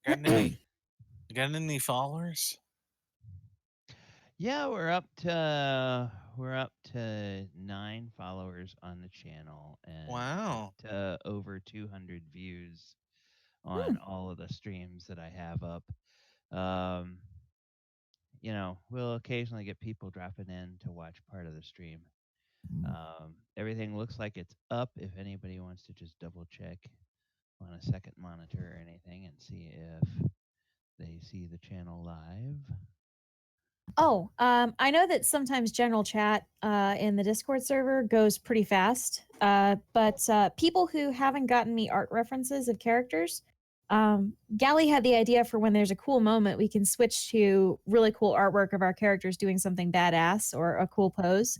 Got any followers? Yeah, we're up to 9 followers on the channel and Wow. up to over 200 views on all of the streams that I have up. Um, we'll occasionally get people dropping in to watch part of the stream. Everything looks like it's up. If anybody wants to just double check on a second monitor or anything and see if they see the channel live. Oh, I know that sometimes general chat in the Discord server goes pretty fast, but people who haven't gotten me art references of characters, Gally had the idea for when there's a cool moment, we can switch to really cool artwork of our characters doing something badass or a cool pose.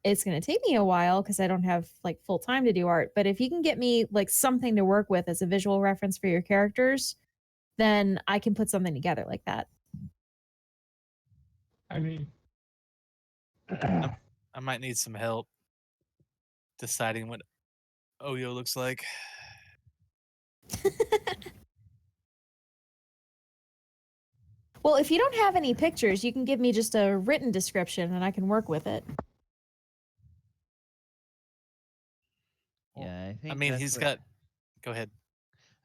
It's going to take me a while because I don't have like full time to do art, but if you can get me like something to work with as a visual reference for your characters, then I can put something together like that. I mean, I might need some help deciding what Oyo looks like. Well, if you don't have any pictures, you can give me just a written description and I can work with it. Yeah, I think. I mean, he's got. Go ahead.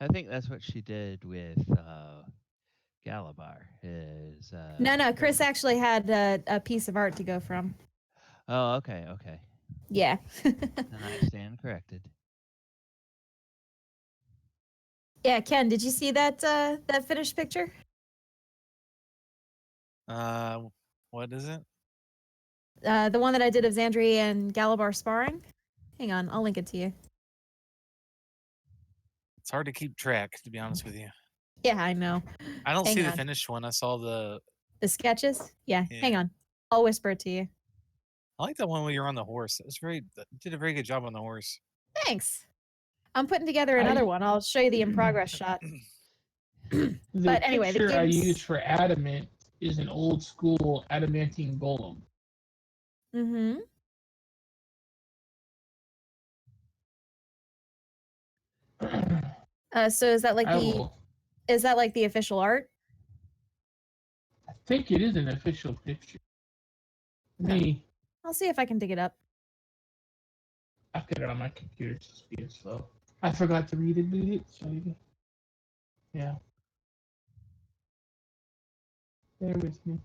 I think that's what she did with Galabar. No, Chris actually had a piece of art to go from. Oh, okay. Yeah. Then I stand corrected. Yeah, Ken, did you see that that finished picture? What is it? The one that I did of Xandri and Galabar sparring. Hang on, I'll link it to you. It's hard to keep track, to be honest with you. Yeah, I know. I don't see the finished one. I saw the sketches. Yeah, hang on. I'll whisper it to you. I like that one where you're on the horse. Did a very good job on the horse. Thanks. I'm putting together another one. I'll show you the in progress shot. But anyway, the picture I game's... use for adamant is an old school adamantine golem. Mm-hmm. So is that like the official art? I think it is an official picture. Me. I'll see if I can dig it up. I've got it on my computer. It's just being slow. I forgot to read it. So yeah. Bear with me.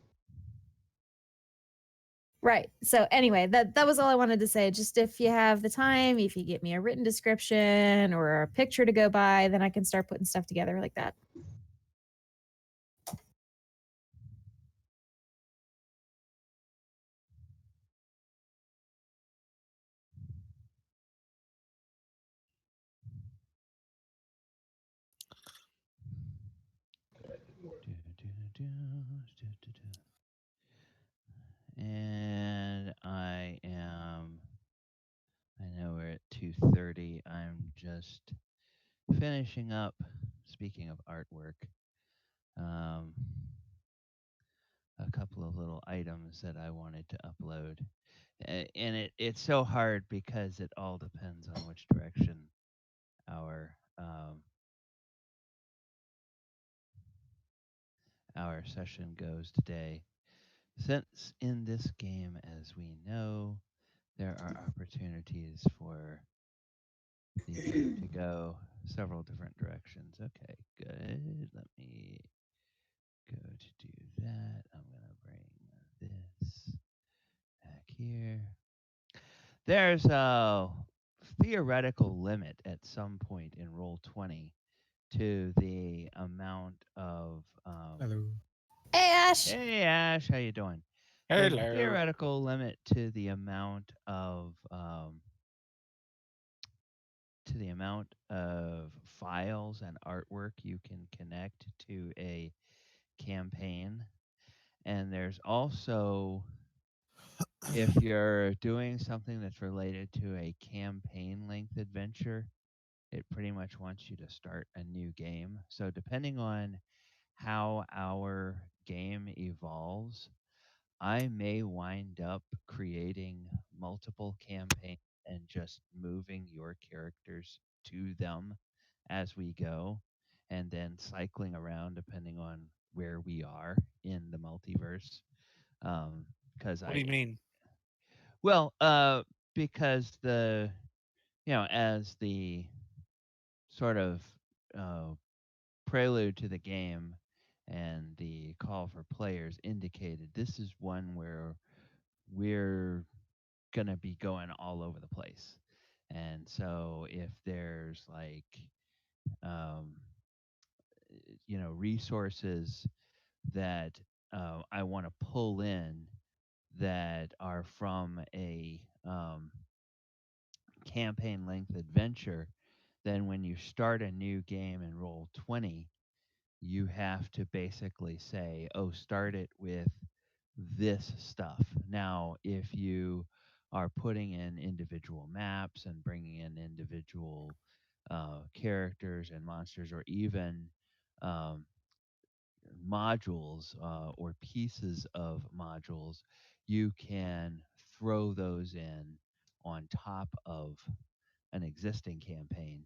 Right. So anyway, that was all I wanted to say. Just if you have the time, if you get me a written description or a picture to go by, then I can start putting stuff together like that. And I know we're at 2:30. I'm just finishing up, speaking of artwork, a couple of little items that I wanted to upload. And it's so hard because it all depends on which direction our session goes today. Since in this game, as we know, there are opportunities for the game to go several different directions. Okay, good. Let me go to do that. I'm going to bring this back here. There's a theoretical limit at some point in Roll20 to the amount of Hello. Hey Ash. Hey Ash, how you doing? Hello. There's a theoretical limit to the amount of files and artwork you can connect to a campaign. And there's also, if you're doing something that's related to a campaign length adventure, it pretty much wants you to start a new game. So depending on how our game evolves, I may wind up creating multiple campaigns and just moving your characters to them as we go, and then cycling around depending on where we are in the multiverse. Because What do you mean? Well, because as the sort of uh, prelude to the game and the call for players indicated, this is one where we're gonna be going all over the place. And so if there's like um, resources that I want to pull in that are from a campaign length adventure, then when you start a new game and roll 20, you have to basically say, oh, start it with this stuff. Now, if you are putting in individual maps and bringing in individual characters and monsters, or even um, modules or pieces of modules, you can throw those in on top of an existing campaign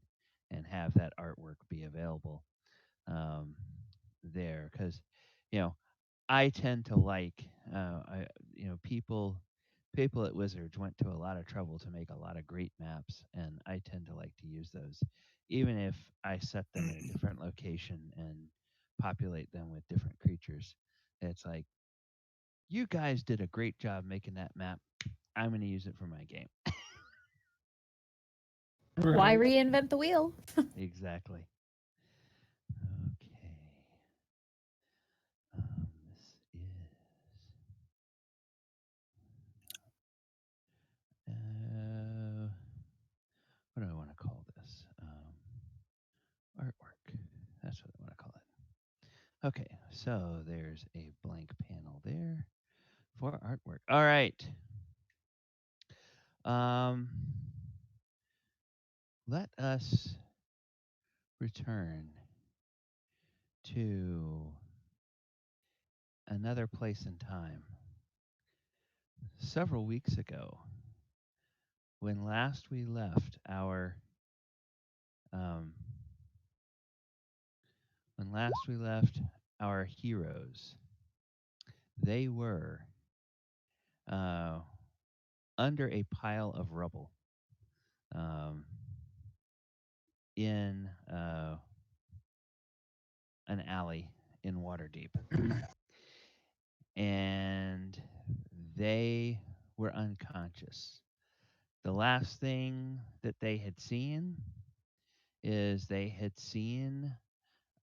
and have that artwork be available there. Because you know I tend to like people at Wizards went to a lot of trouble to make a lot of great maps, and I tend to like to use those, even if I set them in a different location and populate them with different creatures. It's like, you guys did a great job making that map. I'm going to use it for my game. Why Right. reinvent the wheel? Exactly. Okay. This is what do I want to call this? Artwork. That's what I want to call it. Okay, so there's a blank panel there for artwork. All right. Um, let us return to another place and time. Several weeks ago, when last we left um, our heroes, they were uh, under a pile of rubble um, in an alley in Waterdeep. And they were unconscious. The last thing that they had seen is they had seen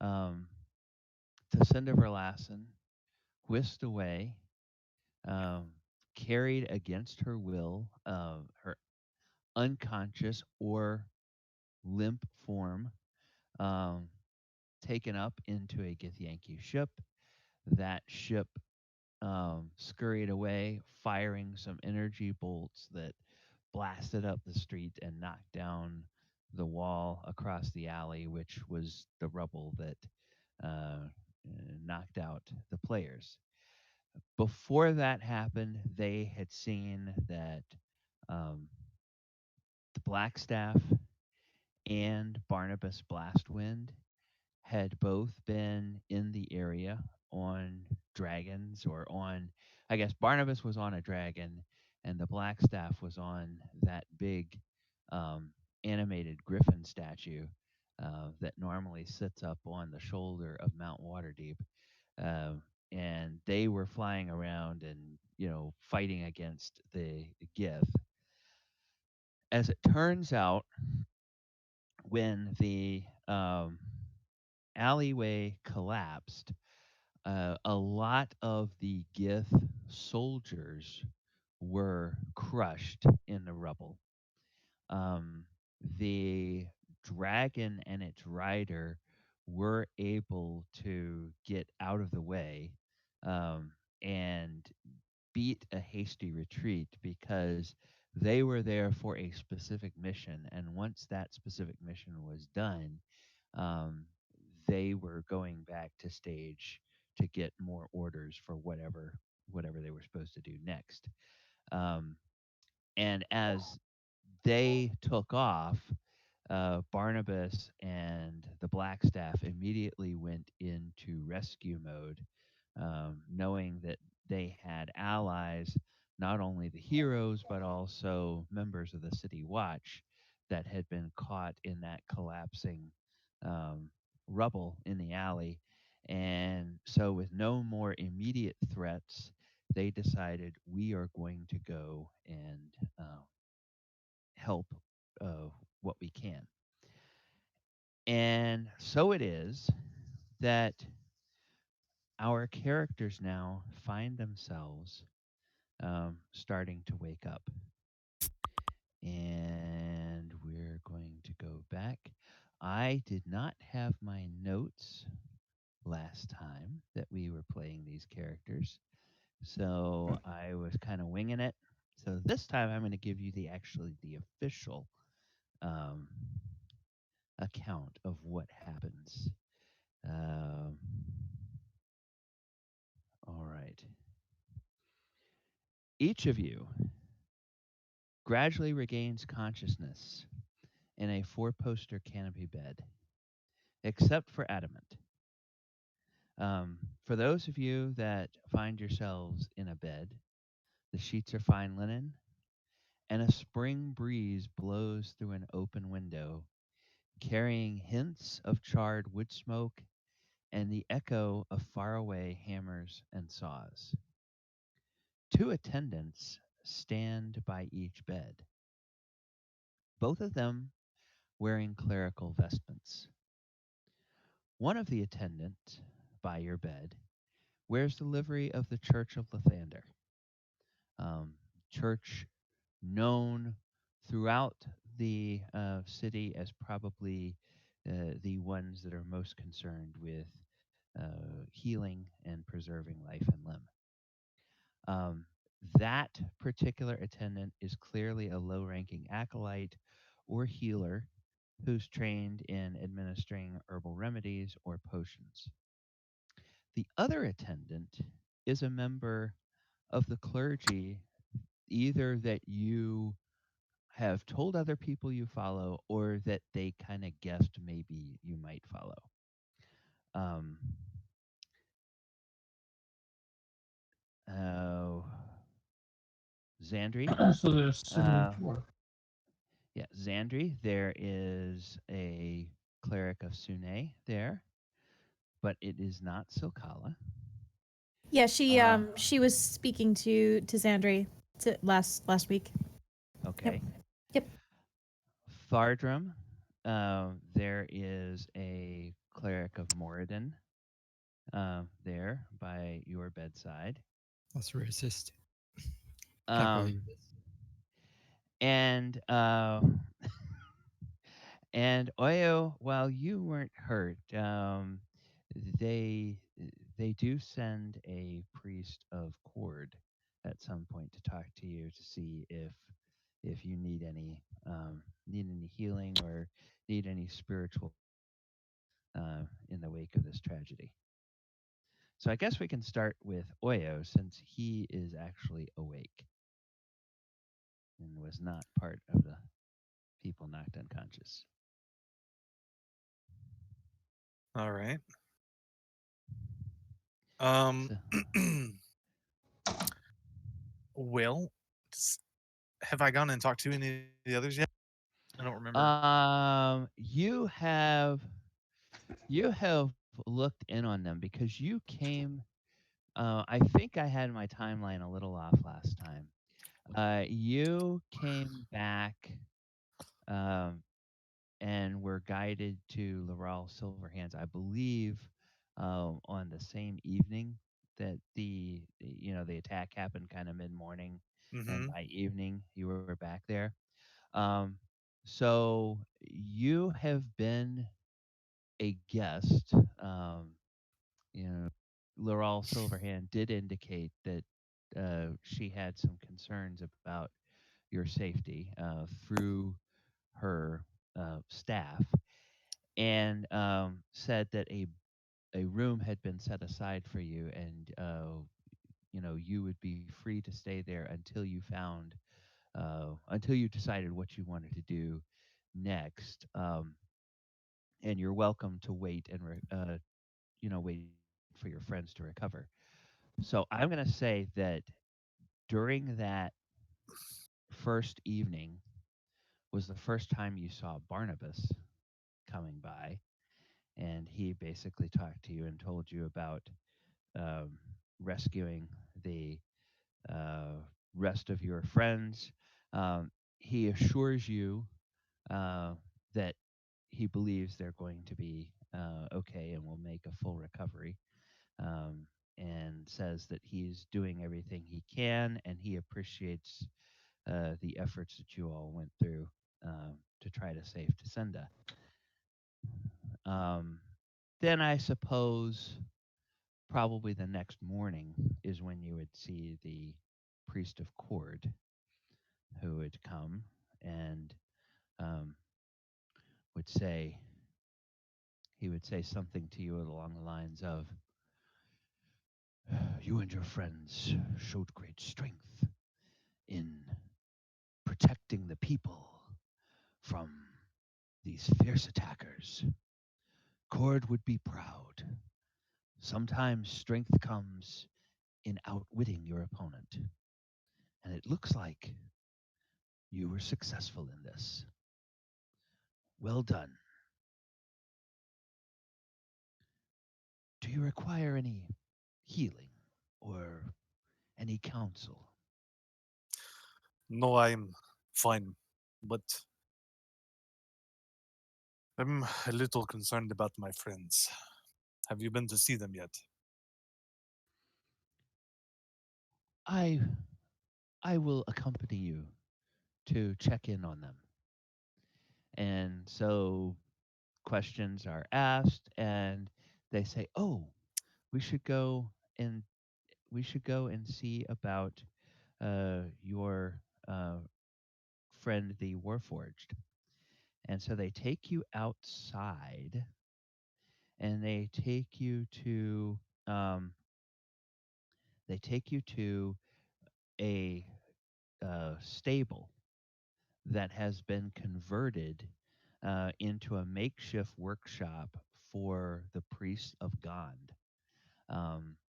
um, Tacinda Verlassen whisked away, um, carried against her will, her unconscious or limp form, um, taken up into a Githyanki ship. That ship scurried away, firing some energy bolts that blasted up the street and knocked down the wall across the alley, which was the rubble that knocked out the players. Before that happened, they had seen that um, the Blackstaff and Barnabas Blastwind had both been in the area on dragons, or on, I guess Barnabas was on a dragon and the Blackstaff was on that big animated griffin statue that normally sits up on the shoulder of Mount Waterdeep. And they were flying around and, fighting against the Gith. As it turns out, when the alleyway collapsed, a lot of the Gith soldiers were crushed in the rubble. The dragon and its rider were able to get out of the way and beat a hasty retreat, because they were there for a specific mission, and once that specific mission was done, um, they were going back to stage to get more orders for whatever they were supposed to do next. Um, and as they took off, Barnabas and the Blackstaff immediately went into rescue mode, knowing that they had allies, not only the heroes, but also members of the City Watch that had been caught in that collapsing um, rubble in the alley. And so, with no more immediate threats, they decided we are going to go and help what we can. And so it is that our characters now find themselves starting to wake up. And we're going to go back. I did not have my notes last time that we were playing these characters. So I was kind of winging it. So this time I'm going to give you the official um, account of what happens. Um, all right. Each of you gradually regains consciousness in a four-poster canopy bed, except for Adamant. For those of you that find yourselves in a bed, the sheets are fine linen, and a spring breeze blows through an open window, carrying hints of charred wood smoke and the echo of faraway hammers and saws. Two attendants stand by each bed, both of them wearing clerical vestments. One of the attendants by your bed wears the livery of the Church of Lathander, church known throughout the city as probably the ones that are most concerned with healing and preserving life and limb. Um, that particular attendant is clearly a low ranking acolyte or healer who's trained in administering herbal remedies or potions. The other attendant is a member of the clergy, either that you have told other people you follow or that they kind of guessed maybe you might follow. Um, uh, Zandri. So there's sitting Uh, four. yeah, Zandri. There is a cleric of Sune there, but it is not Silkala. Yeah, Uh, she was speaking to Zandri last week. okay. Yep. Thardrum. There is a cleric of Moradin there by your bedside. That's racist. Can't Um, believe this. and and Oyo, while you weren't hurt, they they do send a priest of Cord at some point to talk to you to see if you need any healing or need any spiritual in the wake of this tragedy. So I guess we can start with Oyo since he is actually awake and was not part of the people knocked unconscious. All right. Um, So, well, have I gone and talked to any of the others yet? I don't remember. you have looked in on them because you came. I think I had my timeline a little off last time. You came back um, and were guided to Laurel Silverhands, I believe, on the same evening that the attack happened, kind of mid morning, and Mm-hmm. by evening you were back there. Um, so you have been a guest. You know, Laurel Silverhand did indicate that she had some concerns about your safety through her staff, and said that a room had been set aside for you, and you would be free to stay there until you decided what you wanted to do next. And you're welcome to wait and wait for your friends to recover. So I'm going to say that during that first evening was the first time you saw Barnabas coming by, and he basically talked to you and told you about um, rescuing the uh, rest of your friends. He assures you that he believes they're going to be okay and will make a full recovery, um, and says that he's doing everything he can and he appreciates the efforts that you all went through to try to save Tasenda. Um, then I suppose probably the next morning is when you would see the priest of Cord, who would come and um, would say he would say something to you along the lines of, "You and your friends showed great strength in protecting the people from these fierce attackers. Cord would be proud. Sometimes strength comes in outwitting your opponent, and it looks like you were successful in this. Well done. Do you require any healing or any counsel?" No, I'm fine, but I'm a little concerned about my friends. Have you been to see them yet? I I will accompany you to check in on them. And so questions are asked and they say, "Oh, we should go and see about your friend the Warforged." And so they take you outside and um, they take you to a stable that has been converted into a makeshift workshop for the priests of Gond.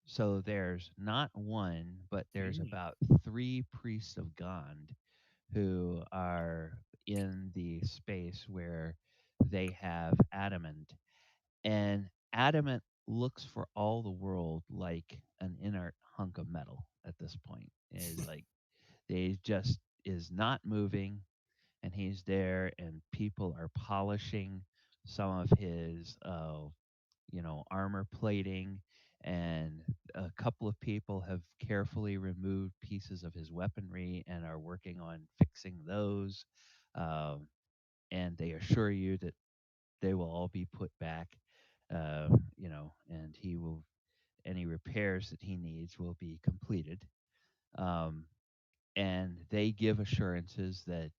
So there's not one, but there's about 3 priests of Gond who are in the space where they have adamant. And adamant looks for all the world like an inert hunk of metal at this point. It's like they just is not moving, and he's there, and people are polishing some of his armor plating, and a couple of people have carefully removed pieces of his weaponry and are working on fixing those. um, and they assure you that they will all be put back, and he will any repairs that he needs will be completed. um, and they give assurances that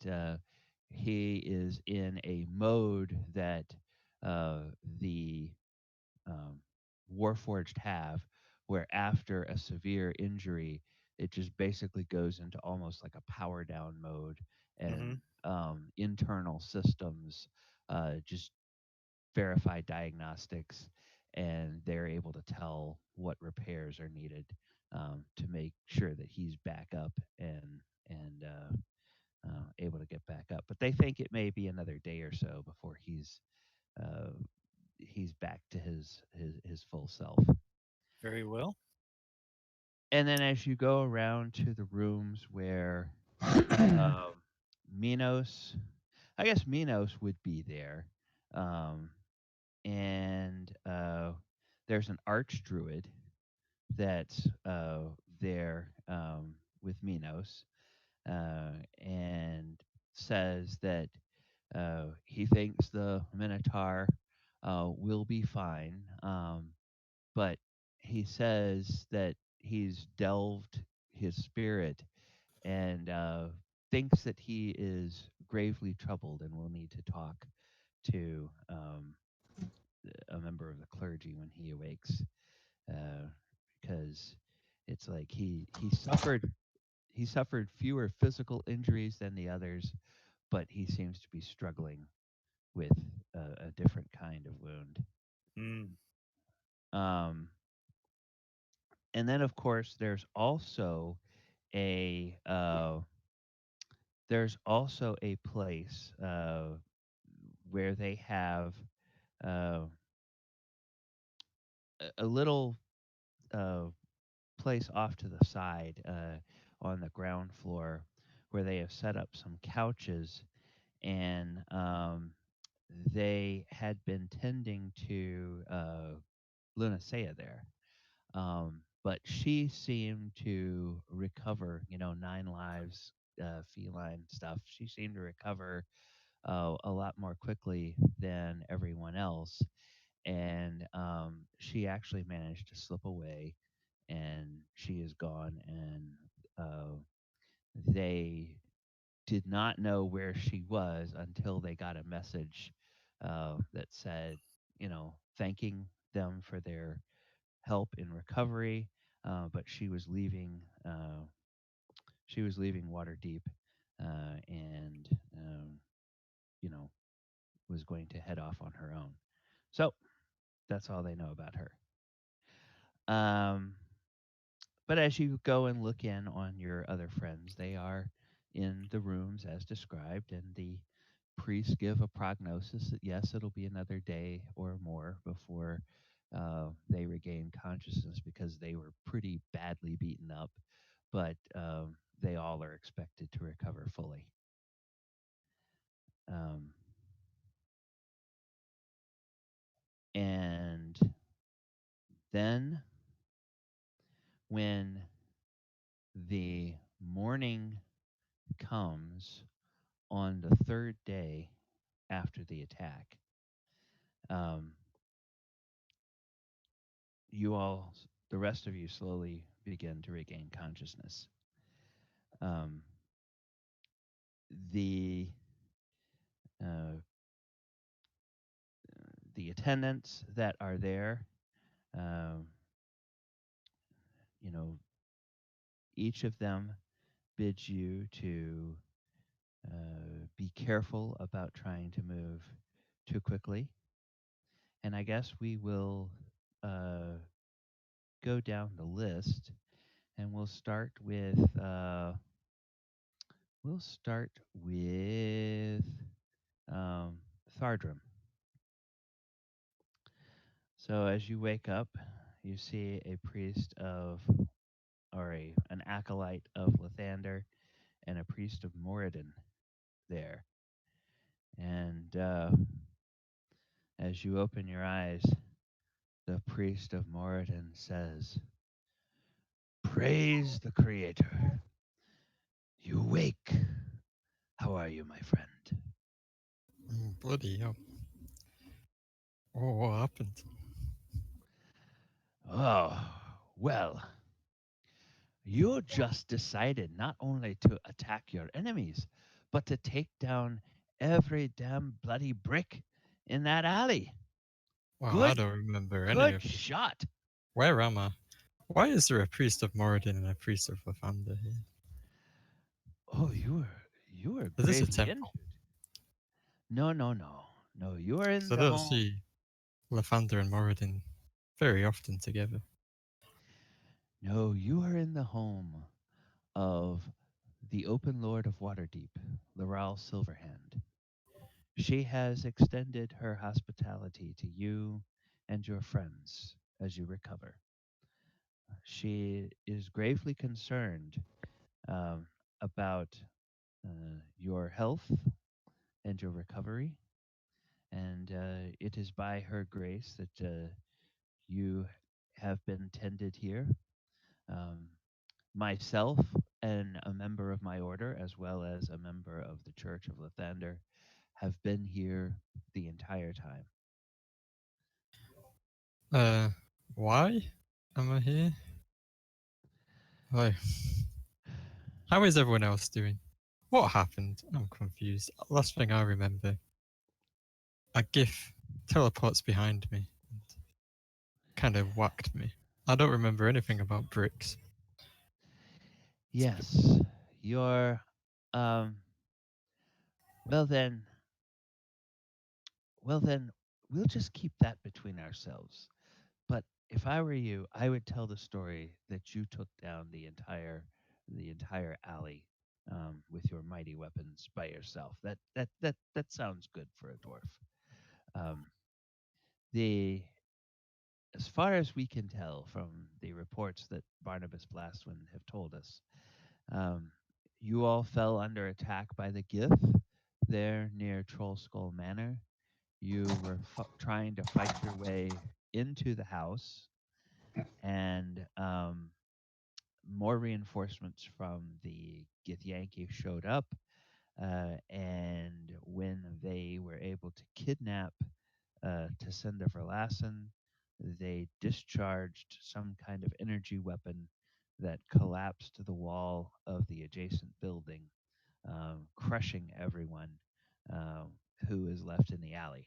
he is in a mode that the um, Warforged have, where after a severe injury, it just basically goes into almost like a power down mode, Mm-hmm. and internal systems just verify diagnostics, and they're able to tell what repairs are needed to make sure that he's back up and able to get back up. But they think it may be another day or so before uh, he's back to his full self. Very well. And then as you go around to the rooms where um, Minos, I guess Minos would be there, um, and there's an archdruid that's there with Minos, and says that he thinks the Minotaur will be fine, but he says that he's delved his spirit and thinks that he is gravely troubled and will need to talk to a member of the clergy when he awakes, because it's like he suffered fewer physical injuries than the others, but he seems to be struggling with a different kind of wound. Um, and then, of course, there's also a place where they have uh, a little uh, place off to the side on the ground floor where they have set up some couches, and they had been tending to Lunacea there. But she seemed to recover, 9 lives, feline stuff. She seemed to recover a lot more quickly than everyone else. And she actually managed to slip away, and she is gone. And they did not know where she was until they got a message that said, thanking them for their help in recovery, but she was leaving. She was leaving Waterdeep, and you know, was going to head off on her own. So that's all they know about her. But as you go and look in on your other friends, they are in the rooms as described, and the priests give a prognosis that yes, it'll be another day or more before they regain consciousness because they were pretty badly beaten up, but they all are expected to recover fully. And then when the morning comes on the third day after the attack, the rest of you slowly begin to regain consciousness. The attendants that are there, each of them bids you to be careful about trying to move too quickly. And I guess we will go down the list, and we'll start with Thardrum. So as you wake up, you see a priest an acolyte of Lathander and a priest of Moradin there. And as you open your eyes, the priest of Moradin says, "Praise the Creator. You wake. How are you, my friend?" Bloody hell. Oh, what happened? Oh, well, you just decided not only to attack your enemies, but to take down every damn bloody brick in that alley. Wow, I Good, don't remember any good of it. shot. Where am I? Why is there a priest of Moradin and a priest of Lathander here? Oh, you were Is this a bravely temple? injured. No. No, you are in So I the don't home. see Lathander and Moradin very often together. No, you are in the home of the Open Lord of Waterdeep, Lady Silverhand. She has extended her hospitality to you and your friends as you recover. She is gravely concerned about your health and your recovery, and it is by her grace that you have been tended here. Um, Myself and a member of my order, as well as a member of the Church of Lathander, have been here the entire time. Why am I here? Like, how is everyone else doing? What happened? I'm confused. Last thing I remember, a GIF teleports behind me and kind of whacked me. I don't remember anything about bricks. Yes, your Well then, we'll just keep that between ourselves. But if I were you, I would tell the story that you took down the entire alley with your mighty weapons by yourself. That sounds good for a dwarf. Um, the as far as we can tell from the reports that Barnabas Blastwin have told us, um, you all fell under attack by the Gith there near Trollskull Manor. You were trying to fight your way into the house, and more reinforcements from the Githyanki showed up. And when they were able to kidnap Tassinda Verlassen, they discharged some kind of energy weapon that collapsed the wall of the adjacent building, crushing everyone um, who is left in the alley.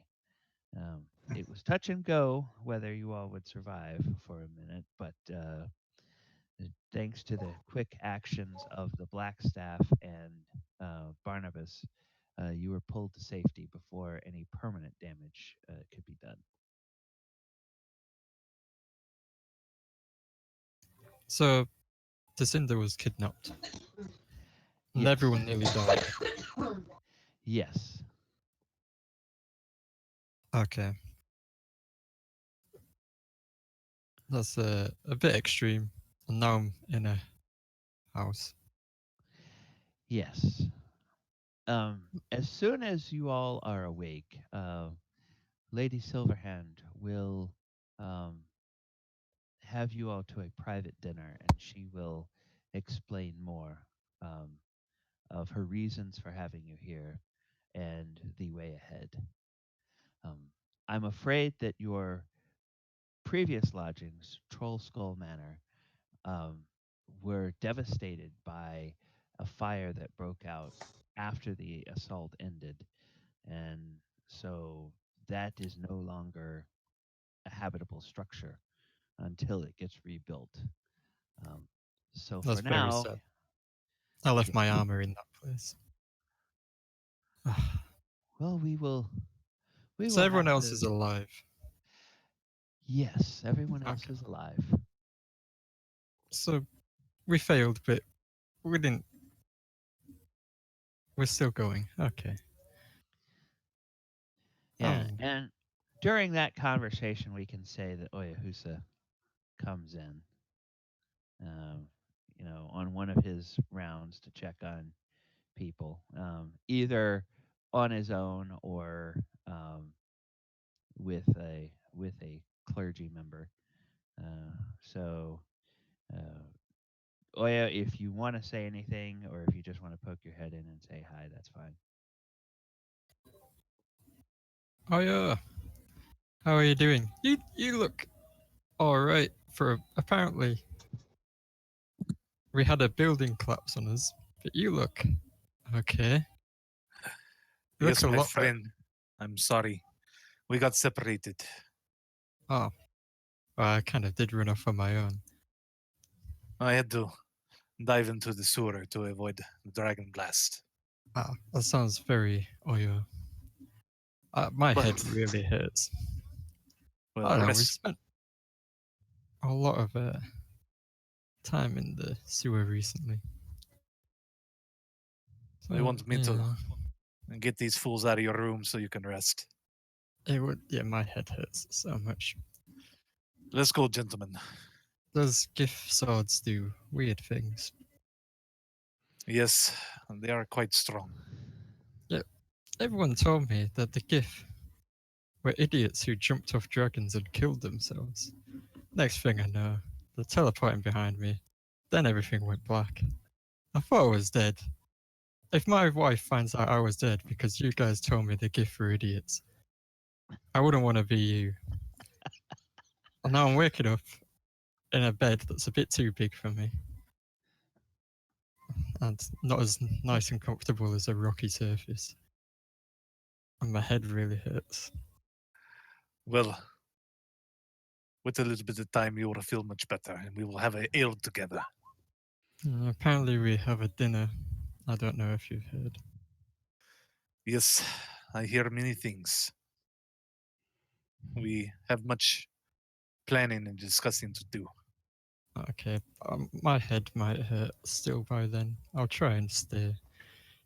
It was touch and go whether you all would survive for a minute, but thanks to the quick actions of the Black Staff and Barnabas, you were pulled to safety before any permanent damage could be done. So, Jacinda was kidnapped. And Yes. everyone nearly died. Yes. Okay. That's a bit extreme. And now I'm in a house. Yes. As soon as you all are awake, Lady Silverhand will have you all to a private dinner, and she will explain more um, of her reasons for having you here and the way ahead. Um, I'm afraid that your previous lodgings, Trollskull Manor, um, were devastated by a fire that broke out after the assault ended, and so that is no longer a habitable structure until it gets rebuilt. Um, so That's for very now, sad. I left yeah, my armor in that place. well, we will So everyone have else to. is alive. Yes, everyone else Okay. is alive. So we failed, but we didn't. We're still going. Okay. Yeah, Oh, and during that conversation, we can say that Oyahusa comes in, um, on one of his rounds to check on people, either on his own or with a clergy member. So, Oya, if you want to say anything, or if you just want to poke your head in and say hi, that's fine. oh yeah. How are you doing? You look all right. For apparently we had a building collapse on us, but you look okay. You Yes, look a my lot better. friend. I'm sorry. We got separated. Oh, well, I kind of did run off on my own. I had to dive into the sewer to avoid the dragon blast. Ah, that sounds very Oyo. My But, head really hurts. I well, don't know. We rest. spent a lot of time in the sewer recently. So, You want me to yeah, get these fools out of your room so you can rest? it would. Yeah, my head hurts so much. Let's go, gentlemen. Those gift swords do weird things. Yes, they are quite strong. Yeah, everyone told me that the gift were idiots who jumped off dragons and killed themselves. Next thing I know, they're teleporting behind me. Then everything went black. I thought I was dead. If my wife finds out I was dead because you guys told me the gift were idiots, I wouldn't want to be you. And now I'm waking up in a bed that's a bit too big for me. And not as nice and comfortable as a rocky surface. And my head really hurts. Well, with a little bit of time, you will feel much better, and we will have an ale together. Apparently we have a dinner. I don't know if you've heard. Yes, I hear many things. We have much planning and discussing to do. Okay, my head might hurt still by then. I'll try and stay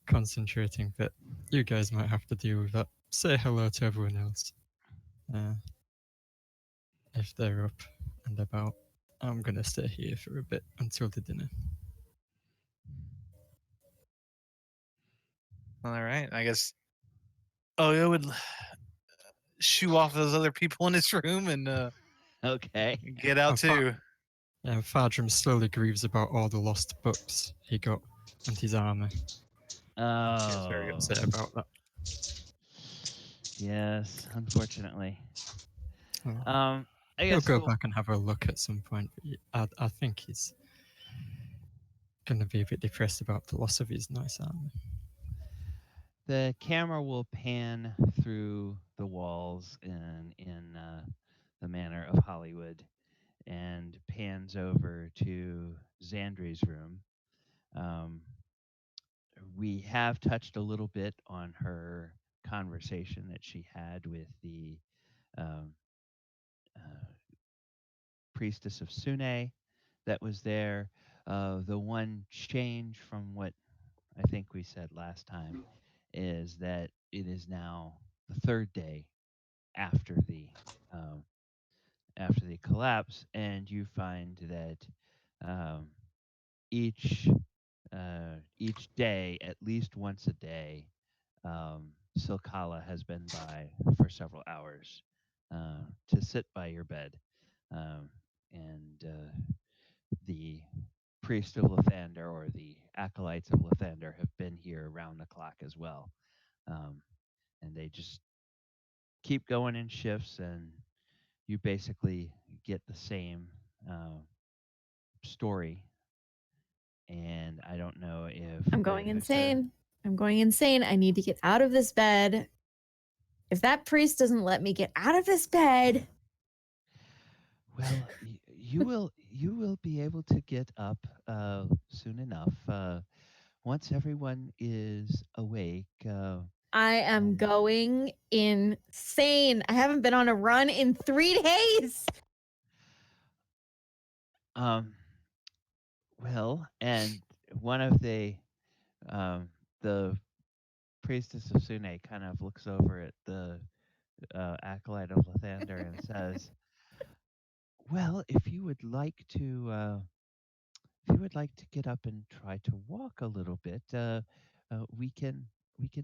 concentrating, but you guys might have to deal with that. Say hello to everyone else. If they're up and about, I'm gonna stay here for a bit until the dinner. All right, I guess. Oh, it would shoo off those other people in this room and Okay. get out too. And Fadrum slowly grieves about all the lost books he got and his armor. He's very Oh. upset about that. Yes, unfortunately. Oh. I He'll guess go back and have a look at some point. But I think he's going to be a bit depressed about the loss of his nice armor. the camera will pan through the walls in the manner of Hollywood and pans over to Xandri's room. We have touched a little bit on her conversation that she had with the um, uh, priestess of Sune that was there. The one change from what I think we said last time is that it is now the third day after um, the collapse, and you find that each day, at least once a day, Silkala has been by for several hours to sit by your bed, and the priest of Lathander or the acolytes of Lathander have been here around the clock as well, and they just keep going in shifts, and you basically get the same story. And I don't know if I'm going there's insane. I'm going insane. I need to get out of this bed. If that priest doesn't let me get out of this bed, Well, you will be able to get up soon enough. Once everyone is awake. I am going insane. I haven't been on a run in 3 days. Well, and one of the priestess of Sune kind of looks over at the acolyte of Lathander and says, "Well, if you would like to get up and try to walk a little bit, we can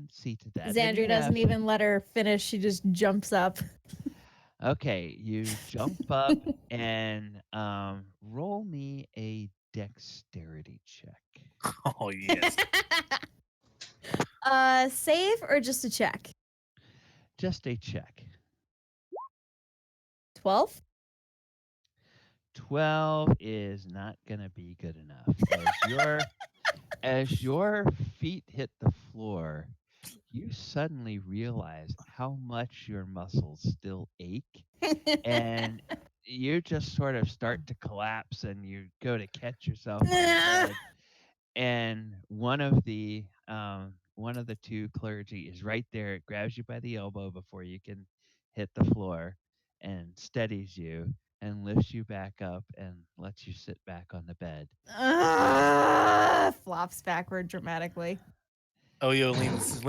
see to that." And Xandria doesn't even let her finish. She just jumps up. Okay, you jump up and roll me a dexterity check. Oh yes. Save or just a check? Just a check. 12? 12 is not gonna be good enough. As your feet hit the floor, you suddenly realize how much your muscles still ache, and you just sort of start to collapse, and you go to catch yourself on the bed, and one of the two clergy is right there. It grabs you by the elbow before you can hit the floor, and steadies you and lifts you back up and lets you sit back on the bed. Flops backward dramatically. Oyo's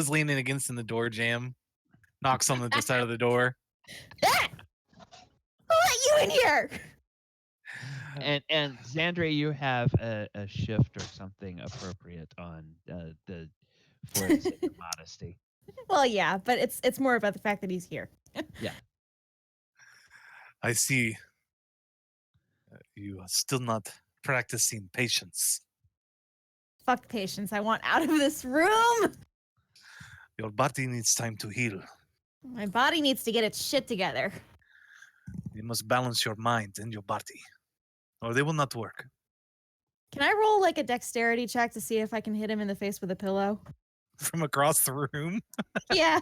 leaning against in the door jam. Knocks on the side of the door. Who let you in here? And Xandre, you have a shift or something appropriate on for its sake of modesty. Well, yeah, but it's more about the fact that he's here. Yeah. I see. You are still not practicing patience. Fuck patience. I want out of this room. Your body needs time to heal. My body needs to get its shit together. You must balance your mind and your body, or they will not work. Can I roll like a dexterity check to see if I can hit him in the face with a pillow? From across the room. Yeah.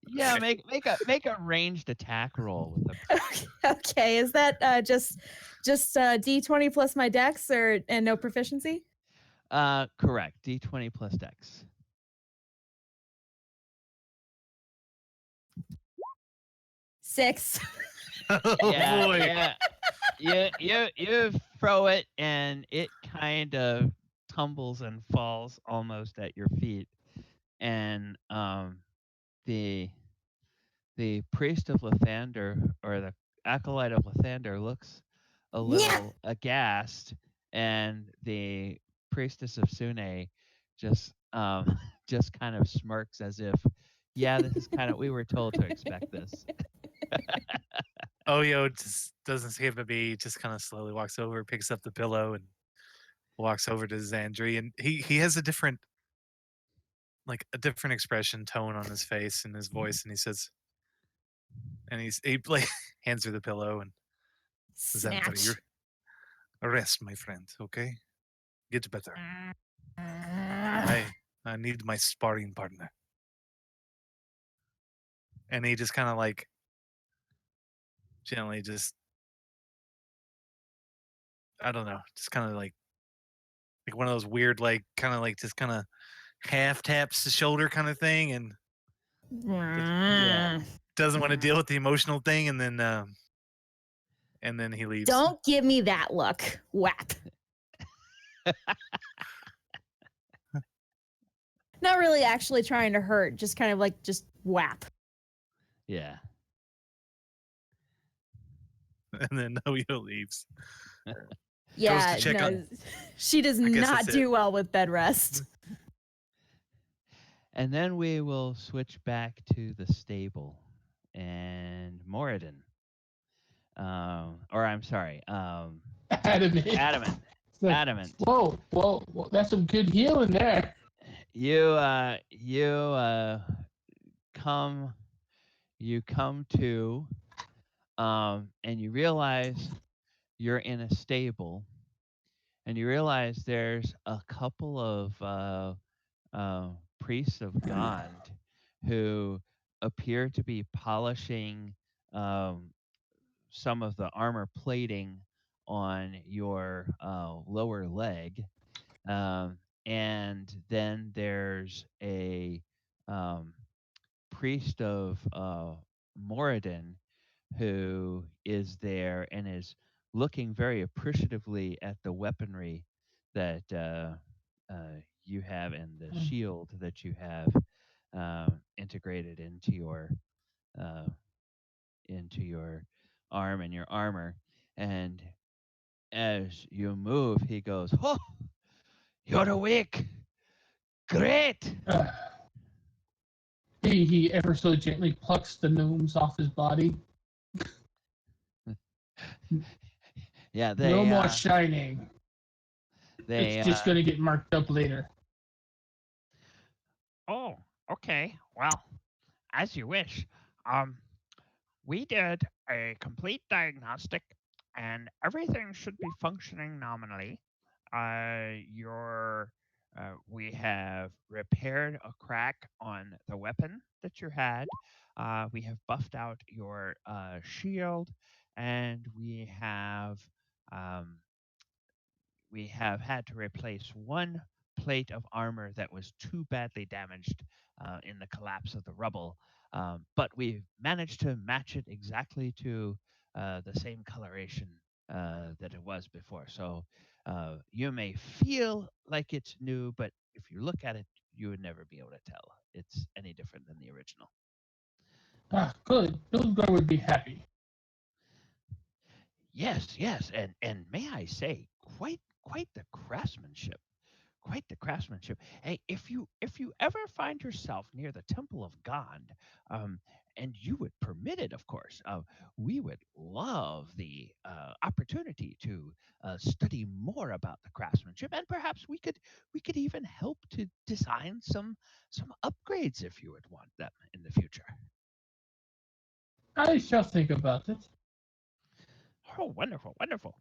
Yeah, make a ranged attack roll with a Okay. Is that just D20 plus my dex and no proficiency? correct. D20 plus dex. 6. Oh Yeah, boy. you throw it and it kind of tumbles and falls almost at your feet, and the priest of Lathander, or the acolyte of Lathander, looks a Yeah. little aghast, and the priestess of Sune just just kind of smirks as if, yeah, this is kind of, we were told to expect this. Oyo just doesn't skip a beat, just kind of slowly walks over, picks up the pillow, and walks over to Xandri. And he has a different expression tone on his face and his voice, and he says, and he like hands her the pillow, and Xandri, Snatch. you're rest, my friend, okay? Get better. I need my sparring partner. And he just kind of like gently just, I don't know, just kind of like one of those weird, like kind of like just kind of half taps the shoulder kind of thing, and Yeah. doesn't want to deal with the emotional thing, and then he leaves. Don't give me that look. Whap. Not really actually trying to hurt, just kind of like just whap. Yeah. And then Oyo leaves. Yeah, check no, on- she does I guess not that's do well with bed rest. And then we will switch back to the stable and Moradin. Or I'm sorry, Adamant. Adamant. It's like, Adamant. Whoa, that's some good healing there. You come to and you realize you're in a stable, and you realize there's a couple of priests of Gond who appear to be polishing some of the armor plating on your lower leg. And then there's a priest of Moradin who is there and is looking very appreciatively at the weaponry that you have and the shield that you have integrated uh, into your arm and your armor. And as you move, he goes, "Oh, you're awake! Great!" He ever so gently plucks the gnomes off his body. Yeah, No more shining. they It's just going to get marked up later. Oh, okay. Well, as you wish. We did a complete diagnostic, and everything should be functioning nominally. We have repaired a crack on the weapon that you had. We have buffed out your shield, and we have had to replace one plate of armor that was too badly damaged in the collapse of the rubble. But we've managed to match it exactly to the same coloration that it was before. So you may feel like it's new, but if you look at it, you would never be able to tell it's any different than the original. Good. Bilgegar would be happy. Yes, and may I say, quite the craftsmanship. Quite the craftsmanship. Hey, if you ever find yourself near the Temple of God, and you would permit it, of course, we would love the opportunity to study more about the craftsmanship, and perhaps we could even help to design some upgrades if you would want them in the future. I shall think about it. Oh, wonderful, wonderful.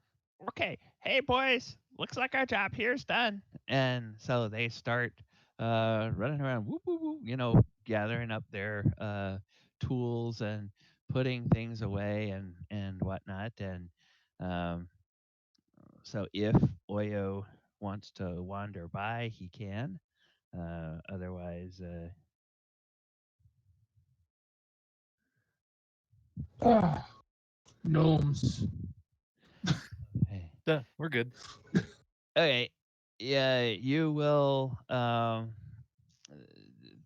Okay, hey boys, looks like our job here is done. And so they start running around, whoop, whoop, whoop, gathering up their tools and putting things away and whatnot. And so if Oyo wants to wander by, he can. Otherwise, Ah, gnomes. Okay. Duh, we're good. Okay. Yeah, you will.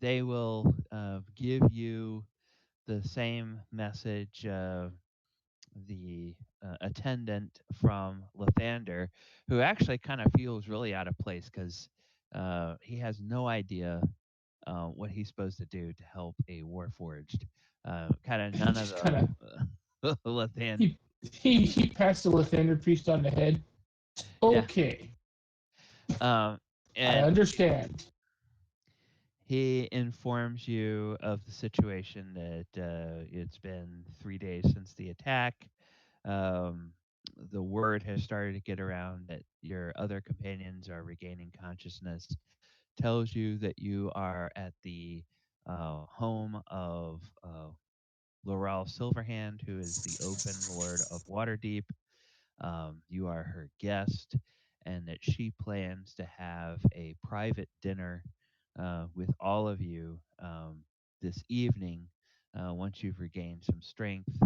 They will give you the same message. The attendant from Lathander, who actually kind of feels really out of place because he has no idea what he's supposed to do to help a Warforged. Kind of none of Just kind the of Lathander. he passed the Lathander priest on the head. Yeah. Okay, I And understand. he informs you of the situation that it's been 3 days since the attack. Um, the word has started to get around that your other companions are regaining consciousness. Tells you that you are at the home of Laurel Silverhand, who is the Open Lord of Waterdeep. You are her guest, and that she plans to have a private dinner with all of you this evening once you've regained some strength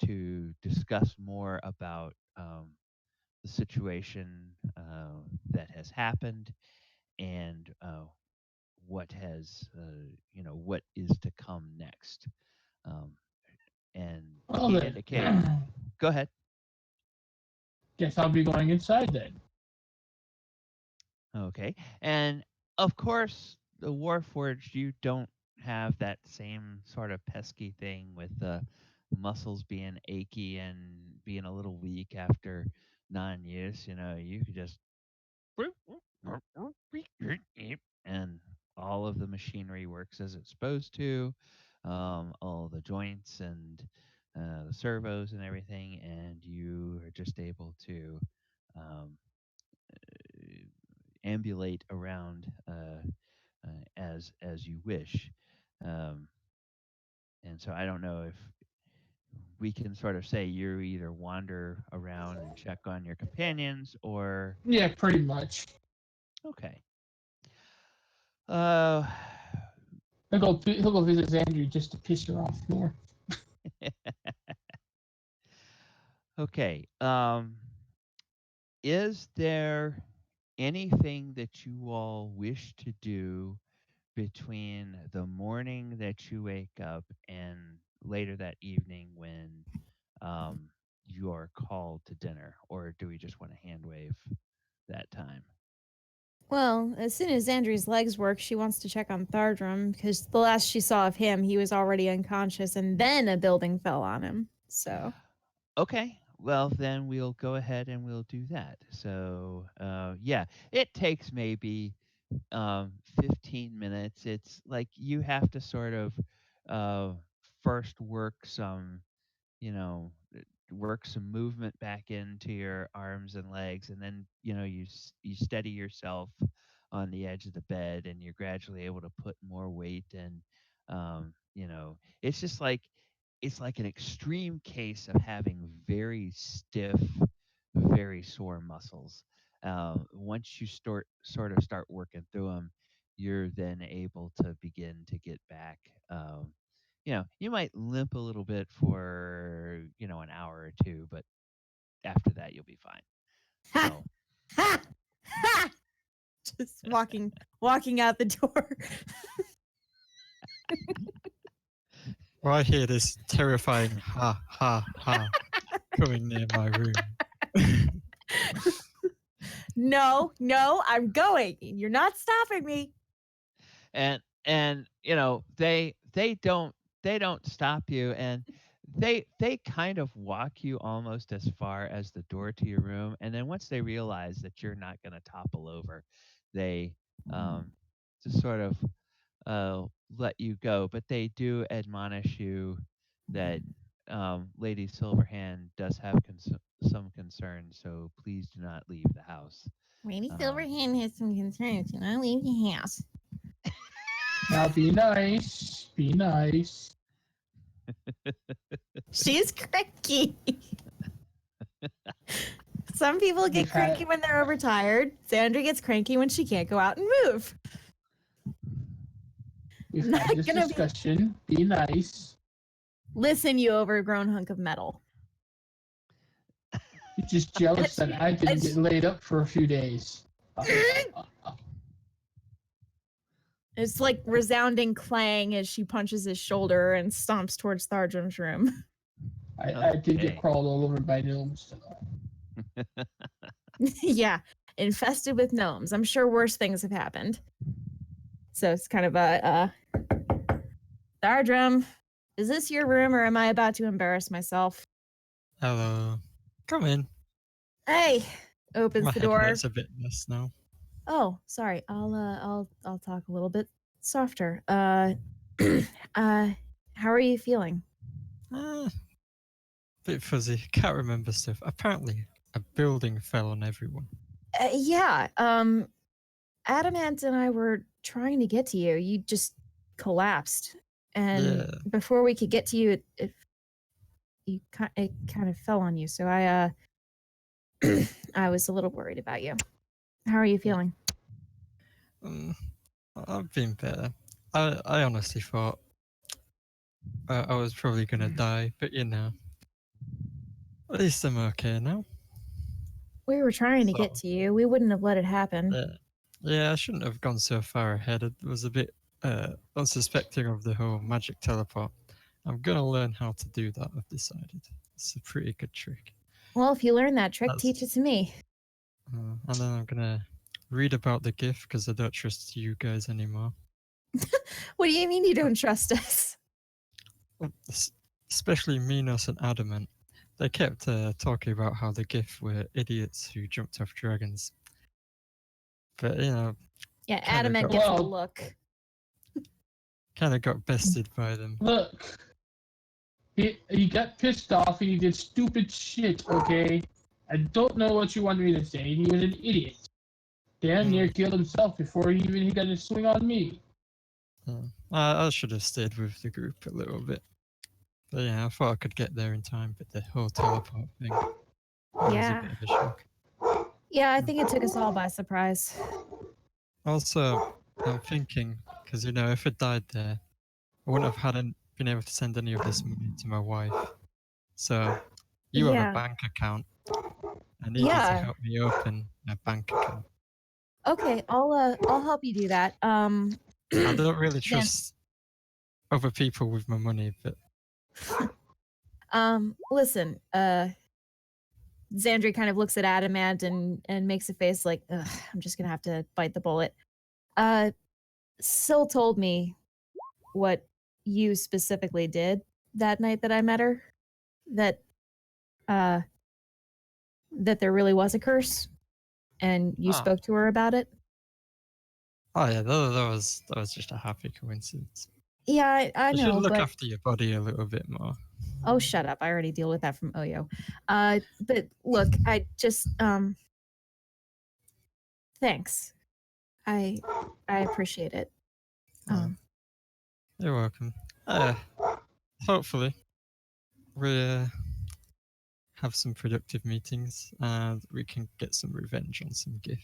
to discuss more about the situation that has happened and what has, what is to come next. Um, and Well he then, indicates, go ahead. guess I'll be going inside then. Okay. And of course, the Warforged, you don't have that same sort of pesky thing with the muscles being achy and being a little weak after 9 years. You could just and all of the machinery works as it's supposed to, all the joints and the servos and everything, and you are just able to um, ambulate around as you wish. Um, and so I don't know if we can sort of say you either wander around and check on your companions or Yeah, pretty much. okay. Uh, He'll go visit Andrew just to piss her off more. okay. Is there anything that you all wish to do between the morning that you wake up and later that evening when you are called to dinner, or do we just want to hand wave that time? Well, as soon as Andrew's legs work, she wants to check on Thardrum because the last she saw of him, he was already unconscious and then a building fell on him. So, Okay, well then we'll go ahead and we'll do that. So yeah, it takes maybe 15 minutes. It's like you have to sort of uh, first work some, you know, work some movement back into your arms and legs, and then you steady yourself on the edge of the bed, and you're gradually able to put more weight, and it's just like it's like an extreme case of having very stiff, very sore muscles. Once you start working through them, you're then able to begin to get back. You might limp a little bit for an hour or two, but after that you'll be fine. ha, So ha, ha! Just walking out the door. Well, I hear this terrifying ha ha ha coming near my room. No, I'm going. You're not stopping me. and they don't stop you, and they kind of walk you almost as far as the door to your room, and then once they realize that you're not going to topple over, they just sort of let you go, but they do admonish you that Lady Silverhand does have some concerns, so please do not leave the house. Lady Um, Silverhand has some concerns, and I leave the house. Now be nice. Be nice. She's cranky. Some people get We've had- cranky when they're overtired. Sandra gets cranky when she can't go out and move. We've Not had this gonna be- discussion. Be nice. Listen, you overgrown hunk of metal. You're just jealous that I didn't get laid up for a few days. It's like resounding clang as she punches his shoulder and stomps towards Thardrum's room. I did Okay. get crawled all over by gnomes. Yeah, infested with gnomes. I'm sure worse things have happened. So it's kind of Thardrum, is this your room or am I about to embarrass myself? Hello. Come in. Hey, opens My the head door. hurts a bit less now. Oh, sorry. I'll talk a little bit softer. How are you feeling? Bit fuzzy. Can't remember stuff. Apparently, a building fell on everyone. Yeah. Adamant and I were trying to get to you. You just collapsed, and Yeah. before we could get to you, it kind of fell on you. So I I was a little worried about you. How are you feeling? I've been better. I honestly thought I was probably gonna die, but you know, at least I'm okay now. We were trying to get So, to you. We wouldn't have let it happen. yeah, I shouldn't have gone so far ahead. I was a bit unsuspecting of the whole magic teleport. I'm gonna learn how to do that. I've decided. It's a pretty good trick. Well, if you learn that trick, That's- teach it to me. And then I'm gonna read about the gift because I don't trust you guys anymore. What do you mean you don't trust us? Especially Minos and Adamant. They kept talking about how the gift were idiots who jumped off dragons. But you know, Yeah, Kinda Adamant got- gets a Well- look. kind of got bested by them. Look, he got pissed off and he did stupid shit, okay? I don't know what you want me to say. He was an idiot. Damn near killed himself before he got his swing on me. I should have stayed with the group a little bit. But yeah, I thought I could get there in time, but the whole teleport thing was Yeah. a bit of a shock. Yeah, I think it took us all by surprise. Also, I'm thinking, because you know, if I died there, I wouldn't have been able to send any of this money to my wife. So, you have Yeah. a bank account. I need you to Yeah. help me open a bank account. Okay, I'll help you do that. I don't really Then- trust other people with my money, but Listen, Xandri kind of looks at Adamant and makes a face like, ugh, I'm just gonna have to bite the bullet. Syl told me what you specifically did that night that I met her. That there really was a curse, and you Ah. spoke to her about it. oh yeah, that was just a happy coincidence. Yeah, I You should know, look but after your body a little bit more. oh, shut up! I already deal with that from Oyo. But look, I just thanks. I appreciate it. You're welcome. Hopefully, we have some productive meetings and we can get some revenge on some gift.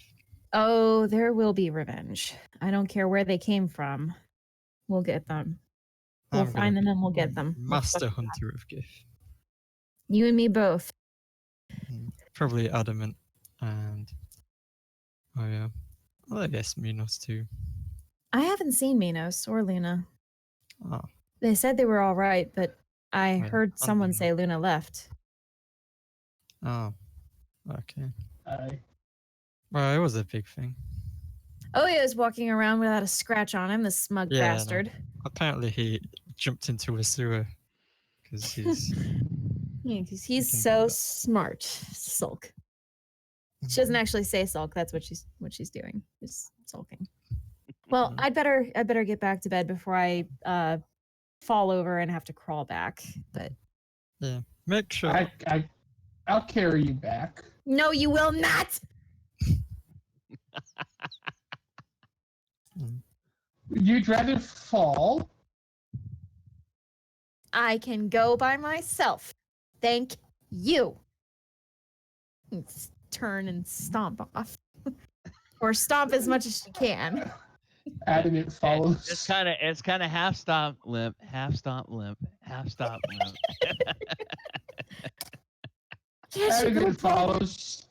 Oh, there will be revenge. I don't care where they came from. We'll get them. We'll I'm gonna find them be and we'll get them. Master hunter of gift. You and me both. Probably Adamant and oh yeah, well, I guess Minos too. I haven't seen Minos or Luna. Oh, They said they were all right, but I Yeah, heard someone Luna. say Luna left. oh, okay. I Well, it was a big thing. Oh, he was walking around without a scratch on him, the smug Yeah, I know. bastard. Apparently, he jumped into a sewer because he's. Yeah, 'cause can he's do so that. smart. Sulk. She doesn't actually say sulk. That's what she's doing. Is sulking. Well, Mhm. I'd better get back to bed before I fall over and have to crawl back. But Yeah, make sure. I'll carry you back. no, you will not. You'd rather fall? I can go by myself. Thank you. Turn and stomp off. Or stomp as much as you can. Adamant follows. It's kind of half stomp limp, half stomp limp, half stomp limp. Adamant follows.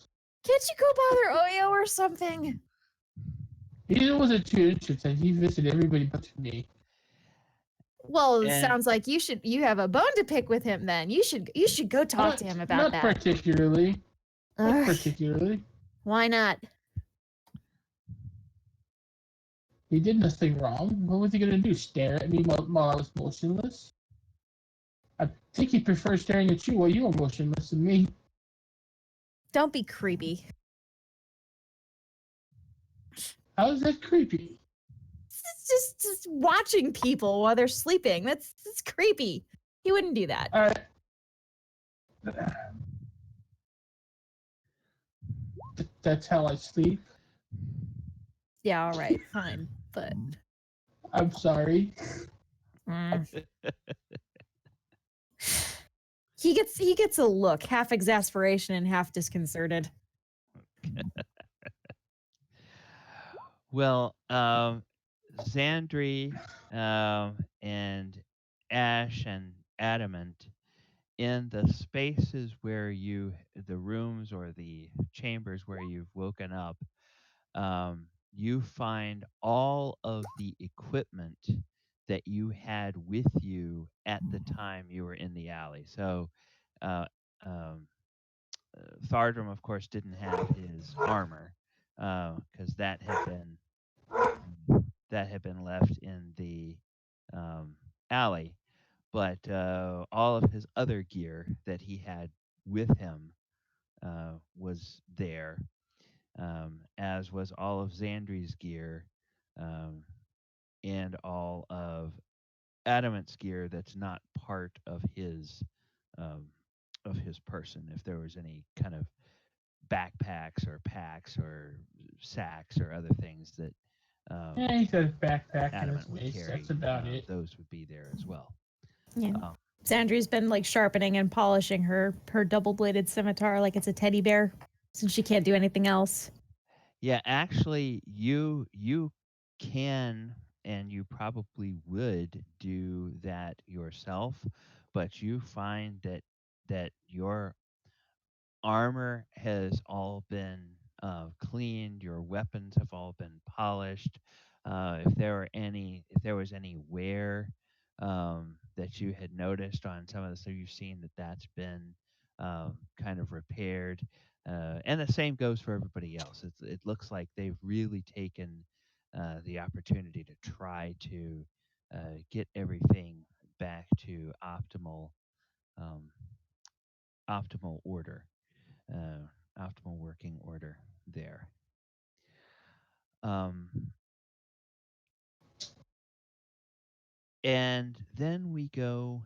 Can't you go bother Oyo or something? He wasn't too interested. He visited everybody but me. Well, it And- sounds like you have a bone to pick with him then. You should go talk to him about not that. Particularly. Not Ugh, particularly. why not? He did nothing wrong. What was he gonna do? Stare at me while I was motionless? I think he prefers staring at you while you were motionless than me. Don't be creepy. How is that creepy? It's just watching people while they're sleeping. That's creepy. He wouldn't do that. That's how I sleep. Yeah, all right, fine, but I'm sorry. he gets a look, half exasperation and half disconcerted. Well, Xandri and Ash and Adamant, in the spaces where the rooms or the chambers where you've woken up, you find all of the equipment that you had with you at the time you were in the alley. So, uh, Thardrum, of course, didn't have his armor because that had been left in the alley. But all of his other gear that he had with him was there, as was all of Xandri's gear and all of Adamant's gear that's not part um, of his person. If there was any kind of backpacks or packs or sacks or other things that Yeah, he says backpack and Adamant his would mace. carry, That's about it. those would be there as well. Yeah. Um, Xandri's been like sharpening and polishing her double-bladed scimitar like it's a teddy bear, since she can't do anything else. Yeah, actually, you can and you probably would do that yourself, but you find that your armor has all been cleaned, your weapons have all been polished. If there was any wear that you had noticed on some of the stuff, you've seen that's been kind of repaired. And the same goes for everybody else. It looks like they've really taken the opportunity to try to get everything back to um, optimal order, optimal working order there. Um, and then we go.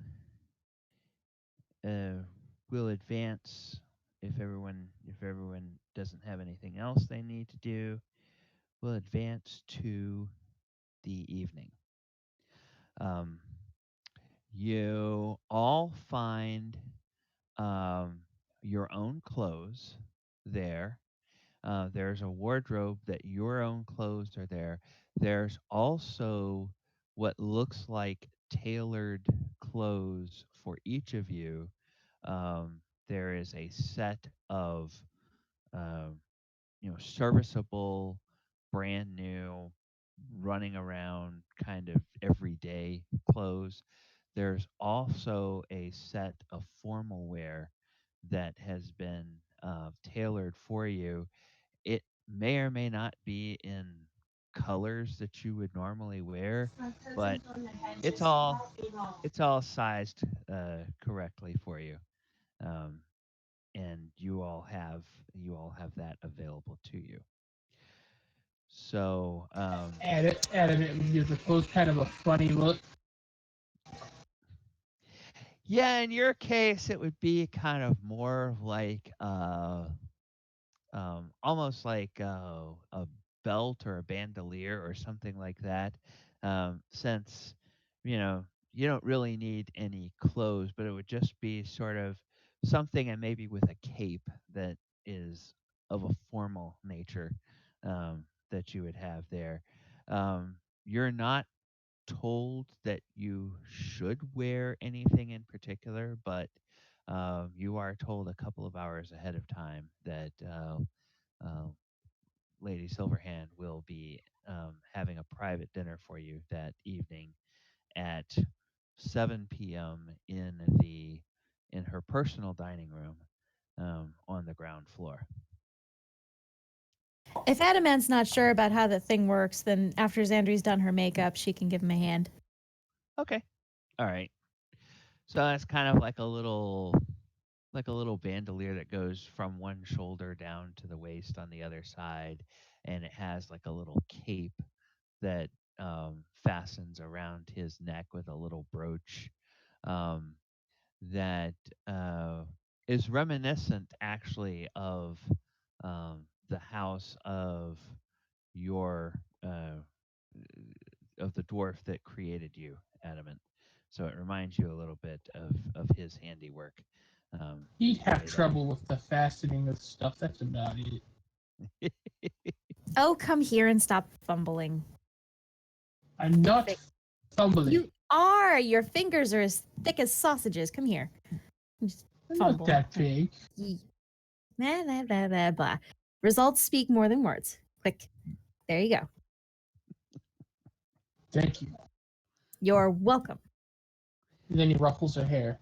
We'll advance if everyone doesn't have anything else they need to do. We'll advance to the evening. Um, you all find your own clothes there. There's a wardrobe that your own clothes are there. There's also what looks like tailored clothes for each of you. There is a set of um, serviceable, brand new, running around kind of everyday clothes. There's also a set of formal wear that has been tailored for you. It may or may not be in colors that you would normally wear, but it's all sized correctly for you, um, and you all have that available to you. So Adamant gives the clothes kind of a funny look. yeah, in your case, it would be kind of more like almost like a belt or a bandolier or something like that. Since you don't really need any clothes, but it would just be sort of something, and maybe with a cape that is of a formal nature that you would have there. You're not told that you should wear anything in particular, but you are told a couple of hours ahead of time that uh, Lady Silverhand will be having a private dinner for you that evening at 7 p.m. in her personal dining room on the ground floor. If Adamant's not sure about how the thing works, then after Xandri's done her makeup, she can give him a hand. Okay. All right. So that's kind of like a little bandolier that goes from one shoulder down to the waist on the other side, and it has like a little cape that fastens around his neck with a little brooch um, that is reminiscent actually of the house of your of the dwarf that created you, Adamant. So it reminds you a little bit of his handiwork. He'd The have way trouble with the fastening of stuff. That's about it. Oh, come here and stop fumbling. I'm not fumbling. You are. Your fingers are as thick as sausages. Come here. Just I'm not that big. Blah, blah, blah, blah, blah. Results speak more than words. Click. There you go. Thank you. You're welcome. And then he ruffles her hair.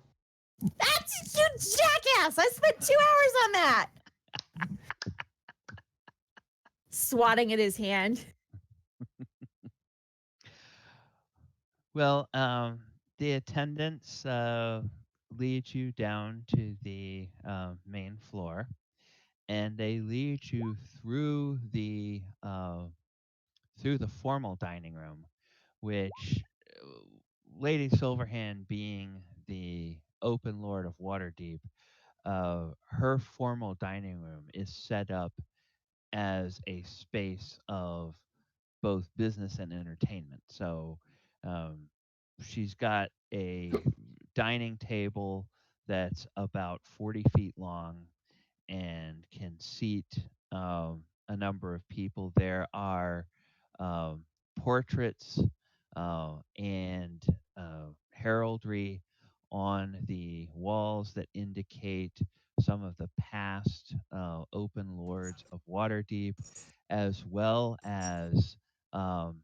That's you jackass! I spent 2 hours on that. Swatting at his hand. Well, the attendants lead you down to the main floor, and they lead you through the formal dining room, which Lady Silverhand, being the open lord of Waterdeep, her formal dining room is set up as a space of both business and entertainment. So um, she's got a dining table that's about 40 feet long and can seat a number of people. There are portraits and heraldry on the walls that indicate some of the past open lords of Waterdeep, as well as um,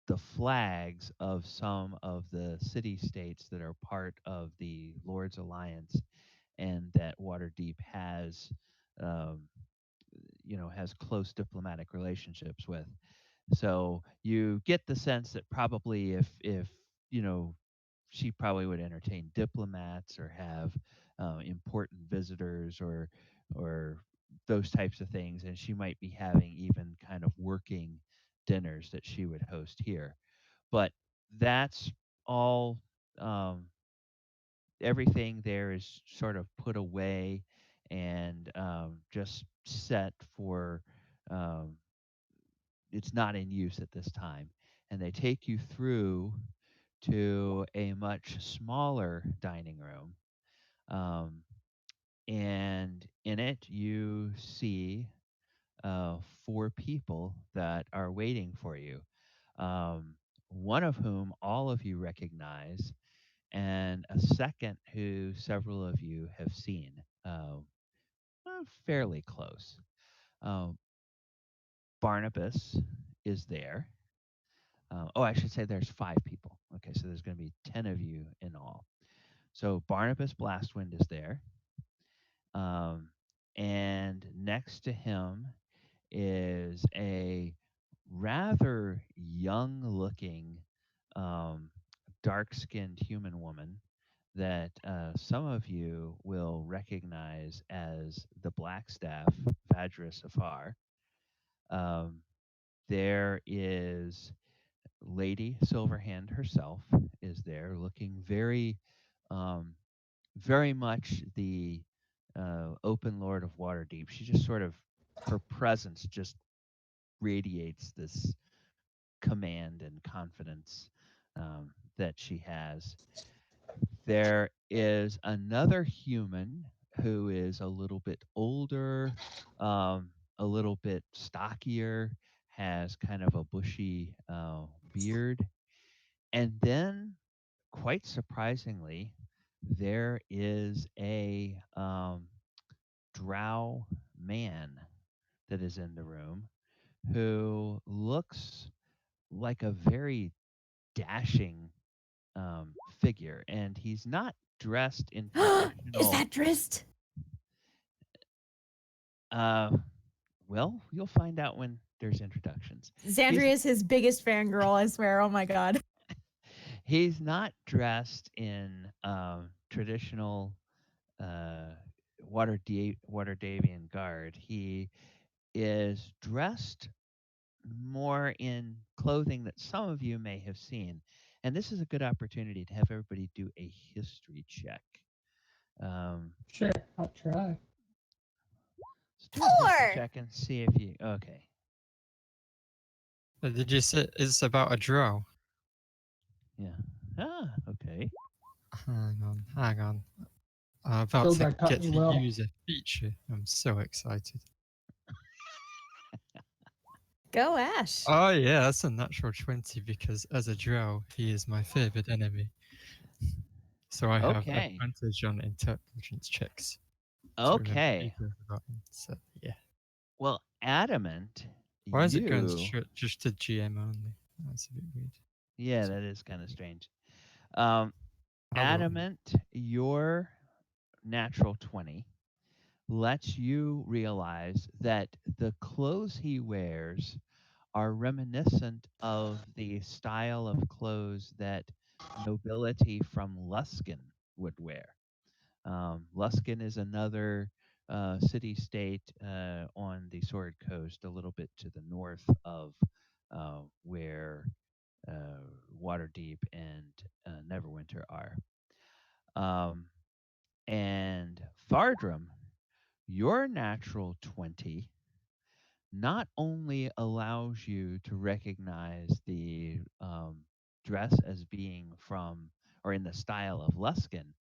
the flags of some of the city states that are part of the Lords Alliance and that Waterdeep has, um, has close diplomatic relationships with. So you get the sense that probably if she probably would entertain diplomats or have important visitors or those types of things, and she might be having even kind of working dinners that she would host here. But that's all. Everything there is sort of put away and just set for. Um, it's not in use at this time, and they take you through to a much smaller dining room. Um, and in it, you see four people that are waiting for you. One of whom all of you recognize, and a second who several of you have seen fairly close. Um, Barnabas is there. I should say there's 5 people. Okay, so there's going to be 10 of you in all. So Barnabas Blastwind is there. And next to him is a rather young looking, dark skinned human woman that some of you will recognize as the Blackstaff, Vadra Safar. There is Lady Silverhand herself is there, looking very much the open lord of Waterdeep. She just sort of, her presence just radiates this command and confidence that she has. There is another human who is a little bit older, a little bit stockier, has kind of a bushy beard. And then, quite surprisingly, there is a drow man that is in the room who looks like a very dashing figure, and he's not dressed in Is traditional. that Drist? Well, you'll find out when there's introductions. Xandria is his biggest fangirl, I swear. Oh my god. He's not dressed in traditional uh, Waterdavian guard. He is dressed more in clothing that some of you may have seen. And this is a good opportunity to have everybody do a history check. Sure, I'll try. Let's do a history 4! check and see if you. Okay. Did you say it's about a drow? Yeah. Ah, okay. Hang on. I'm about Those to are taught get me to well. use a feature. I'm so excited. Go Ash. Oh yeah, that's a natural 20 because as a drow, he is my favorite enemy. So I have Okay. advantage on intelligence checks. To remember Okay. details about him. So yeah. Well, Adamant, Why is it going you. just to GM only? That's a bit weird. Yeah, that is kind of strange. How do Adamant, your natural 20 lets you realize that the clothes he wears are reminiscent of the style of clothes that nobility from Luskin would wear. Luskin is another city-state on the Sword Coast, a little bit to the north of where Waterdeep and Neverwinter are. And Fardrum, your natural 20 not only allows you to recognize the dress as being from or in the style of Luskin,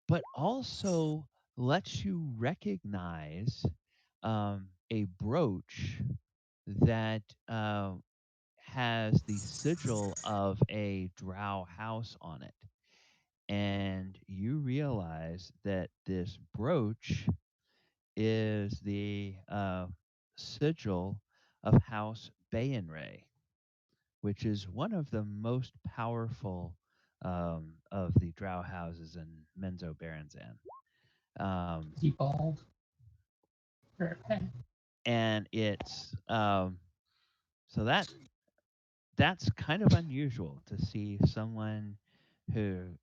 but also lets you recognize a brooch that has the sigil of a drow house on it. And you realize that this brooch is the sigil of House Bayenray, which is one of the most powerful of the drow houses in Menzo Baranzan. Is he bald? And it's so that's kind of unusual to see someone who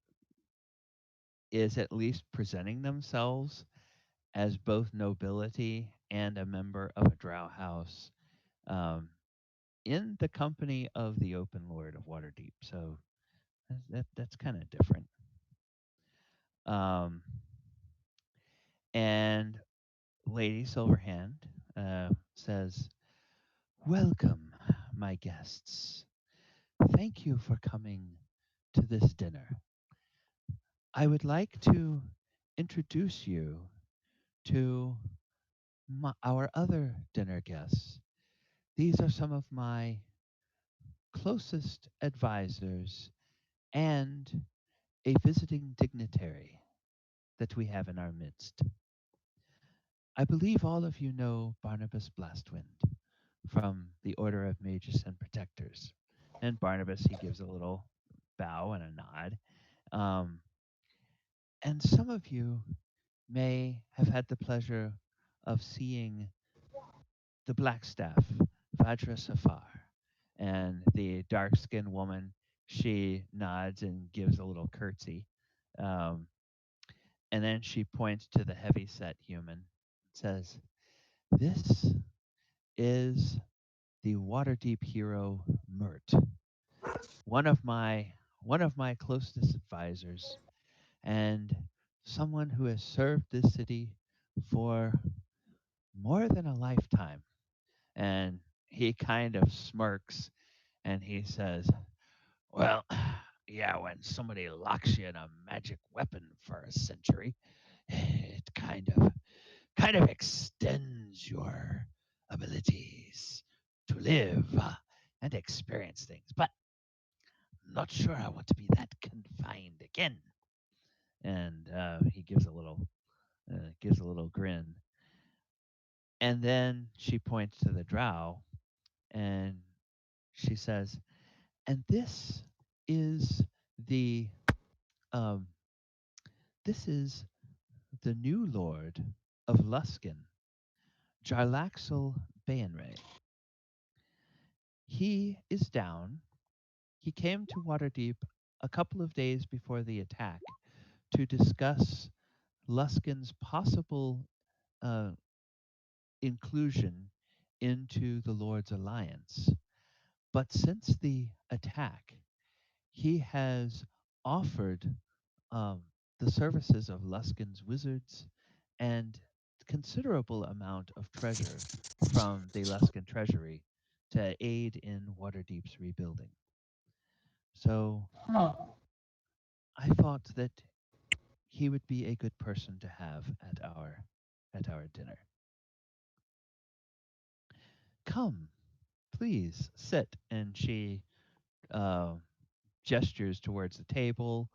is at least presenting themselves as both nobility and a member of a drow house in the company of the Open Lord of Waterdeep. So that's kind of different. And Lady Silverhand says, "Welcome, my guests. Thank you for coming to this dinner. I would like to introduce you to our other dinner guests. These are some of my closest advisors and a visiting dignitary that we have in our midst. I believe all of you know Barnabas Blastwind from the Order of Mages and Protectors." And Barnabas, he gives a little bow and a nod. And some of you may have had the pleasure of seeing the Blackstaff, Vajra Safar. And the dark-skinned woman, she nods and gives a little curtsy. And then she points to the heavy-set human and says, "This is the Waterdeep hero Mert, one of my closest advisors, and someone who has served this city for more than a lifetime." And he kind of smirks and he says, "Well, yeah, when somebody locks you in a magic weapon for a century, it kind of extends your abilities, to live and experience things, but not sure I want to be that confined again. And he gives a little grin, and then she points to the drow, and she says, "And this is the um, this is the new lord of Luskan, Jarlaxle Baenray. He is down. He came to Waterdeep a couple of days before the attack to discuss Luskan's possible uh, inclusion into the Lord's Alliance. But since the attack, he has offered um, the services of Luskan's wizards and considerable amount of treasure from the Luskan treasury to aid in Waterdeep's rebuilding. So Huh. I thought that he would be a good person to have at our dinner. Come, please sit. And she uh, gestures towards the table.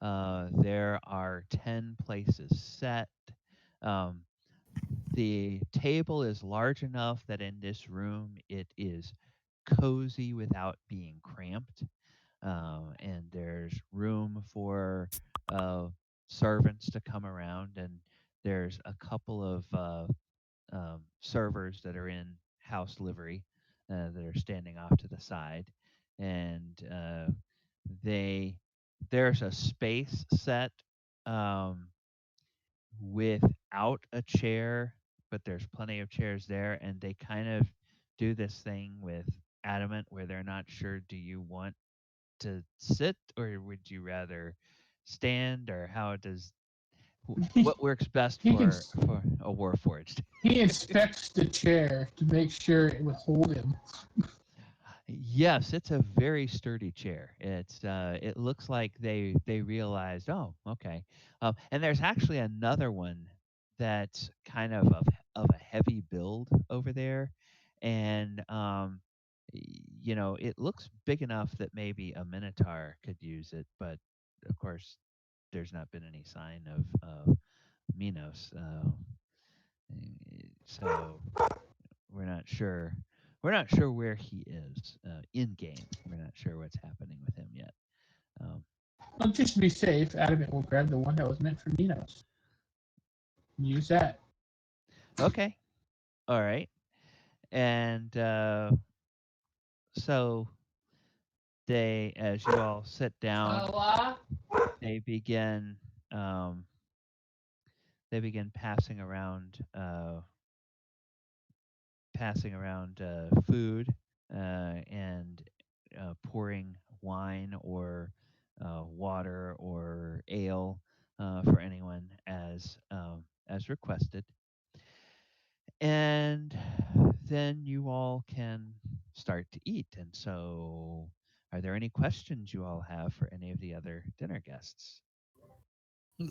There are 10 places set. Um, the table is large enough that in this room it is cozy without being cramped. And there's room for servants to come around, and there's a couple of servers that are in house livery that are standing off to the side, and there's a space set um, without a chair, but there's plenty of chairs there, and they kind of do this thing with adamant where they're not sure, do you want to sit or would you rather stand, or how does what works best He can. for a warforged? He inspects the chair to make sure it would hold him. Yes, it's a very sturdy chair. It looks like they realized, oh, okay. And there's actually another one that's kind of a heavy build over there, and it looks big enough that maybe a minotaur could use it, but of course, there's not been any sign of Minos, so we're not sure. We're not sure where he is in game. We're not sure what's happening with him yet. Um, Well, just to be safe, Adamant will grab the one that was meant for Minos. Use that. okay, all right, and so as you all sit down, they begin um, passing around food and pouring wine or water or ale for anyone as requested, and then you all can start to eat. And so, are there any questions you all have for any of the other dinner guests?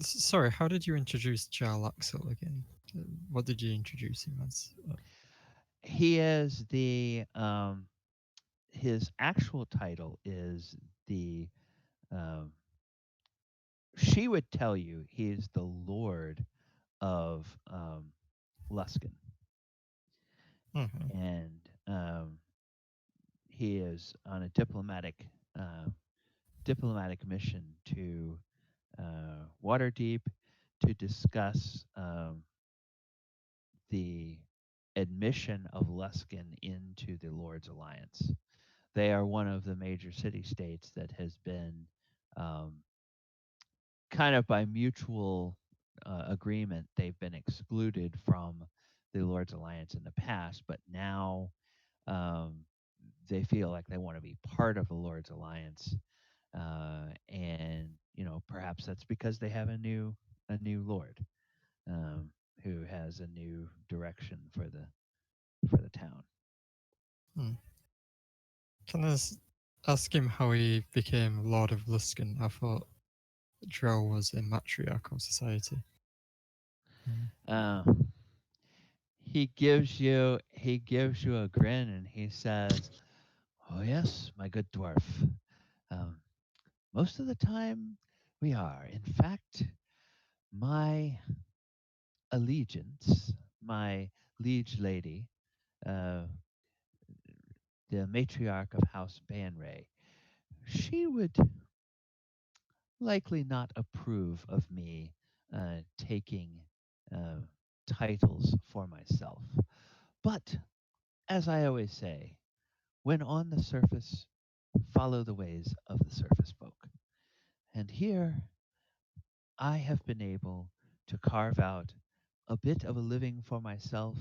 Sorry, how did you introduce Jarlaxle again? What did you introduce him as? He is his actual title is the um, she would tell you he's the Lord of Luskan, Mhm. and he is on a diplomatic mission to Waterdeep to discuss the admission of Luskan into the Lord's Alliance. They are one of the major city-states that has been um, kind of by mutual agreement, they've been excluded from the Lord's Alliance in the past, but now um, they feel like they want to be part of the Lord's Alliance, and perhaps that's because they have a new Lord who has a new direction for the town. Can I ask him how he became Lord of Luskan? I thought Drow was a matriarchal society. Uh, he gives you a grin and he says, "Oh yes, my good dwarf. Um, most of the time we are. In fact, my allegiance, my liege lady, uh, the matriarch of House Banray, she would likely not approve of me taking uh, titles for myself. But as I always say, when on the surface, follow the ways of the surface folk. And here I have been able to carve out a bit of a living for myself.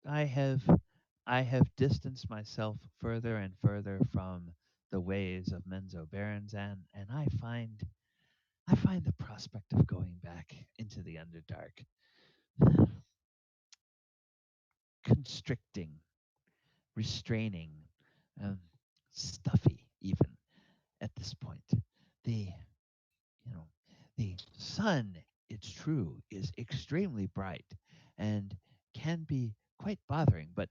I have I have distanced myself further and further from the ways of Menzo Barons, and I find the prospect of going back into the Underdark constricting, restraining, um, stuffy even at this point. The you know the sun, it's true, is extremely bright and can be quite bothering, but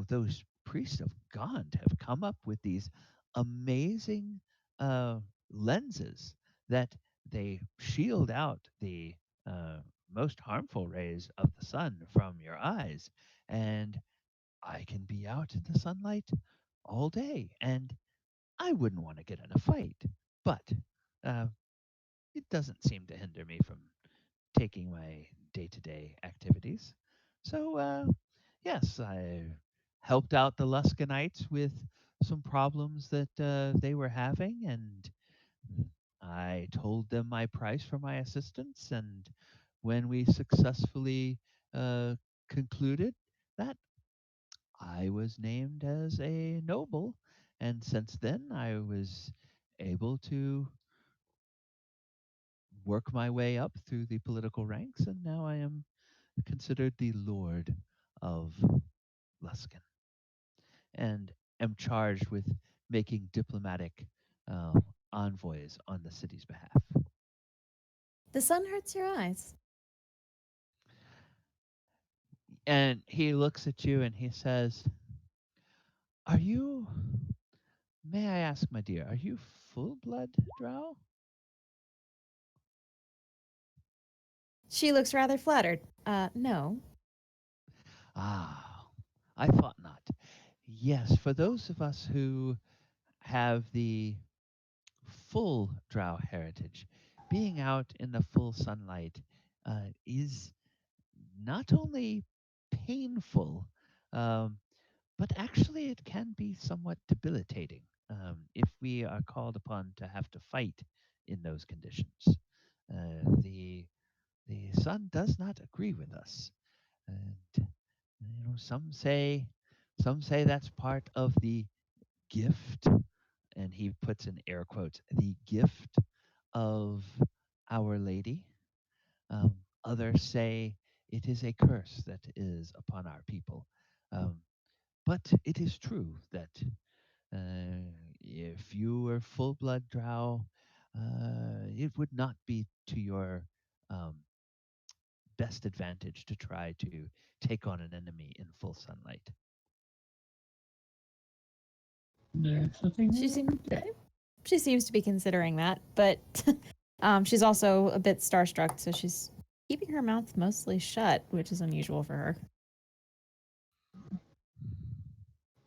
those priests of Gond have come up with these amazing uh, lenses that they shield out the uh, most harmful rays of the sun from your eyes, and I can be out in the sunlight all day, and I wouldn't want to get in a fight, but uh, it doesn't seem to hinder me from taking my day-to-day activities. So, yes, I helped out the Luskanites with some problems that they were having, and I told them my price for my assistance. And when we successfully uh, concluded that, I was named as a noble, and since then I was able to work my way up through the political ranks, and now I am considered the Lord of Luskan, and am charged with making diplomatic envoys on the city's behalf. The sun hurts your eyes. And he looks at you and he says, "Are you, may I ask, my dear, are you full blood drow?" She looks rather flattered. No. Ah, I thought not. Yes, for those of us who have the full drow heritage, being out in the full sunlight is not only painful, um, but actually it can be somewhat debilitating if we are called upon to have to fight in those conditions. The sun does not agree with us, and some say that's part of the gift, and he puts in air quotes, the gift of Our Lady. Others say it is a curse that is upon our people. Um, but it is true that if you were full blood drow, it would not be to your um, best advantage to try to take on an enemy in full sunlight. There's something She wrong seems with that. she seems to be considering that, but she's also a bit starstruck, so she's keeping her mouth mostly shut, which is unusual for her.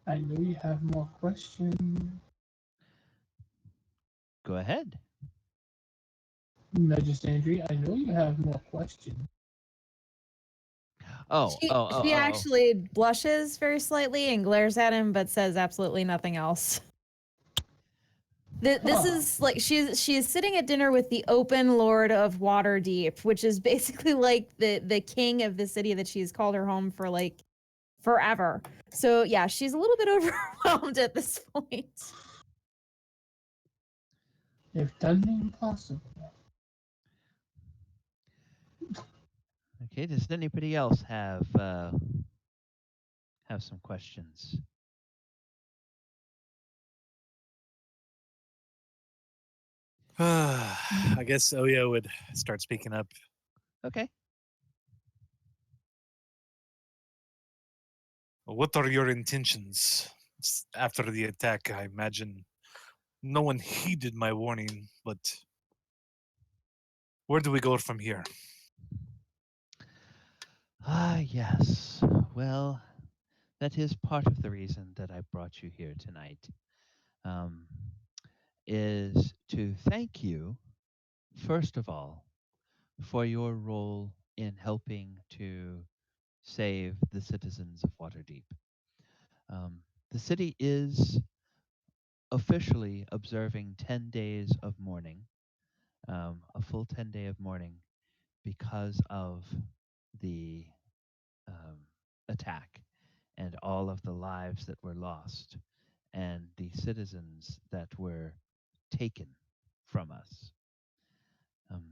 I know you have more questions. Go ahead. Legisandry, I know you have more questions. She actually blushes very slightly and glares at him, but says absolutely nothing else. This is like she is sitting at dinner with the Open Lord of Waterdeep, which is basically like the king of the city that she's called her home for like forever. So yeah, she's a little bit overwhelmed at this point. They've done the impossible. Okay. Does anybody else have some questions? I guess Oyo would start speaking up. Okay. What are your intentions after the attack? I imagine no one heeded my warning, but where do we go from here? Ah, yes. Well, that is part of the reason that I brought you here tonight. Um, is to thank you, first of all, for your role in helping to save the citizens of Waterdeep. The city is officially observing 10 days of mourning, a full 10-day of mourning because of the um, attack and all of the lives that were lost and the citizens that were taken from us. Um,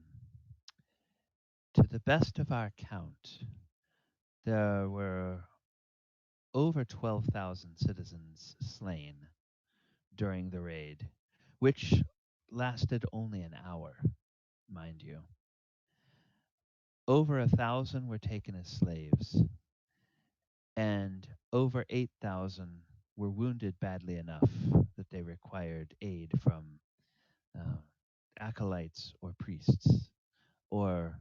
to the best of our count, there were over 12,000 citizens slain during the raid, which lasted only an hour, mind you. Over 1,000 were taken as slaves, and over 8,000 were wounded badly enough that they required aid from uh, acolytes or priests or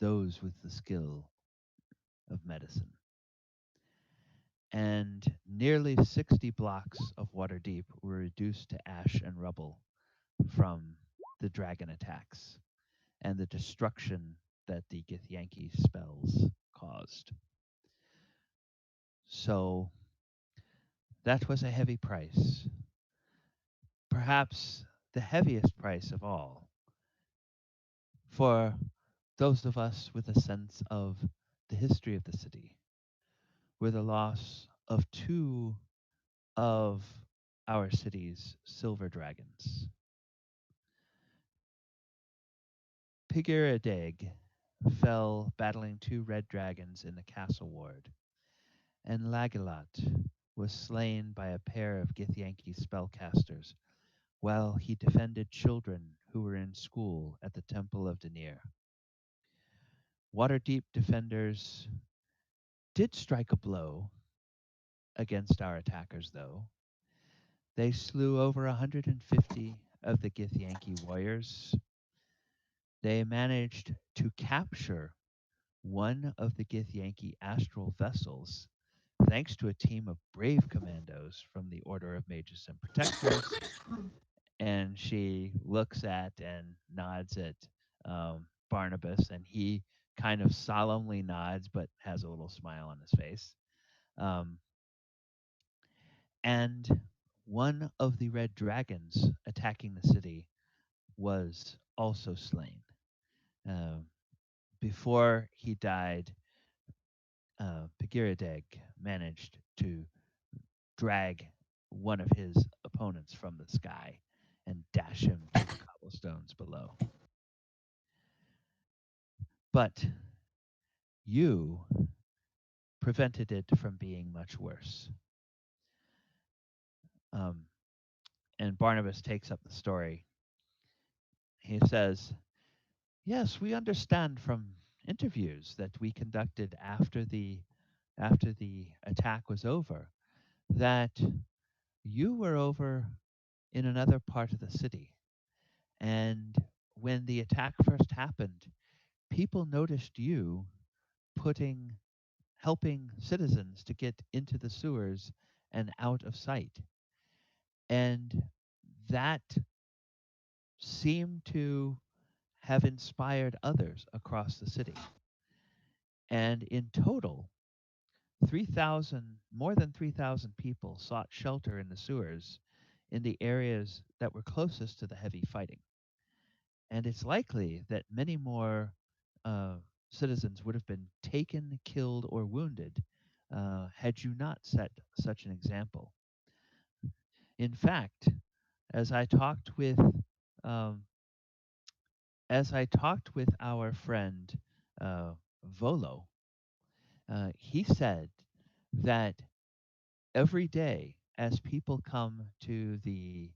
those with the skill of medicine. And nearly 60 blocks of Waterdeep were reduced to ash and rubble from the dragon attacks and the destruction that the Githyanki spells caused. So that was a heavy price. Perhaps the heaviest price of all for those of us with a sense of the history of the city were the loss of two of our city's silver dragons. Pigiradeg fell battling two red dragons in the castle ward, and Lagilat was slain by a pair of Githyanki spellcasters while he defended children who were in school at the Temple of Denir. Waterdeep defenders did strike a blow against our attackers, though. They slew over 150 of the Githyanki warriors. They managed to capture one of the Githyanki astral vessels thanks to a team of brave commandos from the Order of Mages and Protectors. And she looks at and nods at Barnabas, and he kind of solemnly nods but has a little smile on his face. And one of the red dragons attacking the city was also slain. Before he died, Pagiradeg managed to drag one of his opponents from the sky and dash him to the cobblestones below. But you prevented it from being much worse. And Barnabas takes up the story. He says, "Yes, we understand from interviews that we conducted after the attack was over that you were over in another part of the city. And when the attack first happened, people noticed you helping citizens to get into the sewers and out of sight. And that seemed to have inspired others across the city. And in total, more than 3,000 people sought shelter in the sewers in the areas that were closest to the heavy fighting. And it's likely that many more citizens would have been taken, killed, or wounded had you not set such an example. In fact, as I talked with our friend Volo, he said that every day as people come to the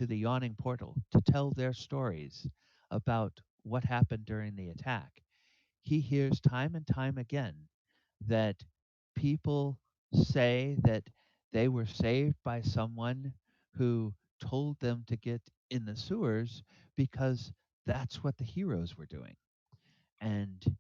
yawning portal to tell their stories about what happened during the attack, he hears time and time again that people say that they were saved by someone who told them to get in the sewers because that's what the heroes were doing. And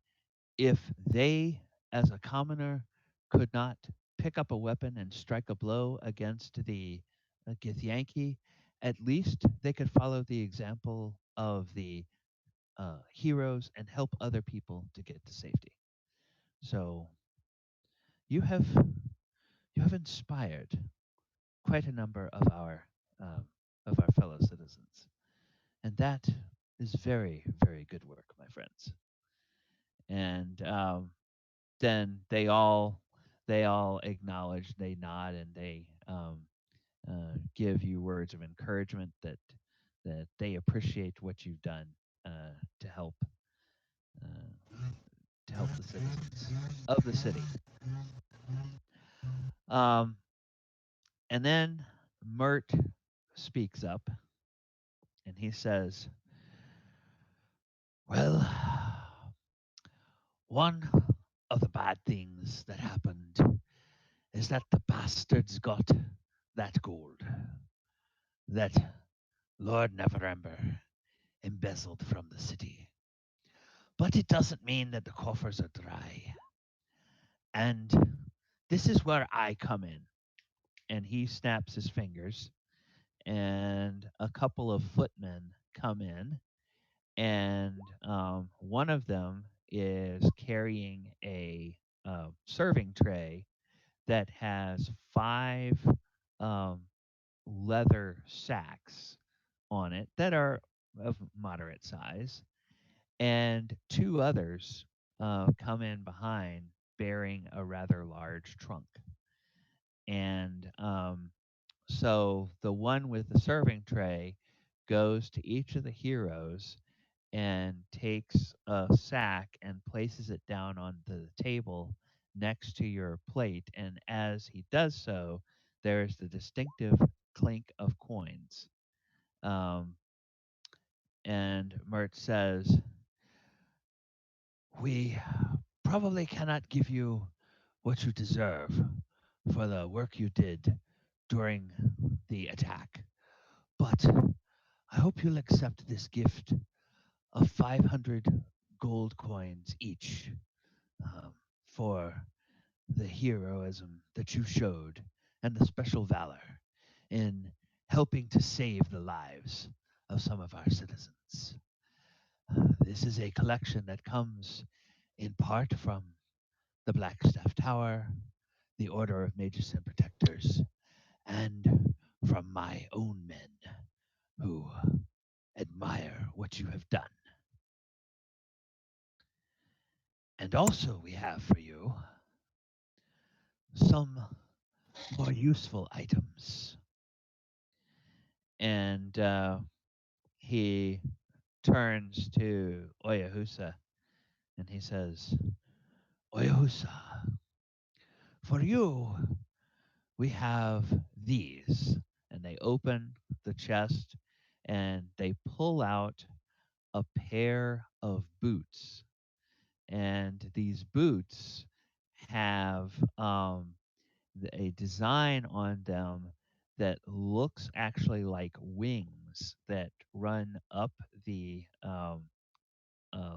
if they, as a commoner, could not pick up a weapon and strike a blow against the Githyanki, at least they could follow the example of the heroes and help other people to get to safety. So you have inspired quite a number um, of our fellow citizens, and that is very, very good work, my friends. And then they all acknowledge, they nod, and they give you words of encouragement that they appreciate what you've done uh, to help the citizens of the city. Um, and then Mert speaks up, and he says, "Well, one of the bad things that happened is that the bastards got that gold that Lord Neverember embezzled from the city. But it doesn't mean that the coffers are dry. And this is where I come in." And he snaps his fingers, and a couple of footmen come in, and one of them is carrying a serving tray that has 5 um, leather sacks on it that are of moderate size, and 2 others come in behind bearing a rather large trunk. And so the one with the serving tray goes to each of the heroes and takes a sack and places it down on the table next to your plate. And as he does so, there's the distinctive clink of coins. Um, and Mert says, "We probably cannot give you what you deserve for the work you did during the attack, but I hope you'll accept this gift of 500 gold coins each um, for the heroism that you showed and the special valor in helping to save the lives of some of our citizens. This is a collection that comes in part from the Blackstaff Tower, the Order of Mages and Protectors, and from my own men who admire what you have done. And also, we have for you some more useful items." And he turns to Oyahusa and he says, "Oyahusa, for you, we have these." And they open the chest and they pull out a pair of boots. And these boots have a design on them that looks actually like wings that run up the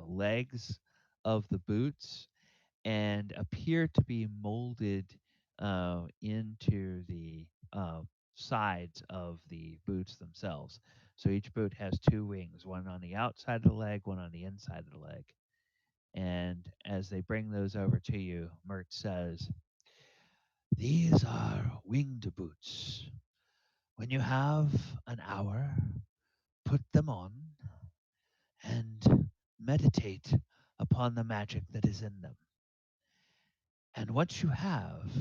legs of the boots and appear to be molded into the sides of the boots themselves. So each boot has 2 wings, one on the outside of the leg, one on the inside of the leg. And as they bring those over to you, Mert says, "These are winged boots. When you have an hour, put them on and meditate upon the magic that is in them. And once you have,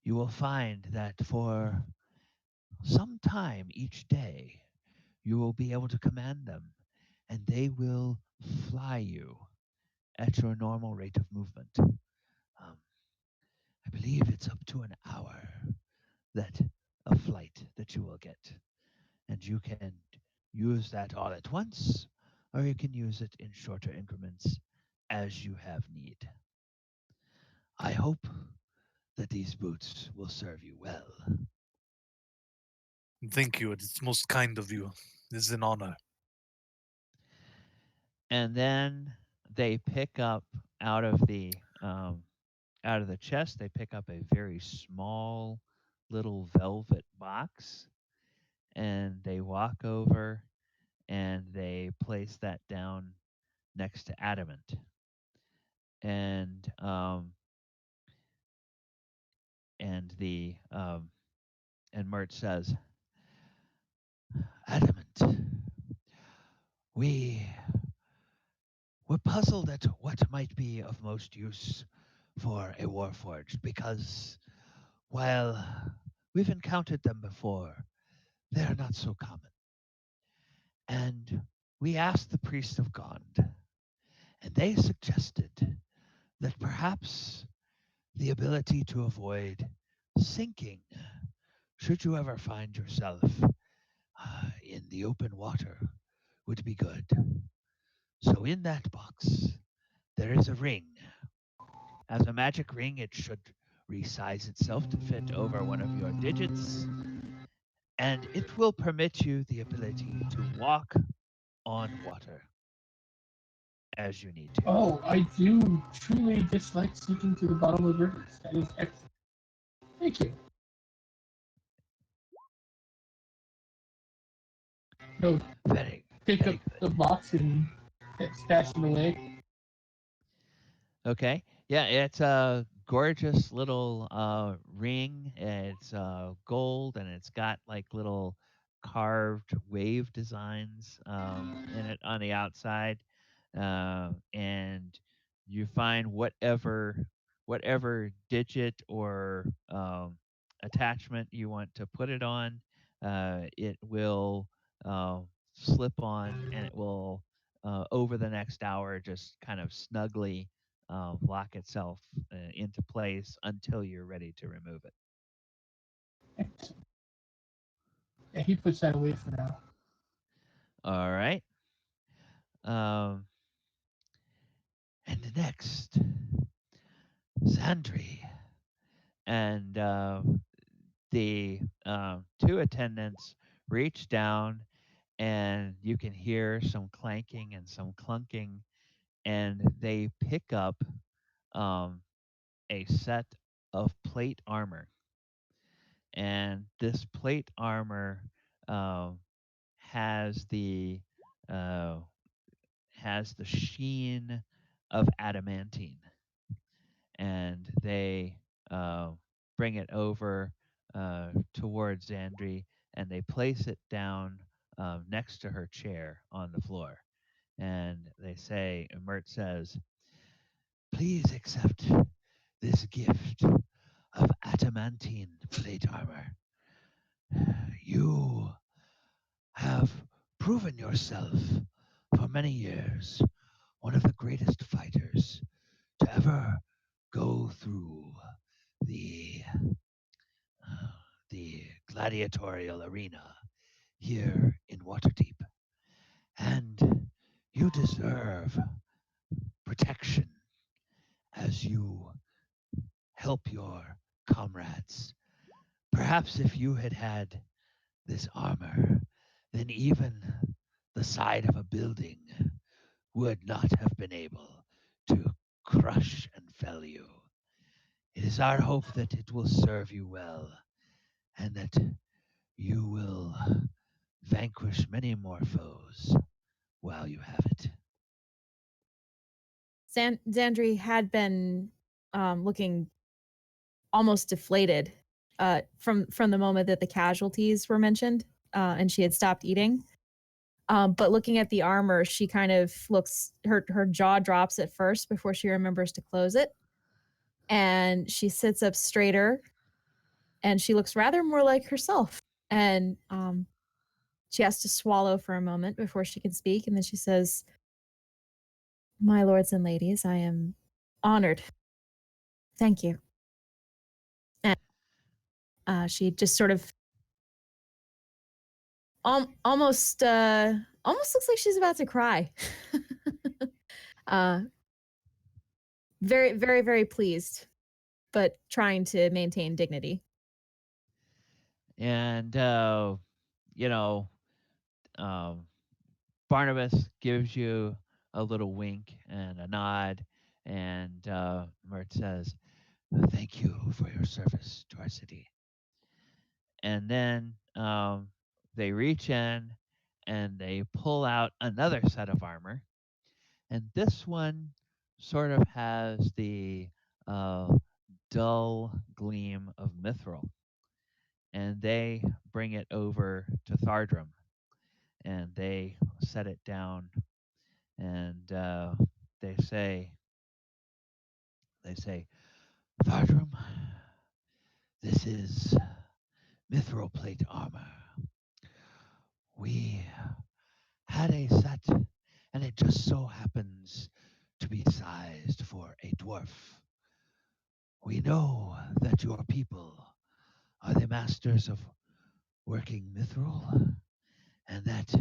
you will find that for some time each day, you will be able to command them, and they will fly you at your normal rate of movement. I believe it's up to an hour that a flight that you will get. And you can use that all at once, or you can use it in shorter increments as you have need. I hope that these boots will serve you well. Thank you. It's most kind of you. This is an honor. And then they pick up out of the chest. They pick up a very small little velvet box, and they walk over and they place that down next to Adamant. And Mert says, Adamant, we're puzzled at what might be of most use for a Warforged, because while we've encountered them before, they're not so common. And we asked the Priest of Gond, and they suggested that perhaps the ability to avoid sinking, should you ever find yourself in the open water, would be good. So in that box, there is a ring. As a magic ring, it should resize itself to fit over one of your digits, and it will permit you the ability to walk on water as you need to. Oh, I do truly dislike sinking to the bottom of rivers. That is excellent. Thank you. No, Very, pick very up good. the box and stash it away. Okay. Yeah, it's a gorgeous little ring. It's gold, and it's got like little carved wave designs in it on the outside. And you find whatever digit or attachment you want to put it on. It will slip on, and it will over the next hour just kind of snugly lock itself into place until you're ready to remove it. Excellent. Yeah, he puts that away for now. All right. And next, Sandri. And the two attendants reach down, and you can hear some clanking and some clunking, and they pick up a set of plate armor. And this plate armor has the sheen of adamantine, and they bring it over towards Zandri, and they place it down next to her chair on the floor. And they say, Mert says, please accept this gift of adamantine plate armor. You have proven yourself for many years one of the greatest fighters to ever go through the gladiatorial arena here in Waterdeep. And you deserve protection as you help your comrades. Perhaps if you had had this armor, then even the side of a building would not have been able to crush and fell you. It is our hope that it will serve you well, and that you will vanquish many more foes while you have it. Zandri had been looking almost deflated from the moment that the casualties were mentioned, and she had stopped eating. But looking at the armor, she kind of looks, her jaw drops at first before she remembers to close it. And she sits up straighter, and she looks rather more like herself. And she has to swallow for a moment before she can speak. And then she says, my lords and ladies, I am honored. Thank you. And she just sort of almost looks like she's about to cry. Very, very, very pleased but trying to maintain dignity. And you know, um, Barnabas gives you a little wink and a nod, and Mert says, "Thank you for your service to our city." And then they reach in and they pull out another set of armor, and this one sort of has the uh, dull gleam of mithril, and they bring it over to Thardrum, and they set it down, and they say, they say, "Thardrum, this is mithril plate armor. We had a set, and it just so happens to be sized for a dwarf. We know that your people are the masters of working mithril, and that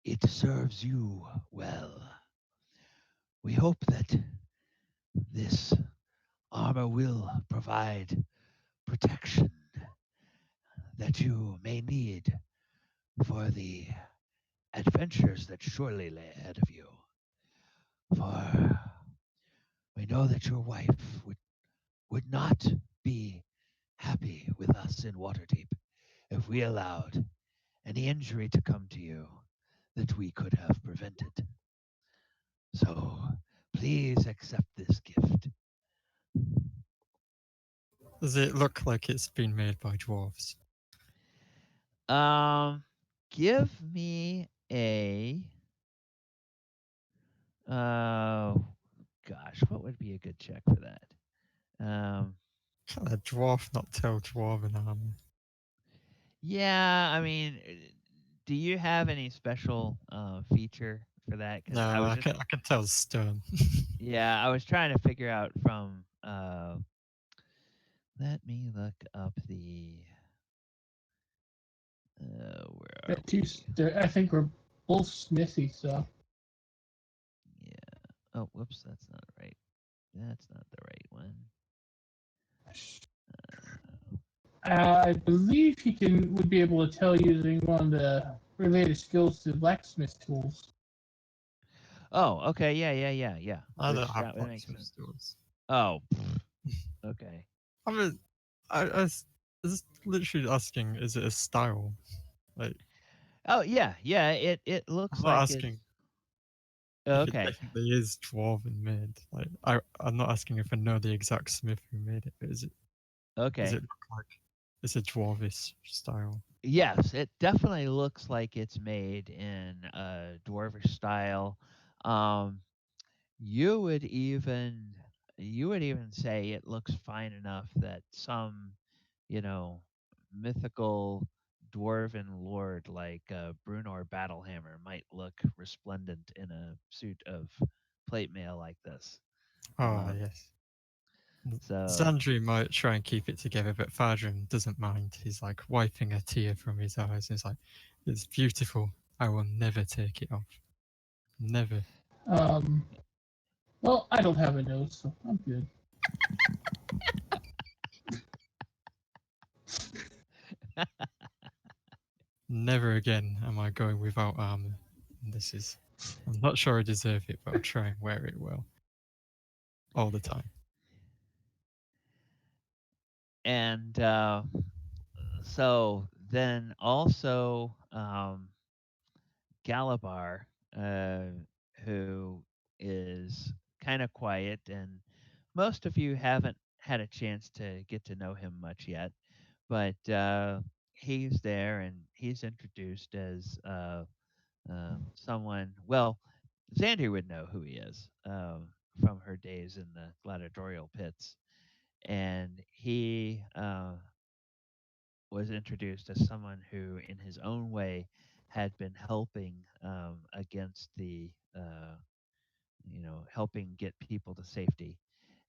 it serves you well. We hope that this armor will provide protection that you may need for the adventures that surely lay ahead of you. For we know that your wife would not be happy with us in Waterdeep if we allowed any injury to come to you that we could have prevented. So please accept this gift." Does it look like it's been made by dwarves? Give me a gosh, what would be a good check for that? Can a dwarf not tell dwarven armor? Yeah, I mean, do you have any special feature for that? Because No, I was I just, can tell stone. yeah, I was trying to figure out from. Let me look up the. Where are That two, we? I think we're both smithy, so. Yeah. Oh, whoops, that's not right. That's not the right one. I believe he would be able to tell using one of the related skills to blacksmith tools. Oh, okay, yeah. I don't Which have that would make blacksmith sense. stores. Oh, okay. I mean, I was literally asking, is it a style? Like, Oh yeah. It looks I'm not like it's asking if it okay. definitely is dwarven made. Like, I'm not asking if I know the exact smith who made it, but does Okay. it look like it's a dwarvish style? Yes, it definitely looks like it's made in a dwarvish style. Um, you would even you would even say it looks fine enough that some, you know, mythical dwarven lord like Brunor Battlehammer might look resplendent in a suit of plate mail like this. Oh, Um, yes. so Zandri might try and keep it together, but Fadrim doesn't mind. He's like wiping a tear from his eyes. He's like, "It's beautiful. I will never take it off. Never." Um, well, I don't have a nose, so I'm good. Never again am I going without armor. I'm not sure I deserve it, but I'll try and wear it well. All the time. and so then also Galabar, who is kind of quiet, and most of you haven't had a chance to get to know him much yet, but he's there and he's introduced as someone. Well, Xander would know who he is from her days in the gladiatorial pits, and he was introduced as someone who, in his own way, had been helping against the, helping get people to safety.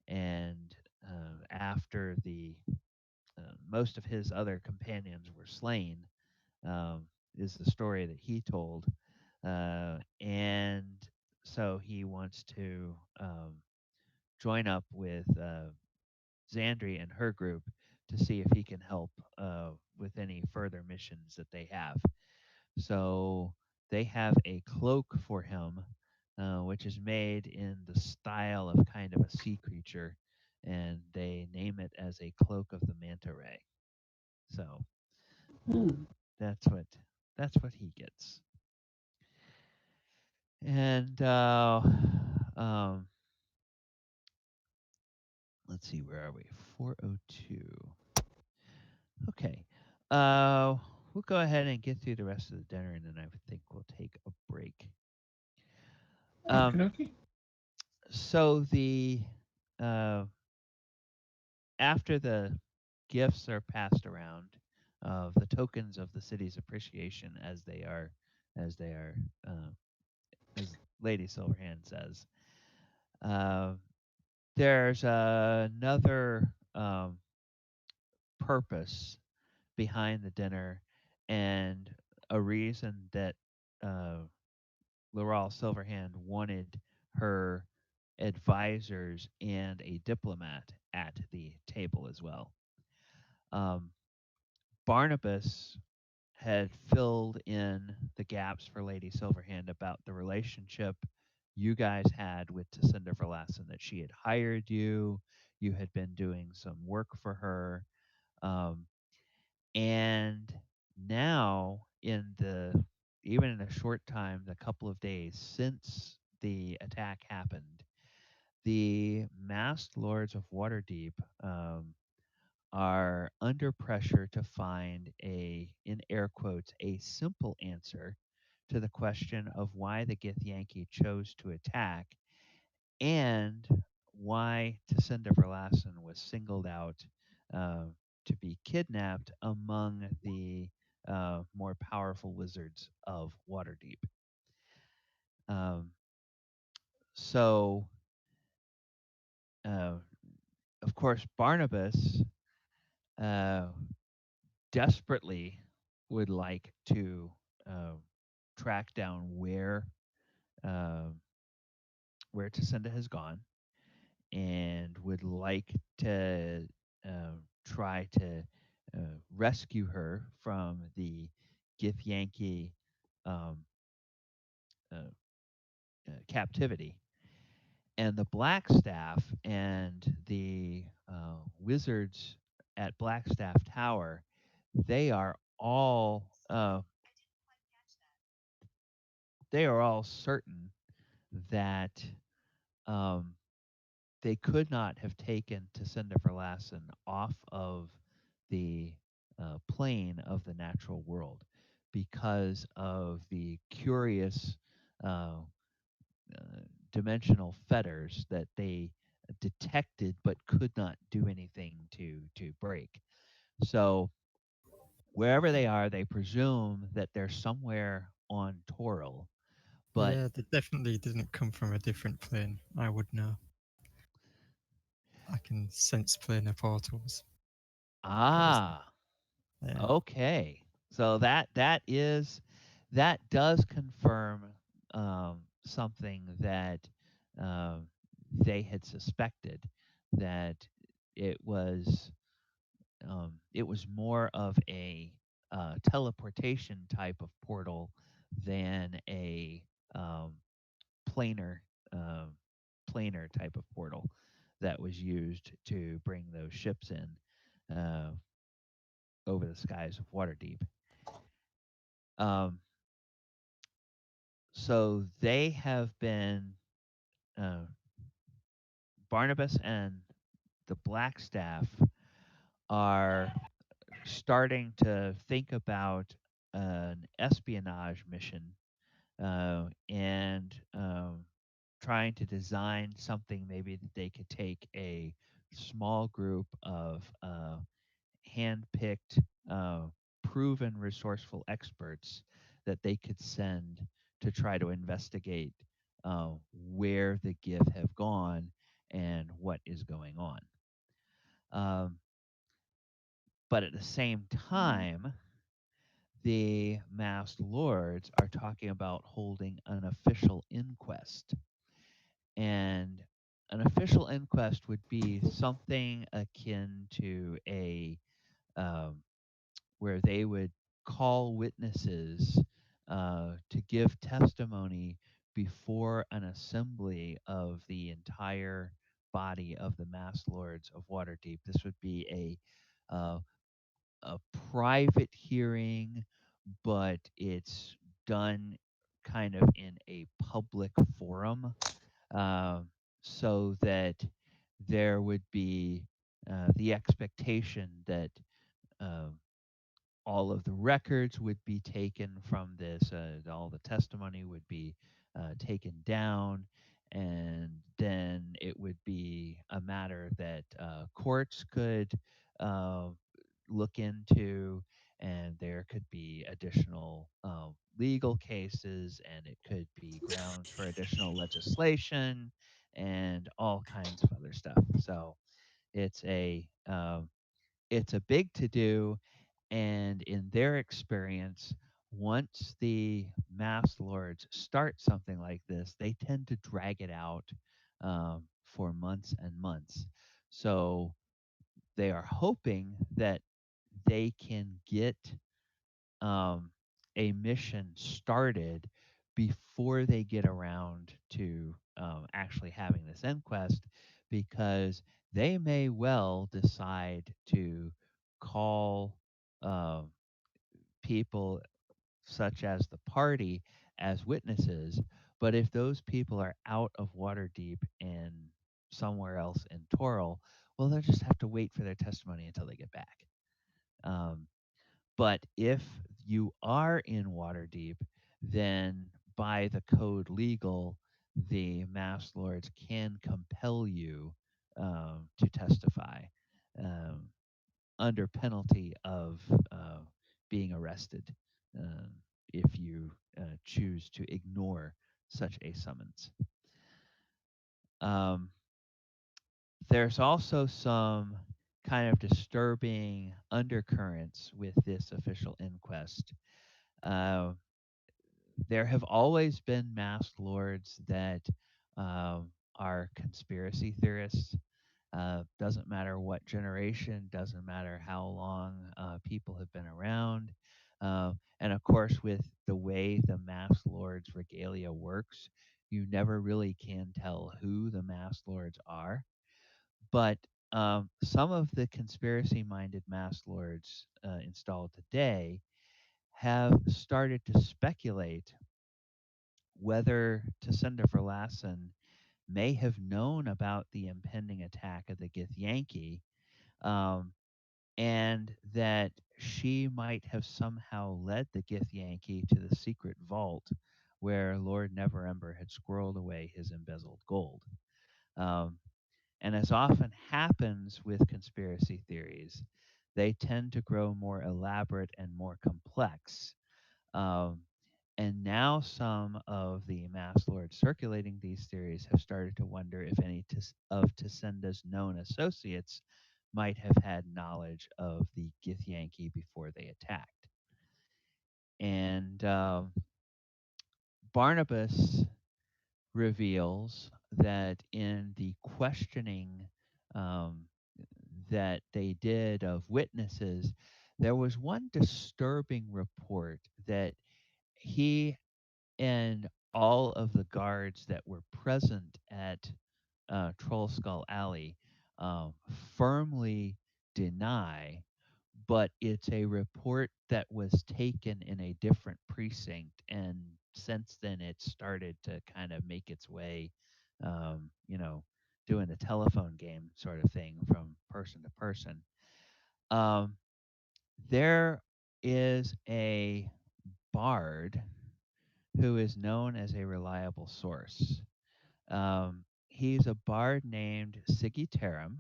And after the most of his other companions were slain, um, is the story that he told. And so he wants to join up with Xandri and her group to see if he can help with any further missions that they have. So they have a cloak for him, which is made in the style of kind of a sea creature, and they name it as a cloak of the manta ray. So that's what he gets. And let's see, where are we? 402. Okay. We'll go ahead and get through the rest of the dinner, and then I think we'll take a break. Okay. So the after the gifts are passed around of the tokens of the city's appreciation, as Lady Silverhand says, there's another purpose behind the dinner, and a reason that Laurel Silverhand wanted her advisors and a diplomat at the table as well. Barnabas had filled in the gaps for Lady Silverhand about the relationship you guys had with Jacinda Verlassen, that she had hired you, you had been doing some work for her, and now even in a short time, a couple of days since the attack happened, the masked lords of Waterdeep are under pressure to find in air quotes, a simple answer to the question of why the Githyanki chose to attack, and why Jacinda Verlassen was singled out to be kidnapped among the more powerful wizards of Waterdeep. So, of course, Barnabas desperately would like to track down where Jacinda has gone, and would like to try to rescue her from the Githyanki captivity. And the Blackstaff and the wizards at Blackstaff Tower, they are all certain that they could not have taken Jacinda Verlassen off of the plane of the natural world because of the curious dimensional fetters that they detected but could not do anything to break. So wherever they are, they presume that they're somewhere on Toril. But yeah, they definitely didn't come from a different plane. I would know. I can sense planar portals. yeah. Okay. So that does confirm something that they had suspected, that it was more of a teleportation type of portal than a planar planar type of portal that was used to bring those ships in over the skies of Waterdeep. So they have been Barnabas and the Blackstaff are starting to think about an espionage mission, and trying to design something maybe that they could take a small group of hand-picked, proven resourceful experts that they could send to try to investigate where the Gith have gone and what is going on. But at the same time, the masked lords are talking about holding an official inquest. And an official inquest would be something akin to a um, where they would call witnesses to give testimony before an assembly of the entire body of the Mass Lords of Waterdeep. This would be a private hearing, but it's done kind of in a public forum, um, so that there would be the expectation that um, all of the records would be taken from this, all the testimony would be taken down, and then it would be a matter that courts could uh, look into, and there could be additional legal cases, and it could be grounds for additional legislation and all kinds of other stuff. So it's a big to do, and in their experience, once the Mass Lords start something like this, they tend to drag it out for months and months. So they are hoping that they can get um, a mission started before they get around to actually having this inquest, because they may well decide to call um, people such as the party as witnesses. But if those people are out of Waterdeep and somewhere else in Toril, well, they'll just have to wait for their testimony until they get back. Um, but if you are in Waterdeep, then by the code legal, the Mass Lords can compel you to testify um, under penalty of being arrested um, if you choose to ignore such a summons. Um, there's also some kind of disturbing undercurrents with this official inquest. Uh, there have always been masked lords that are conspiracy theorists. Doesn't matter what generation, doesn't matter how long people have been around. And of course, with the way the masked lords regalia works, you never really can tell who the masked lords are. But some of the conspiracy minded masked lords installed today have started to speculate whether Tassinda Verlassen may have known about the impending attack of the Githyanki, um, and that she might have somehow led the Githyanki to the secret vault where Lord Neverember had squirreled away his embezzled gold. Um, and as often happens with conspiracy theories, they tend to grow more elaborate and more complex. Um, and now some of the mass lords circulating these theories have started to wonder if any of Tassenda's known associates might have had knowledge of the Githyanki before they attacked. And Barnabas reveals that in the questioning um, that they did of witnesses, there was one disturbing report that he and all of the guards that were present at Trollskull Alley um, firmly deny, but it's a report that was taken in a different precinct, and since then it started to kind of make its way, you know, doing the telephone game sort of thing from person to person. Um, there is a bard who is known as a reliable source. He's a bard named Sigitarum,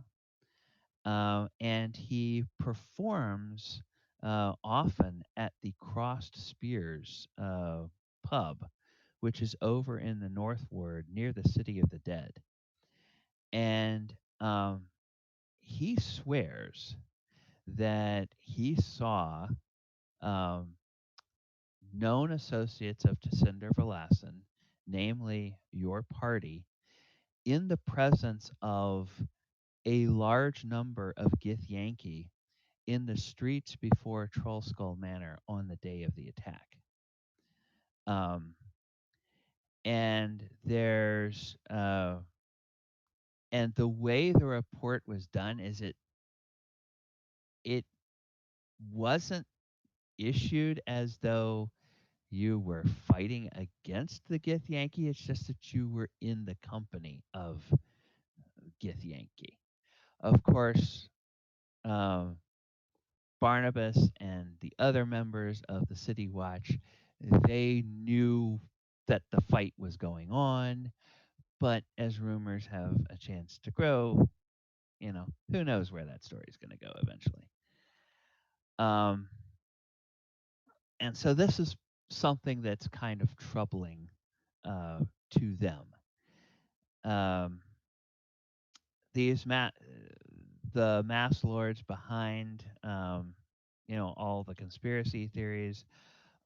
and he performs often at the Crossed Spears pub, which is over in the North Ward near the City of the Dead. And he swears that he saw um, known associates of Tassinda Verlassen, namely your party, in the presence of a large number of Githyanki in the streets before Trollskull Manor on the day of the attack. And there's and the way the report was done is it wasn't issued as though you were fighting against the Githyanki. It's just that you were in the company of Githyanki. Of course, Barnabas and the other members of the City Watch, they knew that the fight was going on, but as rumors have a chance to grow, who knows where that story is going to go eventually. And so this is something that's kind of troubling to them. The mass lords behind all the conspiracy theories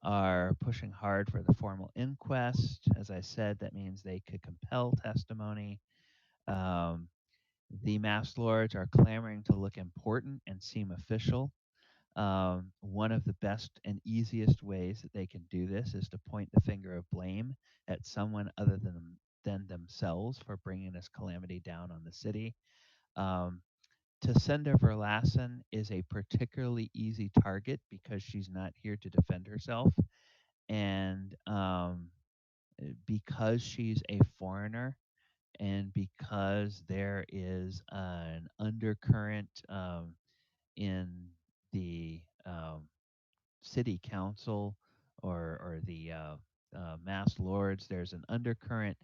are pushing hard for the formal inquest. As I said, that means they could compel testimony. The mass lords are clamoring to look important and seem official. One of the best and easiest ways that they can do this is to point the finger of blame at someone other than themselves for bringing this calamity down on the city. Tasenda Verlassen is a particularly easy target because she's not here to defend herself, and because she's a foreigner, and because there is an undercurrent in the city council or the mass lords, there's an undercurrent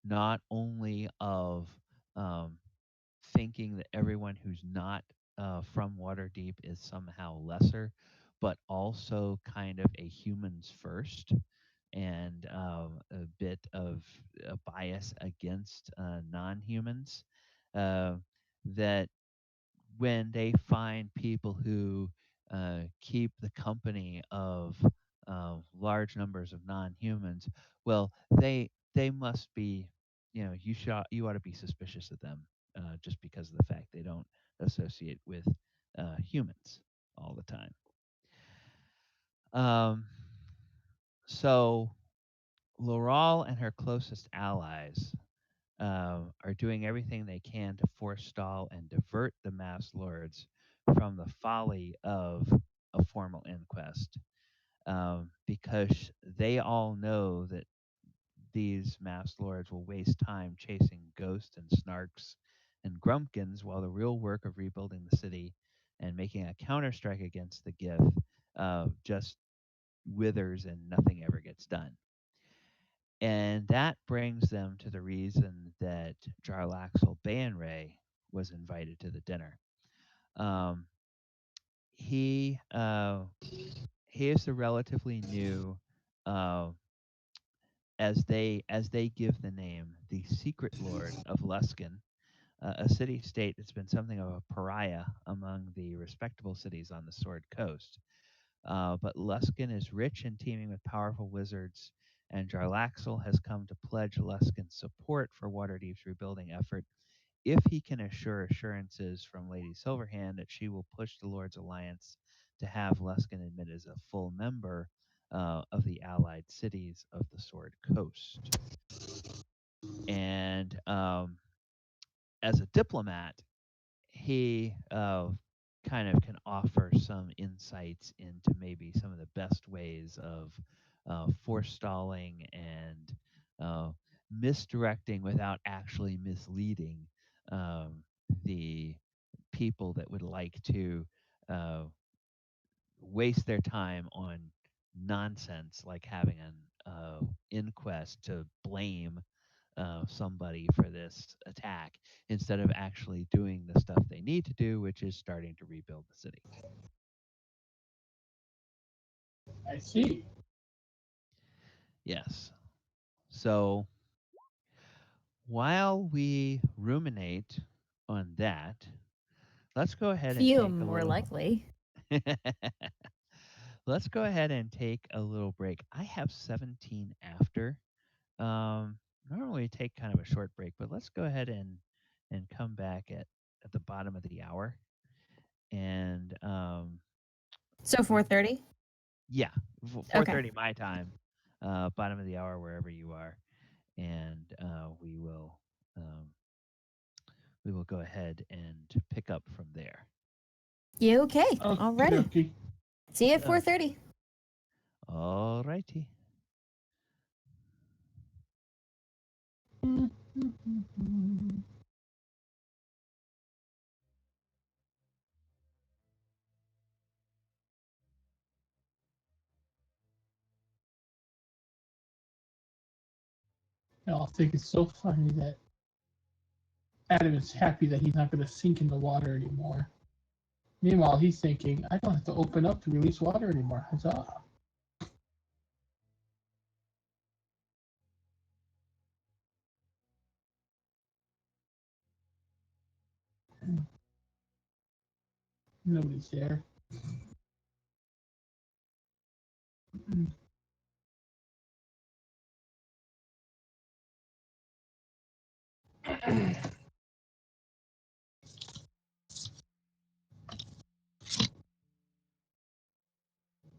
not only of thinking that everyone who's not from Waterdeep is somehow lesser, but also kind of a humans first and a bit of a bias against non-humans. That when they find people who keep the company of large numbers of non-humans, well, they must be, you ought to be suspicious of them just because of the fact they don't associate with humans all the time. So Laurel and her closest allies are doing everything they can to forestall and divert the mass lords from the folly of a formal inquest, because they all know that these mass lords will waste time chasing ghosts and snarks and grumpkins while the real work of rebuilding the city and making a counterstrike against the Gith just withers and nothing ever gets done. And that brings them to the reason that Jarlaxle Bayanray was invited to the dinner. He is the relatively new, as they give the name, the Secret Lord of Luskan, a city-state that's been something of a pariah among the respectable cities on the Sword Coast. But Luskan is rich and teeming with powerful wizards, and Jarlaxle has come to pledge Luskan's support for Waterdeep's rebuilding effort if he can assure assurances from Lady Silverhand that she will push the Lord's Alliance to have Luskan admitted as a full member of the allied cities of the Sword Coast. And as a diplomat, he kind of can offer some insights into maybe some of the best ways of forestalling and misdirecting without actually misleading the people that would like to waste their time on nonsense like having an inquest to blame somebody for this attack instead of actually doing the stuff they need to do, which is starting to rebuild the city. I see. Yes. So while we ruminate on that, let's go ahead and Few take a more little. likely. Let's go ahead and take a little break. I have 17 after. normally take kind of a short break, but let's go ahead and come back at the bottom of the hour. And So 4:30. yeah, Okay. 4:30 my time, bottom of the hour wherever you are, and we will go ahead and pick up from there. You okay? Okay, Alrighty. okay. See you at 4:30. All righty. I think it's so funny that Adam is happy that he's not going to sink in the water anymore. Meanwhile, he's thinking, I don't have to open up to release water anymore. Huzzah. Nobody's there.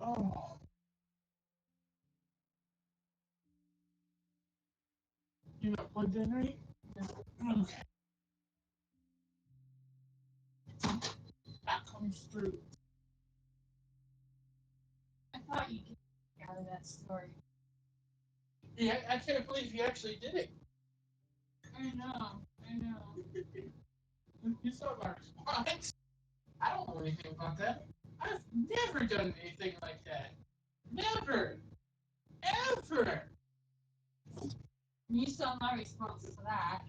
Oh. You're not plugged in, right? Okay. That comes through. I thought you could get out of that story. Yeah, I can't believe you actually did it. I know. You saw my response. I don't know anything about that. I've never done anything like that. Never. Ever. You saw my response to that.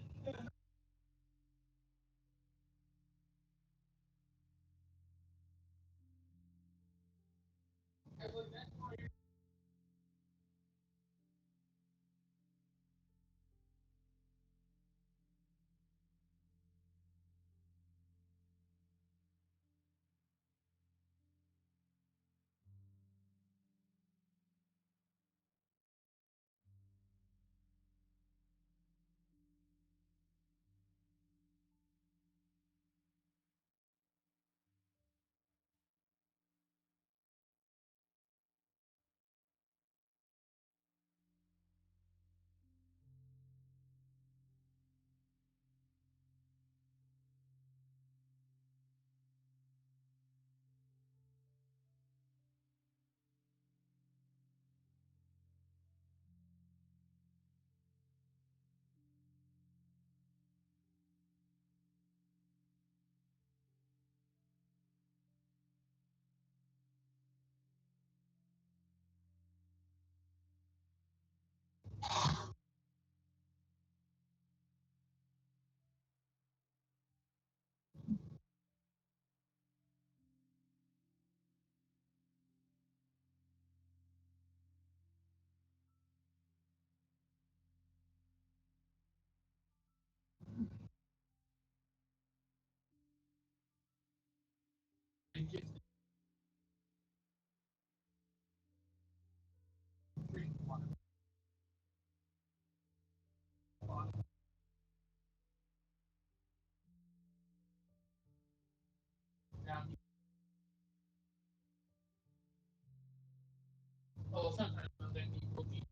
Oh, sometimes I think people be,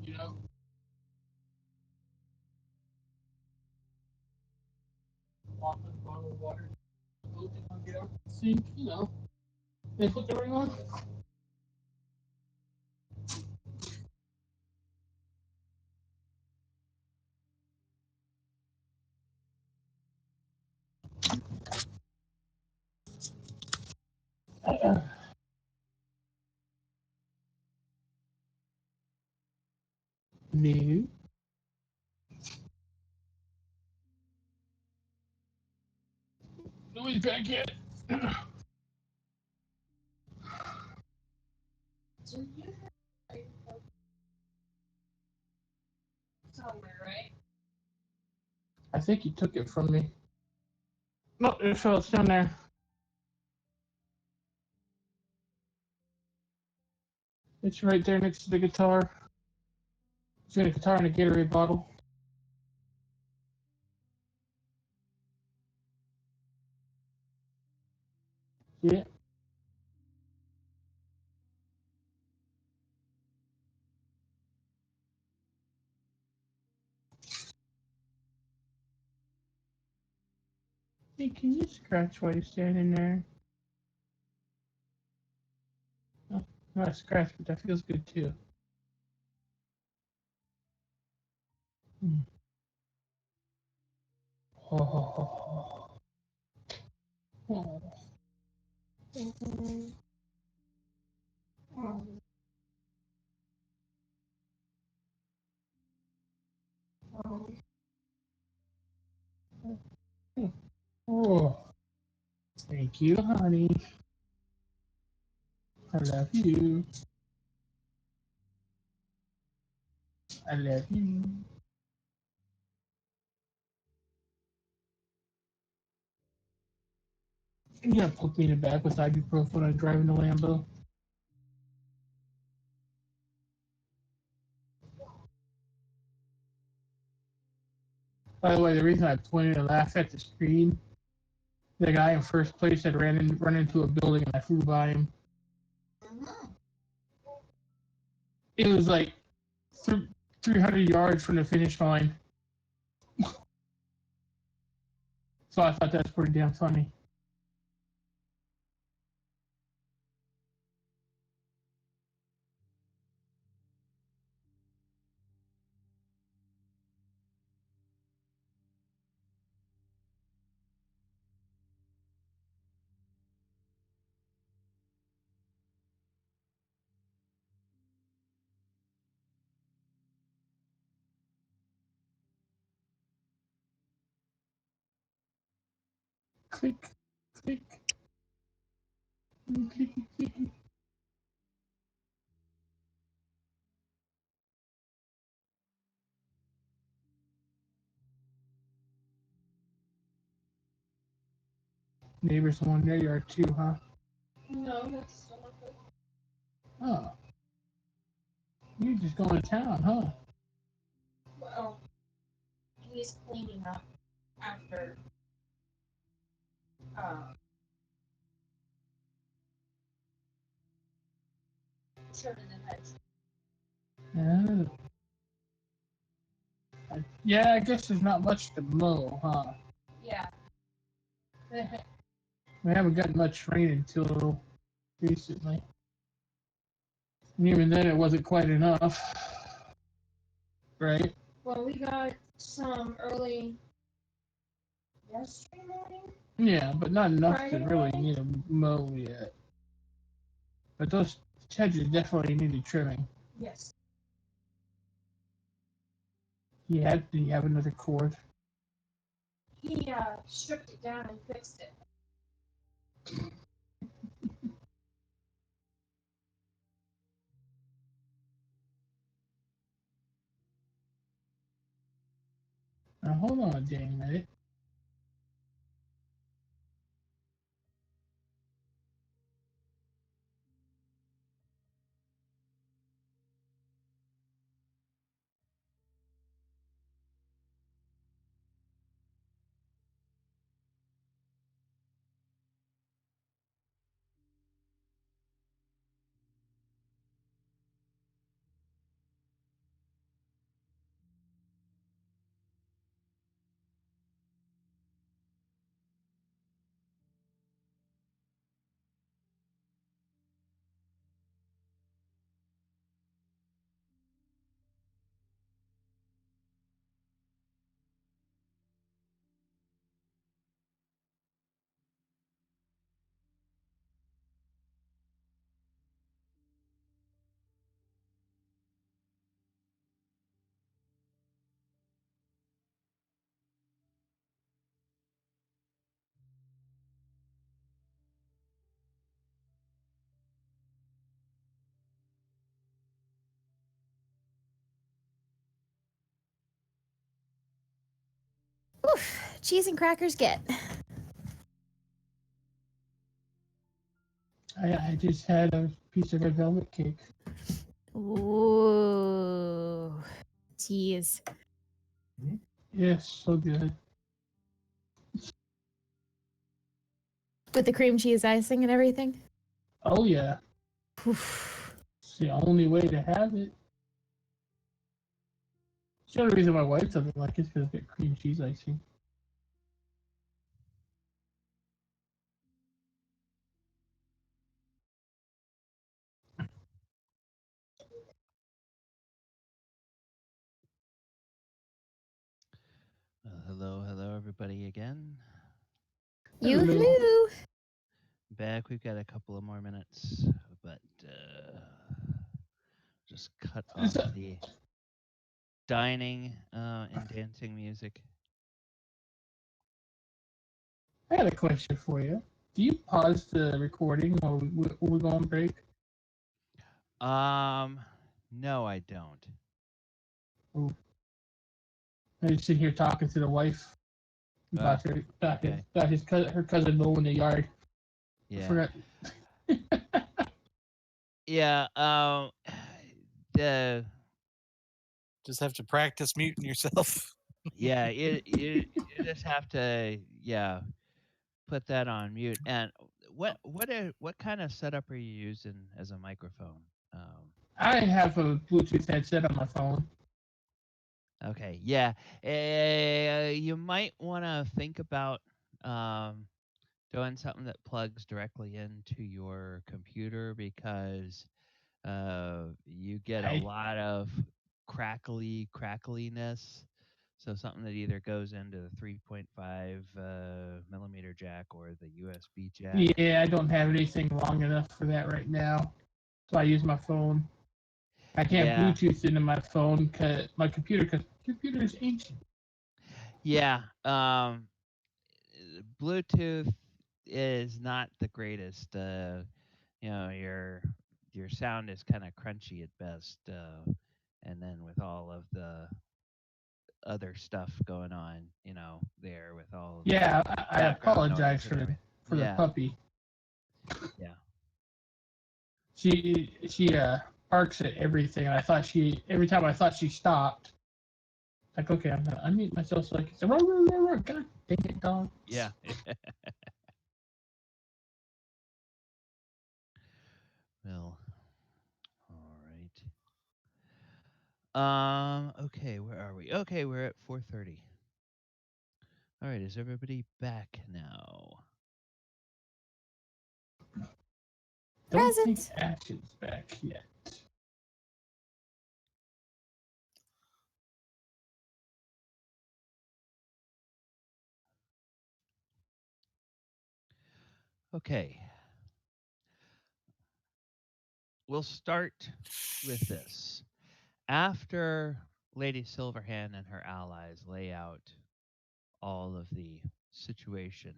you know. Walk with a bottle of water. Get out the sink, you know. They put the ring on. No. Nobody's back yet. Somewhere, right? I think he took it from me. No, it fell. It's down there. It's right there next to the guitar. Is there a guitar and a Gatorade bottle? Yeah. Hey, can you scratch while you're standing there? Oh, not scratch, but that feels good too. Mm. Oh. Oh. Oh. Thank you, honey. I love you. I love you. You gotta poke me in the back with ibuprofen when I'm driving the Lambo. By the way, the reason I pointed and laughed at the screen, the guy in first place had run into a building and I flew by him. It was like 300 yards from the finish line. So I thought that's pretty damn funny. Click, click, click, click. Neighbors on their yard too, huh? No, that's still good. Oh. You just going to town, huh? Well, he's cleaning up after trimming the hedge. Oh. Yeah, I guess there's not much to mow, huh? Yeah. We haven't gotten much rain until recently. And even then, it wasn't quite enough. Right? Well, we got some early yesterday morning. Yeah, but not enough to Friday really morning? need a mow yet. But those hedges definitely needed trimming. Yes. Did you have another cord? He stripped it down and fixed it. Now hold on a dang minute. Oof, cheese and crackers get. I just had a piece of red velvet cake. Ooh. teas. Yes, so good. With the cream cheese icing and everything. Oh yeah, Oof. it's the only way to have it. It's the only reason my wife doesn't like it because it's got cream cheese icing. Hello, everybody again. Yoo-hoo! Back, we've got a couple of more minutes, but just cut off the dining and dancing music. I had a question for you. Do you pause the recording while we go on break? No, I don't. I just sit here talking to the wife about her cousin mowing the yard. I Yeah. forgot. Yeah. The Just have to practice muting yourself. yeah, you just have to put that on mute. And what kind of setup are you using as a microphone? I have a Bluetooth headset on my phone. Okay, yeah. You might want to think about doing something that plugs directly into your computer because you get a lot of crackliness. So something that either goes into the 3.5 millimeter jack or the USB jack. Yeah, I don't have anything long enough for that right now, so I use my phone. I can't Bluetooth into my phone because my computer is ancient. Yeah, Bluetooth is not the greatest. Your sound is kind of crunchy at best, and then with all of the other stuff going on, there with all. Yeah, I apologize for the puppy. Yeah. She barks at everything, and every time I thought she stopped, like, okay, I'm gonna unmute myself so I can say, run, run, run, run. God dang it, dog. Yeah. Well, all right. Okay, where are we? Okay, we're at 4:30. All right, is everybody back now? Don't Present. take actions back yet. Okay. We'll start with this. After Lady Silverhand and her allies lay out all of the situation,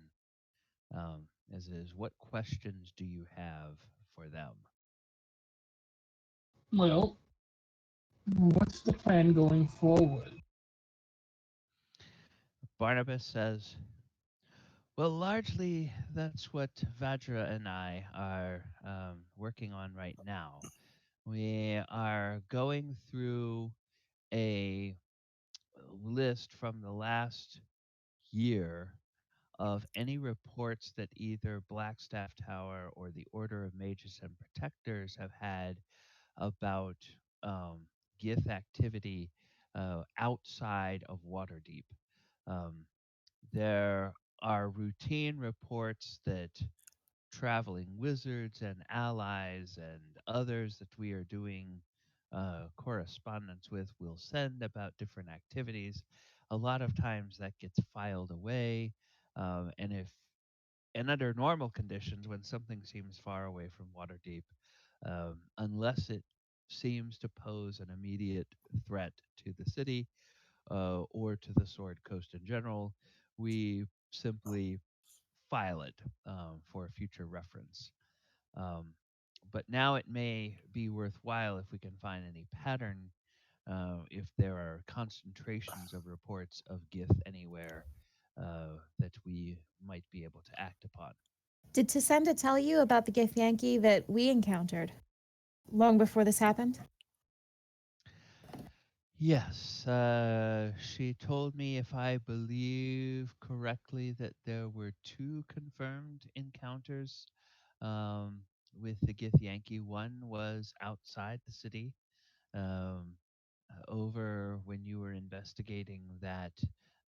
as is, what questions do you have for them? Well, what's the plan going forward? Barnabas says, well, largely that's what Vajra and I are working on right now. We are going through a list from the last year of any reports that either Blackstaff Tower or the Order of Mages and Protectors have had about Gith activity outside of Waterdeep. There are routine reports that traveling wizards and allies and others that we are doing correspondence with will send about different activities. A lot of times that gets filed away, and under normal conditions, when something seems far away from Waterdeep, unless it seems to pose an immediate threat to the city or to the Sword Coast in general, we simply file it for future reference. But now it may be worthwhile if we can find any pattern, if there are concentrations of reports of Gith anywhere that we might be able to act upon. Did Tasenda tell you about the Githyanki that we encountered long before this happened? Yes, she told me, if I believe correctly, that there were 2 confirmed encounters with the Githyanki. One was outside the city, um, over when you were investigating that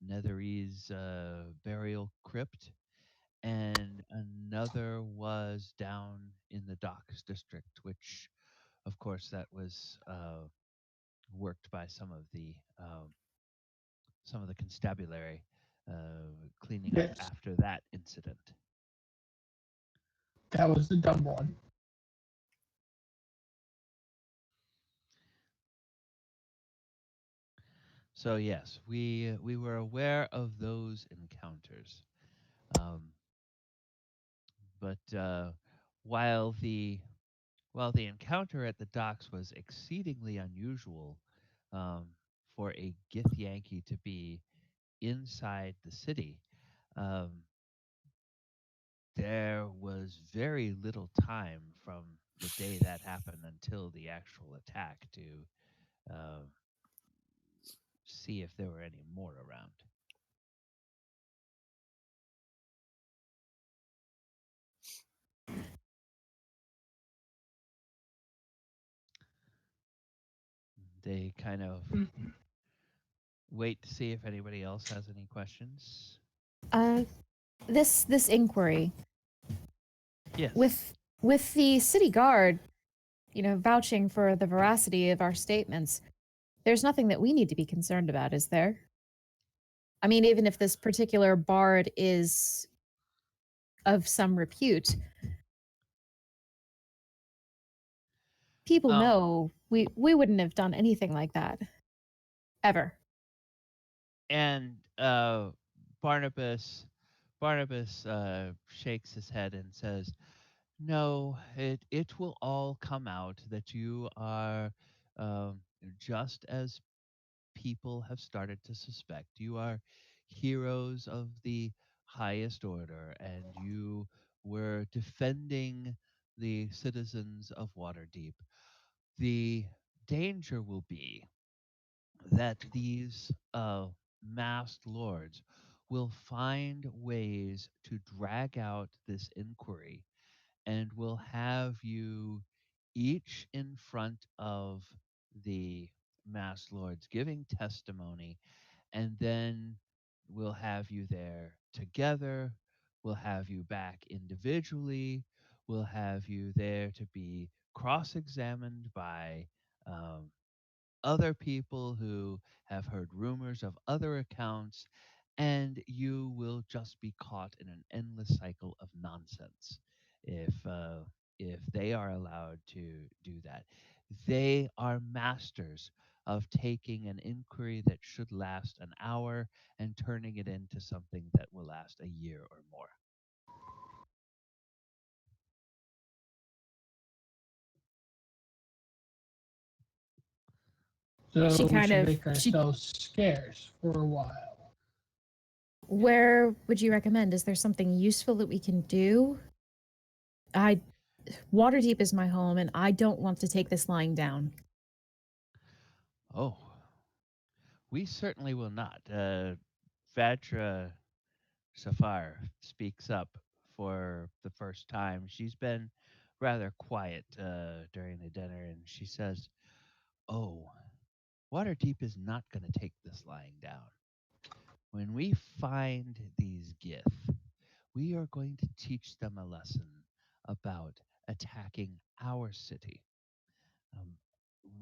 Netherese burial crypt, and another was down in the docks district, which, of course, that was worked by some of the constabulary, cleaning up Yes, after that incident. that was the dumb one. So yes, we were aware of those encounters, um, but while the while the encounter at the docks was exceedingly unusual, um, for a Githyanki to be inside the city, um, there was very little time from the day that happened until the actual attack to uh, see if there were any more around. They kind of wait to see if anybody else has any questions. This inquiry Yes. with the city guard, vouching for the veracity of our statements, there's nothing that we need to be concerned about, is there? I mean, even if this particular bard is of some repute, people Um, know we wouldn't have done anything like that. Ever. and Barnabas shakes his head and says, "No, it will all come out that you are just as people have started to suspect. You are heroes of the highest order, and you were defending the citizens of Waterdeep. The danger will be that these masked lords will find ways to drag out this inquiry, and will have you each in front of the masked lords giving testimony, and then we'll have you there together. We'll have you back individually. We'll have you there to be cross examined by um, other people who have heard rumors of other accounts, and you will just be caught in an endless cycle of nonsense if they are allowed to do that. They are masters of taking an inquiry that should last an hour and turning it into something that will last a year or more. So She we kind should of make ourselves scarce for a while. Where would you recommend? Is there something useful that we can do? Waterdeep is my home, and I don't want to take this lying down. Oh, we certainly will not. Vatra Safar speaks up for the first time. She's been rather quiet during the dinner, and she says, "Oh, Waterdeep is not going to take this lying down. When we find these Gith, we are going to teach them a lesson about attacking our city. Um,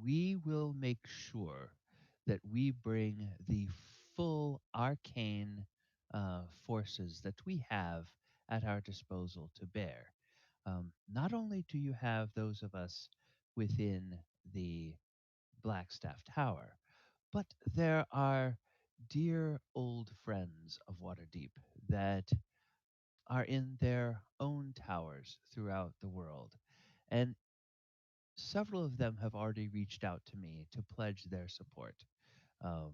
we will make sure that we bring the full arcane forces that we have at our disposal to bear. Not only do you have those of us within the Blackstaff Tower, but there are dear old friends of Waterdeep that are in their own towers throughout the world. And several of them have already reached out to me to pledge their support. Um,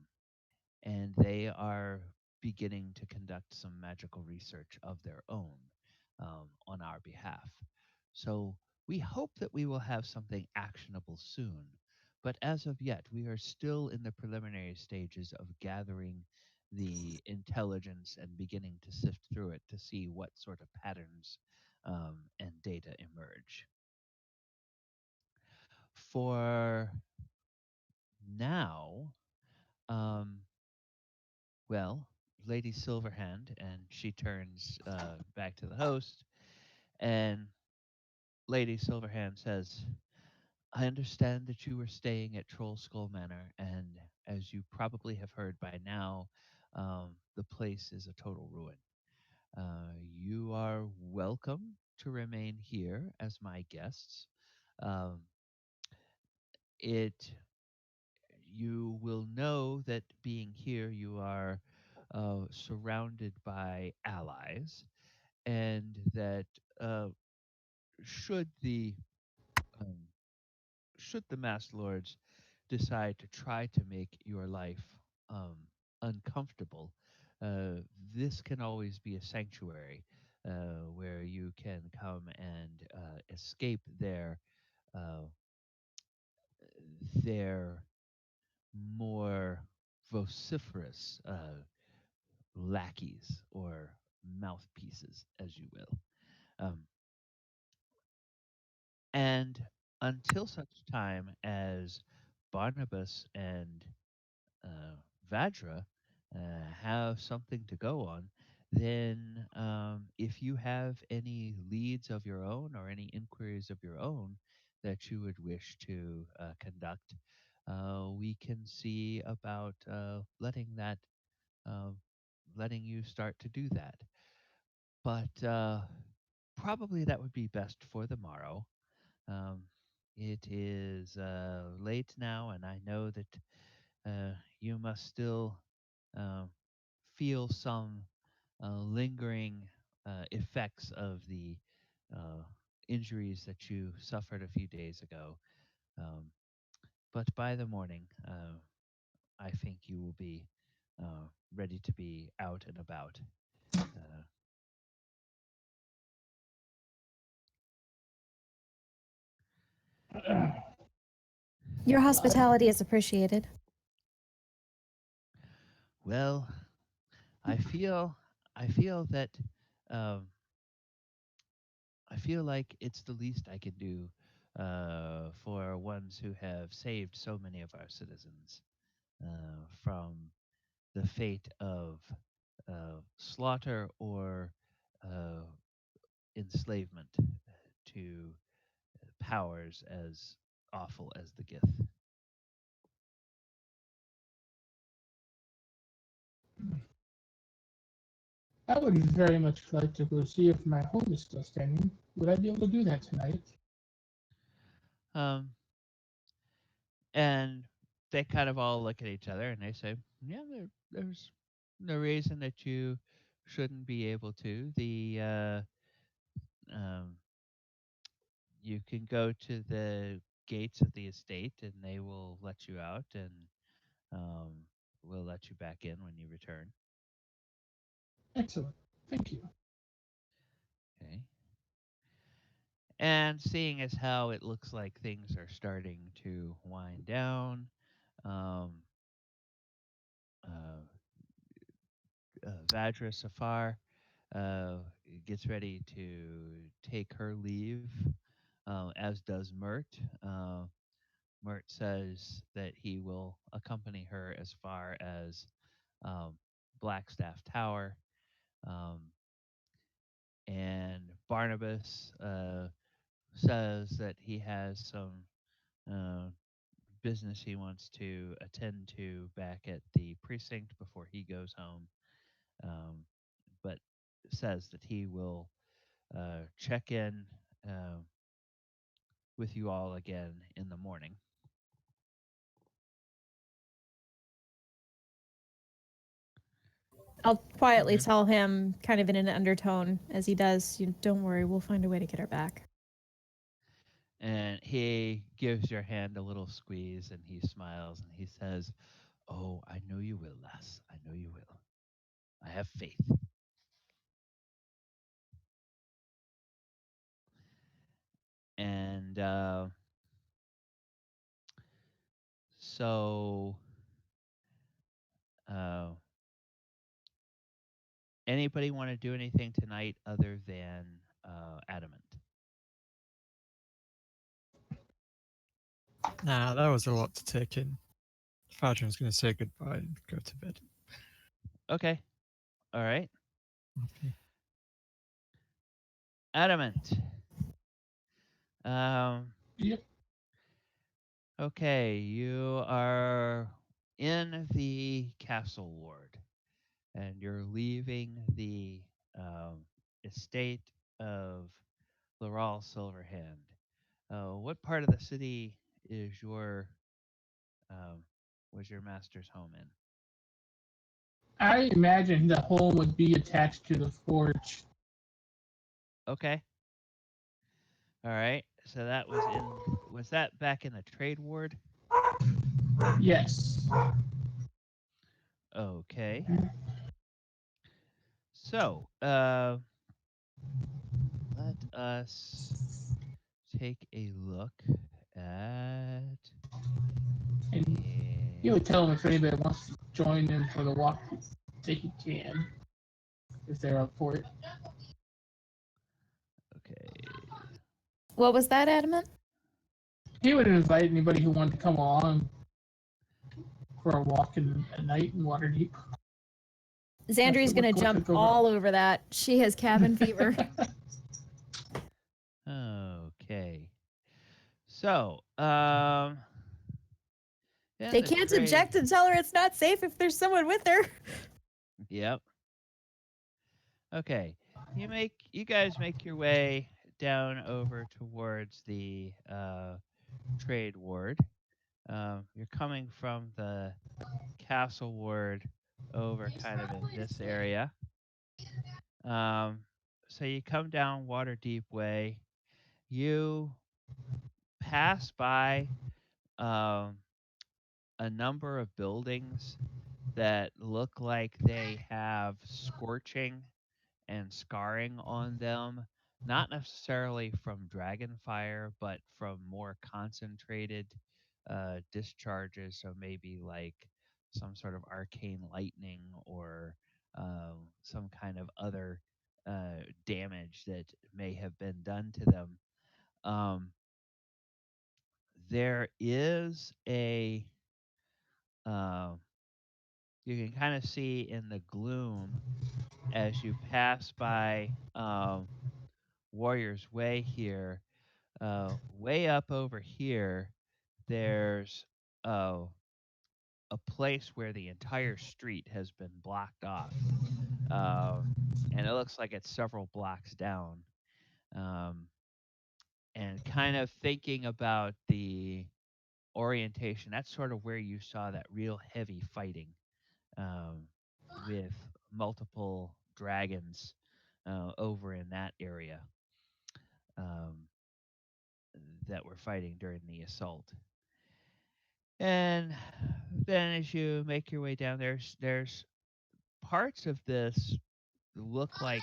and they are beginning to conduct some magical research of their own on our behalf. So we hope that we will have something actionable soon, But as of yet, we are still in the preliminary stages of gathering the intelligence and beginning to sift through it to see what sort of patterns and data emerge. For now, um, well, Lady Silverhand, and she turns back to the host, and Lady Silverhand says, I understand that you were staying at Trollskull Manor, and as you probably have heard by now, the place is a total ruin. You are welcome to remain here as my guests. Um, it you will know that being here, you are surrounded by allies, and that uh, should the um, should the Mass Lords decide to try to make your life um, uncomfortable, uh, this can always be a sanctuary where you can come and escape uh, their more vociferous lackeys or mouthpieces, as you will. Um, and until such time as Barnabas and uh, Vadra have something to go on, then if you have any leads of your own or any inquiries of your own that you would wish to conduct, we can see about uh, letting you start to do that. But probably that would be best for the morrow. Um, it is late now, and I know that you must still uh, feel some lingering effects of the uh, injuries that you suffered a few days ago. Um, but by the morning, I think you will be ready to be out and about. Uh, Your hospitality is appreciated. well, I feel I feel that um, I feel like it's the least I can do for ones who have saved so many of our citizens from the fate of slaughter or uh, enslavement to powers as awful as the Gith. I would very much like to go see if my home is still standing. Would I be able to do that tonight? Um, and they kind of all look at each other and they say, "Yeah, there's no reason that you shouldn't be able to. Um, you can go to the gates of the estate and they will let you out and um, we'll let you back in when you return." Excellent. Thank you. Okay. And seeing as how it looks like things are starting to wind down, um, uh, Vadra Safar uh, gets ready to take her leave, as does Mert. Mert says that he will accompany her as far as um, Blackstaff Tower. Um, and Barnabas says that he has some uh, business he wants to attend to back at the precinct before he goes home, but says that he will check in uh, with you all again in the morning. I'll quietly Okay. tell him, kind of in an undertone, as he does, don't worry, we'll find a way to get her back. And he gives your hand a little squeeze and he smiles and he says, "Oh, I know you will, lass. I know you will. I have faith." And So, anybody want to do anything tonight other than Adamant? Nah, that was a lot to take in. Fadron's going to say goodbye and go to bed. Okay. All right. Okay. Adamant. Yep. Okay, you are in the castle ward, and you're leaving the estate of Laurel Silverhand. What part of the city is was your master's home in? I imagine the home would be attached to the forge. Okay. All right. So that was that back in the trade ward? Yes. Okay. So, let us take a look at And you would tell them if anybody wants to join them for the walk, they can, if they're up for it. Okay. What was that, Adamant? He would invite anybody who wanted to come along for a walk at night in Waterdeep. Xandri's gonna jump all over that. She has cabin fever. Okay. So, They can't object and tell her it's not safe if there's someone with her. Yep. Okay. You guys make your way down over towards the trade ward. You're coming from the castle ward over kind of in this area. So you come down Waterdeep Way. You pass by a number of buildings that look like they have scorching and scarring on them, not necessarily from dragonfire, but from more concentrated discharges. So maybe like some sort of arcane lightning or some kind of other damage that may have been done to them. There is a you can kind of see in the gloom as you pass by Warrior's Way here. Way up over here, there's a place where the entire street has been blocked off, and it looks like it's several blocks down. And kind of thinking about the orientation, that's sort of where you saw that real heavy fighting with multiple dragons over in that area that were fighting during the assault. And then as you make your way down, there's parts of this look like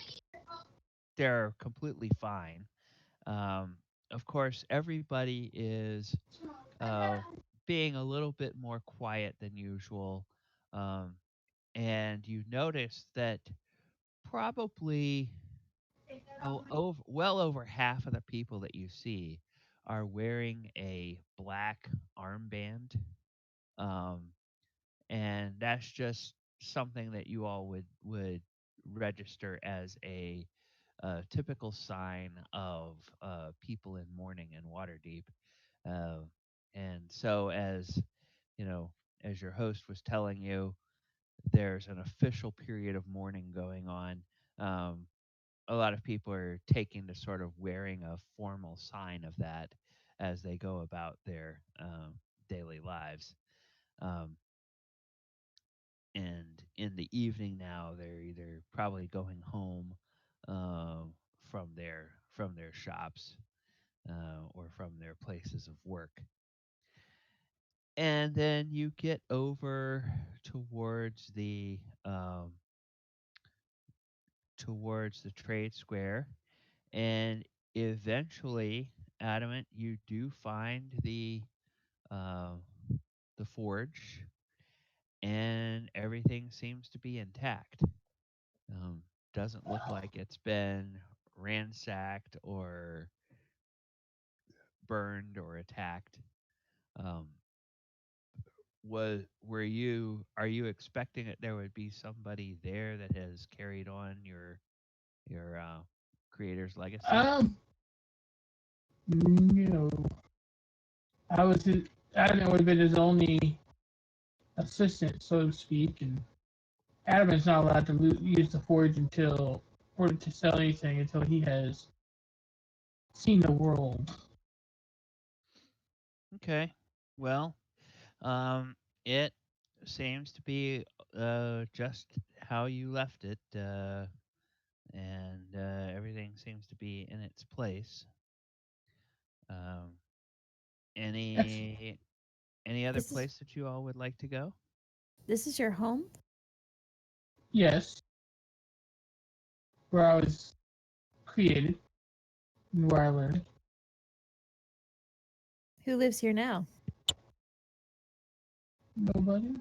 they're completely fine. Of course, everybody is being a little bit more quiet than usual. And you notice that probably well over half of the people that you see are wearing a black armband. And that's just something that you all would register as a typical sign of people in mourning in Waterdeep. And so, as you know, as your host was telling you, there's an official period of mourning going on. A lot of people are taking to sort of wearing a formal sign of that as they go about their daily lives. And in the evening now, they're either probably going home from their shops or from their places of work. And then you get over towards the trade square, and eventually, Adamant, you do find the the forge, and everything seems to be intact. Doesn't look like it's been ransacked or burned or attacked. Um, are you expecting that there would be somebody there that has carried on your creator's legacy? No. I was his, I don't know, would have been his only assistant, so to speak, and Adamant's not allowed to use the forge or to sell anything until he has seen the world. Okay. Well, it seems to be just how you left it, and everything seems to be in its place. Um, any other This is place that you all would like to go? this is your home? Yes, where I was created, and where I learned. Who lives here now? Nobody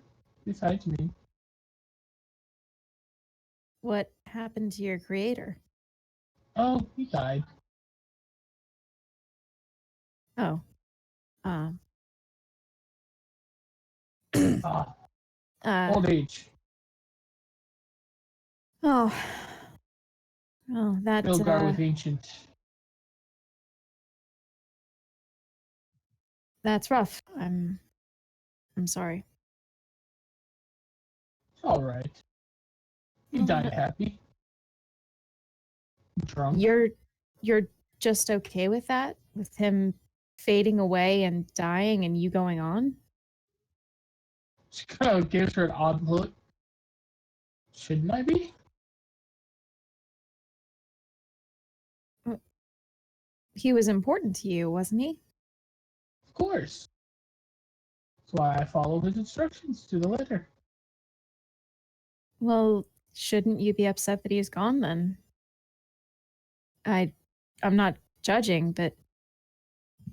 besides me. What happened to your creator? Oh, he died. Oh. Um. Old age. Oh. Oh, that Bilgar with ancient. that's rough. I'm sorry. It's all right. He Oh, died no. happy. Drunk. You're just okay with that? With him fading away and dying and you going on? She kind of gives her an odd look. Shouldn't I be? He was important to you, wasn't he? Of course. That's why I follow his instructions to the letter. Well, shouldn't you be upset that he's gone then? I'm not judging, but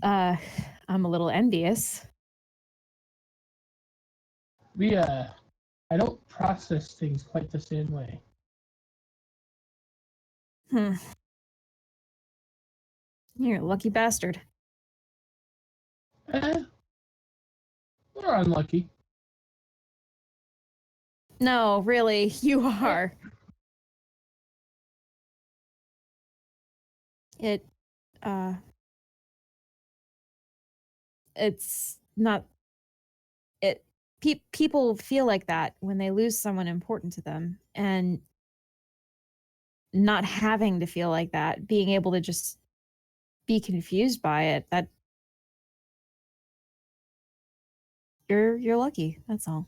I'm a little envious. I don't process things quite the same way. You're a lucky bastard. Or unlucky. No, really, you are. It's not people feel like that when they lose someone important to them, and not having to feel like that, being able to just be confused by it, that you're lucky, that's all.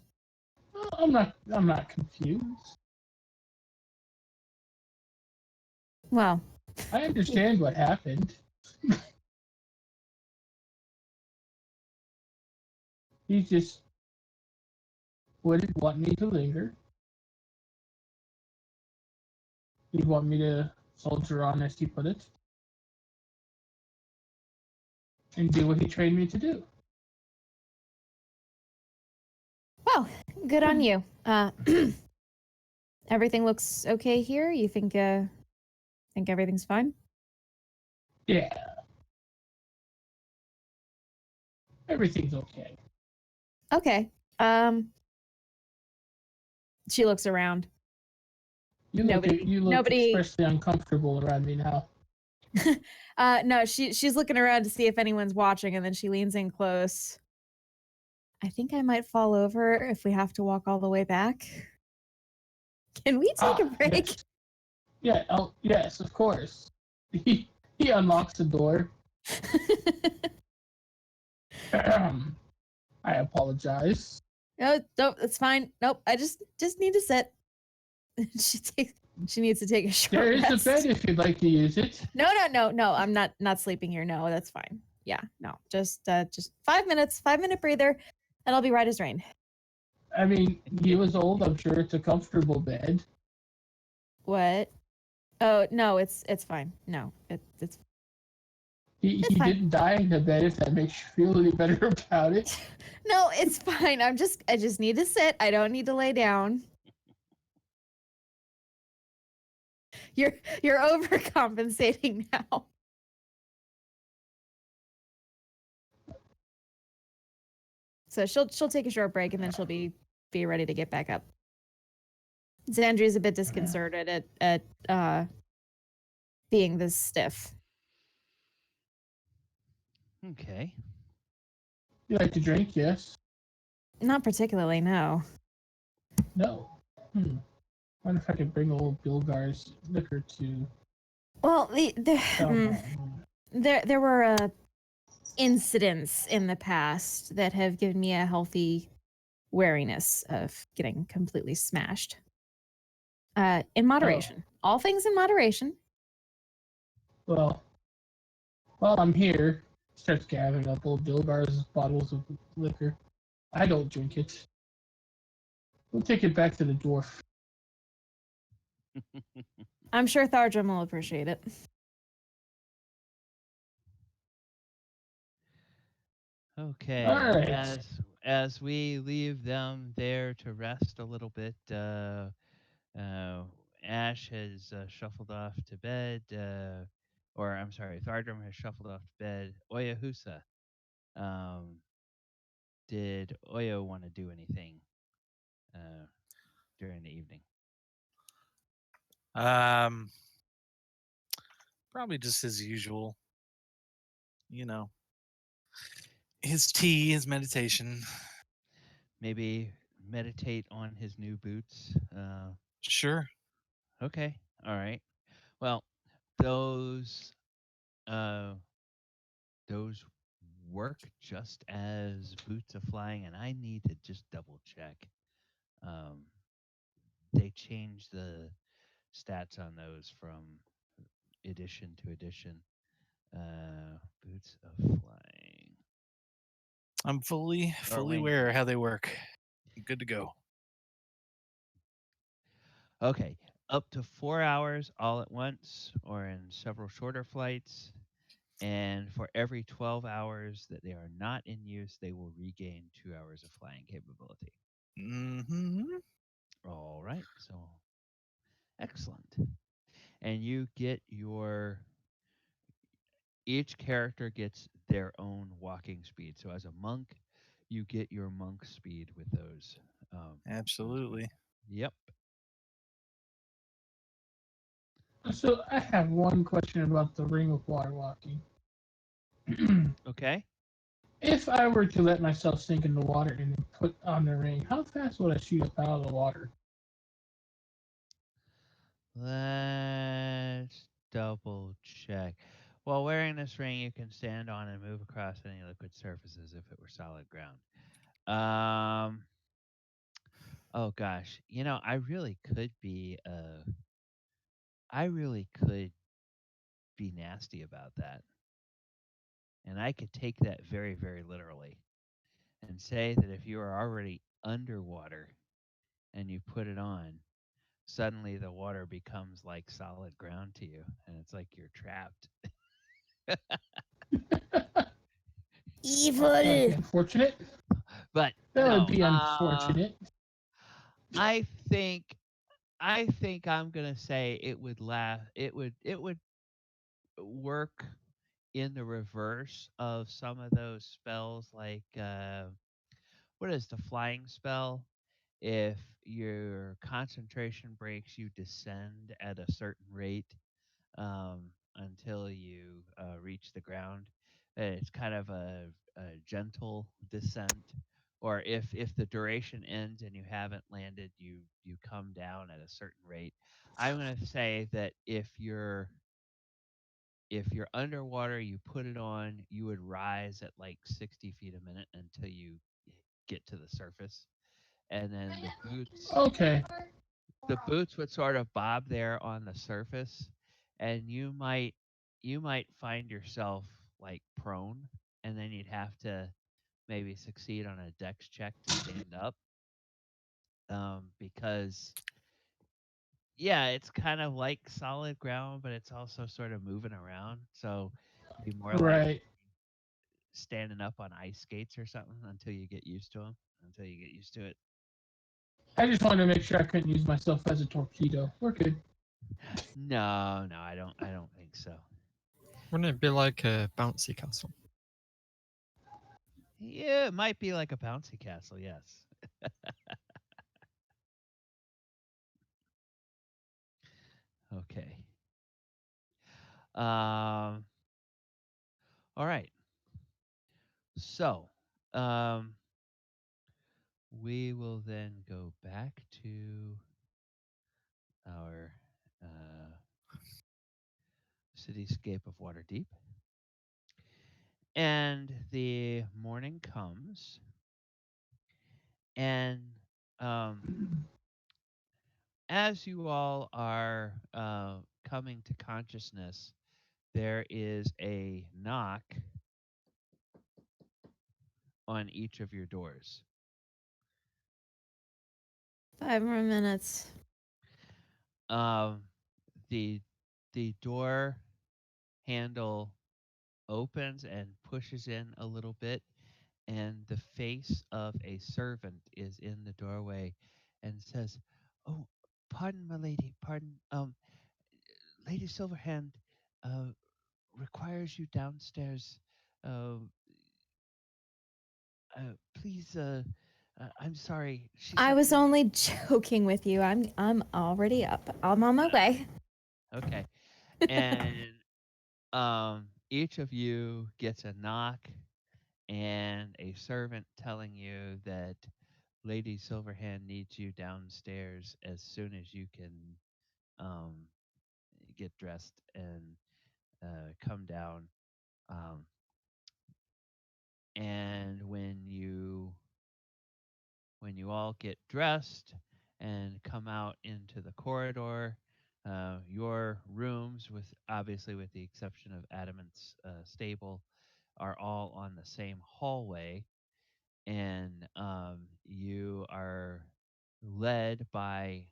I'm not confused. Well, I understand what happened. He just wouldn't want me to linger. He'd want me to soldier on, as he put it, and do what he trained me to do. well, good on you. Everything looks okay here. You think everything's fine? Yeah. Everything's okay. Okay. She looks around. You look expressly uncomfortable around me now. No, she's looking around to see if anyone's watching, and then she leans in close. I think I might fall over if we have to walk all the way back. Can we take a break? Yes. Yeah, yes, of course. He unlocks the door. I apologize. No, it's fine. Nope, I just need to sit. She needs to take a short There is rest. a bed if you'd like to use it. No, I'm not sleeping here. No, that's fine. Yeah, no, just 5 minutes, 5-minute breather, and I'll be right as rain. I mean, he was old. I'm sure it's a comfortable bed. What? Oh no, it's fine. No, it's. He It's fine. didn't die in the bed. If that makes you feel any better about it. No, it's fine. I just need to sit. I don't need to lay down. You're overcompensating now. So she'll take a short break and then she'll be ready to get back up. Xandri's a bit disconcerted at being this stiff. Okay. You like to drink? Yes. Not particularly, no. No. Wonder if I could bring old Bilgar's liquor to. Well, there were incidents in the past that have given me a healthy wariness of getting completely smashed. In moderation. All things in moderation. Well, while I'm here, starts gathering up old Bilgar's bottles of liquor. I don't drink it. We'll take it back to the dwarf. I'm sure Thardrum will appreciate it. Okay. All right. As we leave them there to rest a little bit, Ash has shuffled off to bed, or I'm sorry, Thardrum has shuffled off to bed. Oyahusa, did Oyo want to do anything during the evening? Probably just as usual. You know, his tea, his meditation. Maybe meditate on his new boots. Sure. Okay. All right. Well, those work just as boots of flying, and I need to just double check. They changed the stats on those from edition to edition. Boots of flying. I'm fully wait. aware of how they work. Good to go. Okay, up to 4 hours all at once, or in several shorter flights. And for every 12 hours that they are not in use, they will regain 2 hours of flying capability. Mm-hmm. All right, so excellent. And you get each character gets their own walking speed. So as a monk, you get your monk speed with those. Absolutely. Yep. So I have one question about the ring of water walking. Okay. If I were to let myself sink in the water and then put on the ring, how fast would I shoot up out of the water? Let's double check. While wearing this ring, you can stand on and move across any liquid surfaces if it were solid ground. Oh gosh, I really could be nasty about that. And I could take that very, very literally and say that if you are already underwater and you put it on, suddenly the water becomes like solid ground to you and it's like you're trapped. Evil. That'd be unfortunate. But That no, would be unfortunate. I think I'm gonna say it would last. It would work in the reverse of some of those spells, like what is the flying spell? If your concentration breaks, you descend at a certain rate until you reach the ground. It's kind of a gentle descent. Or if the duration ends and you haven't landed, you come down at a certain rate. I'm going to say that if you're underwater, you put it on, you would rise at like 60 feet a minute until you get to the surface, and then Okay. the boots would sort of bob there on the surface, and you might find yourself like prone, and then you'd have to maybe succeed on a dex check to stand up, because yeah, it's kind of like solid ground, but it's also sort of moving around. So Be more like Right. standing up on ice skates or something until you get used to them. Until you get used to it. I just wanted to make sure I couldn't use myself as a torpedo. We're good. No, I don't think so. Wouldn't it be like a bouncy castle? Yeah, it might be like a bouncy castle. Yes. Okay. All right. So, we will then go back to our cityscape of Waterdeep. And the morning comes, and as you all are coming to consciousness, there is a knock on each of your doors. 5 more minutes. The door handle opens and pushes in a little bit, and the face of a servant is in the doorway and says, "Oh, pardon, my lady, pardon. Lady Silverhand requires you downstairs. Uh, please, I'm sorry." She I said was you- only joking with you. I'm already up. I'm on my way. Okay. And each of you gets a knock and a servant telling you that Lady Silverhand needs you downstairs as soon as you can um, get dressed and come down. Um, and when you all get dressed and come out into the corridor, your rooms, with obviously with the exception of Adamant's stable, are all on the same hallway, and you are led by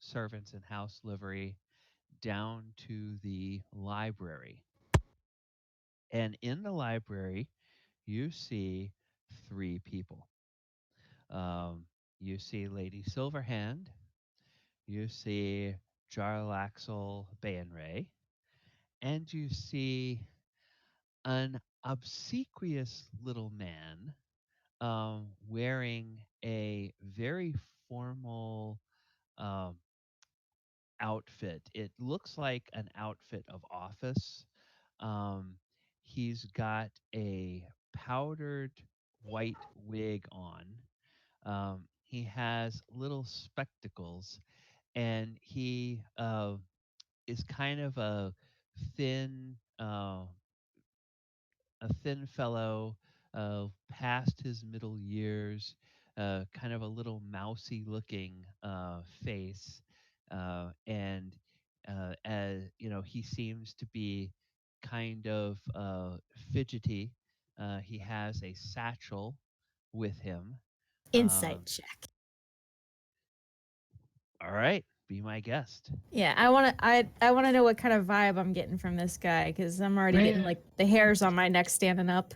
servants in house livery down to the library. And in the library, you see 3 people. You see Lady Silverhand, you see Jarlaxle Bayenray, and you see an obsequious little man wearing a very formal um, outfit. It looks like an outfit of office. Um, he's got a powdered white wig on. He has little spectacles, and he is kind of thin, uh, a thin fellow, past his middle years, kind of a little mousy looking face, and as you know, he seems to be kind of fidgety. He has a satchel with him. Insight check. All right, be my guest. Yeah, I want to know what kind of vibe I'm getting from this guy because I'm already getting Man. like the hairs on my neck standing up.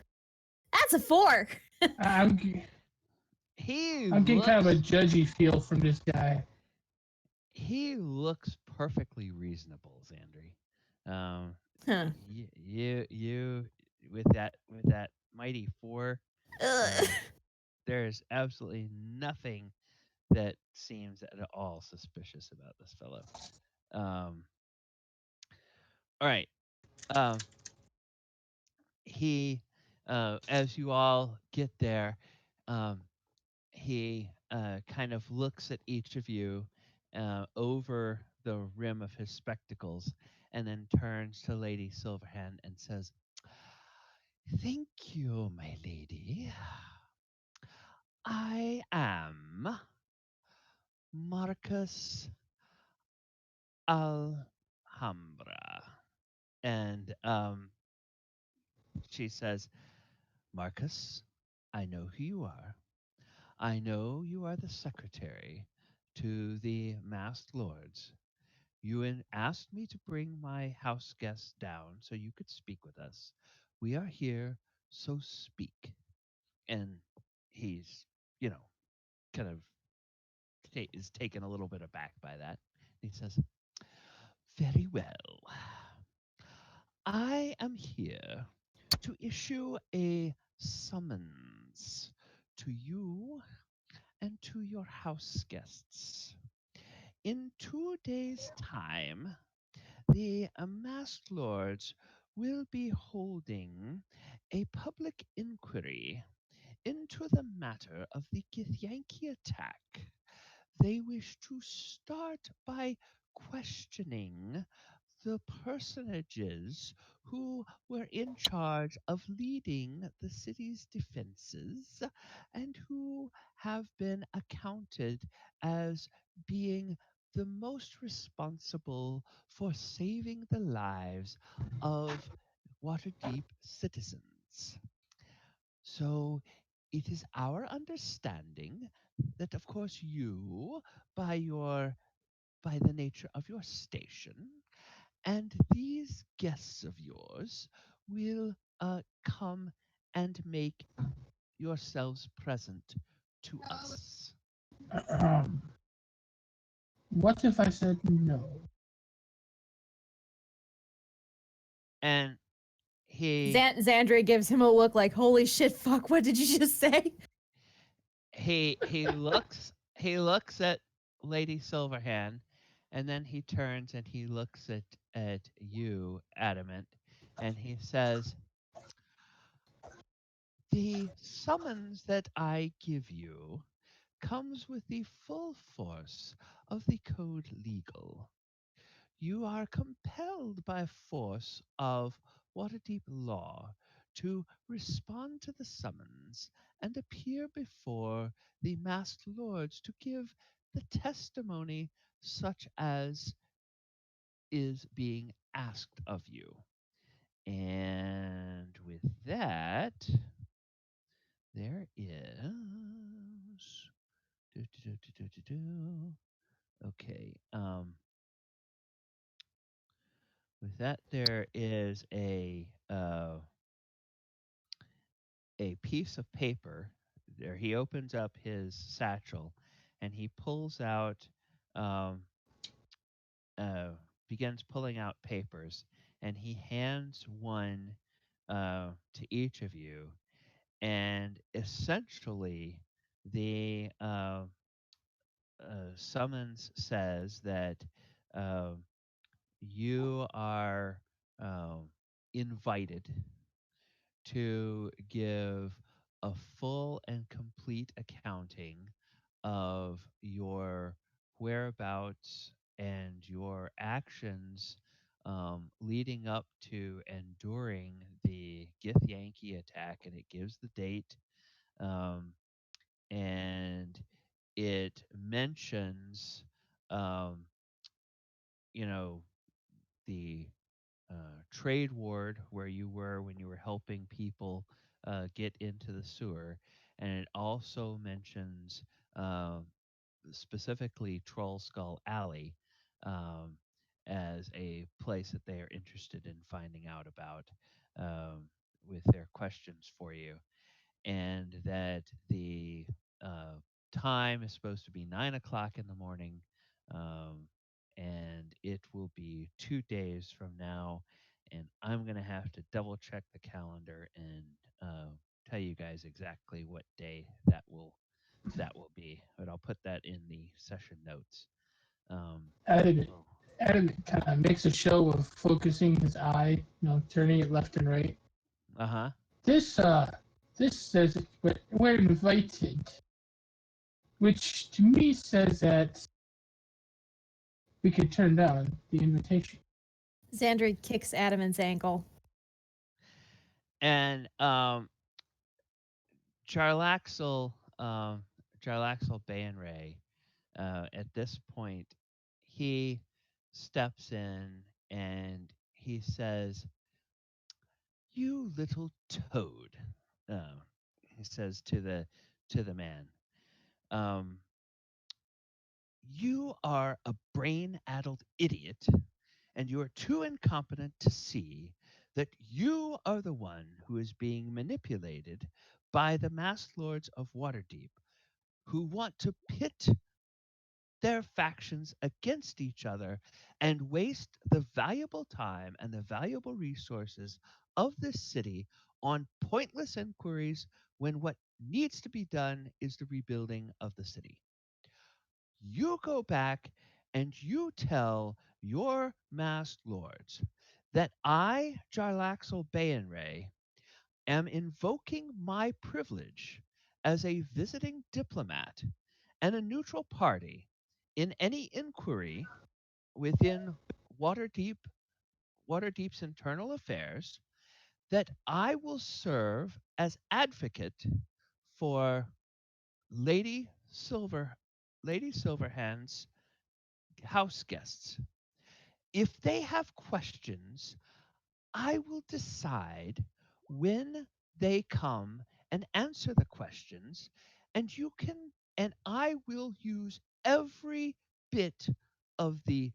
That's a 4. I'm He getting kind of a looks judgy feel from this guy. he looks perfectly reasonable, Zandri. Huh. You with that mighty 4, Ugh. there's absolutely nothing that seems at all suspicious about this fellow. All right. He, as you all get there, um, he kind of looks at each of you over the rim of his spectacles, and then turns to Lady Silverhand and says, "Thank you, my lady. I am Marcus Alhambra." And she says, "Marcus, I know who you are. I know you are the secretary to the masked lords. asked me to bring my house guests down so you could speak with us. We are here, so speak. And he's, you know, kind of is taken a little bit aback by that. He says, "Very well. I am here to issue a summons to you and to your house guests. In 2 days' time, the masked lords will be holding a public inquiry into the matter of the Githyanki attack. They wish to start by questioning the personages who were in charge of leading the city's defenses and who have been accounted as being the most responsible for saving the lives of Waterdeep citizens. So it is our understanding that, of course, you, by the nature of your station, and these guests of yours will come and make yourselves present to us." What if I said no? And he Xandre gives him a look like, "Holy shit, fuck! What did you just say?" he looks at Lady Silverhand, and then he turns and he looks at you, Adamant, and he says, "The summons that I give you comes with the full force of the Code Legal. You are compelled by force of Waterdeep law to respond to the summons and appear before the masked lords to give the testimony such as is being asked of you." And with that, there is. Okay. With that, there is a piece of paper. There, he opens up his satchel, and he pulls out, um, begins pulling out papers, and he hands one to each of you. And essentially, the summons says that um, you are invited to give a full and complete accounting of your whereabouts and your actions leading up to and during the Githyanki attack, and it gives the date, um, and it mentions, um, you know, the trade ward where you were when you were helping people get into the sewer, and it also mentions um, specifically Trollskull Alley um, as a place that they are interested in finding out about um, with their questions for you, and that the time is supposed to be 9 o'clock in the morning, um, and it will be 2 days from now. And I'm gonna have to double check the calendar and tell you guys exactly what day that will be. But I'll put that in the session notes. Adam, Oh. Adam kind of makes a show of focusing his eye, turning it left and right. Uh-huh. This says we're invited, which to me says that we could turn down the invitation. Xandre kicks Adamant's ankle. And Jarlaxle, Jarlaxle Bayanray, at this point, he steps in and he says, "You little toad," uh, he says to the man. Um, you are a brain-addled idiot, and you are too incompetent to see that you are the one who is being manipulated by the masked lords of Waterdeep, who want to pit their factions against each other and waste the valuable time and the valuable resources of this city on pointless inquiries when what needs to be done is the rebuilding of the city. You go back and you tell your masked lords that I, Jarlaxle Bayenray, am invoking my privilege as a visiting diplomat and a neutral party in any inquiry within Waterdeep, Waterdeep's internal affairs, that I will serve as advocate for Lady Lady Silverhand's house guests. If they have questions, I will decide when they come and answer the questions, and I will use every bit of the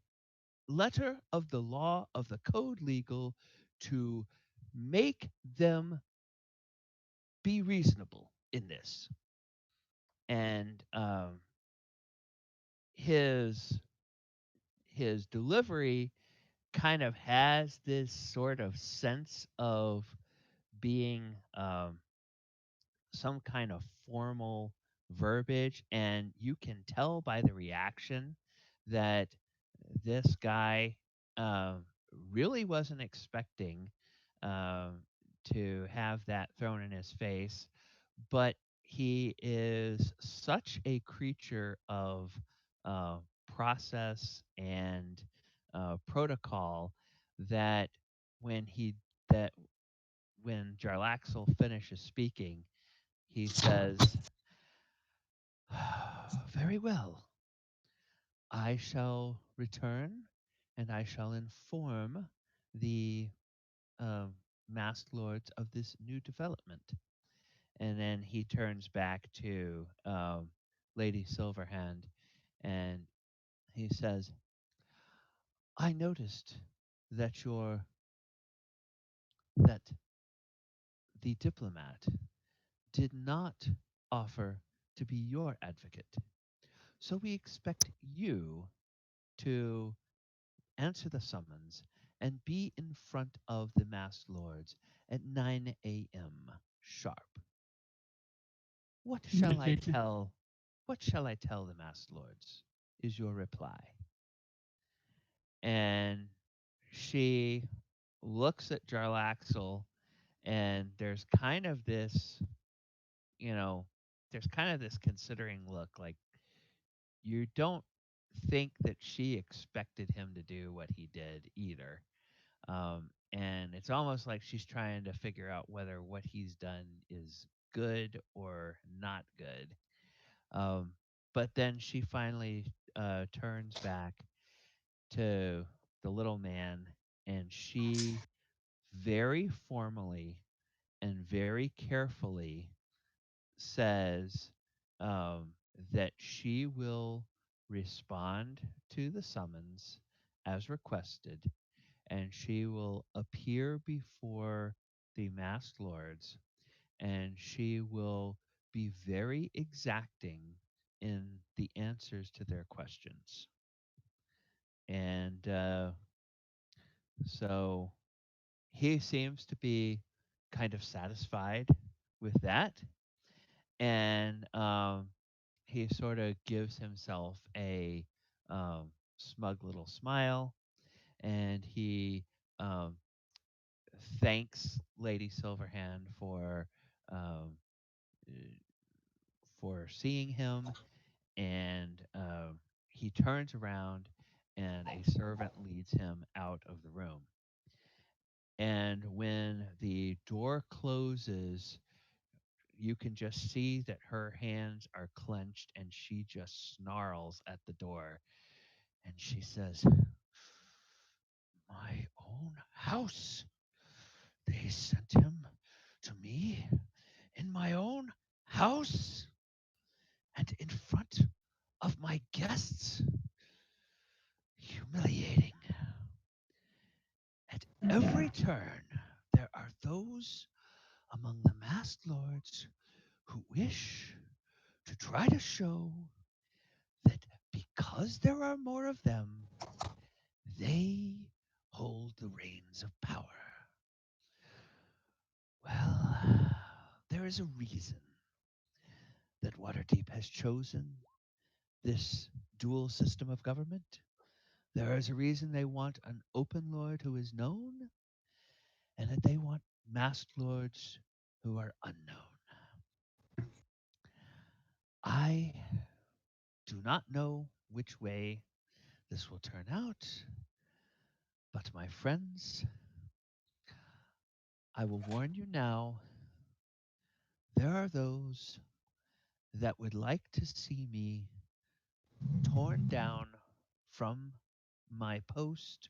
letter of the law of the code legal to make them be reasonable in this. And his his delivery kind of has this sort of sense of being some kind of formal verbiage, and you can tell by the reaction that this guy um, really wasn't expecting um, to have that thrown in his face, but he is such a creature of uh, process and protocol that when he that when Jarlaxle finishes speaking, he says, "Very well. I shall return and I shall inform the um, masked lords of this new development." And then he turns back to Lady Silverhand and he says, "I noticed that that the diplomat did not offer to be your advocate. So we expect you to answer the summons and be in front of the masked lords at 9 a.m. sharp. What shall I Indicated. tell? What shall I tell the masked lords?" is your reply. And she looks at Jarlaxle, and there's kind of this, you know, there's kind of this considering look, like you don't think that she expected him to do what he did either. And it's almost like she's trying to figure out whether what he's done is good or not good. Um, but then she finally turns back to the little man, and she very formally and very carefully says um, that she will respond to the summons as requested, and she will appear before the masked lords, and she will be very exacting in the answers to their questions. And so he seems to be kind of satisfied with that. And he sort of gives himself a smug little smile, and he um, thanks Lady Silverhand um, uh, for seeing him, and he turns around, and a servant leads him out of the room. And when the door closes, you can just see that her hands are clenched and she just snarls at the door. And she says, "My own house. They sent him to me in my own house and in front of my guests. Humiliating. At every turn, there are those among the masked lords who wish to try to show that because there are more of them, they hold the reins of power. Well, there is a reason that Waterdeep has chosen this dual system of government. There is a reason they want an open lord who is known, and that they want masked lords who are unknown. I do not know which way this will turn out, but my friends, I will warn you now, there are those that would like to see me torn down from my post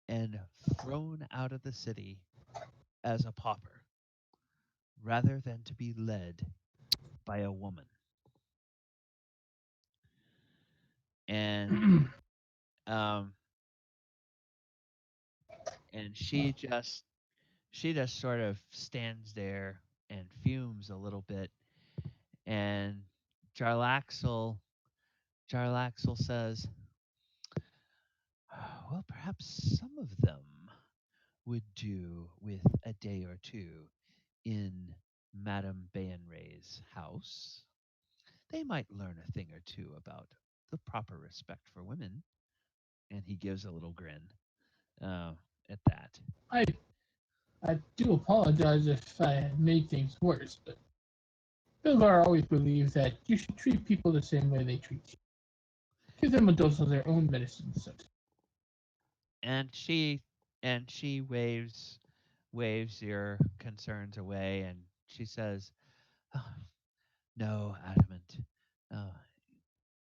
and thrown out of the city as a pauper, rather than to be led by a woman. And um, and she just sort of stands there and fumes a little bit. And Jarlaxle says, well, perhaps some of them would do with a day or two in Madame Bayenray's house. They might learn a thing or two about the proper respect for women. And he gives a little grin at that. I do apologize if I had made things worse, but Bilbar always believed that you should treat people the same way they treat you. Give them a dose of their own medicine, so to speak. And she waves your concerns away, and she says, oh, no, Adamant. Uh,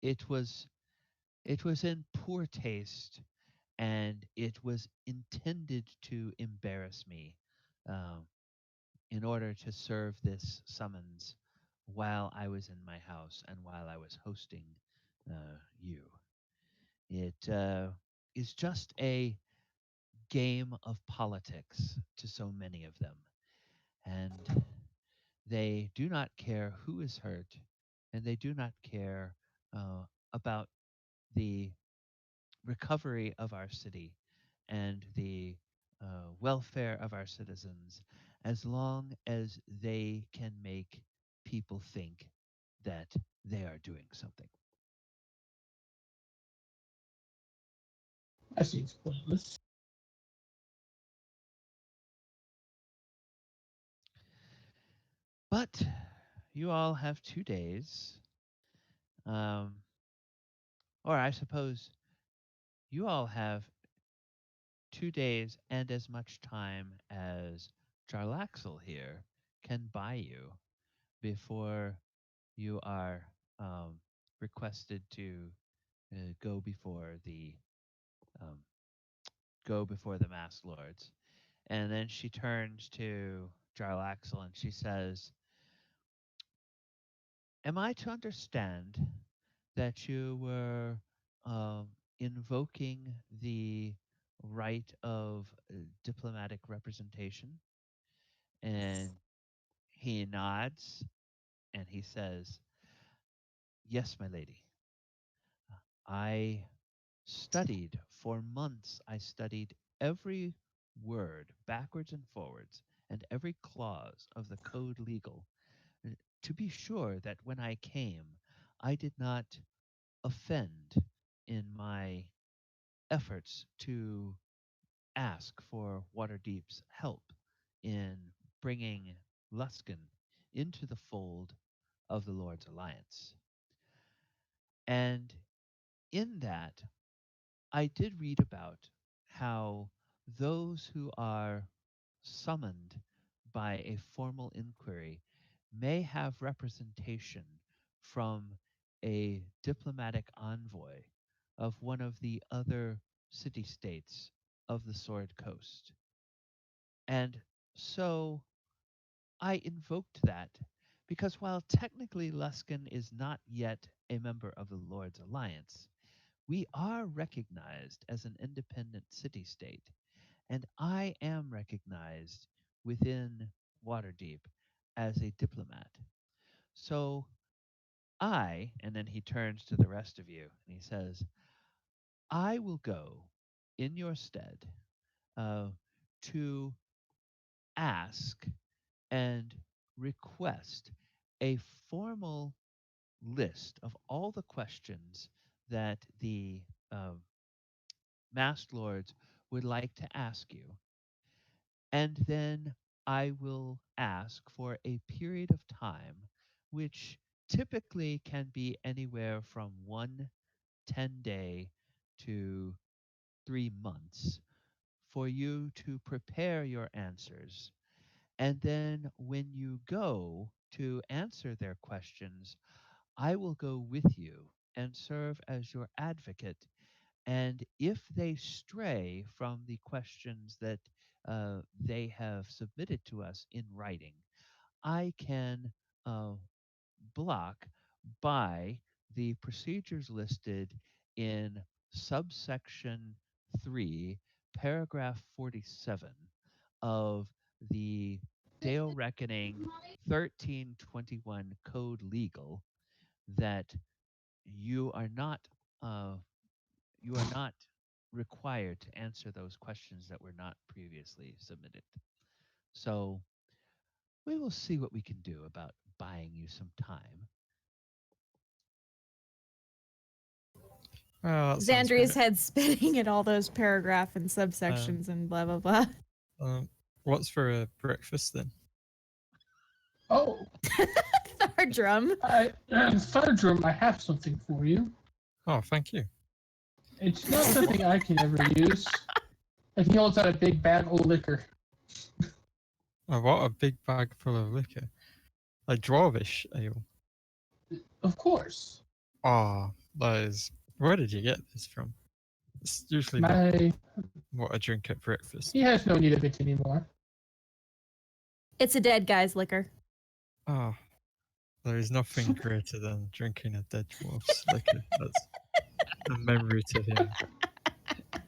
it was in poor taste, and it was intended to embarrass me, um, in order to serve this summons while I was in my house and while I was hosting you. It is just a game of politics to so many of them, and they do not care who is hurt, and they do not care about the recovery of our city and the welfare of our citizens, as long as they can make people think that they are doing something. That seems pointless. But you all have 2 days, or I suppose you all have 2 days and as much time as Jarlaxle here can buy you before you are requested to go before the um, mass lords. And then she turns to Jarlaxle and she says, "Am I to understand that you were invoking the right of diplomatic representation?" And he nods and he says, "Yes, my lady. I studied for months. I studied every word backwards and forwards and every clause of the Code Legal to be sure that when I came, I did not offend in my efforts to ask for Waterdeep's help in bringing Luskan into the fold of the Lord's Alliance. And in that, I did read about how those who are summoned by a formal inquiry may have representation from a diplomatic envoy of one of the other city-states of the Sword Coast. And so I invoked that Because while technically Luskan is not yet a member of the Lord's Alliance, we are recognized as an independent city-state, and I am recognized within Waterdeep as a diplomat. So and then he turns to the rest of you and he says, I will go in your stead to ask and request a formal list of all the questions that the Masked Lords would like to ask you. And then I will ask for a period of time, which typically can be anywhere from 10 day to 3 months, for you to prepare your answers. And then when you go to answer their questions, I will go with you and serve as your advocate. And if they stray from the questions that they have submitted to us in writing, I can block by the procedures listed in subsection 3, paragraph 47 of the Dale Reckoning 1321 Code Legal, that you are not required to answer those questions that were not previously submitted. So we will see what we can do about buying you some time. Oh, that sounds Xandria's great. head spinning at all those paragraph and subsections and blah blah blah. What's for a breakfast then? Oh, Our drum. Thundrum, I have something for you. Oh, thank you. It's not something I can ever use. And he holds out a big bag of liquor. Oh, what a big bag full of liquor. Like dwarvish ale. Of course. Oh, that is. Where did you get this from? It's usually not what I drink at breakfast. He has no need of it anymore. It's a dead guy's liquor. Oh, there is nothing greater than drinking a dead dwarf's liquor. That's a memory to him.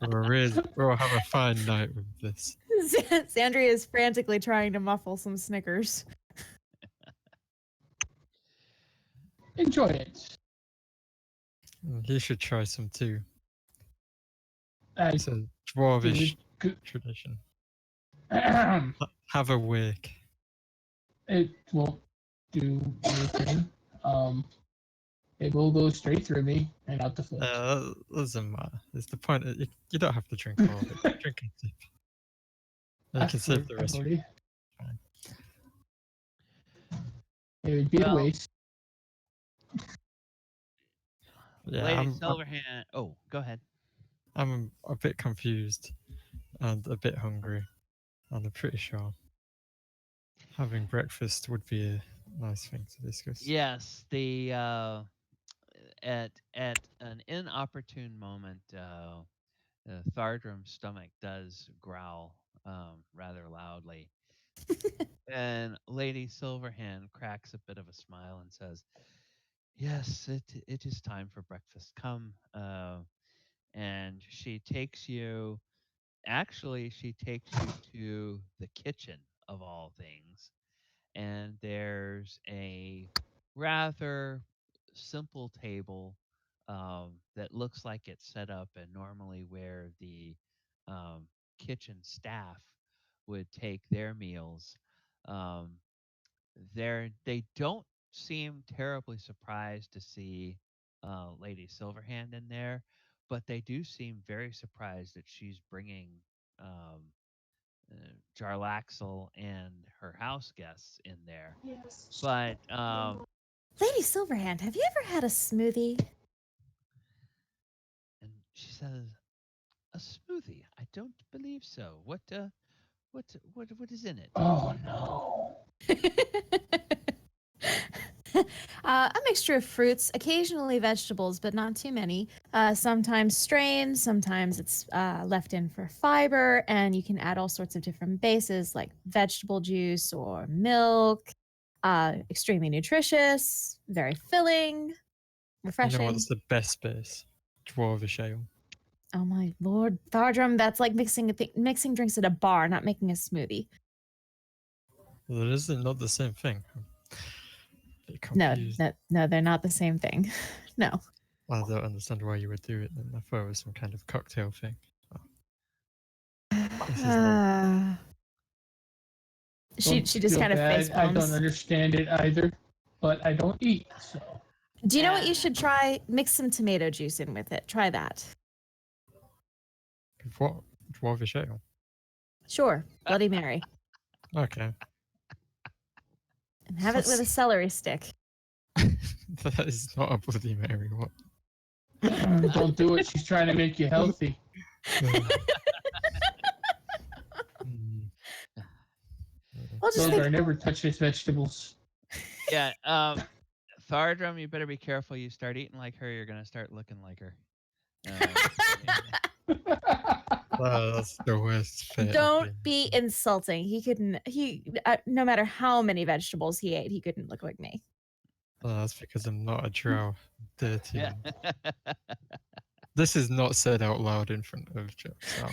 We'll have a fine night with this. Xandria is frantically trying to muffle some Snickers. Enjoy it. He should try some too. I It's a dwarvish Good. tradition. Have a wake. It won't do anything. It will go straight through me and out the foot. Doesn't matter. It's the point that you don't have to drink all of it. Drink a sip. You can save the rest. It would be a waste. Yeah, Lady Silverhand. Oh, go ahead. I'm a bit confused and a bit hungry, and I'm pretty sure having breakfast would be a nice thing to discuss. Yes, the at an inopportune moment, Thardrum's stomach does growl rather loudly, and Lady Silverhand cracks a bit of a smile and says, "Yes, it is time for breakfast. Come." And she takes you. Actually, she takes you to the kitchen of all things, and there's a rather simple table that looks like it's set up and normally where the kitchen staff would take their meals. Um, they don't seem terribly surprised to see Lady Silverhand in there, but they do seem very surprised that she's bringing um, Jarlaxle and her house guests in there. But Lady Silverhand, have you ever had a smoothie? and she says, "A smoothie? I don't believe so. What is in it?" Oh no. A mixture of fruits, occasionally vegetables, but not too many. Sometimes strained, sometimes it's left in for fiber, and you can add all sorts of different bases like vegetable juice or milk. Extremely nutritious, very filling, You refreshing. know what's the best base? Dwarvish ale. Oh my lord, Thardrum, that's like mixing mixing drinks at a bar, not making a smoothie. Well, it isn't not the same thing. I'm a bit No, confused. no, they're not the same thing. No. I don't understand why you would do it then. I thought it was some kind of cocktail thing. This is not. She Don't just feel kind of face bad. I don't palms. understand it either, but I don't eat. So Do you know what you should try? Mix some tomato juice in with it. Try that. What? Dwarvish ale? Sure, Bloody Mary. Okay. And have it with a celery stick. That is not a Bloody Mary. What? don't do it. She's trying to make you healthy. Well, just Logar think. never touches vegetables. Yeah. Thardrum, you better be careful. You start eating like her, you're gonna start looking like her. That's the worst fit. Don't be insulting. He couldn't. No matter how many vegetables he ate, he couldn't look like me. That's because I'm not a drow. Dirty. Yeah. This is not said out loud in front of Jeff. So.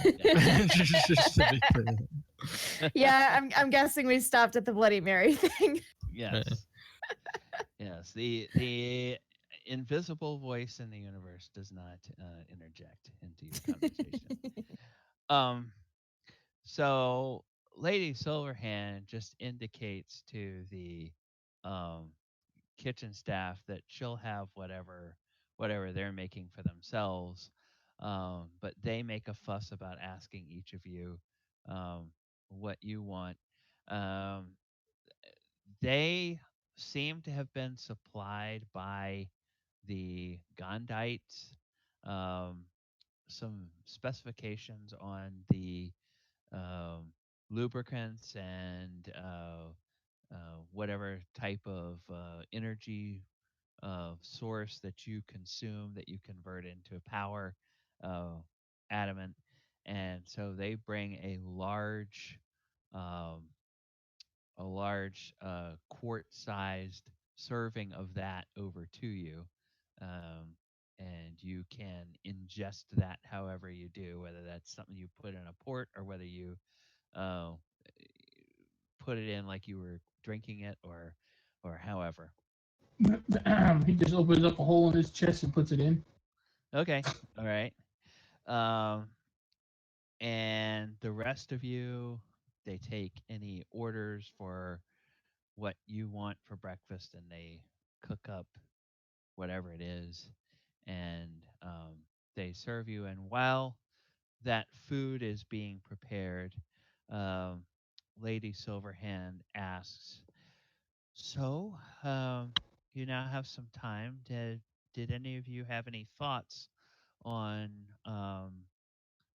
Just to be clear. Yeah, I'm guessing we stopped at the Bloody Mary thing. Yes. Yes. The invisible voice in the universe does not interject into your conversation. So Lady Silverhand just indicates to the kitchen staff that she'll have whatever they're making for themselves. But they make a fuss about asking each of you what you want. They seem to have been supplied by the Gondites. Some specifications on the lubricants and whatever type of energy source that you consume that you convert into power, adamant. And so they bring um, a large quart-sized serving of that over to you. And you can ingest that however you do, whether that's something you put in a port or whether you uh, put it in like you were drinking it, or however. He just opens up a hole in his chest and puts it in. Okay, all right. Um, and the rest of you, they take any orders for what you want for breakfast, and they cook up whatever it is, and they serve you. And while that food is being prepared, um, Lady Silverhand asks, "So, you now have some time. Did any of you have any thoughts on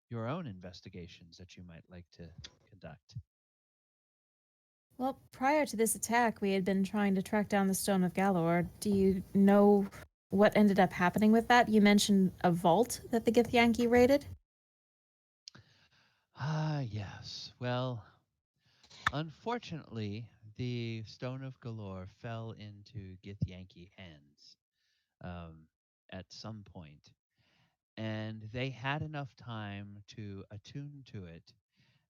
your own investigations that you might like to conduct?" Well, prior to this attack, we had been trying to track down the Stone of Galor. Do you know what ended up happening with that? You mentioned a vault that the Githyanki raided. Yes. Well, unfortunately, the Stone of Galore fell into Githyanki hands at some point, and they had enough time to attune to it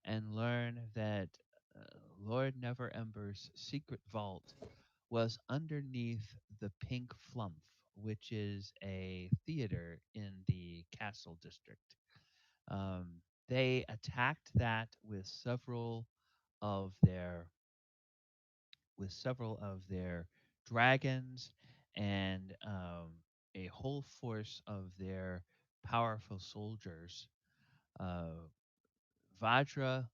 and learn that uh, Lord Neverember's secret vault was underneath the Pink Flump, which is a theater in the castle district. They attacked that of their with several of their dragons and a whole force of their powerful soldiers. Uh, Vajra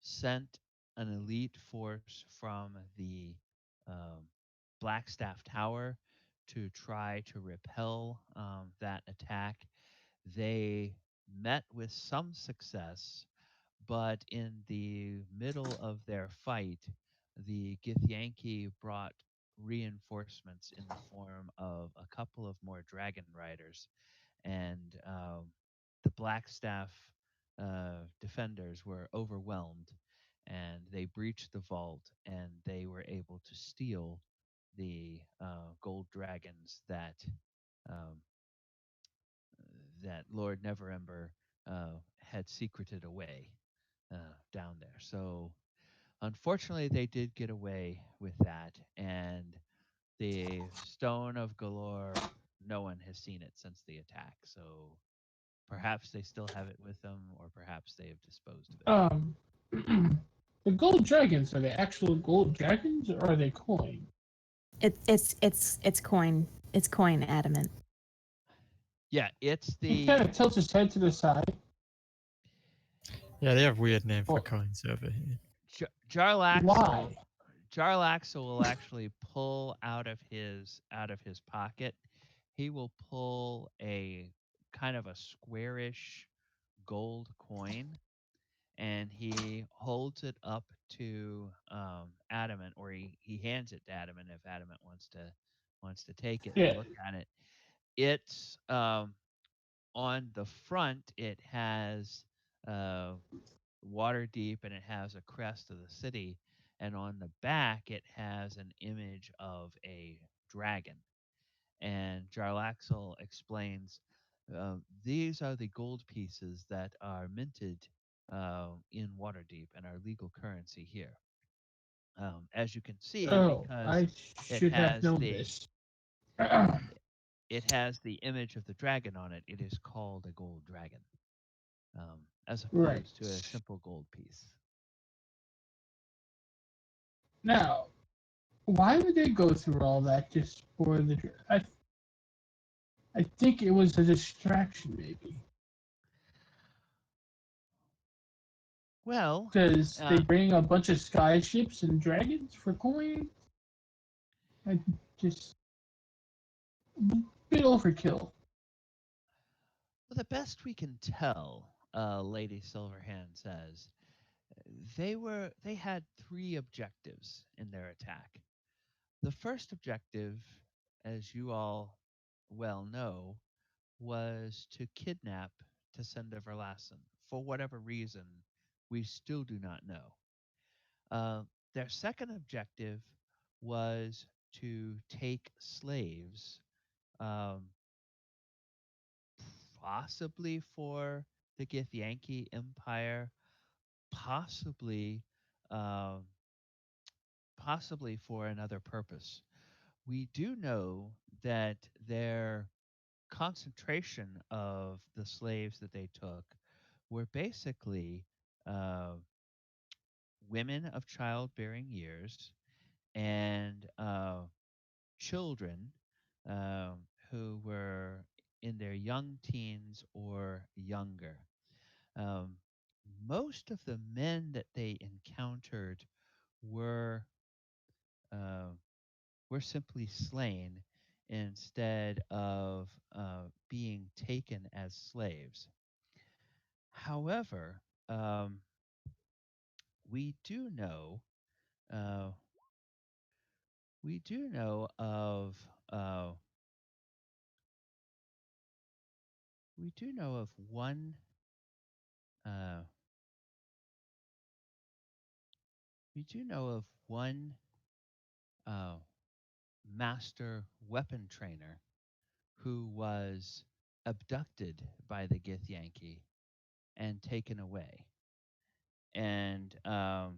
sent an elite force from the um, Blackstaff Tower to try to repel that attack. They met with some success, but in the middle of their fight, the Githyanki brought reinforcements in the form of a couple of more dragon riders, and the Blackstaff defenders were overwhelmed, and they breached the vault, and they were able to steal the gold dragons um, that Lord Neverember had secreted away down there. So unfortunately, they did get away with that, and the Stone of Galore, no one has seen it since the attack. So perhaps they still have it with them, or perhaps they have disposed of it. The gold dragons, are they actual gold dragons or are they coin? It's coin. It's coin adamant. Yeah, it's He kind the of tilts his head to the side. Yeah, they have weird name for Well, coins over here. Why? Jarlaxle will actually pull out of his pocket. He will pull a kind of a squarish gold coin, and he holds it up to Adamant, or he hands it to Adamant if Adamant wants to take it Yeah. and look at it. It's on the front. It has Waterdeep, and it has a crest of the city, and on the back it has an image of a dragon. And Jarlaxle explains, these are the gold pieces that are minted in Waterdeep and are legal currency here. As you can see, Oh, because I it should have has known the this. it has the image of the dragon on it, it is called a gold dragon, as Right. opposed to a simple gold piece. Now, why would they go through all that just for the? I think it was a distraction, maybe. Well, Because they bring a bunch of sky ships and dragons for coin. I just a bit overkill. well, the best we can tell, Lady Silverhand says, they had three objectives in their attack. The first objective, as you all well know, was to kidnap Tasenda Verlassen. For whatever reason, we still do not know. Their second objective was to take slaves, um, possibly for the Githyanki Empire, possibly, um, possibly for another purpose. We do know that their concentration of the slaves that they took were basically uh, women of childbearing years and children um, who were in their young teens or younger. Um, Most of the men that they encountered were uh, were simply slain instead of being taken as slaves. However, we do know uh, we do know of uh, we do know of one uh, we do know of one uh, master weapon trainer who was abducted by the Githyanki and taken away. And uh,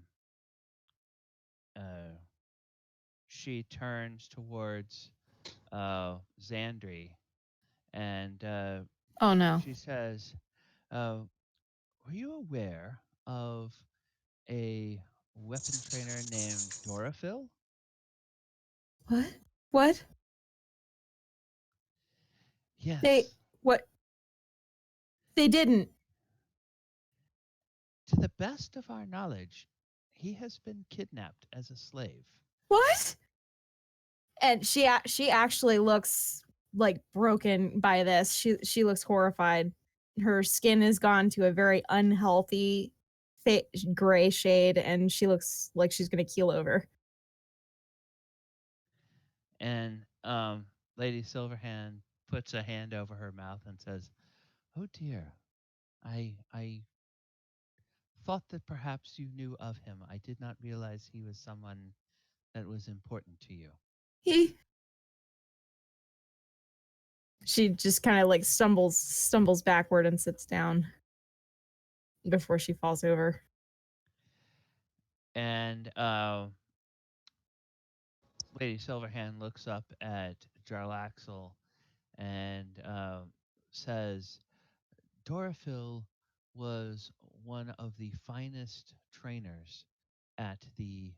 she turns towards Xandri, and Oh no. she says, "Were you aware of a weapon trainer named Dorafil?" What? What? Yes. They what? They didn't. To the best of our knowledge, he has been kidnapped as a slave. What? And she actually looks like broken by this. She looks horrified. Her skin has gone to a very unhealthy gray shade, and she looks like she's gonna keel over. And Lady Silverhand puts a hand over her mouth and says, "Oh dear, I thought that perhaps you knew of him. I did not realize he was someone that was important to you. She just kind of like stumbles backward and sits down before she falls over. And Lady Silverhand looks up at Jarlaxle and says, Dorifil was one of the finest trainers at the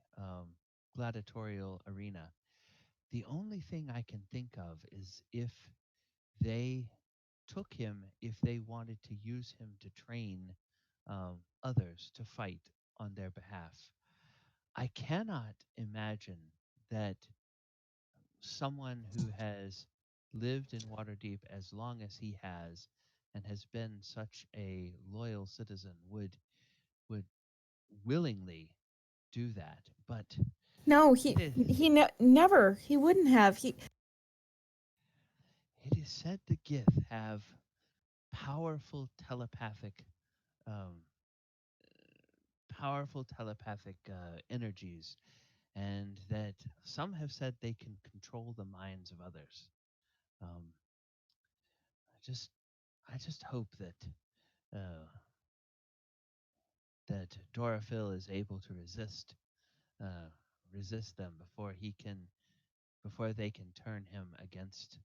gladiatorial arena. The only thing I can think of is if they took him, if they wanted to use him to train others to fight on their behalf. I cannot imagine that someone who has lived in Waterdeep as long as he has and has been such a loyal citizen would willingly do that. But No, never. He wouldn't have. it is said the Gith have powerful telepathic um, energies, and that some have said they can control the minds of others. Um, I just hope that that Dorifil is able to resist them before they can turn him against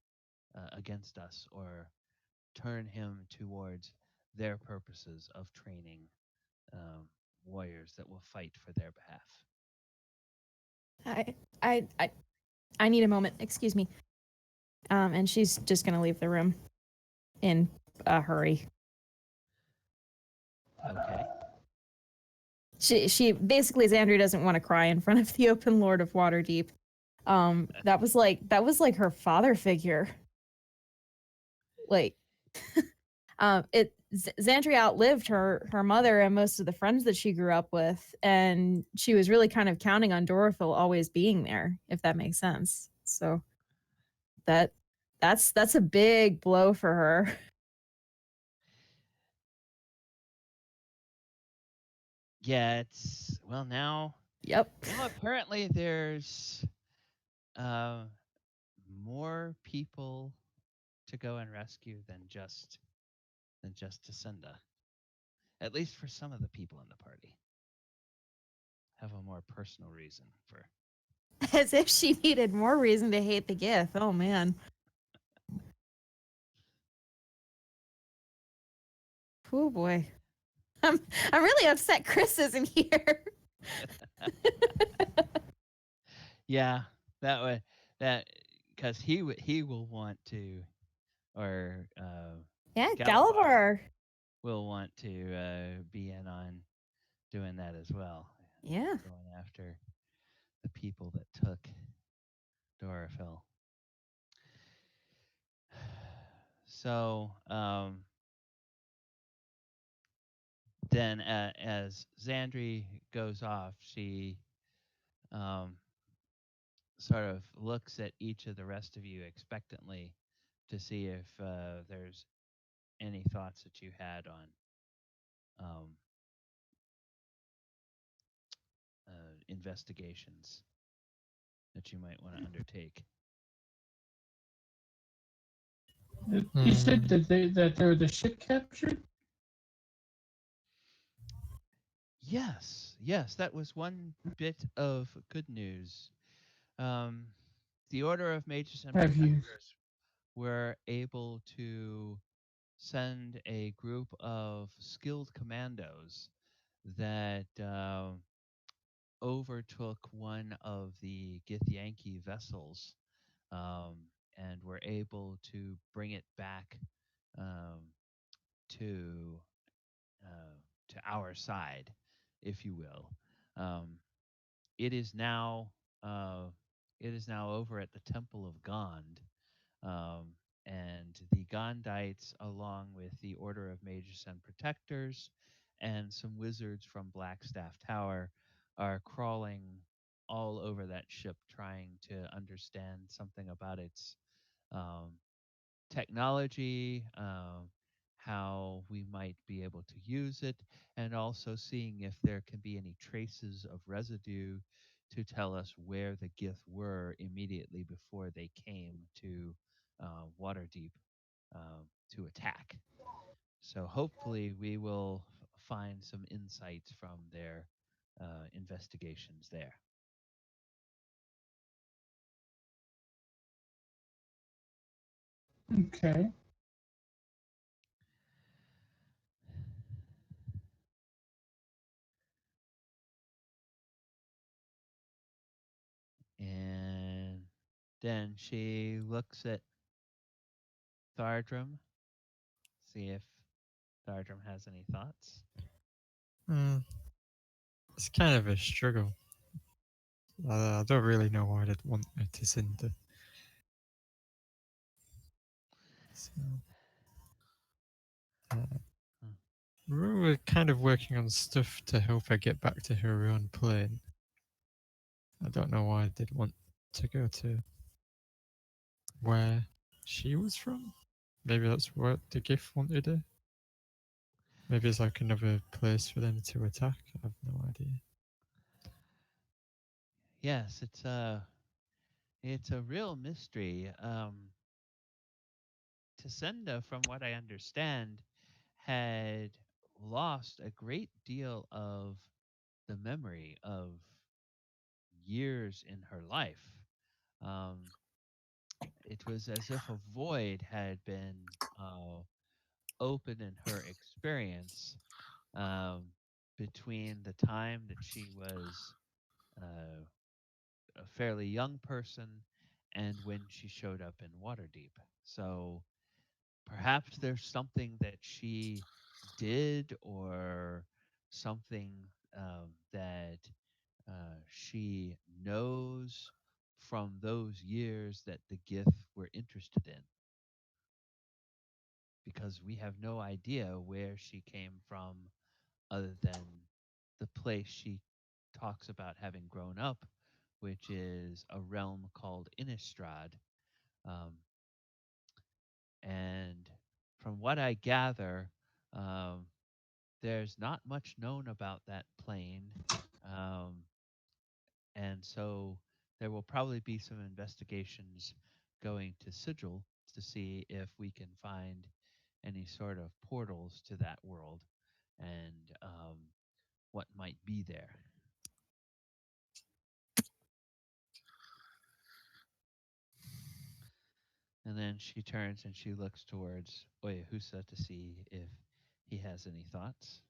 us, or turn him towards their purposes of training warriors that will fight for their behalf. I need a moment. Excuse me. And she's just gonna leave the room in a hurry. Okay. She basically, Xandria doesn't want to cry in front of the Open Lord of Waterdeep. That was like her father figure. Like, Xandria outlived her mother and most of the friends that she grew up with, and she was really kind of counting on Dorifil always being there, if that makes sense. So that's a big blow for her. Yeah, it's now. Yep. Now apparently there's more people to go and rescue than just Jacinda. At least for some of the people in the party. Have a more personal reason for. As if she needed more reason to hate the Gith. Oh man. Oh boy. I'm really upset Chris isn't here. Yeah, because he will want to, or Yeah, Galabar Galabar. will want to be in on doing that as well. Yeah. Going after the people that took Dorifil. So then, as Xandri goes off, she sort of looks at each of the rest of you expectantly to see if there's any thoughts that you had on investigations that you might want to undertake. You said that there was a ship captured? Yes, that was one bit of good news. The Order of Mages and Have you? Protectors were able to send a group of skilled commandos that overtook one of the Githyanki vessels, and were able to bring it back um, to our side, if you will. It is now over at the Temple of Gond, and the Gondites, along with the Order of Mages and Protectors, and some wizards from Blackstaff Tower, are crawling all over that ship, trying to understand something about its technology, how we might be able to use it, and also seeing if there can be any traces of residue to tell us where the Gith were immediately before they came to Waterdeep to attack. So hopefully we will find some insights from their investigations there. Okay. And then she looks at Thardrum, see if Thardrum has any thoughts. It's kind of a struggle. I don't really know why I'd want her to cinder. So, we're kind of working on stuff to help her get back to her own plane. I don't know why I did want to go to where she was from. Maybe that's what the gift wanted her. Maybe it's like another place for them to attack. I have no idea. Yes, it's a real mystery. Tasenda, from what I understand, had lost a great deal of the memory of years in her life. It was as if a void had been open in her experience between the time that she was a fairly young person and when she showed up in Waterdeep. So perhaps there's something that she did or something that she knows from those years that the Gith were interested in. Because we have no idea where she came from other than the place she talks about having grown up, which is a realm called Innistrad. Um, and from what I gather, um, there's not much known about that plane. Um, and so there will probably be some investigations going to Sigil to see if we can find any sort of portals to that world and what might be there. And then she turns and she looks towards Oyahusa to see if he has any thoughts.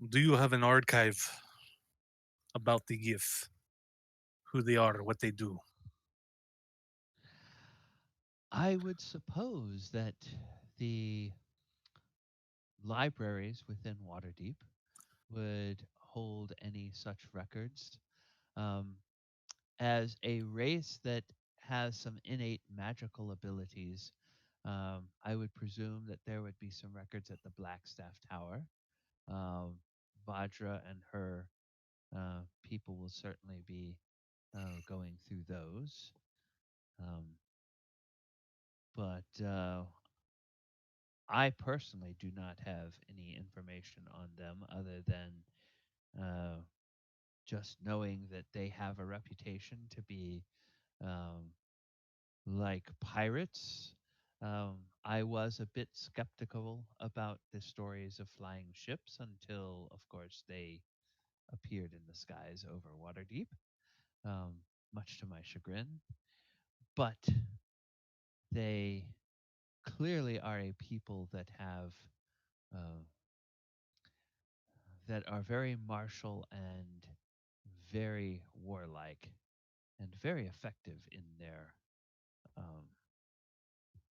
Do you have an archive about the GIF? Who they are, what they do? I would suppose that the libraries within Waterdeep would hold any such records. As a race that has some innate magical abilities, I would presume that there would be some records at the Blackstaff Tower. Vajra and her people will certainly be going through those. But I personally do not have any information on them other than just knowing that they have a reputation to be like pirates. I was a bit skeptical about the stories of flying ships until, of course, they appeared in the skies over Waterdeep, much to my chagrin. But they clearly are a people that have that are very martial and very warlike and very effective um,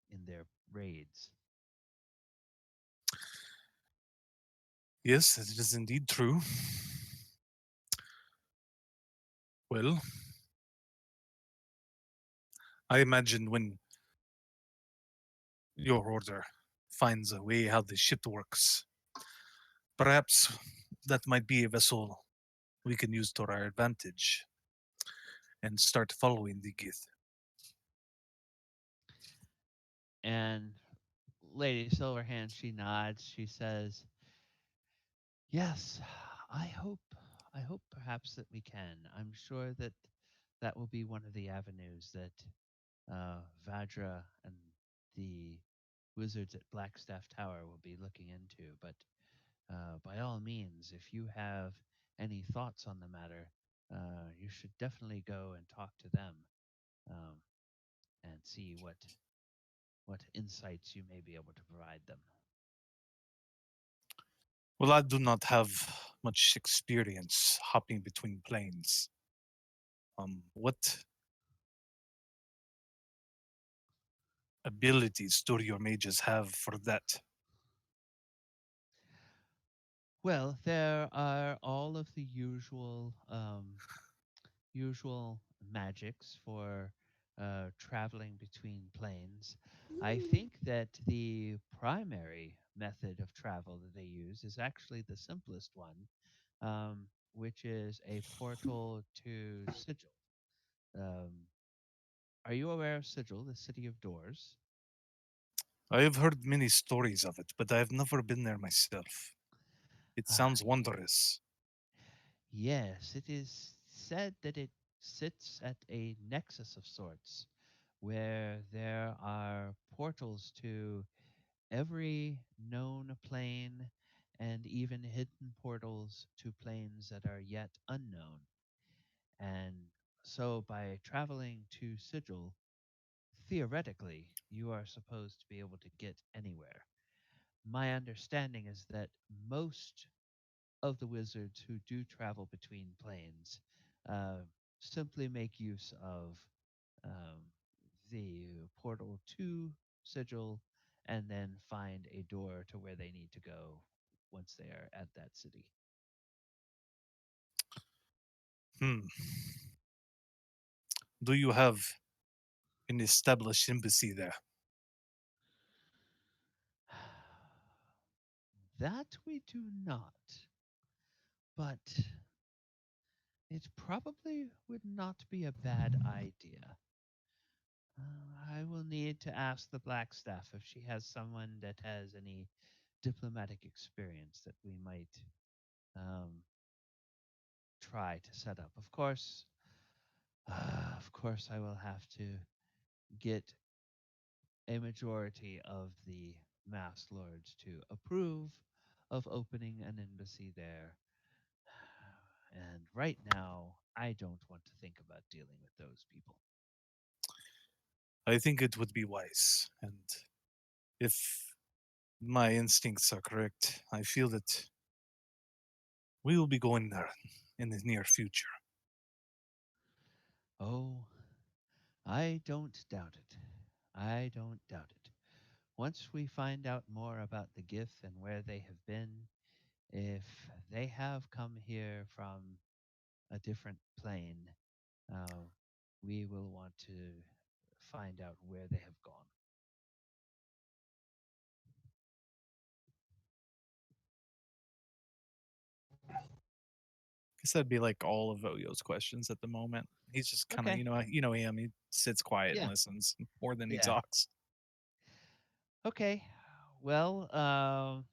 in their raids. Yes, it is indeed true. Well, I imagine when your order finds a way how the ship works, perhaps that might be a vessel we can use to our advantage and start following the Gith. And Lady Silverhand, she nods. She says, "Yes, I hope. I hope perhaps that we can. I'm sure that that will be one of the avenues that Vadra and the wizards at Blackstaff Tower will be looking into. But by all means, if you have any thoughts on the matter, you should definitely go and talk to them um, and see what insights you may be able to provide them." Well, I do not have much experience hopping between planes. What abilities do your mages have for that? Well, there are all of the usual magics for traveling between planes. I think that the primary method of travel that they use is actually the simplest one, which is a portal to Sigil. Um, are you aware of Sigil, the city of doors? I have heard many stories of it, but I have never been there myself. It Ah, sounds wondrous. yes, it is said that it sits at a nexus of sorts where there are portals to every known plane and even hidden portals to planes that are yet unknown. And so by traveling to Sigil, theoretically, you are supposed to be able to get anywhere. My understanding is that most of the wizards who do travel between planes uh, simply make use of um, the portal to Sigil and then find a door to where they need to go once they are at that city. Hmm. Do you have an established embassy there? That we do not, but it probably would not be a bad idea. I will need to ask the Blackstaff if she has someone that has any diplomatic experience that we might um, try to set up. Of course, I will have to get a majority of the Mass Lords to approve of opening an embassy there. And right now, I don't want to think about dealing with those people. I think it would be wise. And if my instincts are correct, I feel that we will be going there in the near future. Oh, I don't doubt it. I don't doubt it. Once we find out more about the Gith and where they have been, if they have come here from a different plane, uh, we will want to find out where they have gone. Guess that'd be like all of Oyo's questions at the moment. He's just kind of, Okay. you know him. He sits quiet and Yeah. listens more than he Yeah. talks. Okay. Well,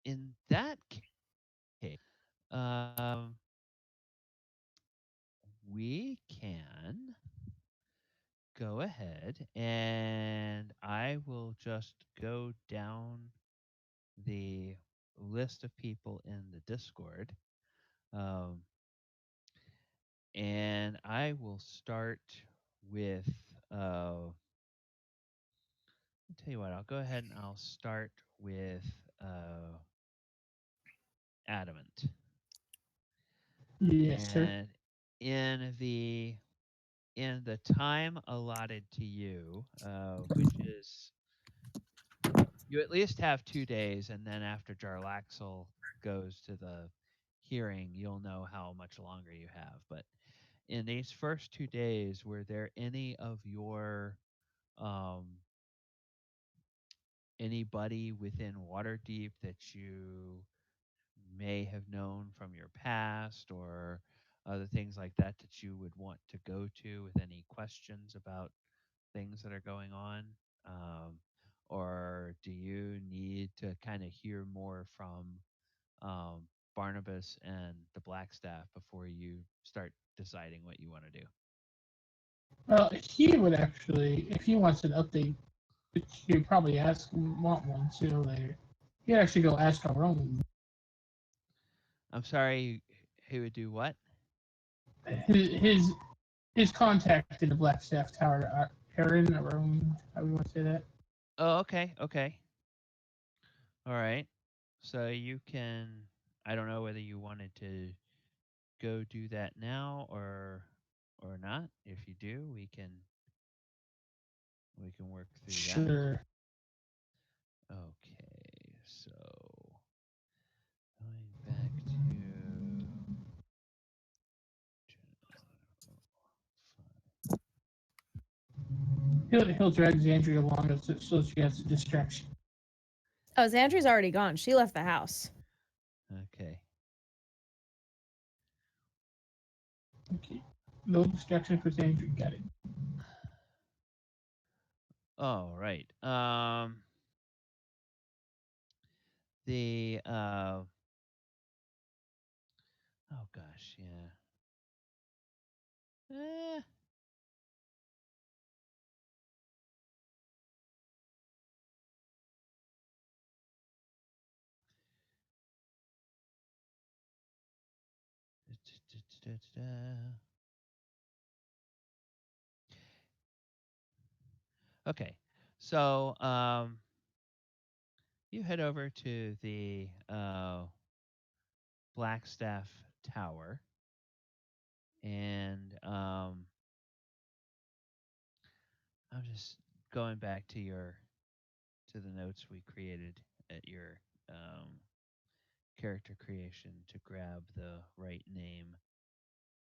in that case, um, we can go ahead and I will just go down the list of people in the Discord. Um, and I will start with, I'll tell you what, I'll go ahead and I'll start with Adamant. Yes, sir. And in the time allotted to you, which is you at least have 2 days, and then after Jarlaxle goes to the hearing, you'll know how much longer you have. But in these first 2 days, were there any of your um, anybody within Waterdeep that you may have known from your past or other things like that that you would want to go to with any questions about things that are going on? Um, or do you need to kind of hear more from Barnabas and the Blackstaff before you start deciding what you want to do? Well, he would actually, if he wants an update, which you probably want one sooner or later. He'd actually go ask our own. I'm sorry, who would do what? His contact in the Blackstaff Tower, Aaron, or however you want to say that. Oh, okay, okay. All right. So you can, I don't know whether you wanted to go do that now or not. If you do, we can work through that. Sure. Okay. So going back to He'll drag Xandria along so she has a distraction. Oh, Xandri's already gone. She left the house. okay. Okay. No distraction for Xandria. Got it. All right. The oh gosh, yeah. Eh. Okay. So you head over to the Blackstaff Tower, and I'm just going back to the notes we created at your character creation to grab the right name.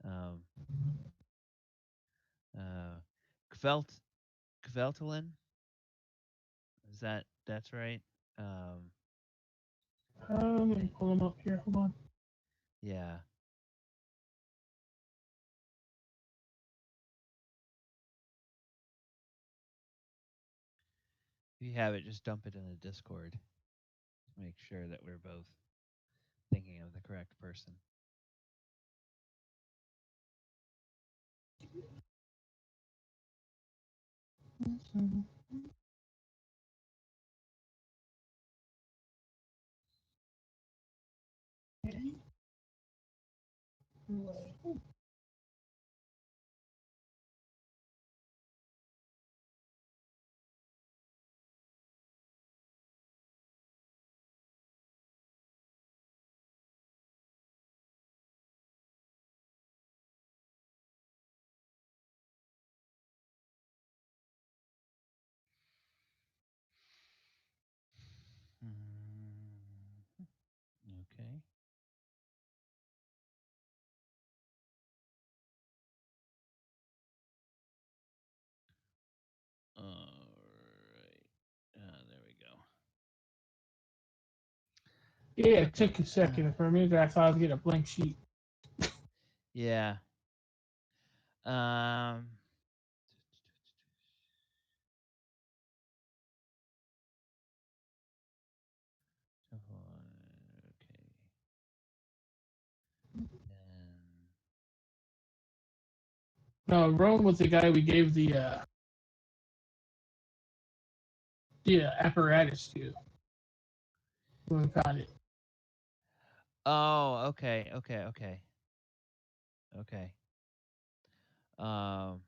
Um, Kvelt Kveltalin. Is that's right? Let me pull him up here. Hold on. Yeah. If you have it, just dump it in the Discord to make sure that we're both thinking of the correct person. Okay. All right. There we go. Yeah, it took a second. For a minute, I thought I was getting a blank sheet. Yeah. Okay. No, Rome was the guy we gave the apparatus to when we found it. Oh, okay, okay, okay. Okay. Um.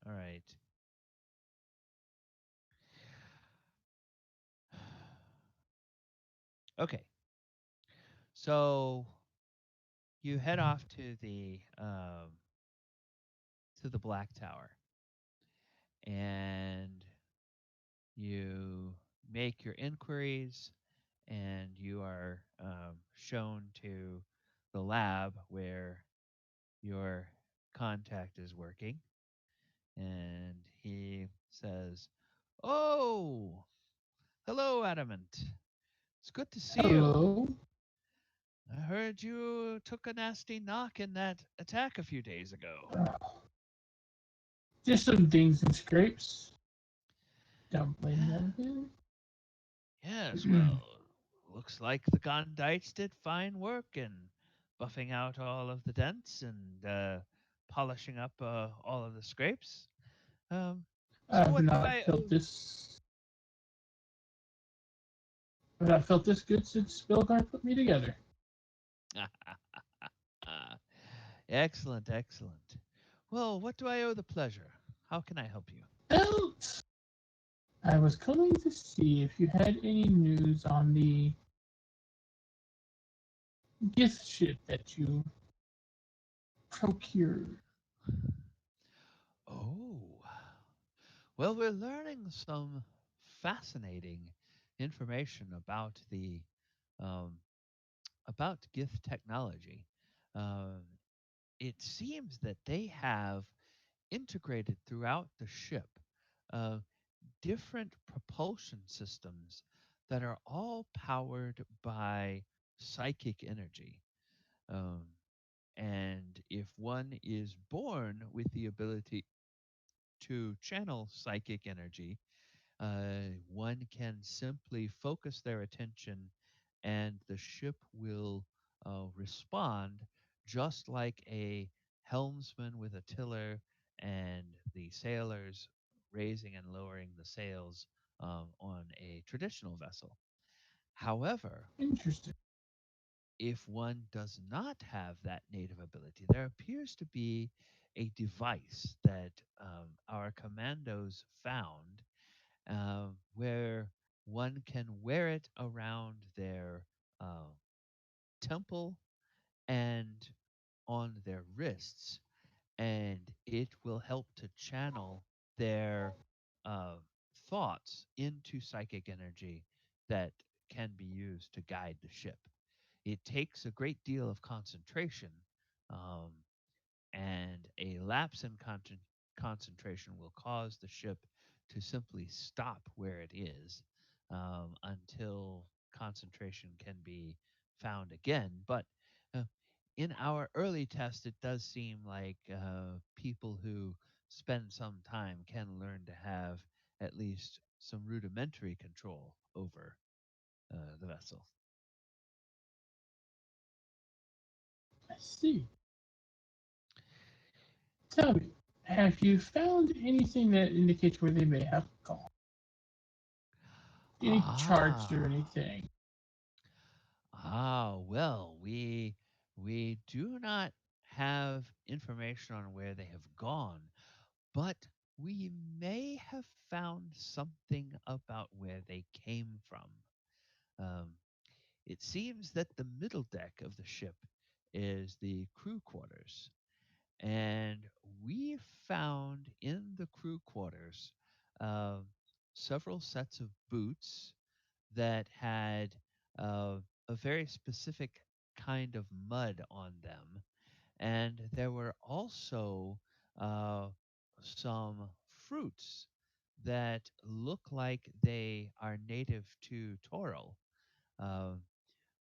All right. Okay. So you head off to the Black Tower, and you make your inquiries, and you are shown to the lab where your contact is working, and he says, "Oh, hello, Adamant. It's good to see you. Hello. I heard you took a nasty knock in that attack a few days ago." Just some dings and scrapes. Don't blame them again. Yes, well, looks like the Gondites did fine work in buffing out all of the dents and polishing up all of the scrapes. I So have what do not I felt owe? this. I've not felt this good since Spellguard put me together. Excellent, excellent. Well, what do I owe the pleasure? How can I help you? Well, I was calling to see if you had any news on the gift ship that you procured. Oh, well, we're learning some fascinating information um, about gift technology. Um, it seems that they have integrated throughout the ship uh, different propulsion systems that are all powered by psychic energy. Um, and if one is born with the ability to channel psychic energy, one can simply focus their attention and the ship will respond just like a helmsman with a tiller and the sailors raising and lowering the sails on a traditional vessel. However, Interesting. if one does not have that native ability, there appears to be a device that our commandos found where one can wear it around their uh, temple and on their wrists, and it will help to channel their uh, thoughts into psychic energy that can be used to guide the ship. It takes a great deal of concentration, um, and a lapse in concentration will cause the ship to simply stop where it is until concentration can be found again. But uh, in our early test, it does seem like people who spend some time can learn to have at least some rudimentary control over the vessel. I see. Tell me, have you found anything that indicates where they may have gone? Any charts or Ah, anything? well, we do not have information on where they have gone, but we may have found something about where they came from. Um, it seems that the middle deck of the ship is the crew quarters, and we found in the crew quarters uh, several sets of boots that had a very specific kind of mud on them. And there were also uh, some fruits that look like they are native to Toril. Uh,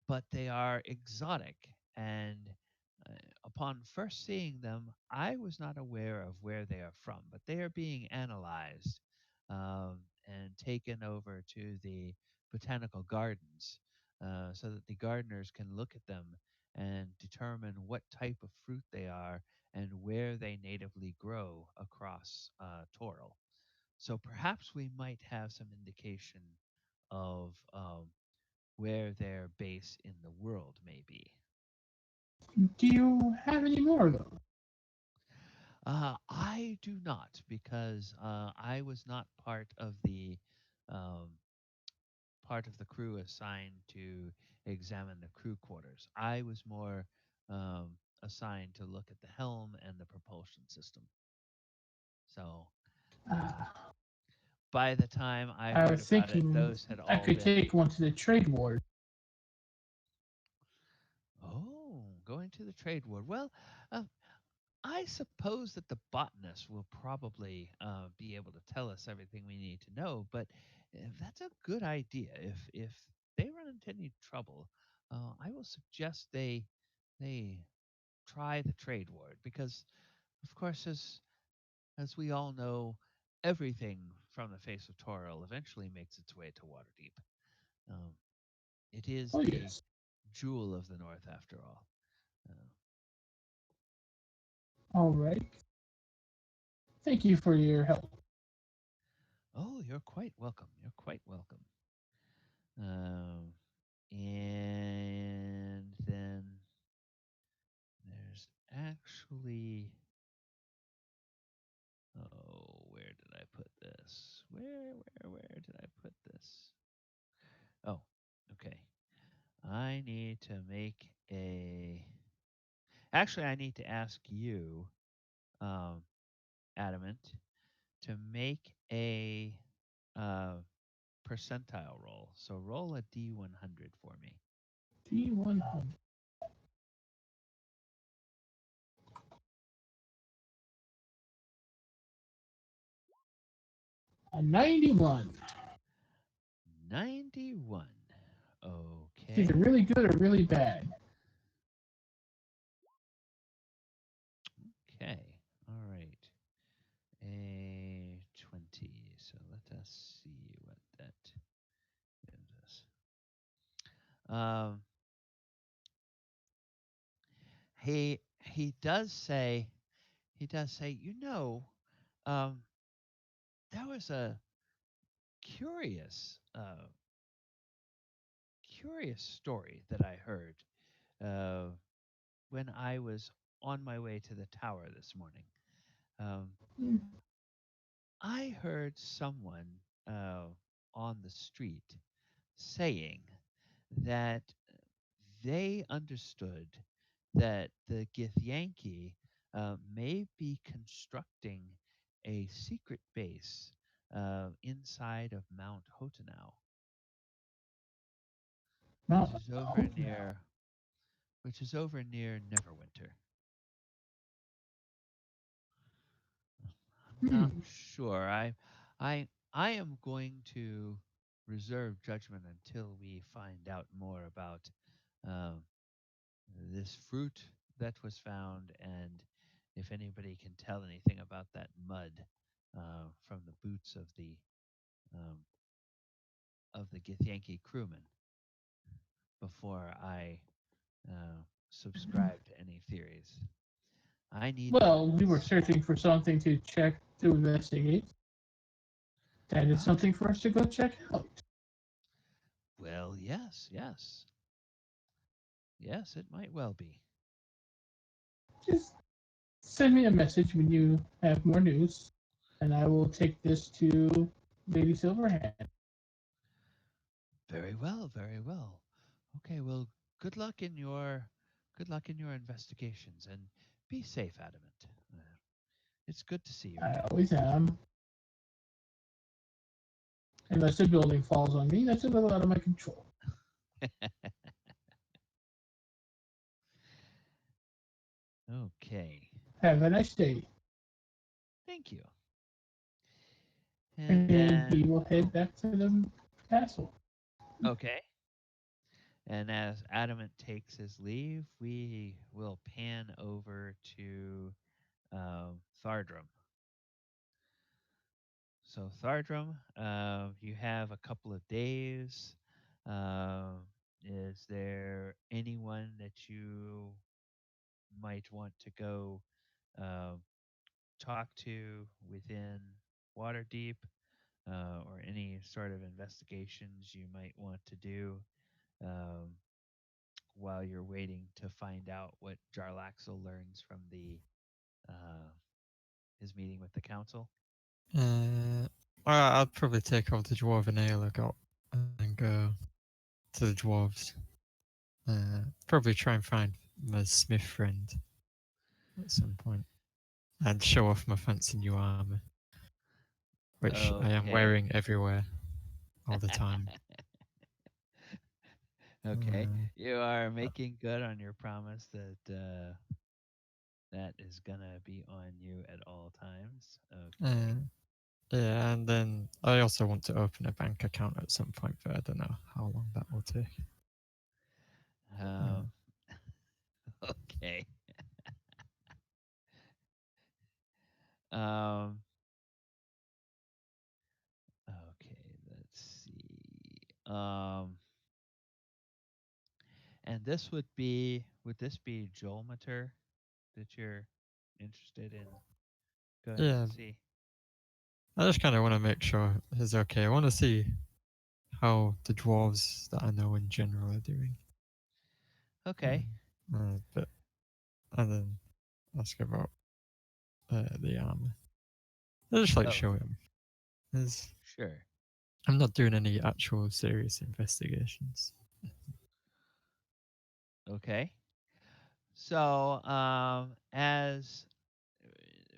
but they are exotic. And uh, upon first seeing them, I was not aware of where they are from, but they are being analyzed and taken over to the botanical gardens so that the gardeners can look at them and determine what type of fruit they are and where they natively grow across Toril. So perhaps we might have some indication of where their base in the world may be. Do you have any more of those? I do not, because I was not um, part of the crew assigned to examine the crew quarters. I was more um, assigned to look at the helm and the propulsion system. So Uh, by the time I I heard was about it, thinking those had I all could been. take one to the trade ward. Oh, going to the trade ward. Well, uh, I suppose that the botanist will probably be able to tell us everything we need to know, but that's a good idea. If they run into any trouble, I will suggest they try the trade ward because, of course, as we all know, everything from the face of Toril eventually makes its way to Waterdeep. Um, it is Oh, the yes. jewel of the North, after all. All right. Thank you for your help. Oh, you're quite welcome. You're quite welcome. And then there's actually. Oh, where did I put this? Where did I put this? Oh, okay. I need to make a. Actually, I need to ask you, um, Adamant, to make a uh, percentile roll. So roll a D100 for me. D100. A 91. 91. It's Okay. either really good or really bad. Okay. All right. A 20. So let us see what that gives us. He does say, you know, um, that was a curious curious story that I heard uh, when I was on my way to the tower this morning. Um, Hmm. I heard someone on the street saying that they understood that the Githyanki may be constructing a secret base inside of Mount Hotanau, Not which is over hope now. near Neverwinter. I'm not Hmm. sure. I am going to reserve judgment until we find out more about um, this fruit that was found, and if anybody can tell anything about that mud from the boots um, of the Githyanki crewmen before I subscribe to any theories. I need Well, we were evidence. searching for something to check to investigate. That is Ah, something for us to go check out. well, yes, it might well be. Just send me a message when you have more news, and I will take this to Lady Silverhand. Very well, very well. Okay, well, good luck in your investigations, and be safe, Adamant. It's good to see you I again. always am. Unless a building falls on me, that's a little out of my control. Okay, Have a nice day. thank you. And And then, he will head back to the castle. okay. And as Adamant takes his leave, we will pan over to Thardrum. So Thardrum, you have a couple of days. Um, is there anyone that you might want to go um, talk to within Waterdeep, or any sort of investigations you might want to do um, while you're waiting to find out what Jarlaxle learns from the his meeting with the council? Uh, I'd probably take off the dwarven ale I got and go to the dwarves. Probably try and find my smith friend at some point and show off my fancy new armor, which I am Okay. wearing everywhere all the time. Okay, Uh, you are making good on your promise that that is gonna be on you at all times. Okay. uh, yeah, and then I also want to open a bank account at some point, but I don't know how long that will take. Um, okay. Um, okay, let's see. And this would this be Jolmeter that you're interested in going Yeah, to see? I just kind of want to make sure it's okay. I want to see how the dwarves that I know in general are doing. Okay, But and then ask about the armor. I just like Oh. show him. There's, sure. I'm not doing any actual serious investigations. Okay. So, as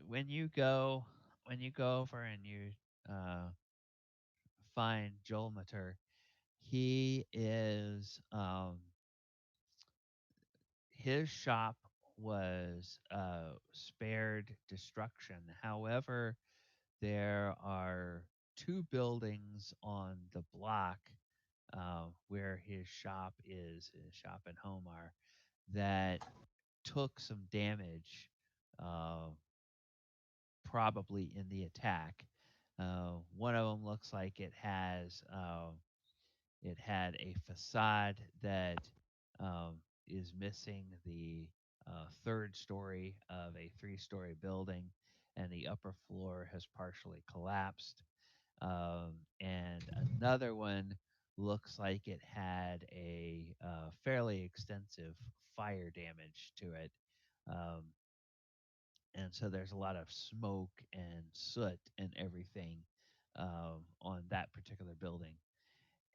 when you go over and you uh, find Jolmeter, he is his shop was spared destruction. However, there are two buildings on the block where his shop and home are, that took some damage, uh, probably in the attack. One of them looks like it had a facade that is missing the third story of a three-story building, and the upper floor has partially collapsed. And another one looks like it had a fairly extensive fire damage to it. Um, and so there's a lot of smoke and soot and everything on that particular building.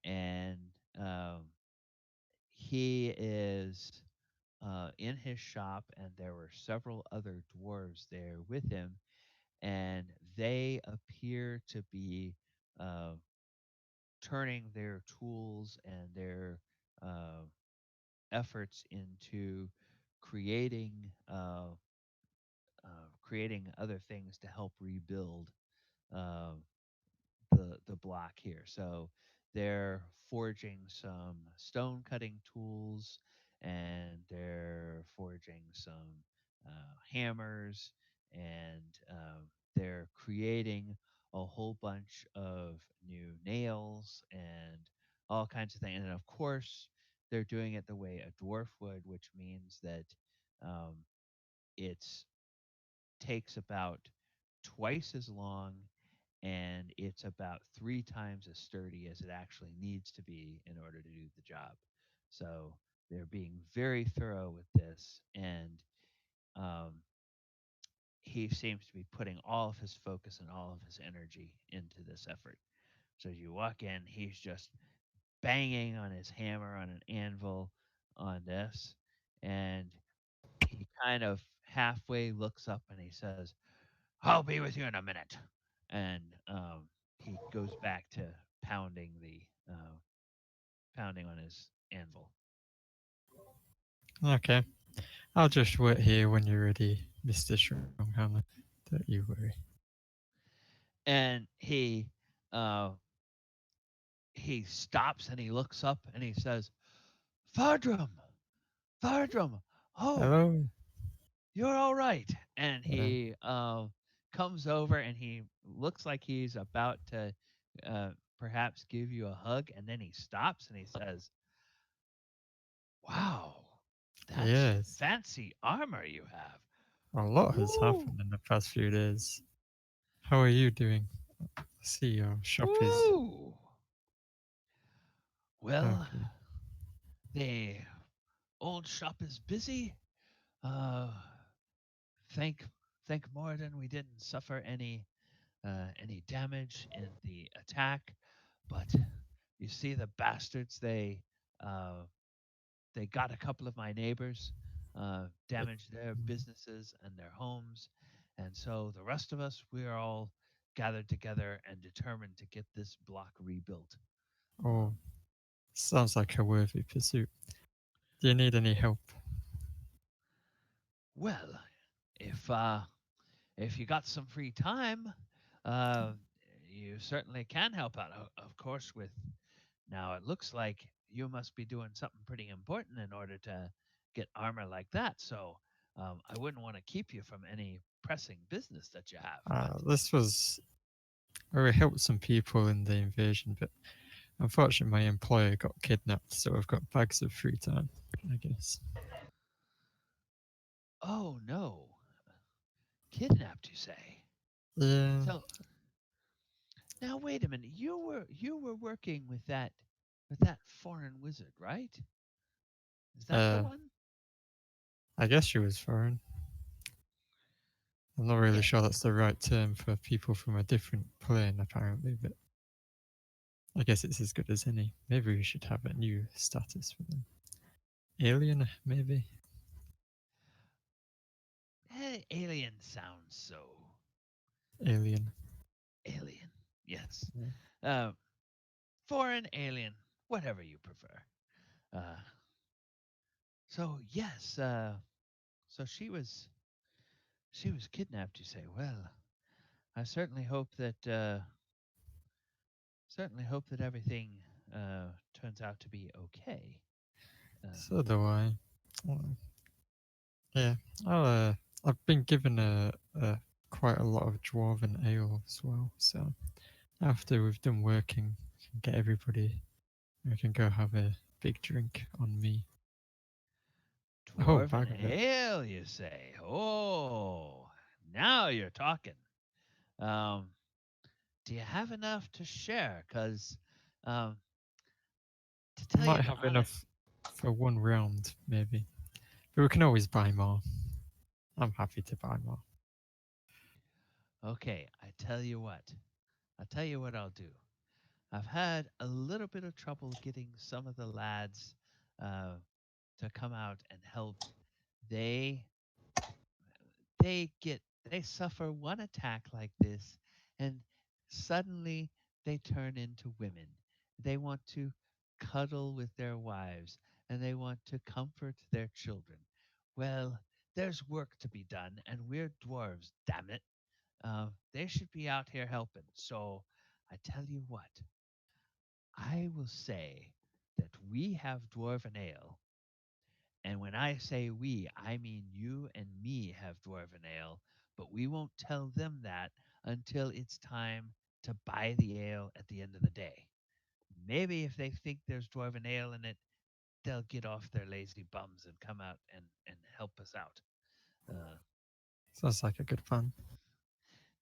And um, he is in his shop, and there were several other dwarves there with him, and they appear to be uh, turning their tools and their uh, efforts into creating creating other things to help rebuild uh, the block here. So they're forging some stone cutting tools, and they're forging some hammers, and they're creating a whole bunch of new nails and all kinds of things. And of course, they're doing it the way a dwarf would, which means that um, it's takes about twice as long, and it's about three times as sturdy as it actually needs to be in order to do the job. So they're being very thorough with this, and um, he seems to be putting all of his focus and all of his energy into this effort. So as you walk in, he's just banging on his hammer on an anvil on this, and he kind of halfway looks up and he says, "I'll be with you in a minute." And he goes back to pounding the pounding on his anvil. Okay. I'll just wait here when you're ready, Mr. Stronghammer. Don't you worry. And uh, he stops and he looks up and he says, "Fardrum, Fardrum, oh, Hello? you're all right." And Yeah. he comes over and he looks like he's about to uh, perhaps give you a hug, and then he stops and he says, "Wow, that's Yes. fancy armor you have." A lot has Woo! happened in the past few days. How are you doing? I see your shop is Woo! Well, okay. the old shop is busy. Uh, thank thank Morden we didn't suffer any damage in the attack, but you see the bastards, uh, they got a couple of my neighbors, damaged their businesses and their homes, and so the rest of us, we're all gathered together and determined to get this block rebuilt. Oh, sounds like a worthy pursuit. Do you need any help? Well, if you got some free time, uh, you certainly can help out. Of course, with now it looks like you must be doing something pretty important in order to get armor like that. So I wouldn't want to keep you from any pressing business that you have. But This was where we helped some people in the invasion, but unfortunately my employer got kidnapped, so I've got bags of free time, I guess. oh no, kidnapped, you say? Yeah, So now wait a minute. You were working with that foreign wizard, right? Is that the uh, one? I guess she was foreign. I'm not really Yeah. sure that's the right term for people from a different plane, apparently, but I guess it's as good as any. Maybe we should have a new status for them. Alien, maybe? Alien sounds so Alien. alien. Yes. Yeah. Foreign, alien, whatever you prefer. Uh, so yes. So she was kidnapped. You say? Well, I certainly hope that everything turns out to be okay. So do I. Well, yeah, I've been given a quite a lot of dwarven ale as well. So after we've done working, get everybody, we can go have a big drink on me. A whole Dwarven bag of it. ale, you say? Oh, now you're talking. Um, do you have enough to share? Because, um, to I tell you might the have honest, enough for one round, maybe. But we can always buy more. I'm happy to buy more. okay, I'll tell you what I'll do. I've had a little bit of trouble getting some of the lads uh, to come out and help. They they get they suffer one attack like this, and suddenly they turn into women. They want to cuddle with their wives, and they want to comfort their children. Well, there's work to be done, and we're dwarves, damn it. They should be out here helping. So I tell you what, I will say that we have dwarven ale. And when I say we, I mean you and me have dwarven ale, but we won't tell them that until it's time to buy the ale at the end of the day. Maybe if they think there's dwarven ale in it, they'll get off their lazy bums and come out and help us out. Uh, Sounds like a good plan.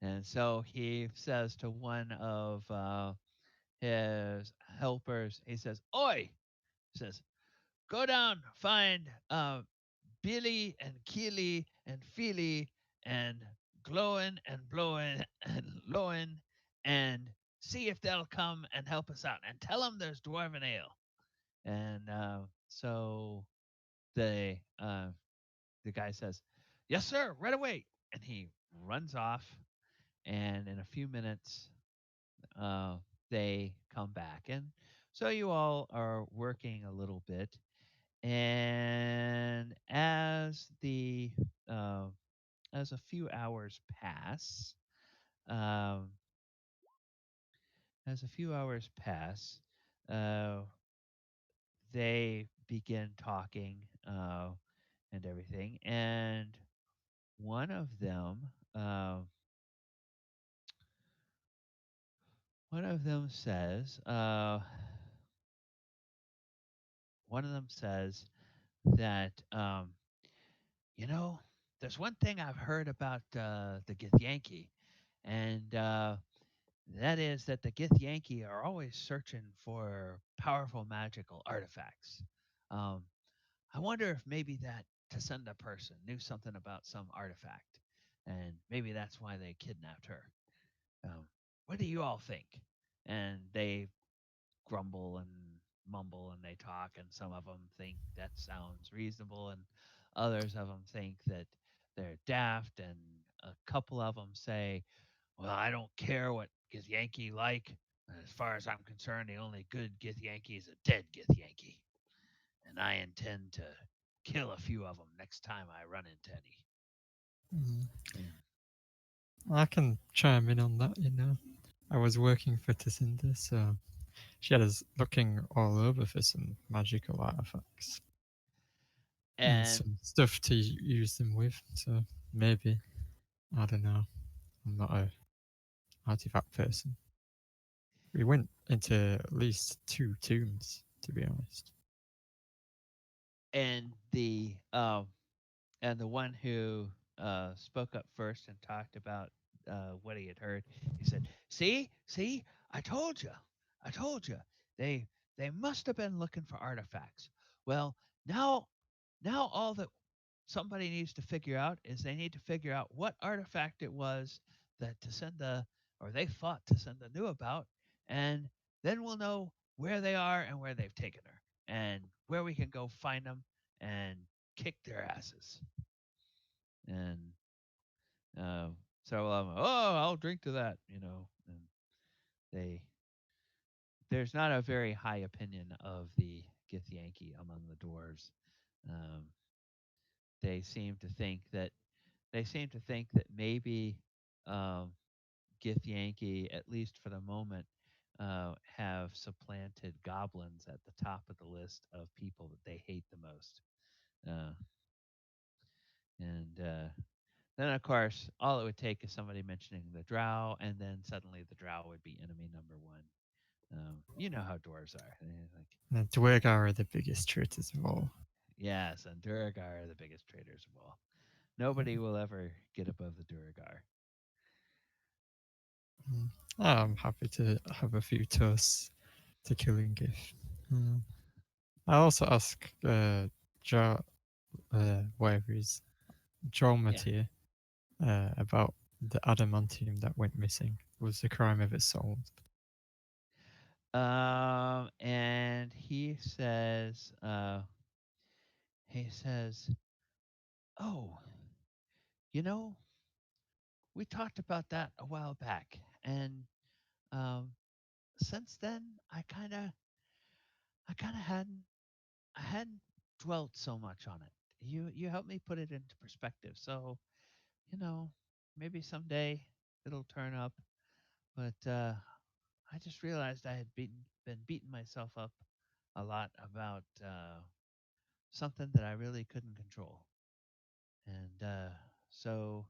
and so he says to one of his helpers, he says, Oi! He says, go down, find Billy and Keely and Feely and Glowin and Blowin and Lowin and see if they'll come and help us out and tell them there's dwarven ale. And so the uh, the guy says, "Yes, sir, right away." And he runs off. And in a few minutes, uh, they come back. And so you all are working a little bit. And uh, as a few hours pass, um, as a few hours pass, uh, they begin talking and everything, and one of them, uh, one of them says, one of them says that you know, there's one thing I've heard about the Githyanki, and that is that the Githyanki are always searching for powerful magical artifacts. Um, I wonder if maybe that Tasunda person knew something about some artifact, and maybe that's why they kidnapped her. What do you all think? And they grumble and mumble and they talk, and some of them think that sounds reasonable, and others of them think that they're daft, and a couple of them say, well, I don't care what Githyanki like. As far as I'm concerned, the only good Githyanki is a dead Githyanki. And I intend to kill a few of them next time I run into any. Mm. And I can chime in on that, you know. I was working for Tassinda, so she had us looking all over for some magical artifacts and and some stuff to use them with, so maybe. I don't know. I'm not a artifact person. We went into at least 2 tombs, to be honest. And the one who spoke up first and talked about what he had heard, he said, see, I told you, they must have been looking for artifacts. Well, now all that somebody needs to figure out is they need to figure out what artifact it was that they thought Tasenda knew about, and then we'll know where they are and where they've taken her, and where we can go find them and kick their asses. And so I'll drink to that, And they there's not a very high opinion of the Githyanki among the dwarves. Um, they seem to think that maybe um, Githyanki, at least for the moment, have supplanted goblins at the top of the list of people that they hate the most. Uh, and Then, of course, all it would take is somebody mentioning the drow, and then suddenly the drow would be enemy number one. You know how dwarves are. The Dwergar are the biggest traitors of all. Yes, and Duragar are the biggest traitors of all. Nobody will ever get above the Duragar. I'm happy to have a few toasts to killing Gif. I also ask whatever his Jormatier about the adamantium that went missing. Was the crime ever solved? And he says, "Oh, you know, we talked about that a while back, and um, since then, I kind of I hadn't dwelt so much on it. You helped me put it into perspective. So, you know, maybe someday it'll turn up. But I just realized I had been beating myself up a lot about something that I really couldn't control, and so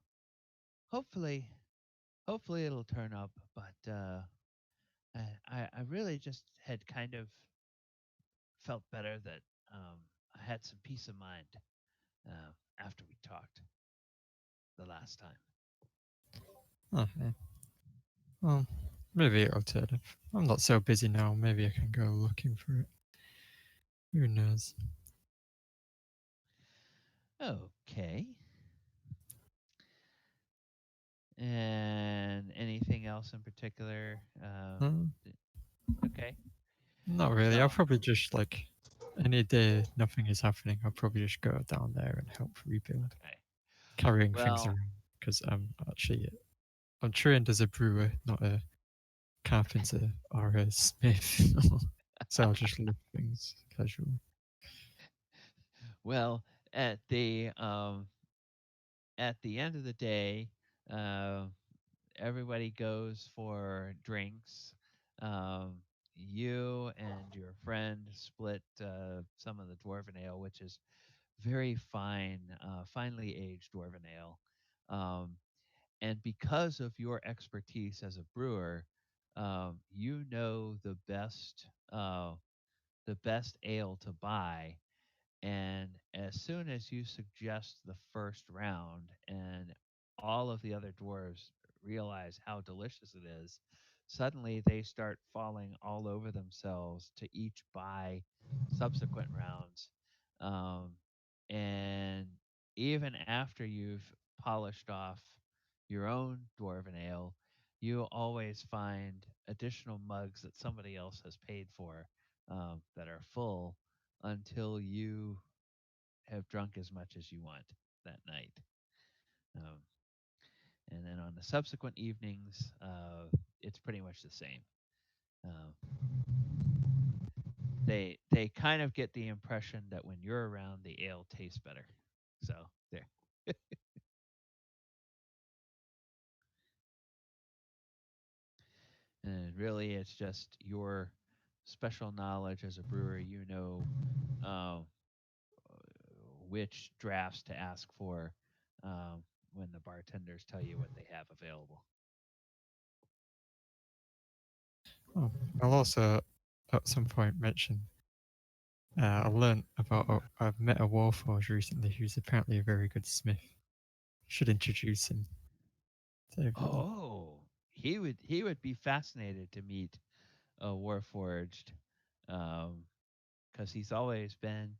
hopefully, it'll turn up. But I really just had kind of felt better that I had some peace of mind after we talked the last time. Okay. Well, maybe it'll turn up. I'm not so busy now. Maybe I can go looking for it. Who knows? Okay. And anything else in particular? Okay. Not really. I'll So, probably just any day nothing is happening. I'll probably just go down there and help rebuild, okay. carrying things Well, around because I'm trained as a brewer, not a carpenter or a smith. So I'll just lift things casually. well, at the um, at the end of the day, uh, everybody goes for drinks. Um, you and your friend split some of the dwarven ale, which is very fine, finely aged dwarven ale. Um, and because of your expertise as a brewer, you know the best ale to buy. And as soon as you suggest the first round, and all of the other dwarves realize how delicious it is, suddenly they start falling all over themselves to each buy subsequent rounds. Um, and even after you've polished off your own dwarven ale, you always find additional mugs that somebody else has paid for, that are full until you have drunk as much as you want that night. Um, and then on the subsequent evenings, it's pretty much the same. Uh, they kind of get the impression that when you're around, the ale tastes better. So there. And really, it's just your special knowledge as a brewer. You know uh, which drafts to ask for, when the bartenders tell you what they have available. Oh, I'll also at some point mention I learned about I've met a warforged recently who's apparently a very good smith. Should introduce him to everyone. Oh, he would be fascinated to meet a Warforged, because he's always been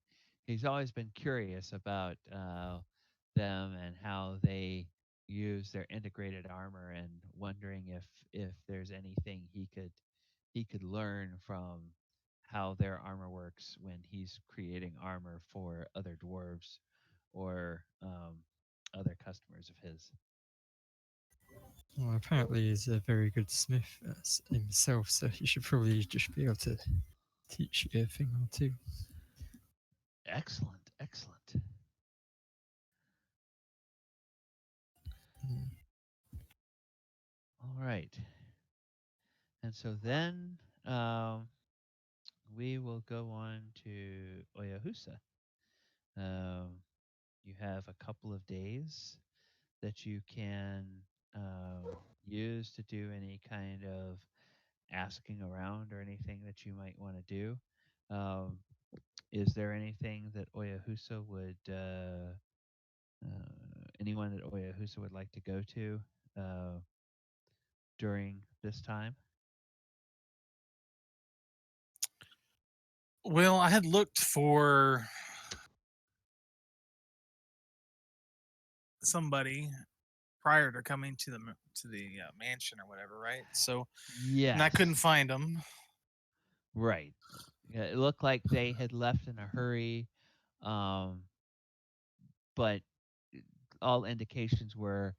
curious about them and how they use their integrated armor, and wondering if there's anything he could learn from how their armor works when he's creating armor for other dwarves or other customers of his. Well, apparently he's a very good smith himself, so he should probably just be able to teach you a thing or two. Excellent, excellent. Mm. All right. And so then we will go on to Oyahusa. Um, you have a couple of days that you can use to do any kind of asking around or anything that you might want to do. Um, is there anything that Oyahusa would, anyone that Oyahusa would like to go to during this time? Well, I had looked for somebody prior to coming to the mansion or whatever, right? So, Yes. and I couldn't find them. Right. Yeah, it looked like they had left in a hurry, um, but all indications were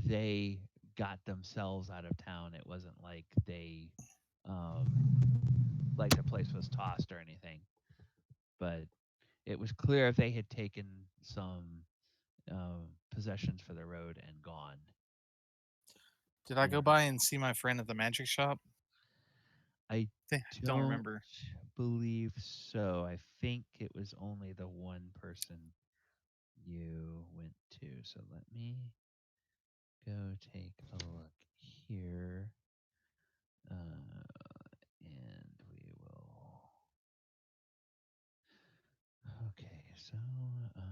they got themselves out of town. It wasn't um, like the place was tossed or anything, but it was clear they had taken some possessions for the road and gone. Did I go And by and see my friend at the magic shop? I I don't remember. believe so. I think it was only the one person you went to. So let me go take a look here. And we will. Okay, so okay,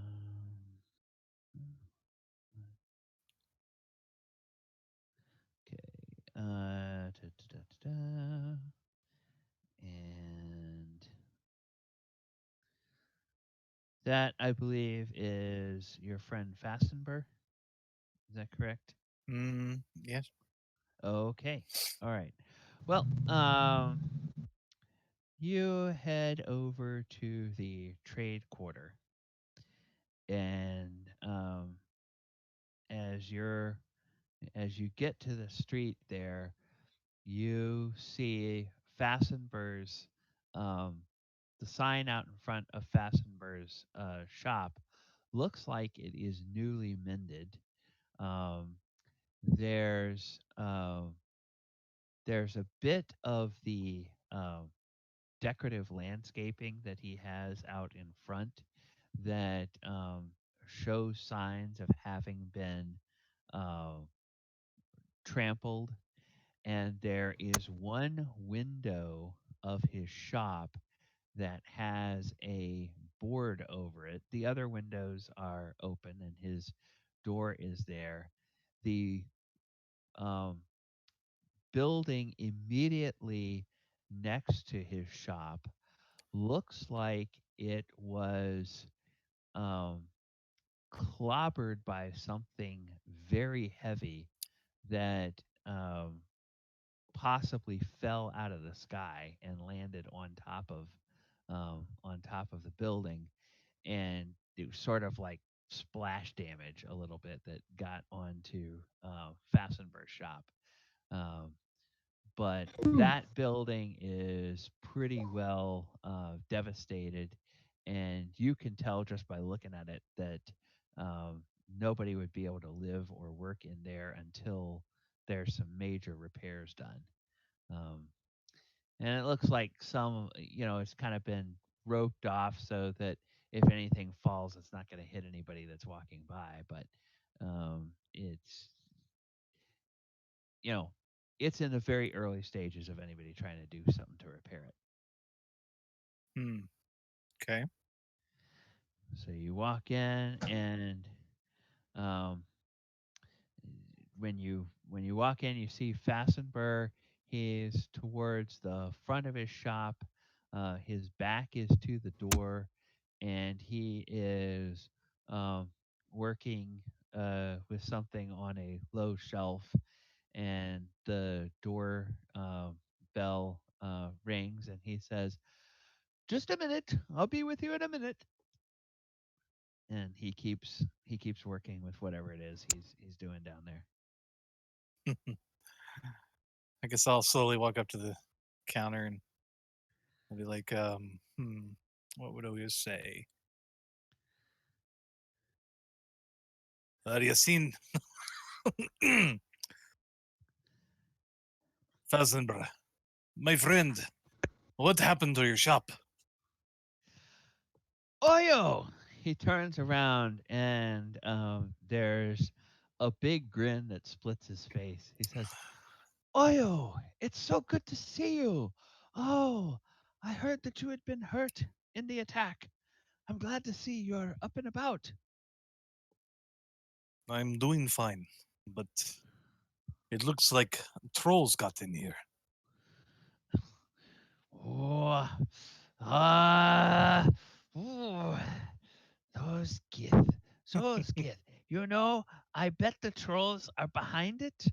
and that I believe is your friend Fastenber. Is that correct? Yes. Okay. All right. Well, you head over to the trade quarter, and as you're as you get to the street there, you see Fastenber's, the sign out in front of Fastenber's shop looks like it is newly mended. Um, there's there's a bit of the decorative landscaping that he has out in front that shows signs of having been uh, trampled, and there is one window of his shop that has a board over it. The other windows are open, and his door is there. The um, building immediately next to his shop looks like it was um, clobbered by something very heavy that possibly fell out of the sky and landed on top of the building, and it was sort of like splash damage a little bit that got onto Fastenberg's shop. Um, but that building is pretty well devastated, and you can tell just by looking at it that um, nobody would be able to live or work in there until there's some major repairs done. Um, and it looks like it's kind of been roped off so that if anything falls, it's not going to hit anybody that's walking by. But It's you know, it's in the very early stages of anybody trying to do something to repair it. Hmm. Okay. So you walk in, and um, when you walk in, you see Fassenber. He's towards the front of his shop. His back is to the door, and he is um, working with something on a low shelf. And the door bell rings, and he says, "Just a minute. I'll be with you in a minute." And he keeps working with whatever it is he's doing down there. I guess I'll slowly walk up to the counter and I'll be like, what would I say? Yasin, Fazenbra, my friend, what happened to your shop? Oyo! He turns around, and there's a big grin that splits his face. He says, "Oyo, it's so good to see you. Oh, I heard that you had been hurt in the attack. I'm glad to see you're up and about." I'm doing fine, but it looks like trolls got in here. Oh, ah, ooh, those Gith, those Gith. You know, I bet the trolls are behind it.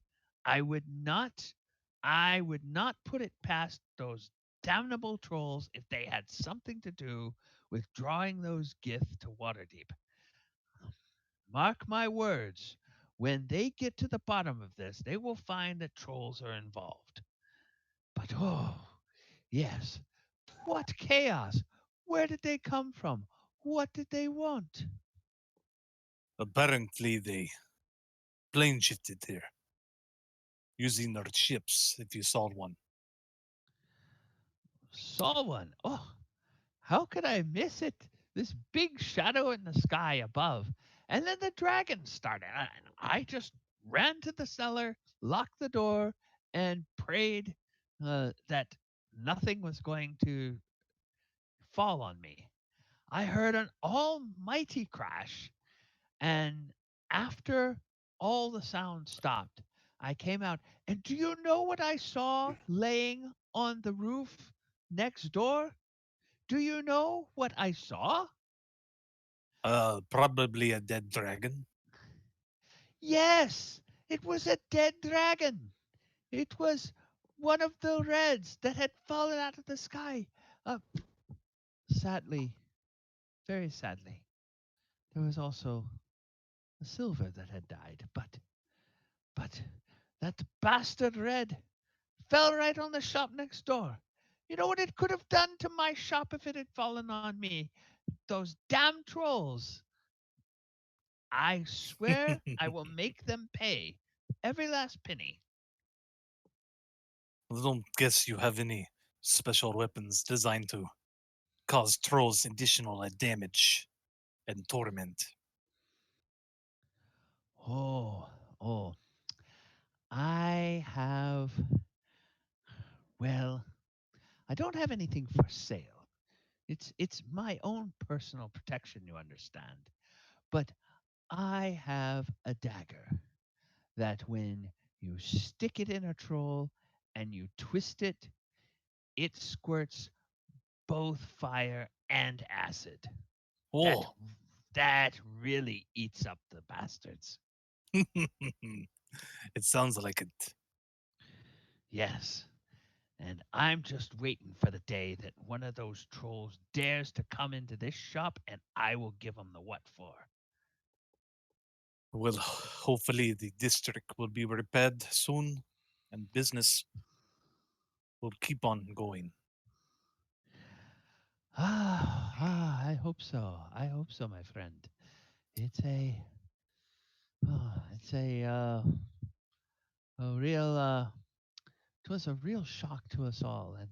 I would not, I would not put it past those damnable trolls if they had something to do with drawing those Gith to Waterdeep. Mark my words. When they get to the bottom of this, they will find that trolls are involved. But oh, yes, what chaos! Where did they come from? What did they want? Apparently, they plane shifted here using their ships, if you saw one. Saw one. Oh, how could I miss it? This big shadow in the sky above. And then the dragon started. And I just ran to the cellar, locked the door, and prayed that nothing was going to fall on me. I heard an almighty crash. And after all the sound stopped, I came out. And do you know what I saw laying on the roof next door? Do you know what I saw? Probably a dead dragon. Yes, it was a dead dragon. It was one of the reds that had fallen out of the sky. Uh, Sadly, very sadly, there was also a silver that had died. But that bastard red fell right on the shop next door. You know what it could have done to my shop if it had fallen on me? Those damn trolls. I swear I will make them pay every last penny. I don't guess you have any special weapons designed to cause trolls additional damage and torment. Oh, oh. I have, well, I don't have anything for sale. It's my own personal protection, you understand. But I have a dagger that when you stick it in a troll and you twist it, it squirts both fire and acid. That Oh, that really eats up the bastards. it sounds like it. Yes. And I'm just waiting for the day that one of those trolls dares to come into this shop and I will give him the what for. Well, hopefully the district will be repaired soon and business will keep on going. I hope so. I hope so, my friend. It's a, it's a real, it was a real shock to us all, and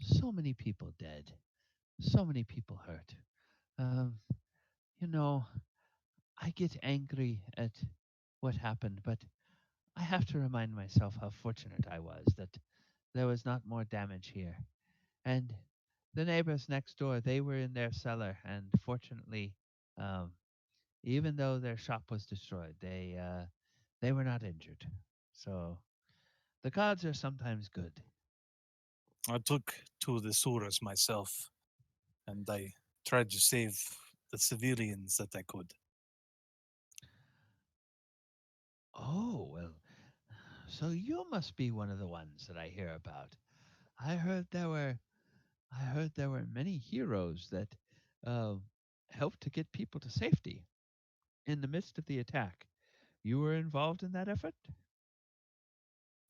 so many people dead, so many people hurt. Um, you know, I get angry at what happened, but I have to remind myself how fortunate I was that there was not more damage here. And the neighbors next door, they were in their cellar, and fortunately, um, even though their shop was destroyed, they were not injured. So the gods are sometimes good. I took to the sewers myself, and I tried to save the civilians that I could. Oh, well, so you must be one of the ones that I hear about. I heard there were I heard there were many heroes that uh, helped to get people to safety in the midst of the attack. You were involved in that effort?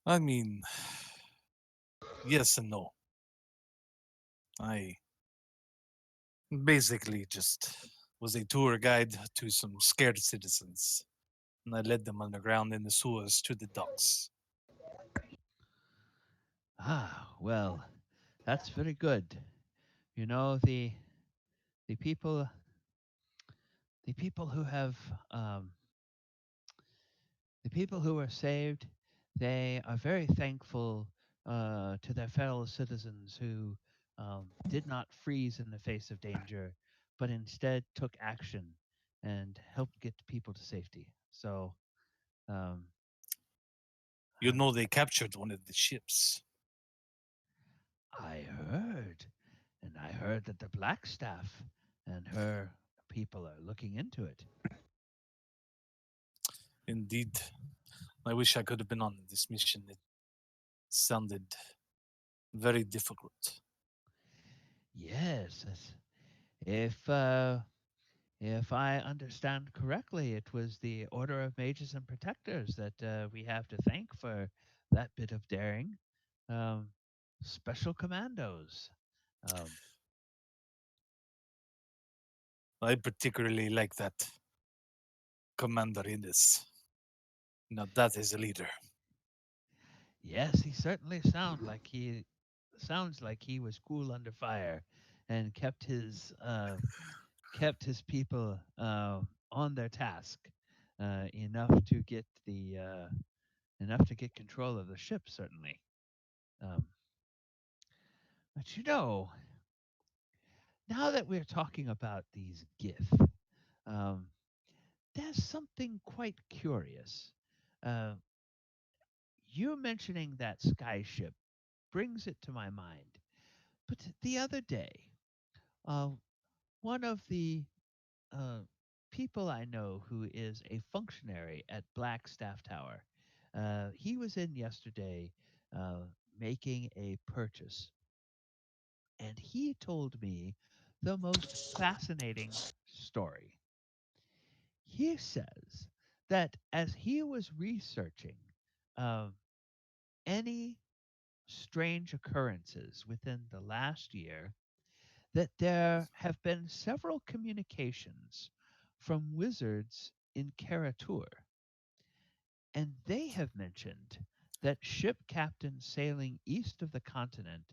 I mean, yes and no. I basically just was a tour guide to some scared citizens, and I led them underground in the sewers to the docks. Ah, well, that's very good. You know, the people the people who have the people who are saved, they are very thankful to their fellow citizens who did not freeze in the face of danger, but instead took action and helped get people to safety. So, um, You know, they captured one of the ships. I heard, and I heard that the Blackstaff and her people are looking into it. Indeed, I wish I could have been on this mission. It sounded very difficult. Yes, if I understand correctly, it was the Order of Mages and Protectors that we have to thank for that bit of daring. Um, Special Commandos. Um, I particularly like that commander in this. Now that is a leader. yes, he certainly sounds like he was cool under fire, and kept his people on their task enough to get enough to get control of the ship. Certainly. Um, but now that we're talking about these Gith, um, there's something quite curious. Uh, you mentioning that skyship brings it to my mind. But the other day, uh, one of the uh, people I know who is a functionary at Blackstaff Tower, he was in yesterday uh, making a purchase, and he told me the most fascinating story. He says that as he was researching um, any strange occurrences within the last year, that there have been several communications from wizards in Karatur, and they have mentioned that ship captains sailing east of the continent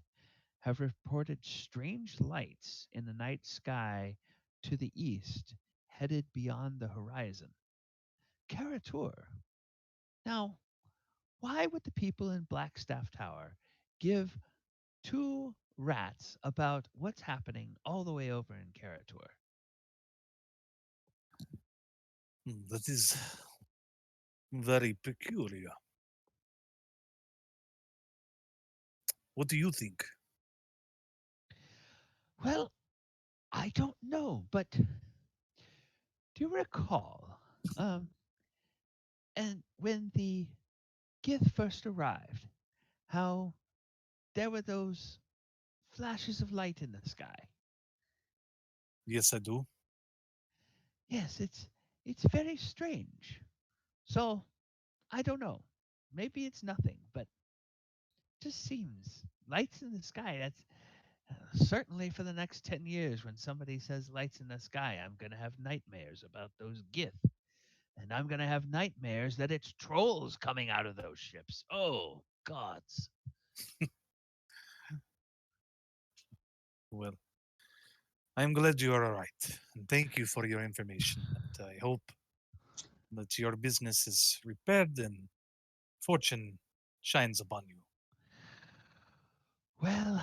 have reported strange lights in the night sky to the east, headed beyond the horizon. Karatur. Now, why would the people in Blackstaff Tower give two rats about what's happening all the way over in Karatur? That is very peculiar. What do you think? Well, I don't know, but do you recall? And when the Gith first arrived, how there were those flashes of light in the sky. Yes, I do. Yes, it's very strange. So I don't know. Maybe it's nothing, but just seems lights in the sky. That's certainly for the next 10 years. When somebody says lights in the sky, I'm gonna have nightmares about those Gith. And I'm going to have nightmares that it's trolls coming out of those ships. Oh, gods. Well, I'm glad you are all right. And thank you for your information. And I hope that your business is repaired and fortune shines upon you. Well,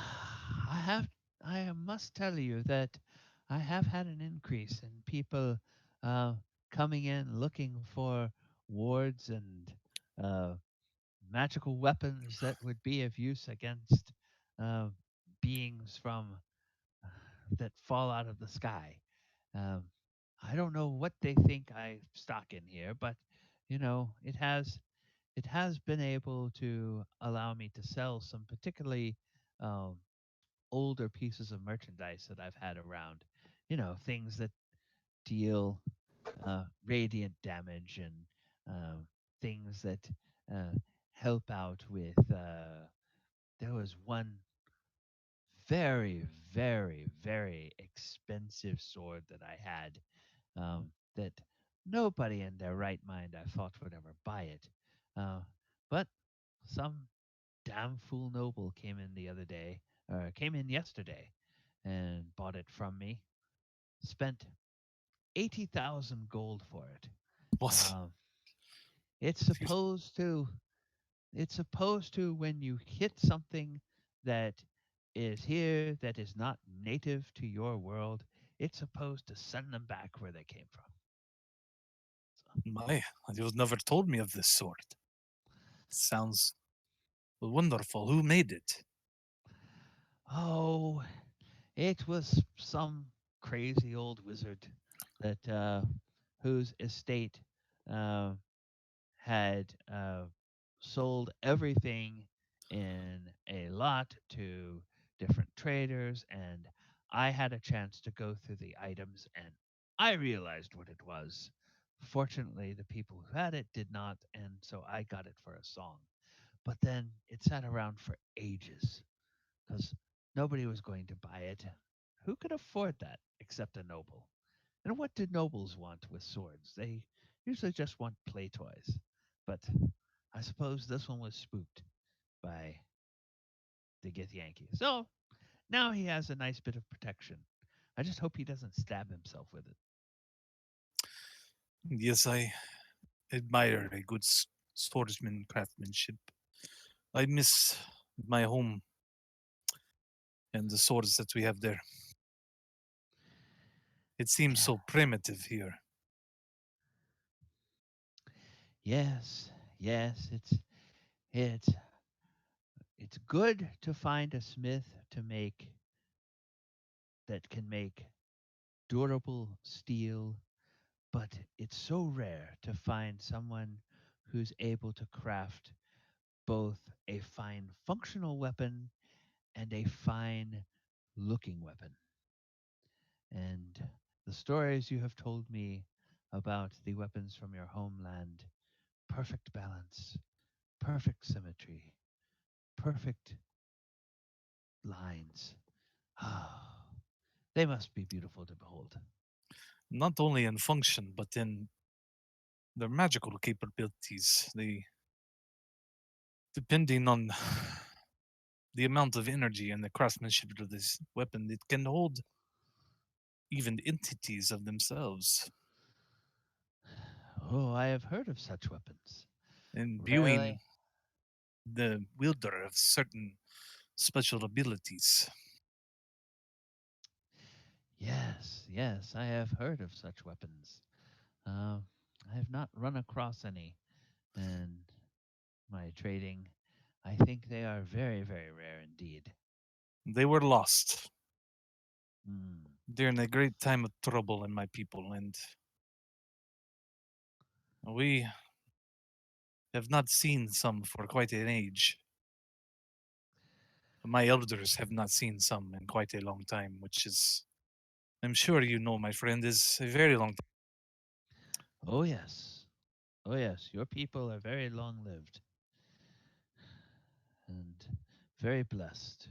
I must tell you that I have had an increase in people uh, coming in looking for wards and uh, magical weapons that would be of use against uh, beings from that fall out of the sky. Um, I don't know what they think I stock in here, but it has been able to allow me to sell some particularly um, older pieces of merchandise that I've had around. Things that deal radiant damage and things that uh, help out with. There was one very, very, very expensive sword that I had that nobody in their right mind I thought would ever buy it. But some damn fool noble came in yesterday and bought it from me. Spent 80,000 gold for it. What? Um, it's supposed to when you hit something that is here that is not native to your world, it's supposed to send them back where they came from. My, you've never told me of this sword. Sounds wonderful. Who made it? Oh, it was some crazy old wizard that whose estate uh, had sold everything in a lot to different traders, and I had a chance to go through the items, and I realized what it was. Fortunately, the people who had it did not, and so I got it for a song. But then it sat around for ages because nobody was going to buy it. Who could afford that except a noble? And what do nobles want with swords? They usually just want play toys. But I suppose this one was spooked by the Githyanki. So now he has a nice bit of protection. I just hope he doesn't stab himself with it. Yes, I admire a good swordsman craftsmanship. I miss my home and the swords that we have there. It seems so primitive here. Yes, yes, it's it's good to find a smith to make that can make durable steel, but it's so rare to find someone who's able to craft both a fine functional weapon and a fine looking weapon. And the stories you have told me about the weapons from your homeland, perfect balance, perfect symmetry, perfect lines. Ah, they must be beautiful to behold. Not only in function, but in their magical capabilities. Depending on the amount of energy and the craftsmanship of this weapon, it can hold even entities of themselves, Oh, I have heard of such weapons. imbuing Rarely. the wielder of certain special abilities. Yes, yes, I have heard of such weapons. Uh, I have not run across any in my trading. I think they are very, very rare indeed. They were lost Mm. during a great time of trouble in my people, and we have not seen some for quite an age. My elders have not seen some in quite a long time, which is, I'm sure you know, my friend, is a very long time. Oh, yes. Oh, yes. Your people are very long lived and very blessed.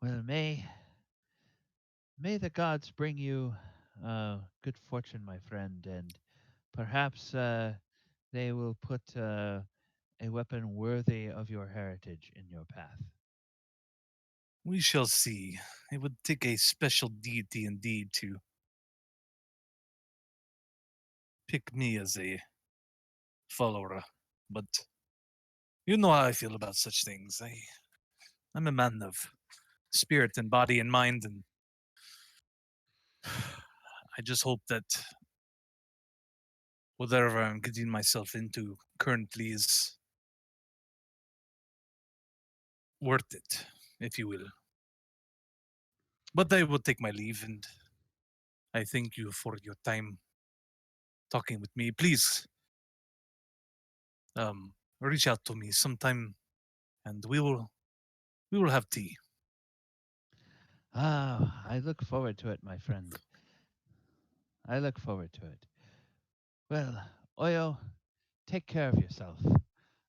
Well, may the gods bring you good fortune, my friend, and perhaps they will put a weapon worthy of your heritage in your path. We shall see. It would take a special deity indeed to pick me as a follower, but you know how I feel about such things. I'm a man of spirit and body and mind, and I just hope that whatever I'm getting myself into currently is worth it, if you will. But I will take my leave, and I thank you for your time talking with me. Please, reach out to me sometime, and we will have tea. Ah, I look forward to it, my friend. I look forward to it. Well, Oyo, take care of yourself.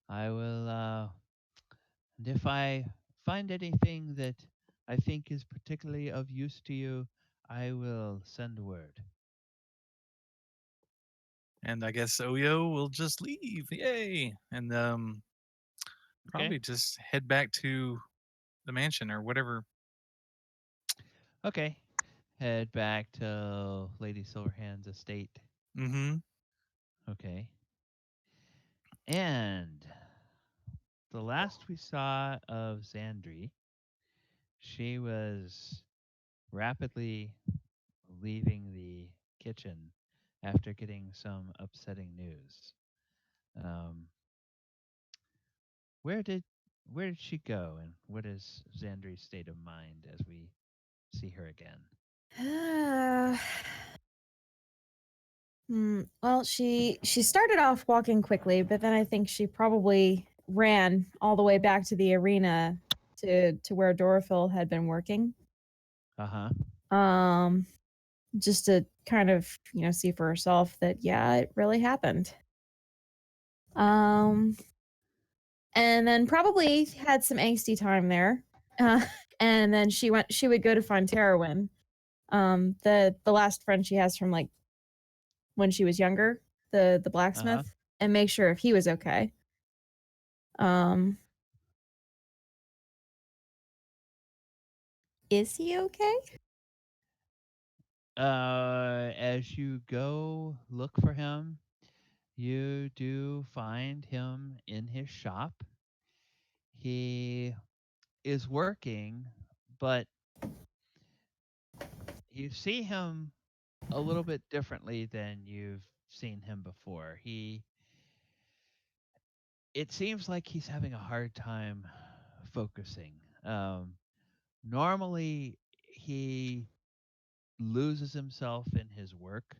I will, and if I find anything that I think is particularly of use to you, I will send word. And I guess Oyo will just leave. Yay! And Okay? probably just head back to the mansion or whatever. Okay. Head back to Lady Silverhand's estate. Mm-hmm. Okay. And the last we saw of Xandri, she was rapidly leaving the kitchen after getting some upsetting news. Um, where did where did she go, and what is Xandri's state of mind as we see her again? Well, she started off walking quickly, but then I think she probably ran all the way back to the arena to where Dorofil had been working. Uh huh. Um, just to kind of, see for herself that yeah, it really happened. Um, and then probably had some angsty time there. Uh, and then she would go to find Terrawin, the last friend she has from like when she was younger, the blacksmith, and make sure if he was okay. Um, is he okay? As you go look for him, you do find him in his shop. He is working, but you see him a little bit differently than you've seen him before. It seems like he's having a hard time focusing. Um, Normally, he loses himself in his work,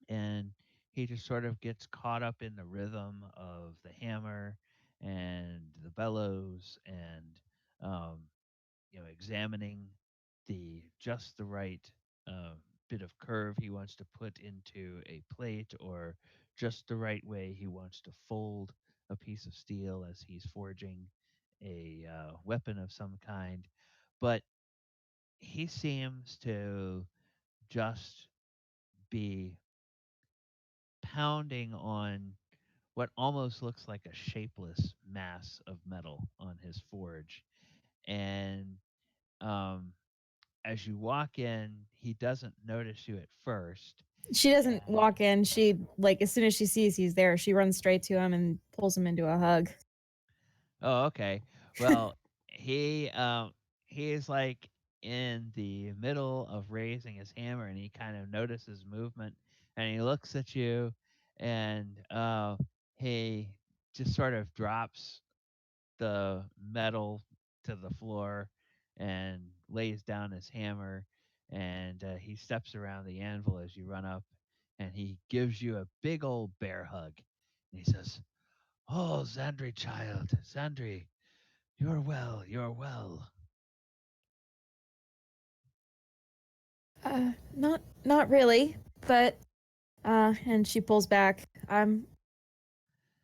and he just sort of gets caught up in the rhythm of the hammer and the bellows and um, examining the right uh, bit of curve he wants to put into a plate, or just the right way he wants to fold a piece of steel as he's forging a weapon of some kind. But he seems to just be pounding on what almost looks like a shapeless mass of metal on his forge. And um, as you walk in, he doesn't notice you at first. She doesn't And, walk in. She like as soon as she sees he's there, she runs straight to him and pulls him into a hug. oh, okay. Well, he is like in the middle of raising his hammer, and he kind of notices movement, and he looks at you, and he just sort of drops the metal to the floor and lays down his hammer, and he steps around the anvil as you run up, and he gives you a big old bear hug, and he says, "Oh, Xandri, child, Xandri, you're well, you're well." Not really, but and she pulls back. I'm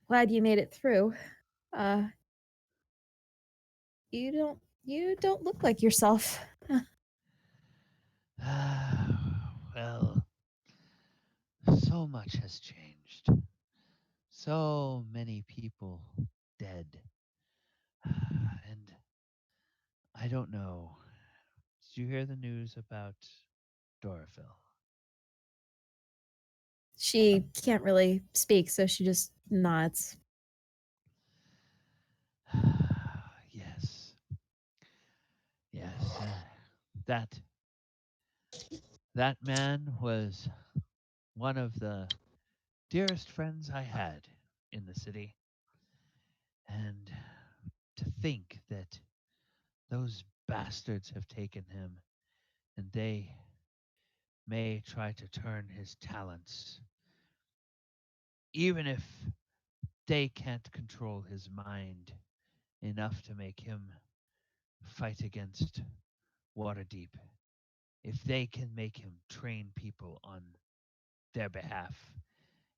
glad you made it through. Uh, you don't look like yourself. Well, so much has changed. So many people dead. And I don't know. Did you hear the news about Dorofil? She can't really speak, so she just nods. Yes. Yes. That that man was one of the dearest friends I had in the city. And to think that those bastards have taken him and they may try to turn his talents, even if they can't control his mind enough to make him fight against Waterdeep. If they can make him train people on their behalf,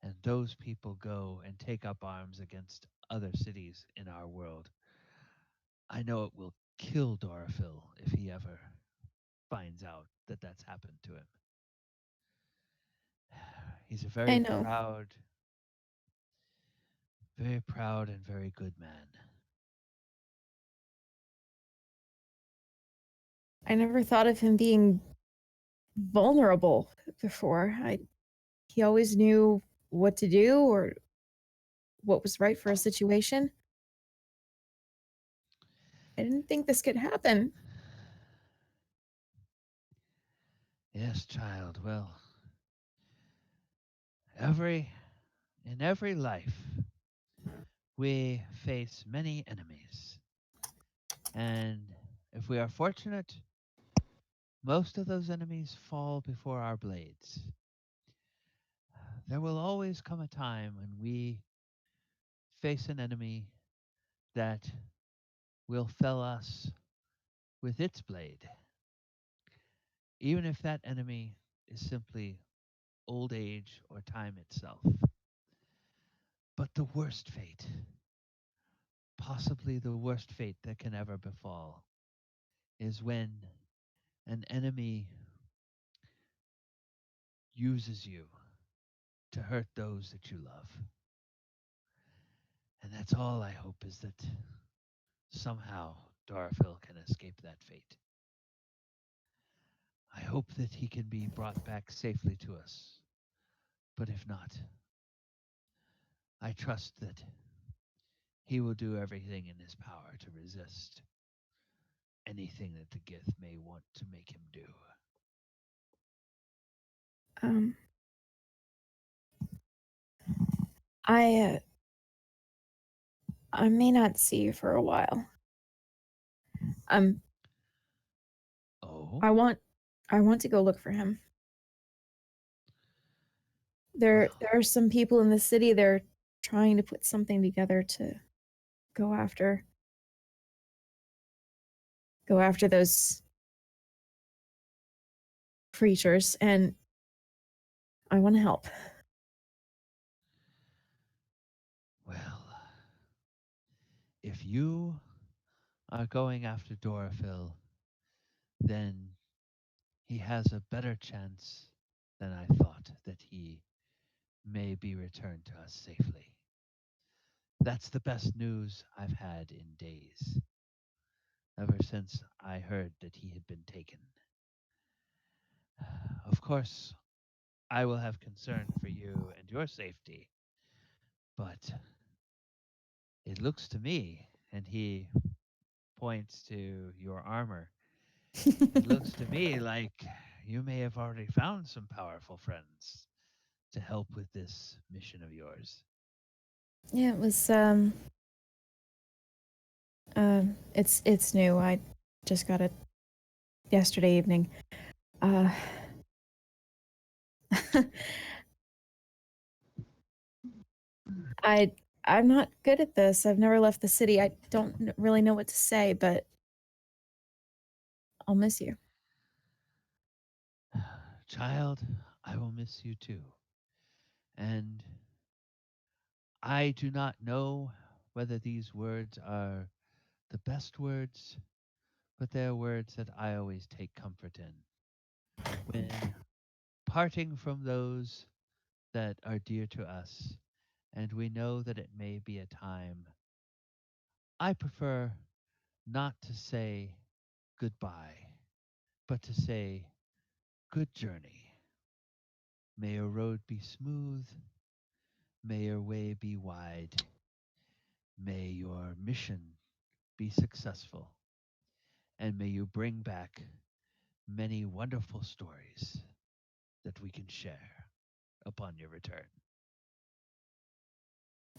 and those people go and take up arms against other cities in our world, I know it will kill Dorafil if he ever finds out that that's happened to him. He's a I know. very proud and very good man. I never thought of him being vulnerable before. He always knew what to do or what was right for a situation. I didn't think this could happen. Yes, child. Well, in every life, we face many enemies. And if we are fortunate, most of those enemies fall before our blades. There will always come a time when we face an enemy that will fell us with its blade, even if that enemy is simply old age or time itself. But the worst fate, possibly the worst fate that can ever befall, is when an enemy uses you to hurt those that you love. And that's all I hope, is that somehow Dorafil can escape that fate. I hope that he can be brought back safely to us. But if not, I trust that he will do everything in his power to resist anything that the Gith may want to make him do. Um, I may not see you for a while. Oh? I want to go look for him. There Well, are some people in the city. They're trying to put something together to go after those creatures, and I want to help. well, if you are going after Dorafil, then he has a better chance than I thought that he may be returned to us safely. That's the best news I've had in days, ever since I heard that he had been taken. Of course, I will have concern for you and your safety, but it looks to me, and he points to your armor, it looks to me like you may have already found some powerful friends to help with this mission of yours. Yeah, it was it's new. I just got it yesterday evening. Uh I'm not good at this. I've never left the city. I don't really know what to say, but I'll miss you. Child, I will miss you too. And I do not know whether these words are the best words, but they're words that I always take comfort in. When parting from those that are dear to us, and we know that it may be a time, I prefer not to say goodbye, but to say good journey. May your road be smooth. May your way be wide. May your mission be successful. And may you bring back many wonderful stories that we can share upon your return.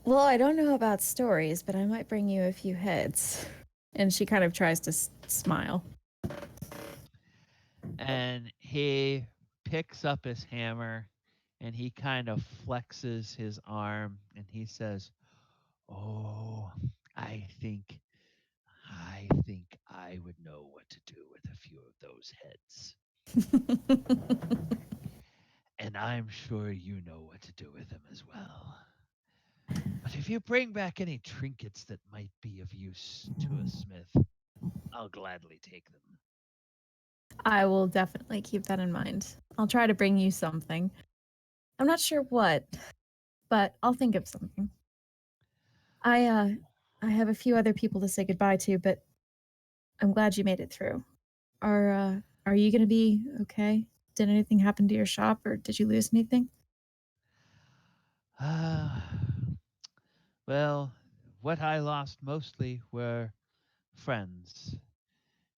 Well, I don't know about stories, but I might bring you a few heads. And she kind of tries to smile. And he picks up his hammer and he kind of flexes his arm and he says, "Oh, I think I would know what to do with a few of those heads. And I'm sure you know what to do with them as well. But if you bring back any trinkets that might be of use to a smith, I'll gladly take them." I will definitely keep that in mind. I'll try to bring you something. I'm not sure what, but I'll think of something. I have a few other people to say goodbye to, but I'm glad you made it through. Are you gonna be okay? Did anything happen to your shop, or did you lose anything? Well, what I lost mostly were friends.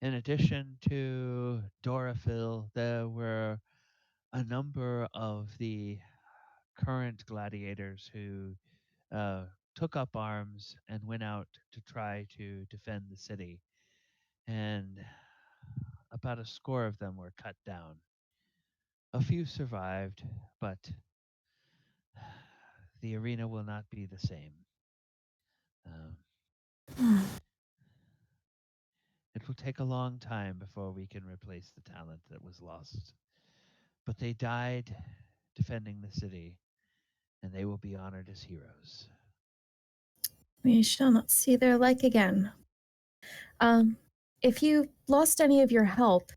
In addition to Dorafil, there were a number of the current gladiators who took up arms and went out to try to defend the city. And about a score of them were cut down. A few survived, but the arena will not be the same. Um, it will take a long time before we can replace the talent that was lost. But they died defending the city, and they will be honored as heroes. We shall not see their like again. If you lost any of your help,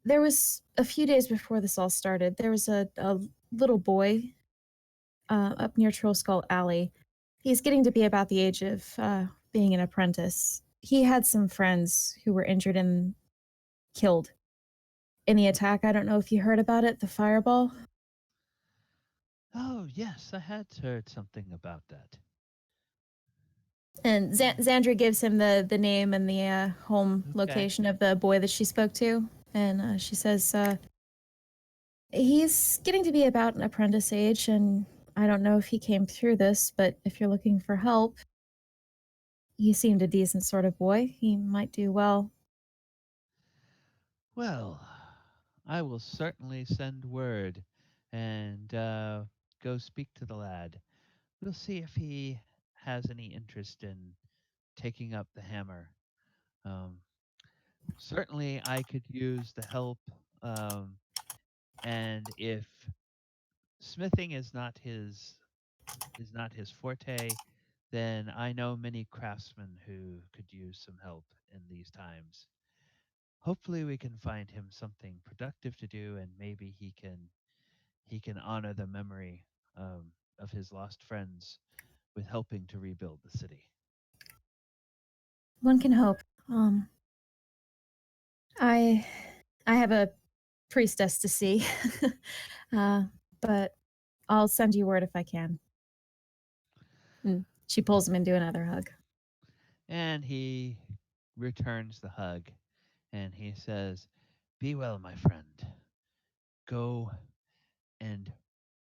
there was a few days before this all started, there was a little boy up near Trollskull Alley. He's getting to be about the age of being an apprentice. He had some friends who were injured and killed in the attack. I don't know if you heard about it, the fireball. Oh, yes, I had heard something about that. And Xandra gives him the name and the home Okay. location of the boy that she spoke to. And she says, he's getting to be about an apprentice age, and I don't know if he came through this, but if you're looking for help, he seemed a decent sort of boy. He might do well. Well, I will certainly send word and go speak to the lad. We'll see if he has any interest in taking up the hammer. Um, Certainly, I could use the help. And if smithing is not his forte, then I know many craftsmen who could use some help in these times. Hopefully, we can find him something productive to do, and maybe he can honor the memory of his lost friends with helping to rebuild the city. One can hope. I have a priestess to see, but I'll send you word if I can. And she pulls him into another hug. And he returns the hug, and he says, "Be well, my friend. Go and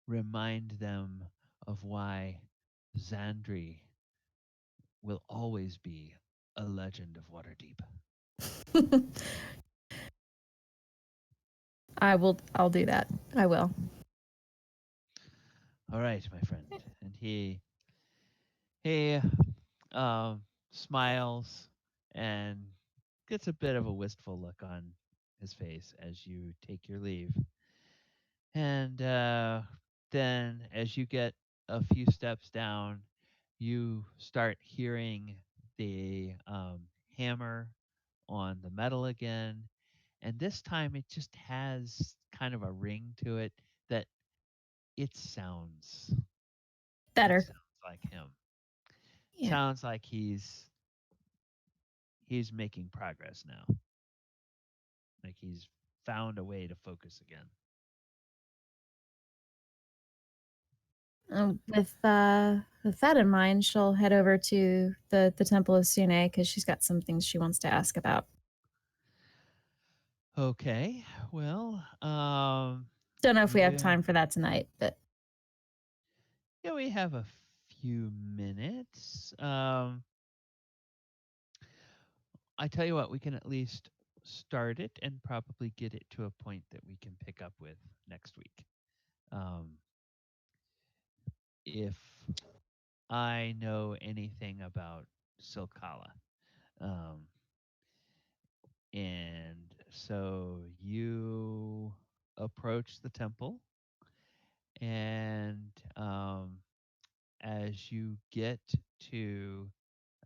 remind them of why Xandri will always be a legend of Waterdeep." I'll do that. I will. All right, my friend. And he smiles and gets a bit of a wistful look on his face as you take your leave. And then, as you get a few steps down, you start hearing the hammer on the metal again. And this time, it just has kind of a ring to it that it sounds. Better. It sounds like him. Yeah. Sounds like he's making progress now. Like he's found a way to focus again. With that in mind, she'll head over to the Temple of Sune because she's got some things she wants to ask about. Okay. Well, Don't know if we have yeah, time for that tonight, but yeah, we have a few minutes. I tell you what, we can at least start it and probably get it to a point that we can pick up with next week. Um, if I know anything about Silkala. Um, and so you approach the temple, and as you get to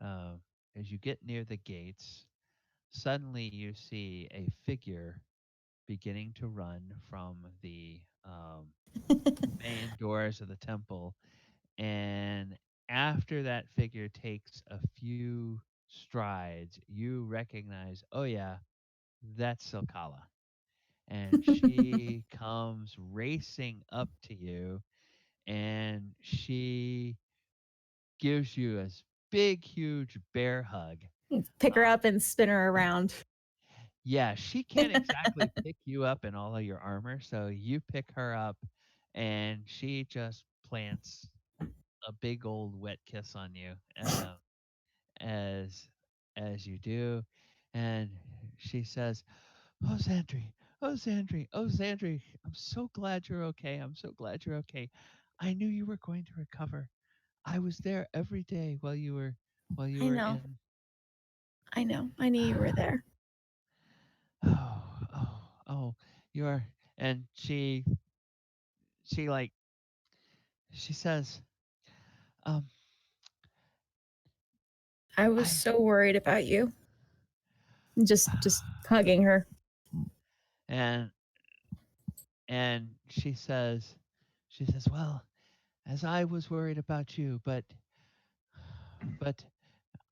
uh, as you get near the gates, suddenly you see a figure beginning to run from the main doors of the temple. And after that figure takes a few strides, you recognize, oh yeah, that's Silkala. And she comes racing up to you, and she gives you a big, huge bear hug. pick her Uh, up and spin her around. yeah, she can't exactly pick you up in all of your armor, so you pick her up, and she just plants a big old wet kiss on you as as you do, and she says, "Oh, Xandri, oh, Xandri, oh, Xandri, I'm so glad you're okay. I'm so glad you're okay. I knew you were going to recover. I was there every day while you I were know. in." I know. I knew you were there. Oh, oh, you're. And she like she says, um, I was I so worried about you. Just hugging her. and she says, well, as I was worried about you, but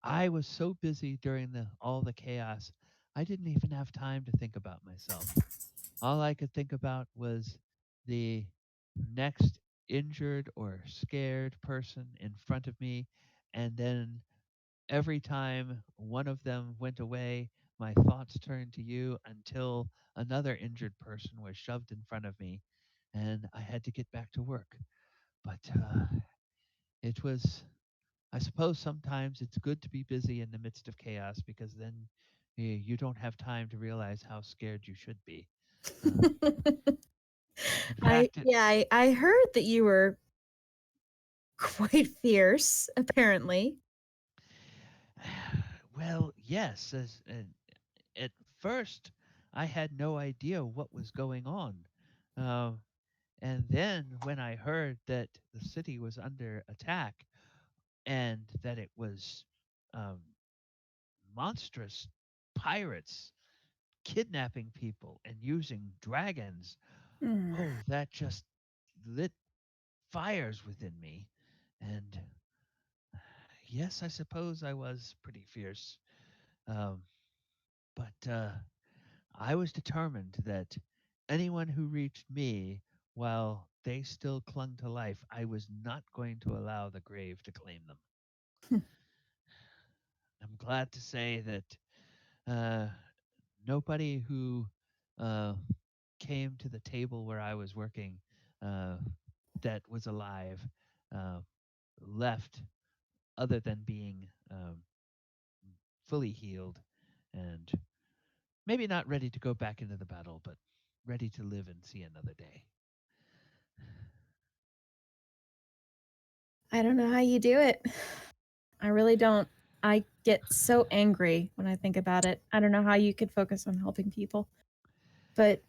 I was so busy during the all the chaos, I didn't even have time to think about myself. All I could think about was the next injured or scared person in front of me, and then every time one of them went away, my thoughts turned to you until another injured person was shoved in front of me, and I had to get back to work. But it was, I suppose sometimes it's good to be busy in the midst of chaos because then you don't have time to realize how scared you should be. Uh, in fact, I heard that you were quite fierce, apparently. well, yes. At first, I had no idea what was going on. Uh, and then when I heard that the city was under attack and that it was um, monstrous pirates kidnapping people and using dragons, Mm. oh, that just lit fires within me. And yes, I suppose I was pretty fierce. Um, but I was determined that anyone who reached me while they still clung to life, I was not going to allow the grave to claim them. I'm glad to say that uh, nobody who uh, came to the table where I was working uh, that was alive uh, left other than being fully healed and maybe not ready to go back into the battle, but ready to live and see another day. I don't know how you do it. I really don't. I get so angry when I think about it. I don't know how you could focus on helping people, but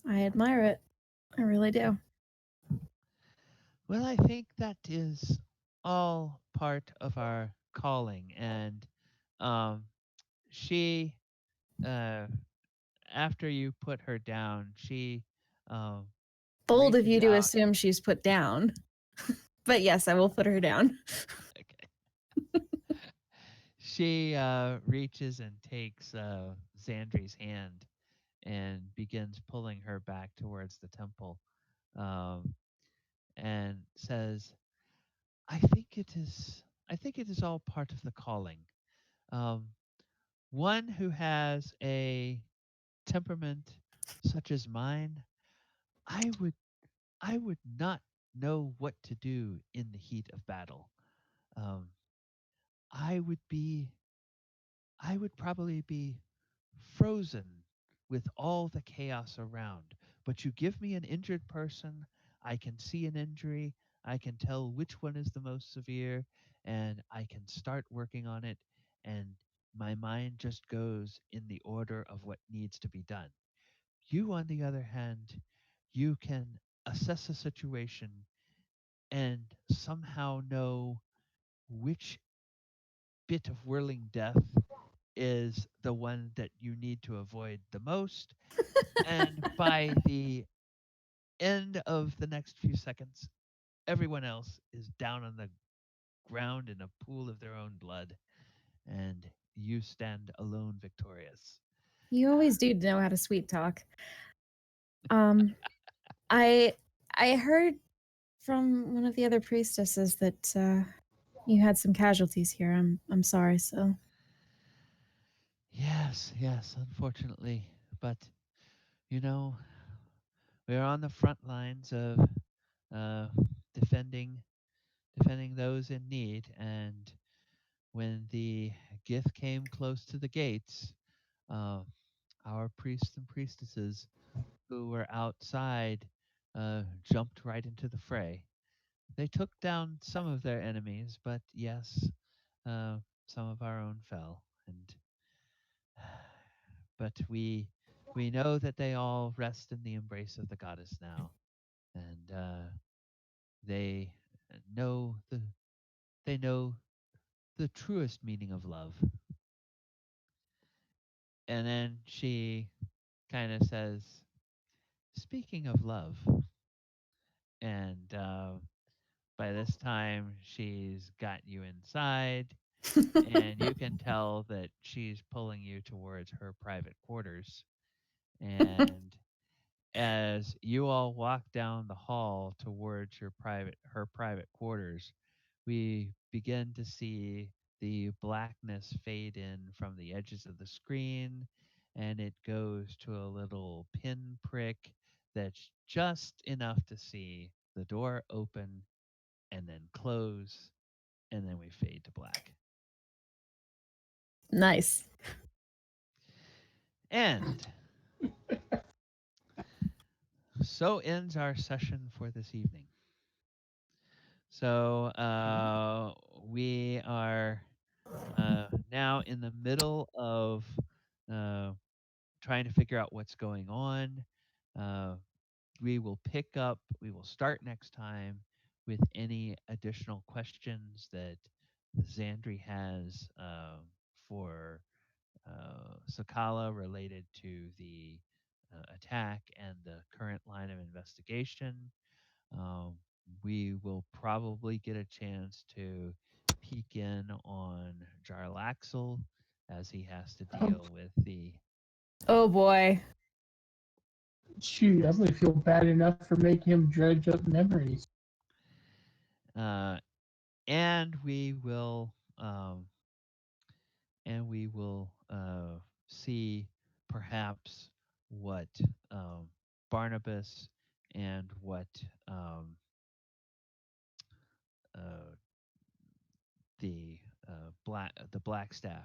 I admire it. I really do. Well, I think that is all part of our calling. And um, she, uh, after you put her down, she um, Bold of reaches you to out. assume she's put down. But yes, I will put her down. Okay. She reaches and takes Xandri's hand and begins pulling her back towards the temple. Um, and says, I think it is all part of the calling. Um, one who has a temperament such as mine, I would I would not know what to do in the heat of battle. Um, I would be I would probably be frozen with all the chaos around. But you give me an injured person, I can see an injury, I can tell which one is the most severe, and I can start working on it, and my mind just goes in the order of what needs to be done. You, on the other hand, you can assess a situation and somehow know which bit of whirling death is the one that you need to avoid the most. And by the end of the next few seconds, everyone else is down on the ground in a pool of their own blood, and you stand alone victorious. You always do know how to sweet talk. Um, I I heard from one of the other priestesses that you had some casualties here. I'm sorry. So Yes, yes, unfortunately. But, you know, we're on the front lines of uh, defending defending those in need, and when the Gith came close to the gates, uh, our priests and priestesses who were outside jumped right into the fray. They took down some of their enemies, but yes, some of our own fell. And but we know that they all rest in the embrace of the goddess now, and they know they know the truest meaning of love. And then she kind of says, "Speaking of love," and by this time she's got you inside, and you can tell that she's pulling you towards her private quarters. And as you all walk down the hall towards her private quarters, we begin to see the blackness fade in from the edges of the screen, and it goes to a little pinprick that's just enough to see the door open and then close, and then we fade to black. nice. And so ends our session for this evening. So we are now in the middle of uh, trying to figure out what's going on. Uh, we will start next time with any additional questions that Zandri has for Sakala related to the attack and the current line of investigation. Um, we will probably get a chance to peek in on Jarlaxle as he has to deal with the. Oh boy. Shoot, I really feel bad enough for making him dredge up memories. Uh, and we will see perhaps what Barnabas and what uh, the black staff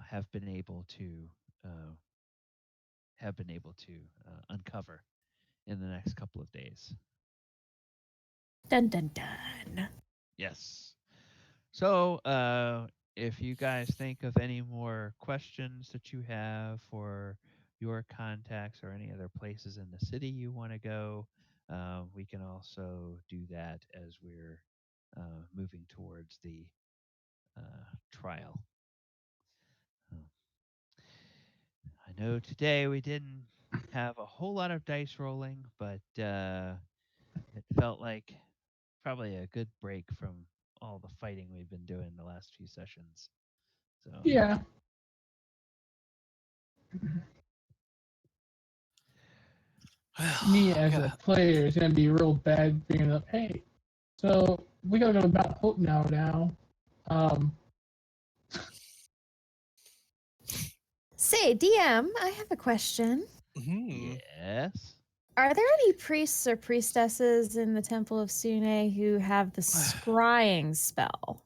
have been able to uh, uncover in the next couple of days. Dun dun dun. Yes. So, if you guys think of any more questions that you have for your contacts or any other places in the city you want to go, we can also do that as we're moving towards the trial. I know today we didn't have a whole lot of dice rolling, but it felt like probably a good break from all the fighting we've been doing the last few sessions. So Yeah. me I as a gotta- player is gonna be real bad bringing up. Hey, so we gotta go to Mount Hope now. Um, Say, DM, I have a question. Yes. Are there any priests or priestesses in the Temple of Sune who have the scrying spell?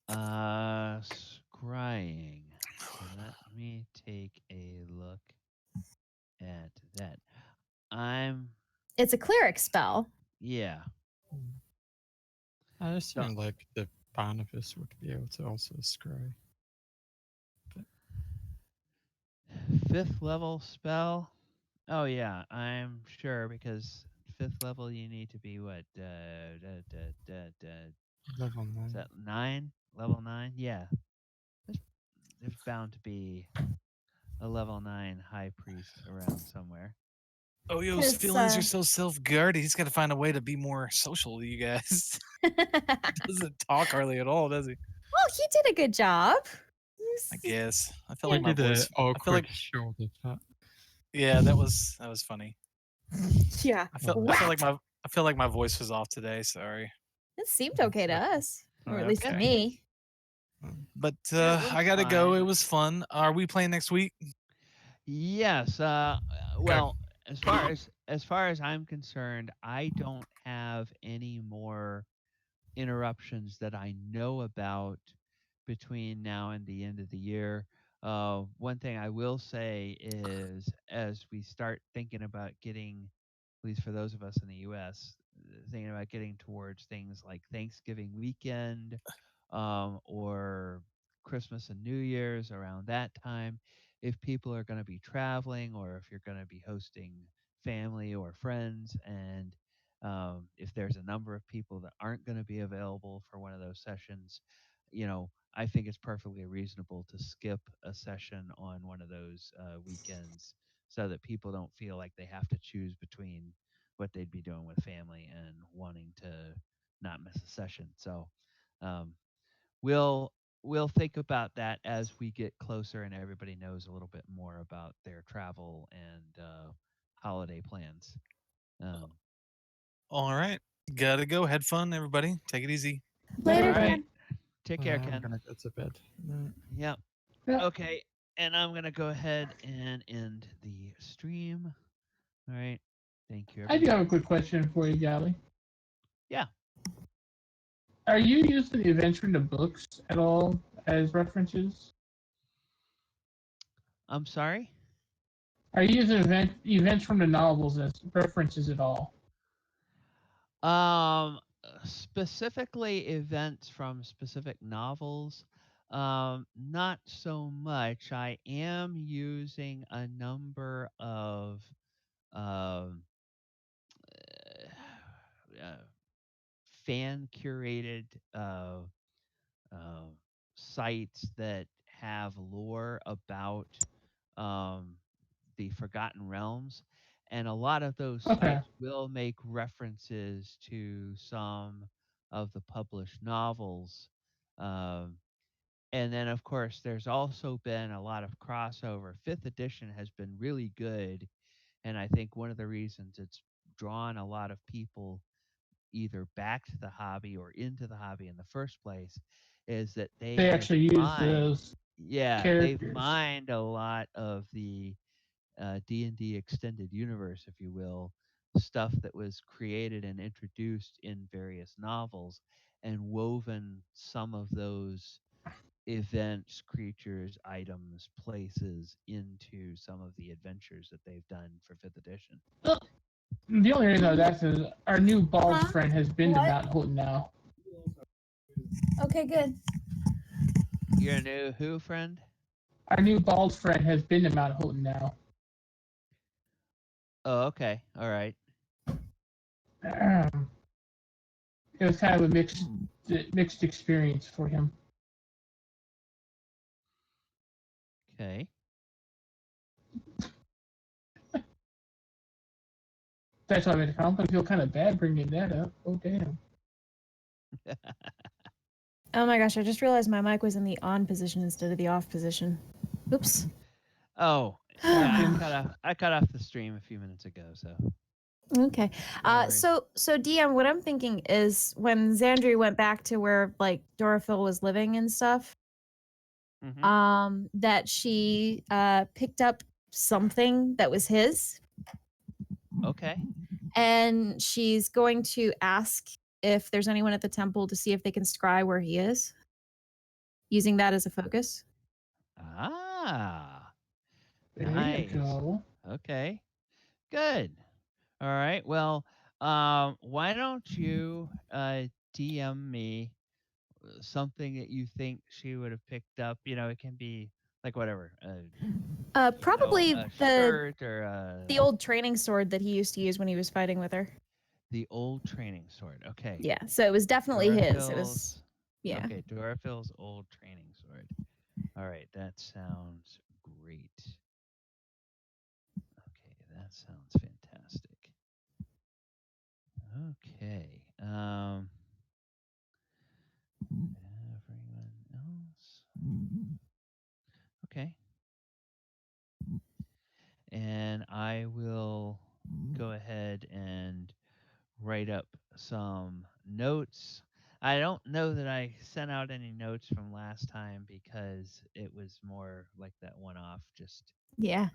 Scrying. Let me take a look at that. It's a cleric spell. Yeah. I assume like the Barnabas would be able to also scry. 5th level spell. Oh yeah, I'm sure because 5th level you need to be what? Level Is 9. that 9? Level 9? Yeah. There's bound to be a level 9 high priest around somewhere. Oyo's feelings are so self-guarded. He's got to find a way to be more social to you guys. Doesn't talk hardly at all, does he? Well, he did a good job. I guess. I feel Yeah. like my Did voice. a I awkward feel like shoulder tap. yeah, that was funny. Yeah. I feel like my voice was off today. Sorry, It seemed okay to us, or at least to Okay. me. but It was I gotta go. fine. It was fun. Are we playing next week? Yes. Well, as far as I'm concerned, I don't have any more interruptions that I know about between now and the end of the year. One thing I will say is, as we start thinking about getting, at least for those of us in the U.S., thinking about getting towards things like Thanksgiving weekend, or Christmas and New Year's around that time, if people are going to be traveling or if you're going to be hosting family or friends, and if there's a number of people that aren't going to be available for one of those sessions, I think it's perfectly reasonable to skip a session on one of those weekends so that people don't feel like they have to choose between what they'd be doing with family and wanting to not miss a session. So um, we'll think about that as we get closer and everybody knows a little bit more about their travel and holiday plans. All right, gotta go. Had fun, everybody. Take it easy. Later, All right. Ken. Take care, I'm Ken. gonna go to bed. Yep. Yeah. Okay. And I'm going to go ahead and end the stream. All right. Thank you. I do have a everyone. quick question for you, Gally. Yeah. Are you using the events from the books at all as references? I'm sorry. Are you using events from the novels as references at all? Specifically events from specific novels. Not so much. I am using a number of um, fan curated uh, sites that have lore about um, the Forgotten Realms, and a lot of those Okay. sites will make references to some of the published novels. Um, and then, of course, there's also been a lot of crossover. 5th edition has been really good, and I think one of the reasons it's drawn a lot of people either back to the hobby or into the hobby in the first place is that They they have actually use mined, those they've characters. mined a lot of the D&D extended universe, if you will, stuff that was created and introduced in various novels, and woven some of those events, creatures, items, places into some of the adventures that they've done for 5th edition. The only reason I was asking is our new bald Huh? friend has been to What? Mount Houghton now. Okay, good. Your new who, friend? Our new bald friend has been to Mount Houghton now. Oh, okay. All right. It was kind of a mixed experience for him. Okay. That's why I feel kind of bad bringing that up. Oh damn! Oh my gosh, I just realized my mic was in the on position instead of the off position. Oops. Oh, Yeah, Happens. I cut off the stream a few minutes ago, so Okay. no worries. So DM, what I'm thinking is when Xandri went back to where like Dorafil was living and stuff, Mhm. that she picked up something that was his, Okay. and she's going to ask if there's anyone at the temple to see if they can scry where he is, using that as a focus. Ah, There nice. you go. Okay, good. All right. Well, why don't you DM me something that you think she would have picked up? You know, it can be like whatever. Probably A the shirt or the old training sword that he used to use when he was fighting with her. the old training sword. Okay. Yeah, so it was definitely his. It was, Dorafil's. yeah. Okay, Dorafil's old training sword. All right, that sounds great. Okay, that sounds fantastic. Okay. Everyone else. Okay. And I will go ahead and write up some notes. I don't know that I sent out any notes from last time because it was more like that one off, just Yeah.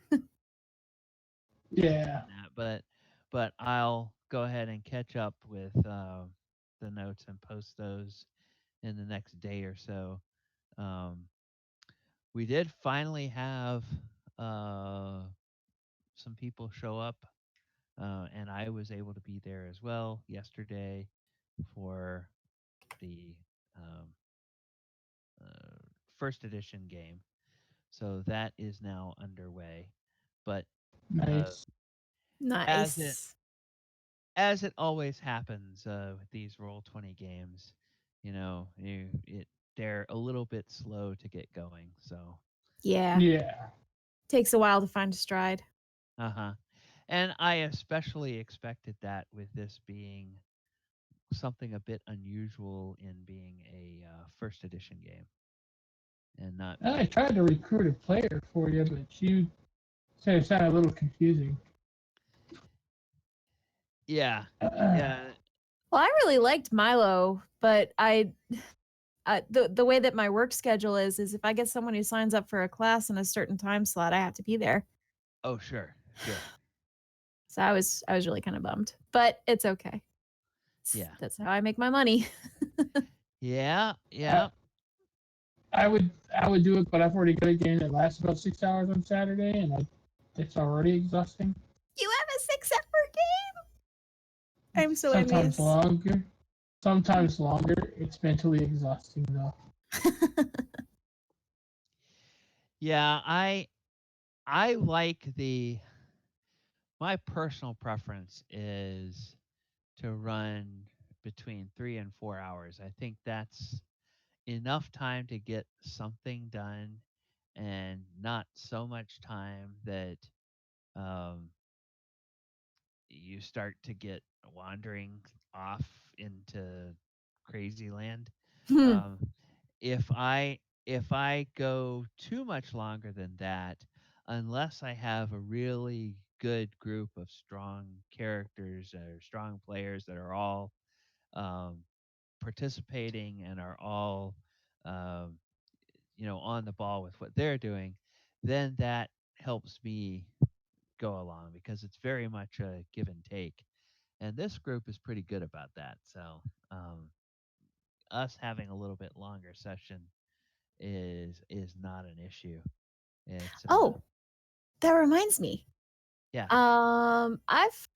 Yeah. that. But I'll go ahead and catch up with the notes and post those in the next day or so. Um, we did finally have some people show up, and I was able to be there as well yesterday for the um, uh, first edition game. So that is now underway. But Nice. as it Nice. as it always happens with these Roll20 games, they're a little bit slow to get going. So Yeah. Yeah. Takes a while to find a stride. uh-huh. And I especially expected that with this being something a bit unusual in being a first edition game and not I being. tried to recruit a player for you, but you said it sounded a little confusing. Yeah, yeah. Well, I really liked Milo, but the way that my work schedule is if I get someone who signs up for a class in a certain time slot, I have to be there. Oh, sure. So I was really kind of bummed, but it's okay. Yeah. That's how I make my money. Yeah, I, I would do it, but I've already got a game that lasts about 6 hours on Saturday, and it's already exhausting. You have a 6-hour game? I'm so Sometimes envious. longer. Sometimes longer. It's mentally exhausting though. yeah. I like my personal preference is to run between 3 and 4 hours. I think that's enough time to get something done and not so much time that um, you start to get wandering off into crazy land. Um, if I if I go too much longer than that, unless I have a really good group of strong characters or strong players that are all um, participating and are all um, on the ball with what they're doing, then that helps me go along because it's very much a give and take. And this group is pretty good about that. So um, us having a little bit longer session is not an issue. It's Oh, that reminds me. yeah. I've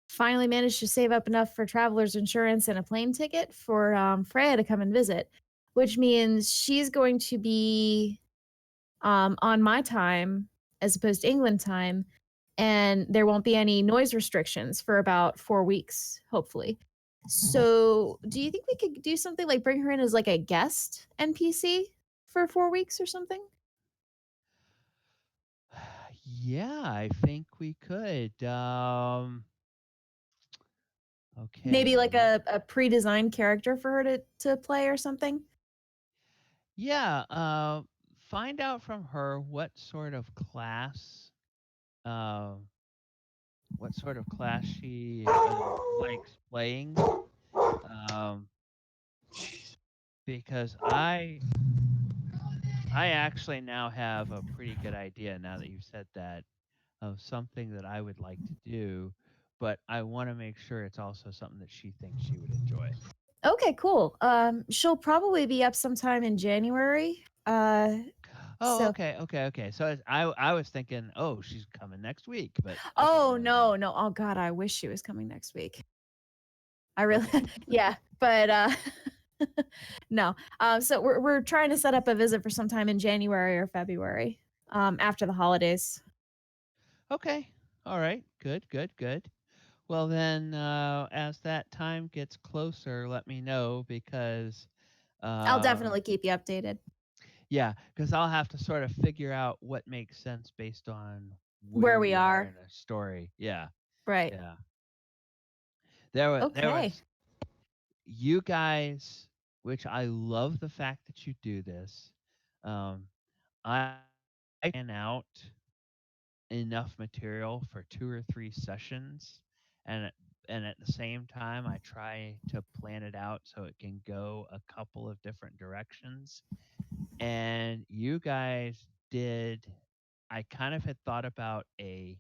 finally managed to save up enough for traveler's insurance and a plane ticket for Freya to come and visit, which means she's going to be on my time as opposed to England time, and there won't be any noise restrictions for about 4 weeks, hopefully. So, do you think we could do something like bring her in as like a guest NPC for 4 weeks or something? Yeah, I think we could. Okay. Maybe like a pre-designed character for her to play or something? Yeah. Find out from her what sort of class what sort of class she likes playing. Because I actually now have a pretty good idea now that you've said that of something that I would like to do, but I want to make sure it's also something that she thinks she would enjoy. Okay, cool. She'll probably be up sometime in January. Oh, So- okay. So I was thinking, oh, she's coming next week, but okay, Oh no. Oh God, I wish she was coming next week. I really, yeah, but no. So we're trying to set up a visit for sometime in January or February, after the holidays. Okay, all right, good. Well then, as that time gets closer, let me know because I'll definitely keep you updated. Yeah, because I'll have to sort of figure out what makes sense based on Where we are. in a story. Yeah, Right. yeah. There was Okay. you guys, which I love the fact that you do this. I plan out enough material for 2 or 3 sessions, and at the same time I try to plan it out so it can go a couple of different directions. And you guys did. I kind of had thought about a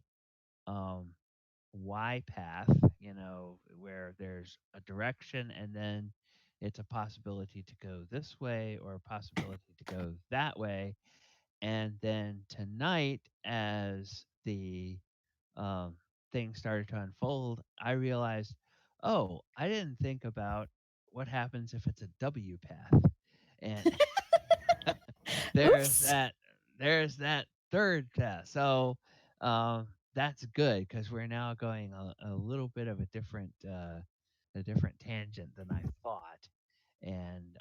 Y path, where there's a direction and then it's a possibility to go this way or a possibility to go that way. And then tonight, as the things started to unfold, I realized, oh, I didn't think about what happens if it's a W path. And there's Oops. that third test. So that's good because we're now going a little bit of a different tangent than I thought, and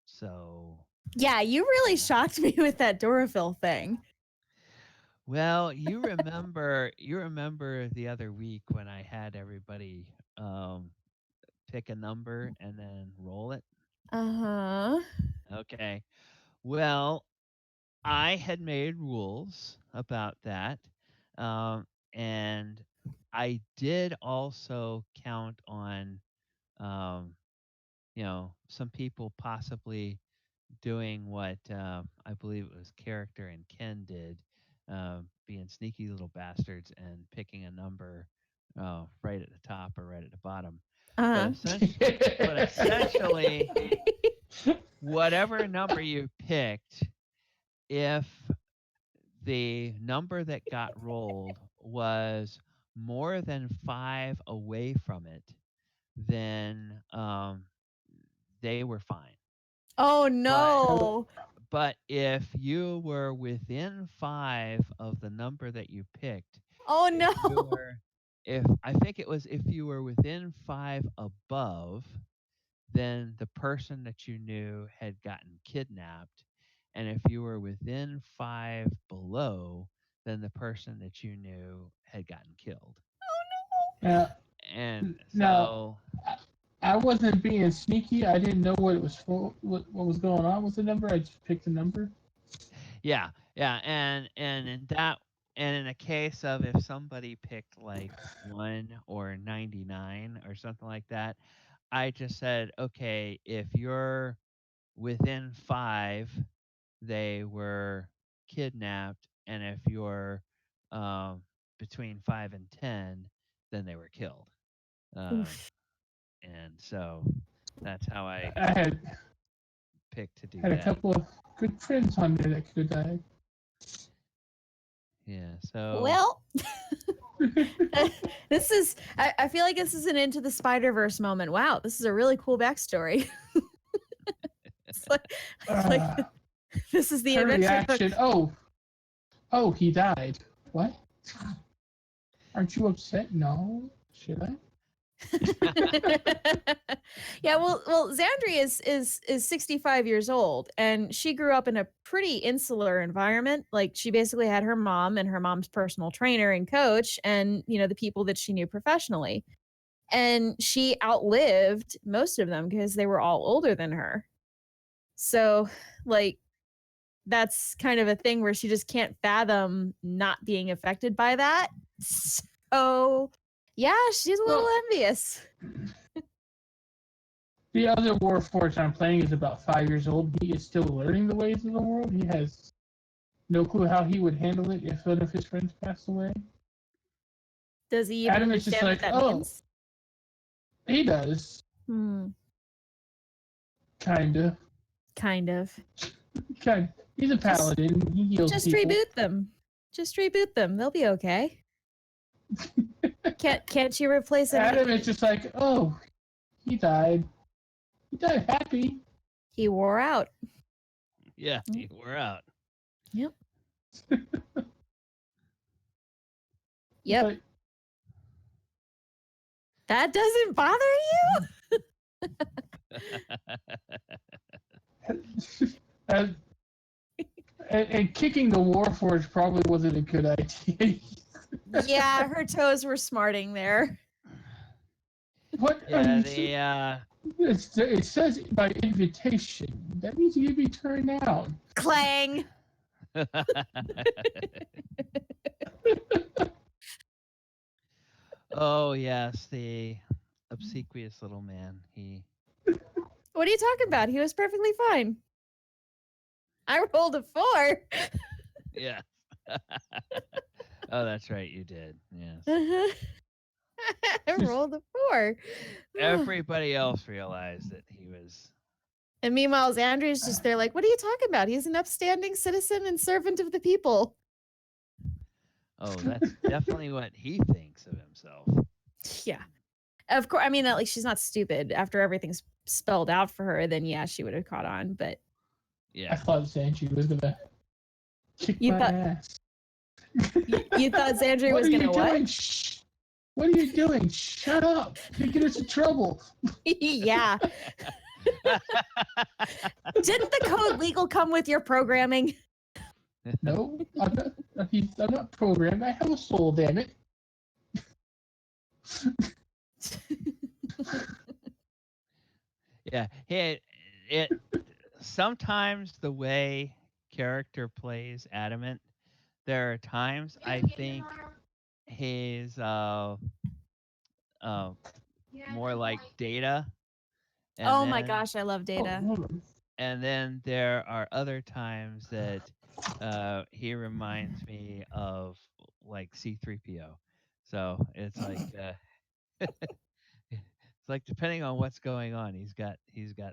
so Yeah, you really shocked me with that Dorofil thing. well, you remember the other week when I had everybody pick a number and then roll it. Uh-huh. Okay. Well, I had made rules about that, and I did also count on, um, some people possibly doing what I believe it was Character and Ken did, being sneaky little bastards and picking a number right at the top or right at the bottom. Uh-huh. But essentially, whatever number you picked, if the number that got rolled was more than 5 away from it, then they were fine. Oh no. But if you were within 5 of the number that you picked, Oh if no. you were, if I think it was if you were within 5 above, then the person that you knew had gotten kidnapped. And if you were within 5 below, then the person that you knew had gotten killed. Yeah. And No. so I wasn't being sneaky. I didn't know what it was for. What was going on with the number? I just picked a number. yeah, and in a case of if somebody picked like 1 or 99 or something like that, I just said, okay, if you're within 5, they were kidnapped, and if you're between 5 and 10, then they were killed. And so that's how I I picked to do had a that. couple of good friends on there that could have died. Yeah. So Well, this is, I feel like this is an Into the Spider-Verse moment. Wow, this is a really cool backstory. it's like this is the her adventure book. reaction. Oh, he died. What? Aren't you upset? No. Should I? Yeah, well, Xandri is 65 years old, and she grew up in a pretty insular environment. Like, she basically had her mom and her mom's personal trainer and coach, and the people that she knew professionally. And she outlived most of them because they were all older than her. So, like, that's kind of a thing where she just can't fathom not being affected by that. So, yeah, she's a little envious. The other Warforged I'm playing is about 5 years old. He is still learning the ways of the world. He has no clue how he would handle it if one of his friends passed away. Does he even Adam is just understand what like, that oh, means? he does. Hmm, Kinda. kind of. He's a paladin. He heals Just people. reboot them. Just reboot them. They'll be okay. Can't you replace Adam him? is just like, oh, he died. He died happy. He wore out. Yeah, we're out. Yep. Yep. But, That doesn't bother you? and kicking the Warforged probably wasn't a good idea. Yeah, her toes were smarting there. What? Yeah, It says by invitation. That means you can be turned down. Clang. Oh yes, the obsequious little man. He. What are you talking about? He was perfectly fine. I rolled a 4. Yeah. Oh, that's right. You did. Yes. I rolled a 4. Everybody else realized that he was. And meanwhile, Andrew's just there like, what are you talking about? He's an upstanding citizen and servant of the people. Oh, that's definitely what he thinks of himself. Yeah. Of course, I mean, at least she's not stupid. After everything's spelled out for her, then yeah, she would have caught on. But I Yeah. thought Sanji was gonna kick You my thought- ass. you thought Xandria was gonna what? Doing? Shh. What are you doing? Shut up! You get us in trouble. Yeah. Didn't the code legal come with your programming? No, I'm not programmed. I have a soul. Damn it. Yeah. It sometimes the way character plays adamant, there are times I think he's more like Data. And Oh my then- gosh, I love Data. And then there are other times that he reminds me of like C3PO. So it's like it's like depending on what's going on, he's got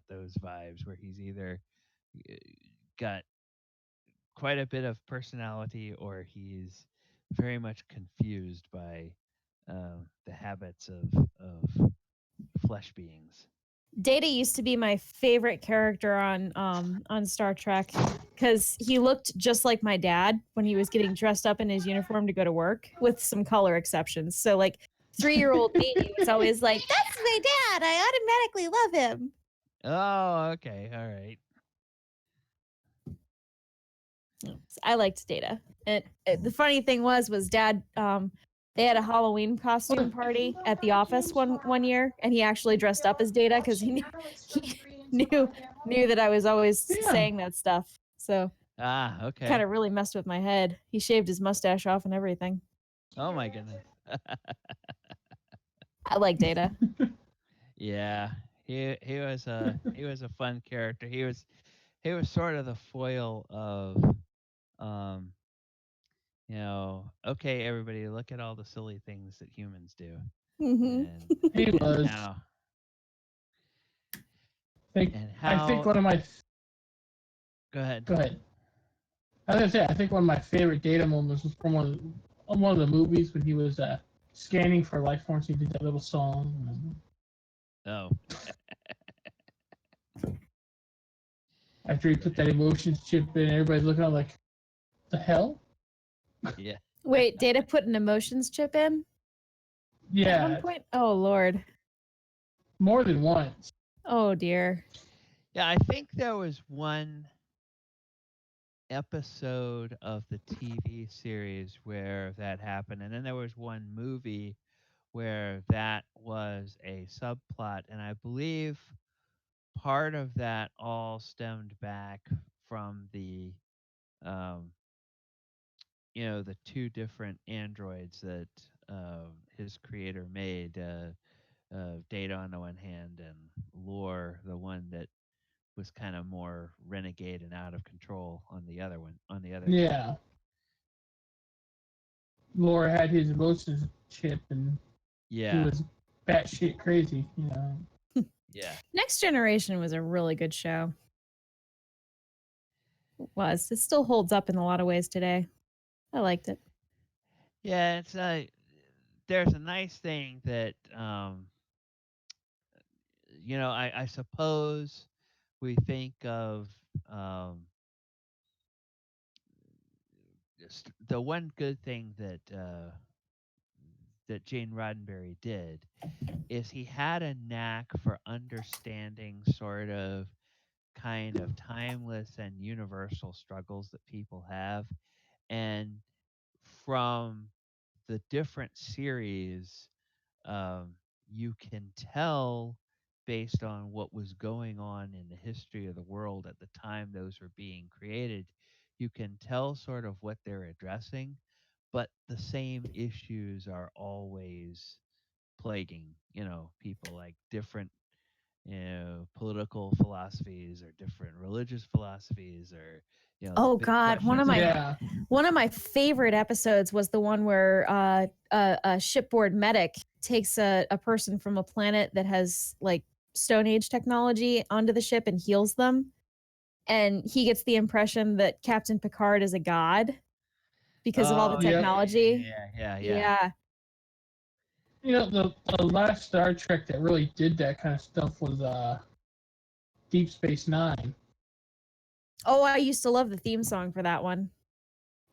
those vibes where he's either uh, got quite a bit of personality or he's very much confused by the habits of flesh beings. Data used to be my favorite character on Star Trek because he looked just like my dad when he was getting dressed up in his uniform to go to work, with some color exceptions. So like 3-year-old me was always like, "That's my dad. I automatically love him." Oh, okay, all right. I liked Data. And the funny thing was Dad. They had a Halloween costume party at the office one year, and he actually dressed up as Data because he knew that I was always saying that stuff. So Ah, okay. kind of really messed with my head. He shaved his mustache off and everything. Oh my goodness. I like Data. Yeah, he was a fun character. He was sort of the foil of okay, everybody, look at all the silly things that humans do. Mhm. And, He and was. how I think one of my. Go ahead. Go ahead. I was gonna say, I think one of my favorite Data moments was from one of the movies when he was scanning for life forms. He did that little song. Oh. After he put that emotions chip in, everybody's looking at like, the hell? Yeah. Wait, Data put an emotions chip in at Yeah, one point? Oh, Lord. more than once. Oh, dear. Yeah, I think there was one episode of the TV series where that happened, and then there was one movie where that was a subplot, and I believe part of that all stemmed back from the um, the two different androids that his creator made, Data on the one hand and Lore, the one that was kind of more renegade and out of control on the other one, on the other hand. Yeah. Laura had his emotions chip, and he Yeah, was batshit crazy. yeah. Next Generation was a really good show. It was. It still holds up in a lot of ways today. I liked it. Yeah, it's there's a nice thing that I suppose we think of um the one good thing that Gene Roddenberry did is he had a knack for understanding sort of kind of timeless and universal struggles that people have, and from the different series, um, you can tell based on what was going on in the history of the world at the time those were being created, you can tell sort of what they're addressing, but the same issues are always plaguing, people, like different, political philosophies or different religious philosophies, or, the Oh big God, questions. Yeah. one of my favorite episodes was the one where a shipboard medic takes a person from a planet that has like Stone Age technology onto the ship and heals them. And he gets the impression that Captain Picard is a god because of all the Oh, Yep. technology. yeah. Yeah. The last Star Trek that really did that kind of stuff was Deep Space Nine. Oh, I used to love the theme song for that one.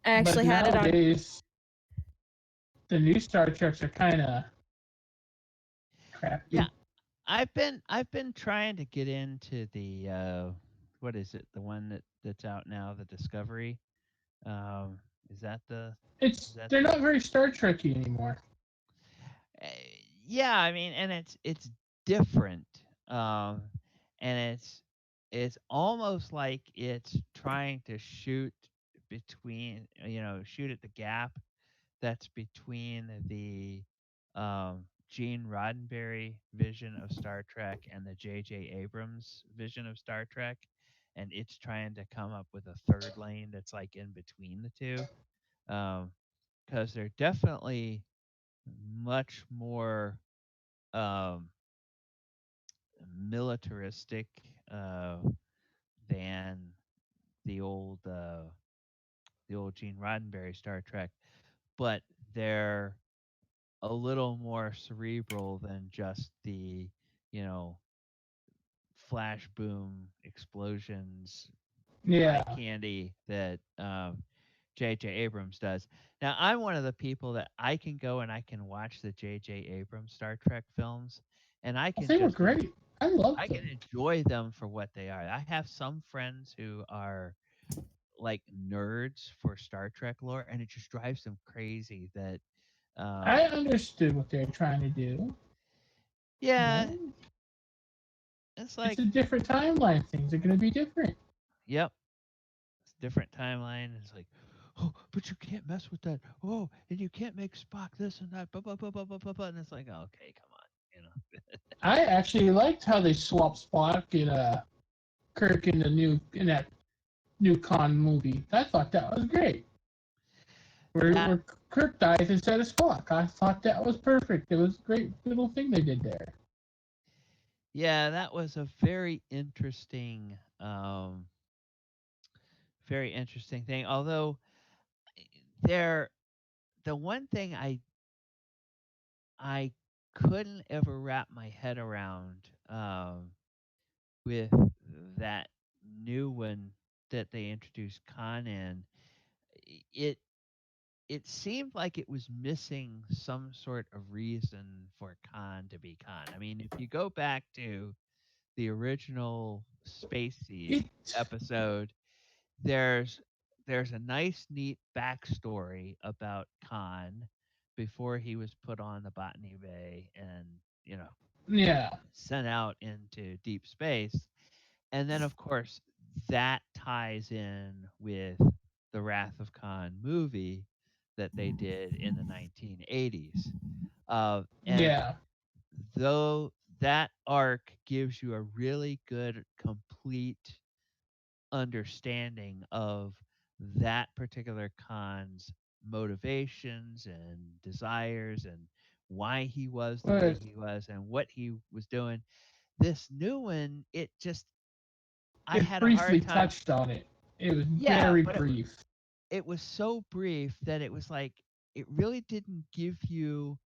I actually But had it on. nowadays, the new Star Treks are kind of crappy. Yeah, I've been trying to get into the what is it? The one that's out now, the Discovery. Um, is that the is that They're the not very Star Trekky anymore. uh, yeah, I mean, and it's different. Um, and it's almost like it's trying to shoot between, shoot at the gap that's between the Gene Roddenberry vision of Star Trek and the J.J. Abrams vision of Star Trek, and it's trying to come up with a third lane that's like in between the two, because they're definitely much more um, militaristic uh, than the old uh, the old Gene Roddenberry Star Trek, but they're a little more cerebral than just the, you know, flash boom explosions, eye Yeah. candy that J.J. Abrams does. Now, I'm one of the people that I can go and I can watch the J.J. Abrams Star Trek films, and I can They were just great. I I loved can them. enjoy them for what they are. I have some friends who are like nerds for Star Trek lore, and it just drives them crazy that I um, understood what they were trying to do. yeah, You it's It's like, a different timeline. Things are going to be different. yep, it's a different timeline. It's like, oh, but you can't mess with that. Oh, and you can't make Spock this and that. Blah, blah, blah, blah, blah, blah, blah. And it's like, okay, come on, you know. I actually liked how they swapped Spock and Kirk in that new Con movie. I thought that was great. Yeah, Where Kirk dies instead of Spock. I thought that was perfect. It was a great little thing they did there. yeah, that was a very interesting thing. Although there, the one thing I couldn't ever wrap my head around with that new one that they introduced Khan in, it it seemed like it was missing some sort of reason for Khan to be Khan. I mean, if you go back to the original Space Seed It episode, there's there's a nice, neat backstory about Khan before he was put on the Botany Bay and, you know, yeah. sent out into deep space. And then, of course, that ties in with the Wrath of Khan movie that they did in the 1980s. And Yeah. though that arc gives you a really good, complete understanding of that particular Khan's motivations and desires and why he was the way But he was and what he was doing. This new one, I it had a briefly hard time. touched on it. It was Yeah, very but brief. it was so brief that it was like it really didn't give you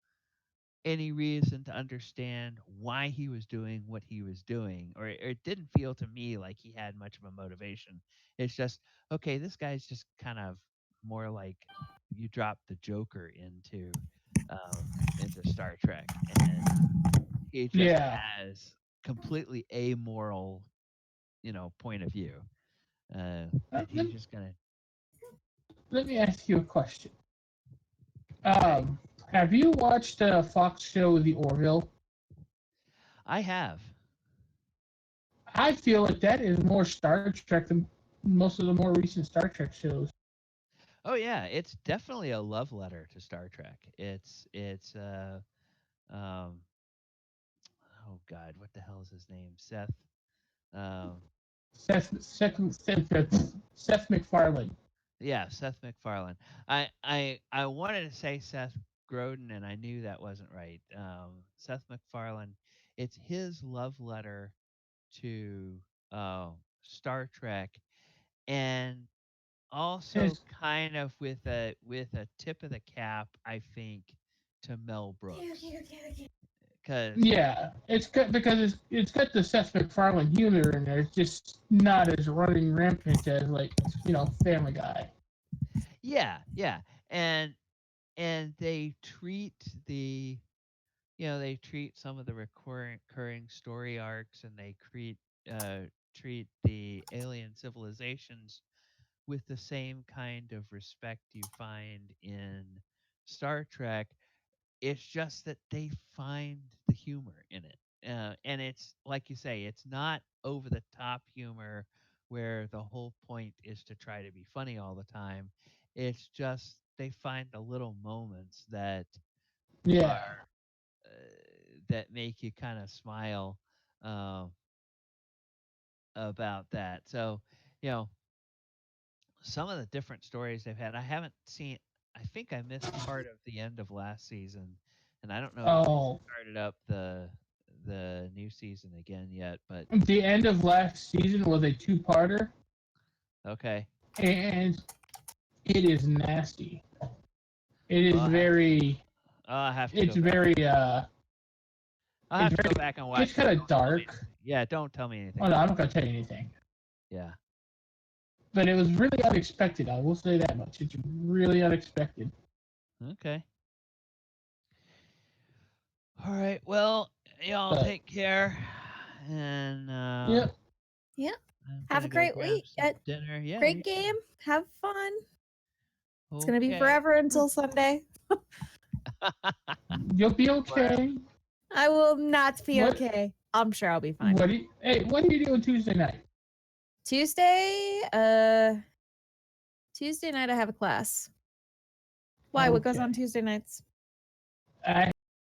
any reason to understand why he was doing what he was doing, or it didn't feel to me like he had much of a motivation. It's just, okay, this guy's just kind of more like you drop the Joker into Star Trek, and he just Yeah. has completely amoral, point of view, Uh, and let, he's just gonna. let me ask you a question. Okay, Have you watched the Fox show The Orville? I have. I feel like that is more Star Trek than most of the more recent Star Trek shows. Oh yeah, it's definitely a love letter to Star Trek. It's um oh god, what the hell is his name? Seth. Um Seth MacFarlane. yeah, Seth MacFarlane. I wanted to say Seth Grodin, and I knew that wasn't right. Seth MacFarlane. It's his love letter to Star Trek, and also It's, kind of with a tip of the cap, I think, to Mel Brooks, because yeah, it's good because it's got the Seth MacFarlane humor in there. It's just not as running rampant as like Family Guy. yeah, and they treat they treat some of the recurring story arcs, and they treat the alien civilizations with the same kind of respect you find in Star Trek. It's just that they find the humor in it. And it's like you say, it's not over the top humor where the whole point is to try to be funny all the time. It's just they find the little moments that Yeah, are that make you kind of smile uh, about that. So, you know, some of the different stories they've had, I haven't seen. I think I missed part of the end of last season, and I don't know if they oh, started up the new season again yet. But the end of last season was a two-parter, okay, and it is nasty. It is well, very, I'll have to it's go back. very, I'll it's have to go very, back and it's watch it. kind of Don't tell me. dark. Yeah, don't tell me anything Oh no, about I'm not gonna tell you anything. it. Yeah. But it was really unexpected. I will say that much. It's really unexpected. Okay. All right. Well, y'all But take care, and yep, Yeah. I'm Have a gonna go great grab week. some dinner. Yeah. Great game. Have fun. It's gonna be Okay. forever until Sunday. you'll be Forever. okay. I will not be What? okay. I'm sure I'll be fine. What are you doing Tuesday night? Tuesday, Tuesday night I have a class. Why? What goes Okay. on Tuesday nights? I